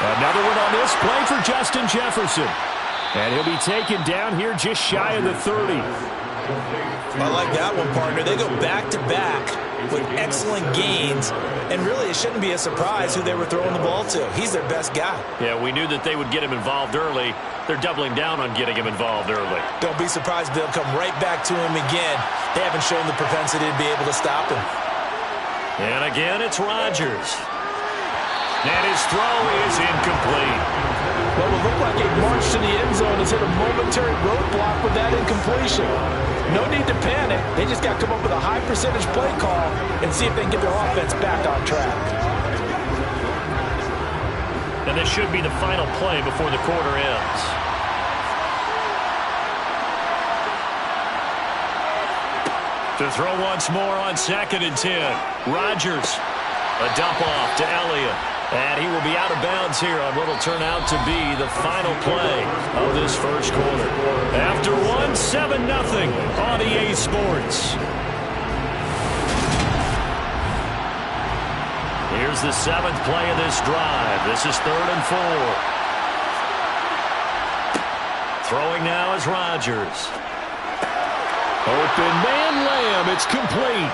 Another one on this play for Justin Jefferson. And he'll be taken down here just shy of the 30. I like that one, partner. They go back-to-back with excellent gains. And really, it shouldn't be a surprise who they were throwing the ball to. He's their best guy. Yeah, we knew that they would get him involved early. They're doubling down on getting him involved early. Don't be surprised they'll come right back to him again. They haven't shown the propensity to be able to stop him. And again, it's Rodgers. And his throw is incomplete. What would look like a march to the end zone has hit a momentary roadblock with that incompletion. No need to panic. They just got to come up with a high percentage play call and see if they can get their offense back on track. And this should be the final play before the quarter ends. To throw once more on 2nd and 10. Rodgers. A dump off to Elliott. And he will be out of bounds here on what will turn out to be the final play of this first quarter. After one, 7-0 on EA Sports. Here's the 7th play of this drive. This is 3rd and 4. Throwing now is Rodgers. Open man Lamb. It's complete.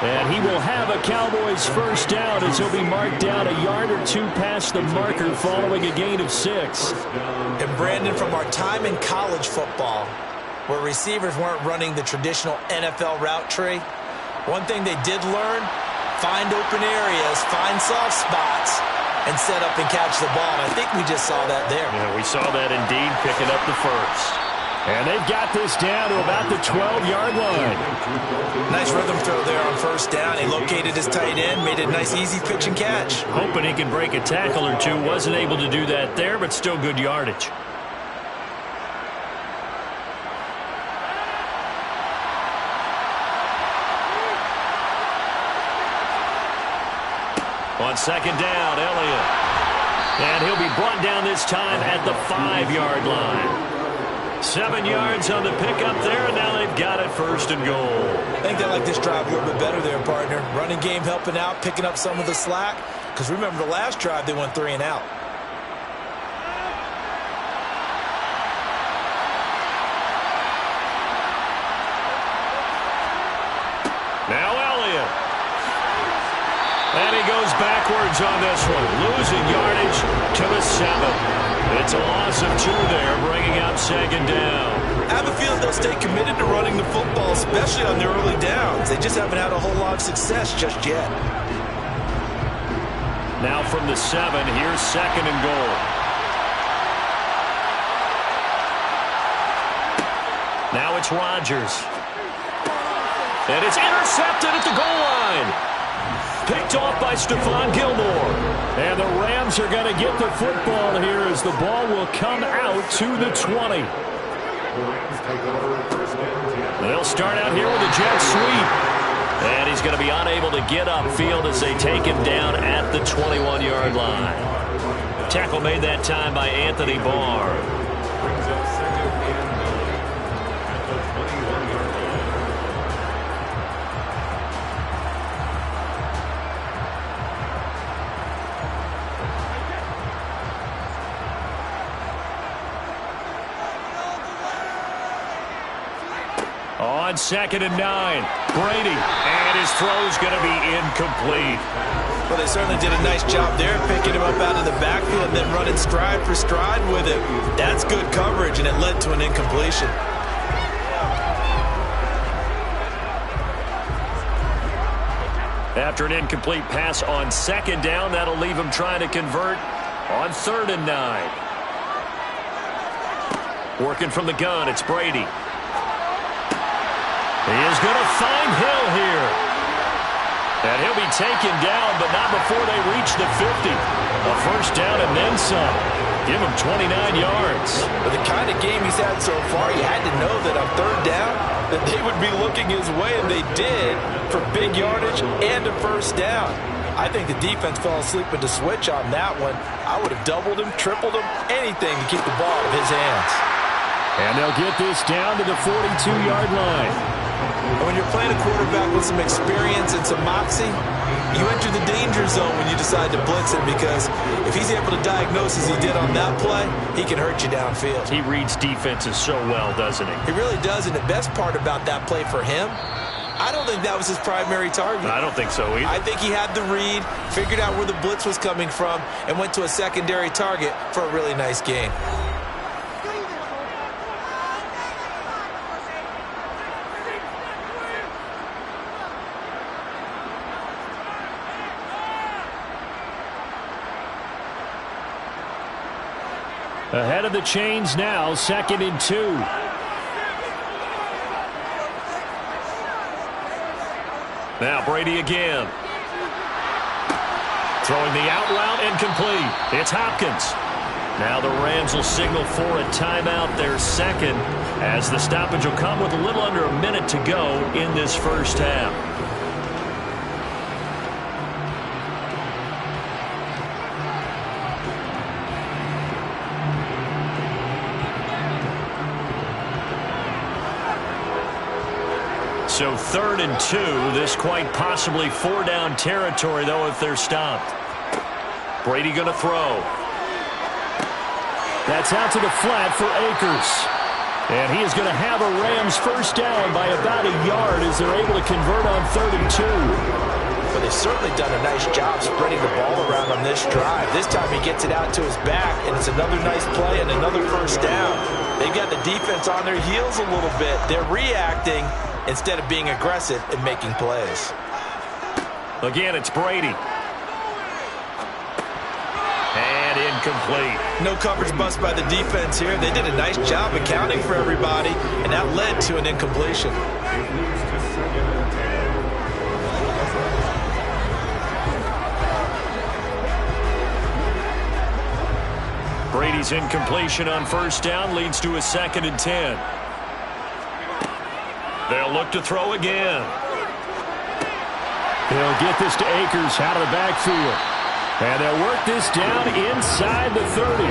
And he will have a Cowboys first down as he'll be marked down a yard or 2 past the marker following a gain of 6. And Brandon, from our time in college football, where receivers weren't running the traditional NFL route tree, one thing they did learn, find open areas, find soft spots, and set up and catch the ball. And I think we just saw that there. Yeah, we saw that indeed, picking up the first. And they've got this down to about the 12-yard line. Nice rhythm throw there on first down. He located his tight end, made it a nice, easy pitch and catch. Hoping he can break a tackle or two. Wasn't able to do that there, but still good yardage. On 2nd down, Elliott. And he'll be brought down this time at the 5-yard line. 7 yards on the pickup there, and now they've got it 1st and goal. I think they like this drive a little bit better there, partner. Running game helping out, picking up some of the slack. Because remember, the last drive, they went 3 and out. Now Elliott. And he goes backwards on this one, losing yardage to the 7. It's a loss of 2 there, bringing up 2nd down. I have a feeling they'll stay committed to running the football, especially on their early downs. They just haven't had a whole lot of success just yet. Now from the 7, here's 2nd and goal. Now it's Rodgers. And it's intercepted at the goal line. Picked off by Stephon Gilmore. And the Rams are going to get the football here as the ball will come out to the 20. They'll start out here with a jet sweep. And he's going to be unable to get upfield as they take him down at the 21-yard line. Tackle made that time by Anthony Barr. Brings up second and 9 at the 21-yard line. On 2nd and 9, Brady, and his throw's going to be incomplete. Well, they certainly did a nice job there, picking him up out of the backfield and then running stride for stride with him. That's good coverage, and it led to an incompletion. After an incomplete pass on 2nd down, that'll leave him trying to convert on 3rd and 9. Working from the gun, it's Brady. He is going to find Hill here. And he'll be taken down, but not before they reach the 50. A first down and then some. Give him 29 yards. But the kind of game he's had so far, you had to know that on 3rd down, that they would be looking his way, and they did, for big yardage and a first down. I think the defense fell asleep with the switch on that one. I would have doubled him, tripled him, anything to keep the ball out of his hands. And they'll get this down to the 42-yard line. When you're playing a quarterback with some experience and some moxie, you enter the danger zone when you decide to blitz him, because if he's able to diagnose as he did on that play, he can hurt you downfield. He reads defenses so well, doesn't he? He really does, and the best part about that play for him, I don't think that was his primary target. I don't think so either. I think he had the read, figured out where the blitz was coming from, and went to a secondary target for a really nice gain. Ahead of the chains now, 2nd and 2. Now Brady again. Throwing the out route incomplete. It's Hopkins. Now the Rams will signal for a timeout, their 2nd, as the stoppage will come with a little under a minute to go in this first half. So 3rd and 2, this quite possibly 4-down territory, though, if they're stopped. Brady going to throw. That's out to the flat for Akers. And he is going to have a Rams first down by about a yard as they're able to convert on 3rd and 2. But they've certainly done a nice job spreading the ball around on this drive. This time he gets it out to his back, and it's another nice play and another first down. They've got the defense on their heels a little bit. They're reacting instead of being aggressive and making plays. Again, it's Brady. And incomplete. No coverage bust by the defense here. They did a nice job accounting for everybody, and that led to an incompletion. It moves to 2nd and 10. Brady's incompletion on first down leads to a 2nd and 10. They'll look to throw again. They'll get this to Akers out of the backfield. And they'll work this down inside the 30.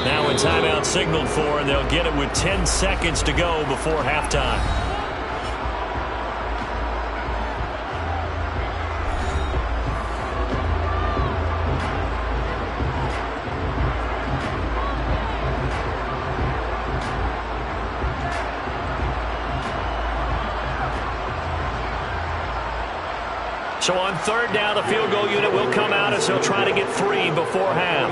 Now a timeout signaled for, and they'll get it with 10 seconds to go before halftime. So on 3rd down, the field goal unit will come out as they'll try to get 3 before half.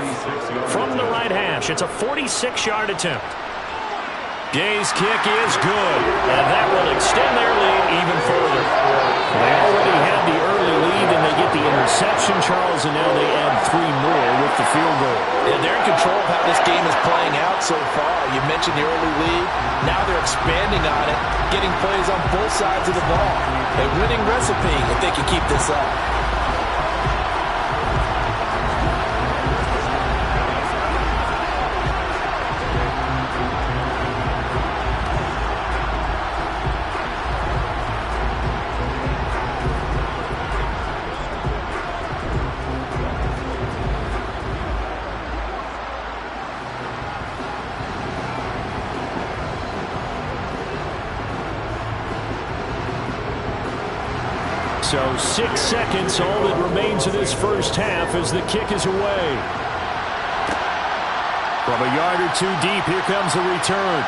From the right hash, it's a 46-yard attempt. Gay's kick is good, and that will extend their lead even further. They already had the early lead, and they get the interception, Charles, and now they add 3 more with the field goal. Yeah, they're in control of how this game is playing out so far. You mentioned the early lead. Now they're expanding on it, getting plays on both sides of the ball. A winning recipe if they can keep this up. So 6 seconds, all that remains of this first half as the kick is away. From a yard or 2 deep, here comes the return.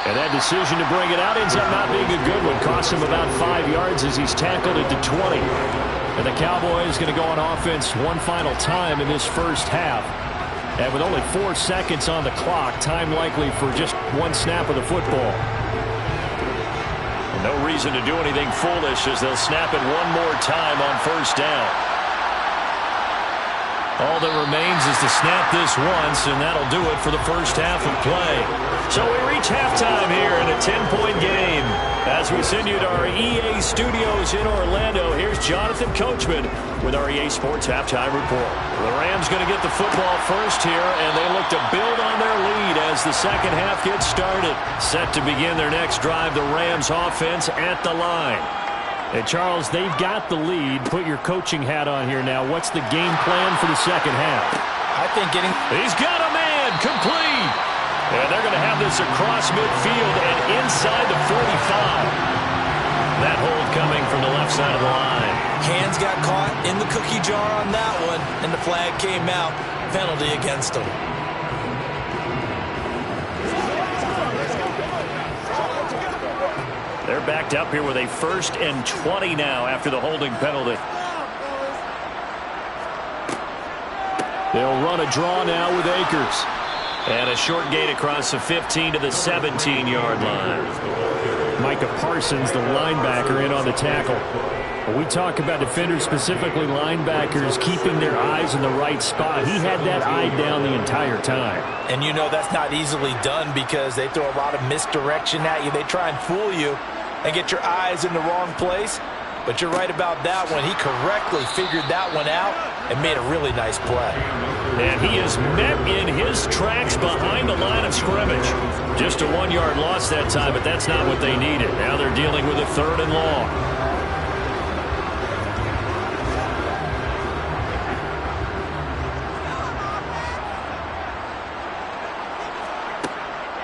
And that decision to bring it out ends up not being a good one. Costs him about 5 yards as he's tackled it to 20. And the Cowboys going to go on offense one final time in this first half. And with only 4 seconds on the clock, time likely for just one snap of the football. No reason to do anything foolish as they'll snap it one more time on first down. All that remains is to snap this once, and that'll do it for the first half of play. So we reach halftime here in a 10-point game. As we send you to our EA studios in Orlando, here's Jonathan Coachman with our EA Sports Halftime Report. The Rams going to get the football first here, and they look to build on their lead as the second half gets started. Set to begin their next drive, the Rams offense at the line. And Charles, they've got the lead. Put your coaching hat on here now. What's the game plan for the second half? I think He's got a man, complete. And they're going to have this across midfield and inside the 45. That hold coming from the left side of the line. Hands got caught in the cookie jar on that one, and the flag came out. Penalty against them. They're backed up here with a 1st and 20 now after the holding penalty. They'll run a draw now with Akers. And a short gain across the 15 to the 17-yard line. Micah Parsons, the linebacker, in on the tackle. When we talk about defenders, specifically linebackers, keeping their eyes in the right spot, he had that eye down the entire time. And you know that's not easily done because they throw a lot of misdirection at you. They try and fool you and get your eyes in the wrong place. But you're right about that one. He correctly figured that one out and made a really nice play. And he is met in his tracks behind the line of scrimmage. Just a 1-yard loss that time, but that's not what they needed. Now they're dealing with a 3rd and long.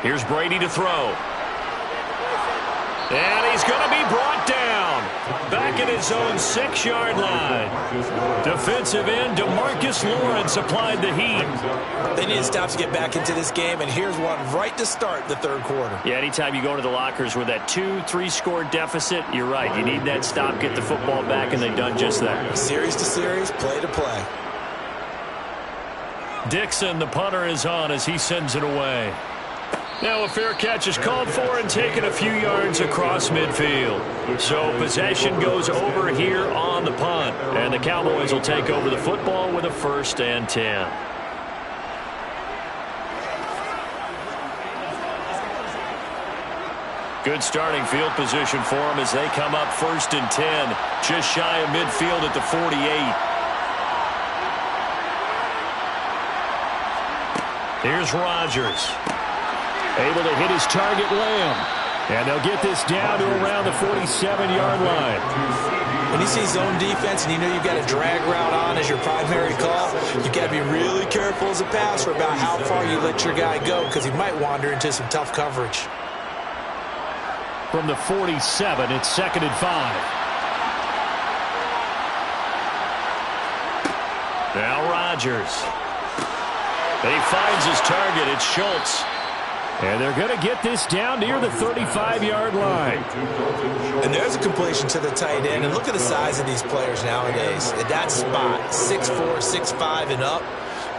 Here's Brady to throw. And he's going to be brought down. Back at his own 6-yard line. Defensive end DeMarcus Lawrence applied the heat. They need to stop to get back into this game, and here's one right to start the 3rd quarter. Yeah, anytime you go to the lockers with that 2-3 score deficit, you're right. You need that stop, get the football back, and they've done just that. Series to series, play to play. Dixon, the punter, is on as he sends it away. Now a fair catch is called for and taken a few yards across midfield. So possession goes over here on the punt. And the Cowboys will take over the football with a 1st and 10. Good starting field position for them as they come up 1st and 10. Just shy of midfield at the 48. Here's Rodgers. Able to hit his target, Lamb. And they'll get this down to around the 47-yard line. When you see zone defense and you know you've got a drag route on as your primary call, you've got to be really careful as a passer about how far you let your guy go because he might wander into some tough coverage. From the 47, it's 2nd and 5. Now Rodgers. He finds his target. It's Schultz. And they're going to get this down near the 35-yard line. And there's a completion to the tight end. And look at the size of these players nowadays. At that spot, 6'4", 6'5", and up.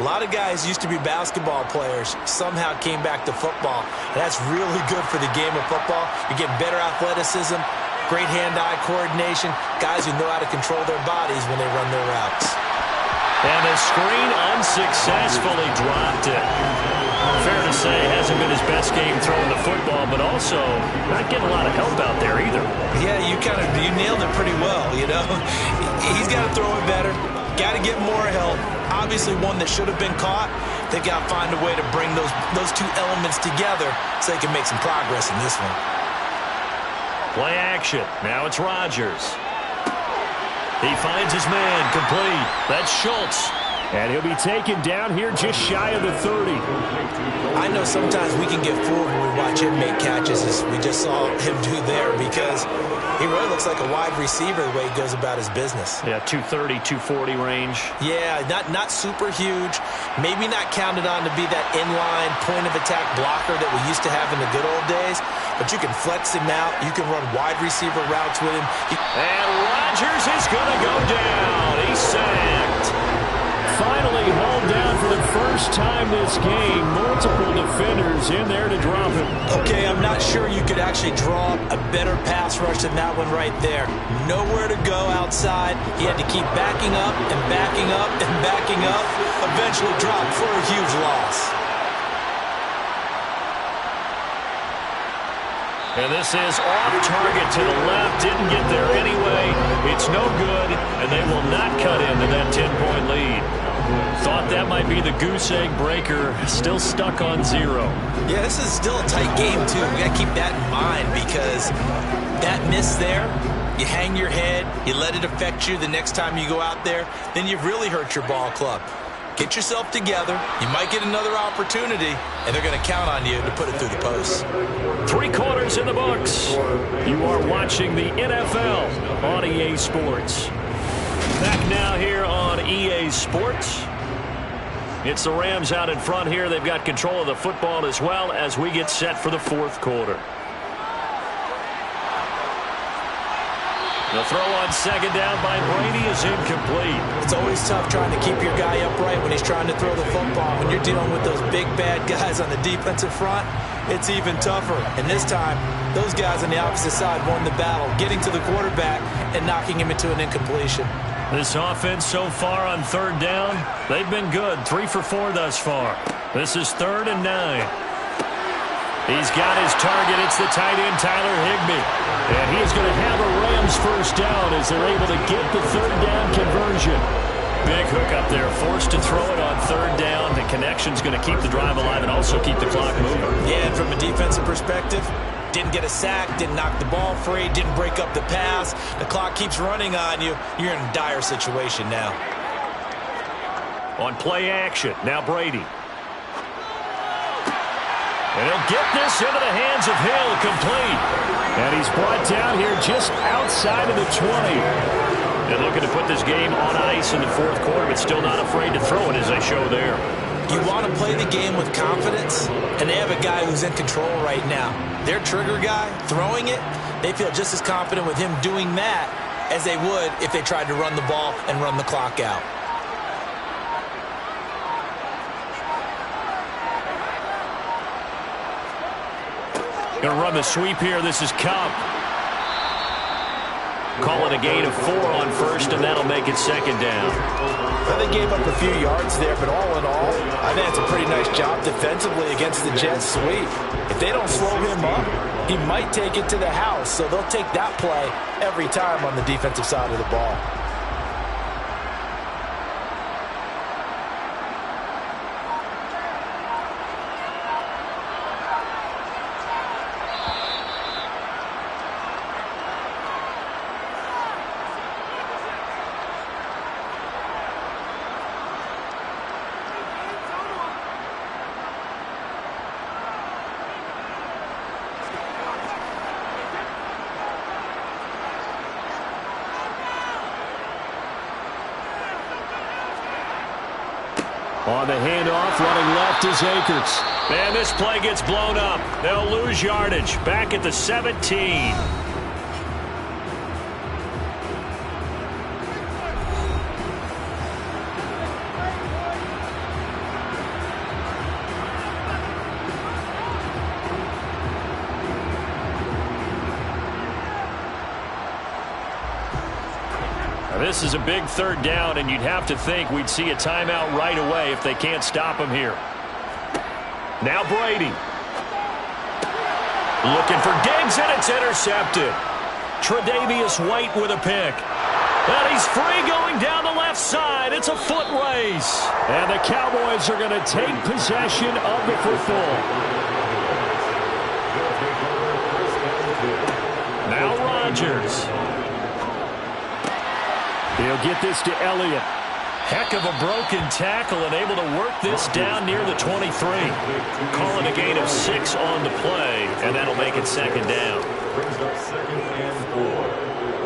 A lot of guys used to be basketball players, somehow came back to football. And that's really good for the game of football. You're getting better athleticism, great hand-eye coordination, guys who know how to control their bodies when they run their routes. And the screen unsuccessfully dropped it. Fair to say, hasn't been his best game throwing the football, but also not getting a lot of help out there either. Yeah, you nailed it pretty well, you know. He's got to throw it better. Got to get more help. Obviously one that should have been caught. They got to find a way to bring those two elements together so they can make some progress in this one. Play action. Now it's Rodgers. He finds his man, complete. That's Schultz. And he'll be taken down here just shy of the 30. I know sometimes we can get fooled when we watch him make catches, as we just saw him do there, because he really looks like a wide receiver the way he goes about his business. Yeah, 230, 240 range. Yeah, not super huge. Maybe not counted on to be that inline point-of-attack blocker that we used to have in the good old days, but you can flex him out. You can run wide receiver routes with him. And Rodgers is going to go down. He's sacked. Finally hauled down for the first time this game. Multiple defenders in there to drop him. Okay, I'm not sure you could actually draw a better pass rush than that one right there. Nowhere to go outside. He had to keep backing up and backing up and backing up. Eventually dropped for a huge loss. And this is off target to the left. Didn't get there anyway. It's no good, and they will not cut into that 10-point lead. Thought that might be the goose egg breaker. Still stuck on 0. Yeah, this is still a tight game, too. We got to keep that in mind, because that miss there, you hang your head, you let it affect you the next time you go out there, then you've really hurt your ball club. Get yourself together. You might get another opportunity, and they're going to count on you to put it through the post. 3 quarters in the books. You are watching the NFL on EA Sports. Back now here on EA Sports. It's the Rams out in front here. They've got control of the football as well as we get set for the 4th quarter. The throw on 2nd down by Brady is incomplete. It's always tough trying to keep your guy upright when he's trying to throw the football. When you're dealing with those big, bad guys on the defensive front, it's even tougher. And this time, those guys on the opposite side won the battle, getting to the quarterback and knocking him into an incompletion. This offense so far on 3rd down, they've been good. 3 for 4 thus far. This is 3rd and 9. He's got his target. It's the tight end, Tyler Higbee. And he is going to have a Rams first down as they're able to get the 3rd down conversion. Big hook up there, forced to throw it on 3rd down. The connection's going to keep the drive alive and also keep the clock moving. Yeah, and from a defensive perspective, didn't get a sack, didn't knock the ball free, didn't break up the pass. The clock keeps running on you. You're in a dire situation now. On play action, now Brady. And he'll get this into the hands of Hill, complete. And he's brought down here just outside of the 20. And looking to put this game on ice in the 4th quarter, but still not afraid to throw it as they show there. You want to play the game with confidence, and they have a guy who's in control right now. Their trigger guy, throwing it, they feel just as confident with him doing that as they would if they tried to run the ball and run the clock out. Going to run the sweep here. This is Kupp. Call it a gain of 4 on 1st, and that'll make it 2nd down. Well, they gave up a few yards there, but all in all, I think it's a pretty nice job defensively against the Jets sweep. If they don't slow him up, he might take it to the house, so they'll take that play every time on the defensive side of the ball. On the handoff, running left is Akers. And this play gets blown up. They'll lose yardage. Back at the 17. this is a big third down, and you'd have to think we'd see a timeout right away if they can't stop him here. Now Brady. Looking for Diggs, and it's intercepted. Tre'Davious White with a pick. And he's free going down the left side. It's a foot race. And the Cowboys are going to take possession of the football. Now Rodgers. He'll get this to Elliott. Heck of a broken tackle and able to work this down near the 23. Calling a gain of 6 on the play, and that'll make it second down. Brings up 2nd and 4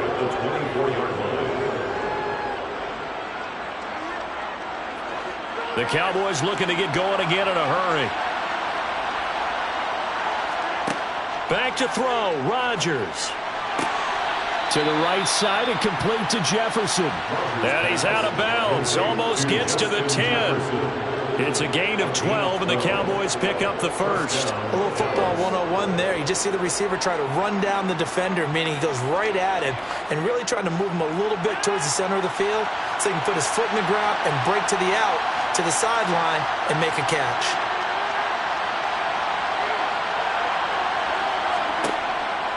at the 24-yard line. The Cowboys looking to get going again in a hurry. Back to throw, Rodgers. To the right side and complete to Jefferson. And he's out of bounds. Almost gets to the 10. It's a gain of 12, and the Cowboys pick up the first. A little football 101 there. You just see the receiver try to run down the defender, meaning he goes right at him and really trying to move him a little bit towards the center of the field so he can put his foot in the ground and break to the out, to the sideline, and make a catch.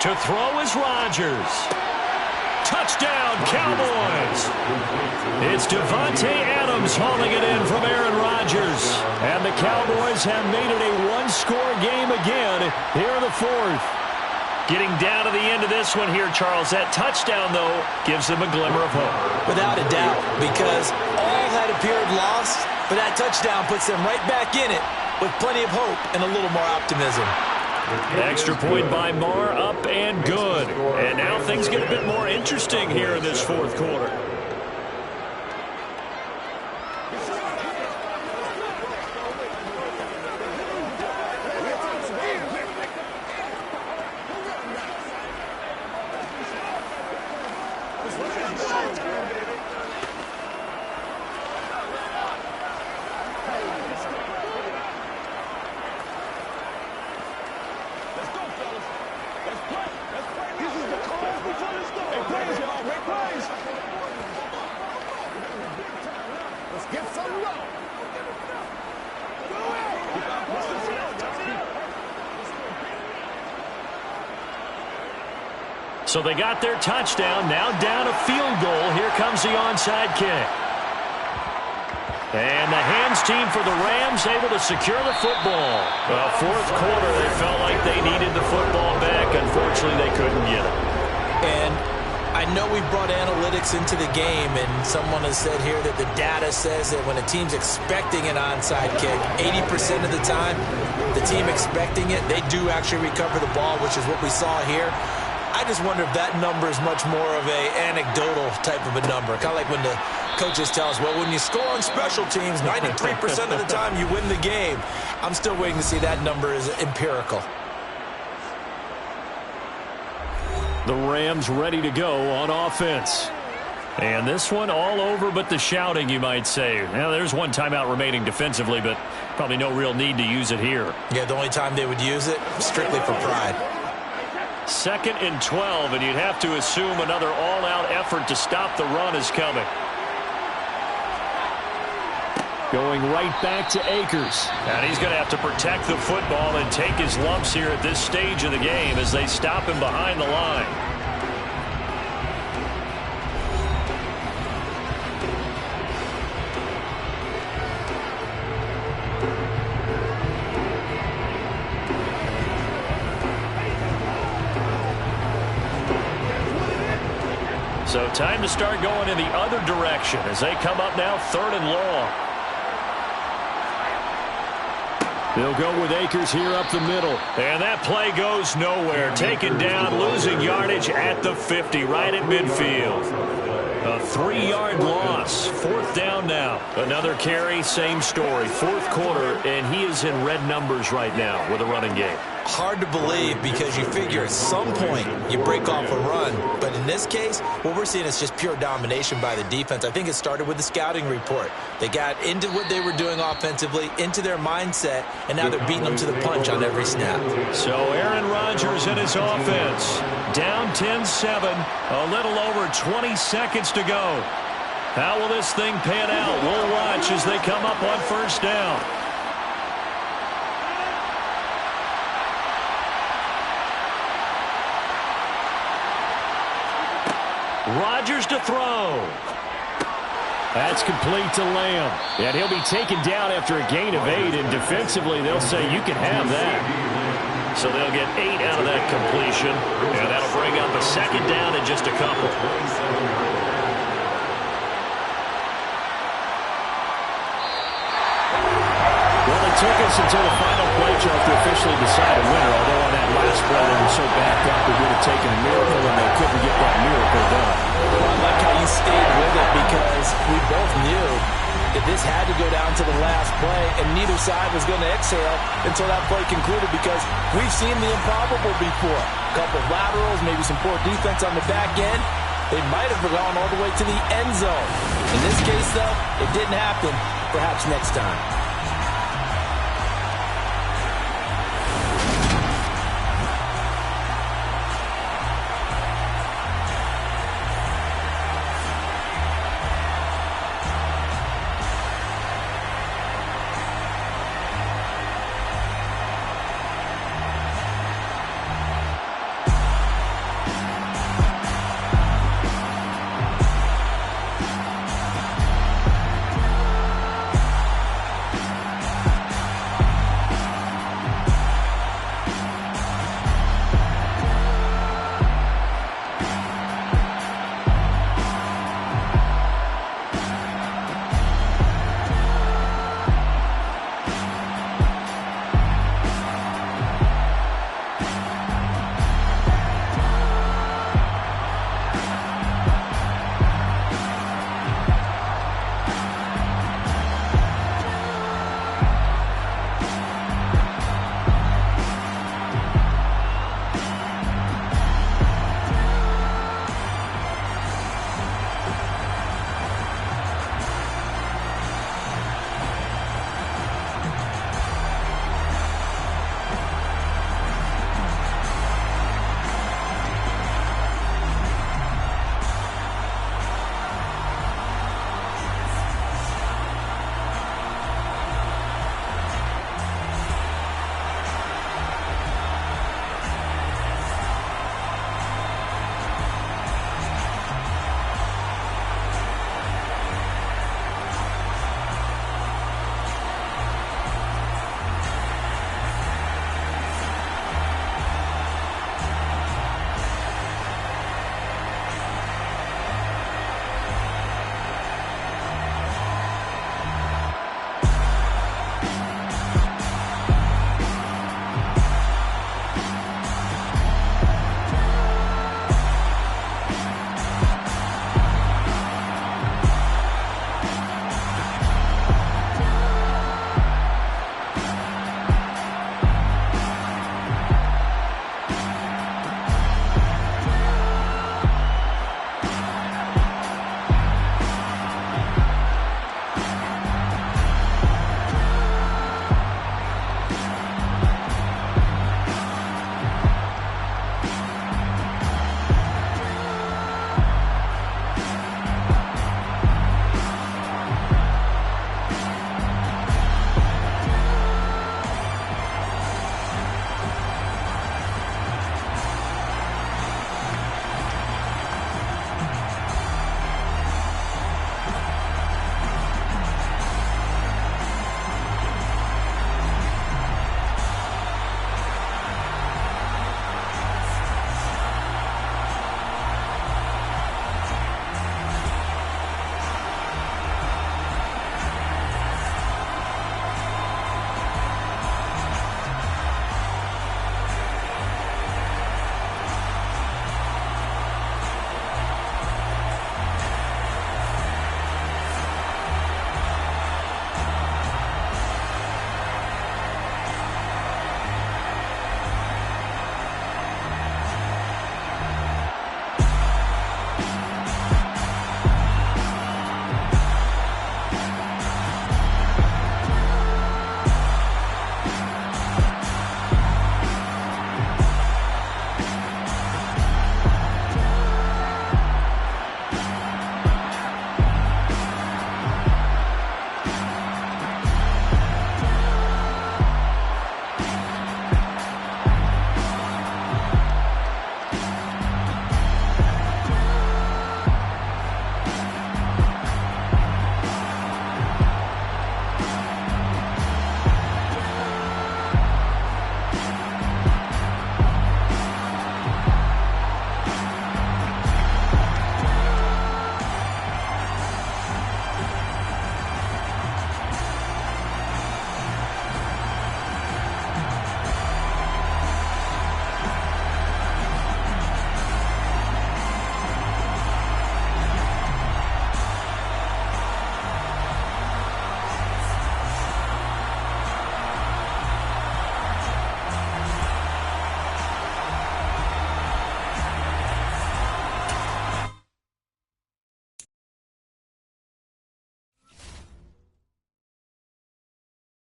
To throw is Rodgers. Touchdown, Cowboys. It's Devontae Adams hauling it in from Aaron Rodgers. And the Cowboys have made it a one-score game again here in the fourth. Getting down to the end of this one here, Charles. That touchdown, though, gives them a glimmer of hope. Without a doubt, because all had appeared lost, but that touchdown puts them right back in it with plenty of hope and a little more optimism. Extra point by Marr, up and good. And now things get a bit more interesting here in this fourth quarter. So they got their touchdown, now down a field goal. Here comes the onside kick. And the hands team for the Rams able to secure the football. Well, fourth quarter, they felt like they needed the football back. Unfortunately, they couldn't get it. And I know we brought analytics into the game, and someone has said here that the data says that when a team's expecting an onside kick, 80% of the time, the team expecting it, they do actually recover the ball, which is what we saw here. I just wonder if that number is much more of a anecdotal type of a number. Kind of like when the coaches tell us, well, when you score on special teams, 93% of the time you win the game. I'm still waiting to see that number is empirical. The Rams ready to go on offense. And this one all over but the shouting, you might say. Now, there's one timeout remaining defensively, but probably no real need to use it here. Yeah, the only time they would use it, strictly for pride. 2nd and 12, and you'd have to assume another all-out effort to stop the run is coming. Going right back to Akers. And he's going to have to protect the football and take his lumps here at this stage of the game as they stop him behind the line. So time to start going in the other direction as they come up now 3rd and long. They'll go with Akers here up the middle. And that play goes nowhere. Taken down, losing yardage at the 50, right at midfield. A 3-yard loss. 4th down now. Another carry, same story. 4th quarter, and he is in red numbers right now with a running game. Hard to believe because you figure at some point you break off a run. But in this case, what we're seeing is just pure domination by the defense. I think it started with the scouting report. They got into what they were doing offensively, into their mindset, and now they're beating them to the punch on every snap. So Aaron Rodgers and his offense down 10-7, a little over 20 seconds to go. How will this thing pan out? We'll watch as they come up on first down. Rodgers to throw. That's complete to Lamb. And he'll be taken down after a gain of 8, and defensively they'll say you can have that. So they'll get 8 out of that completion, and that'll bring up a second down in just a couple. Well, it took us until the final play, Chuck, to officially decide a winner, although on that last play they were so backed up it would have taken a miracle, and they couldn't get that miracle done. Well, I like how you stayed with it because we both knew that this had to go down to the last play, and neither side was going to exhale until that play concluded because we've seen the improbable before. A couple of laterals, maybe some poor defense on the back end. They might have gone all the way to the end zone. In this case, though, it didn't happen. Perhaps next time.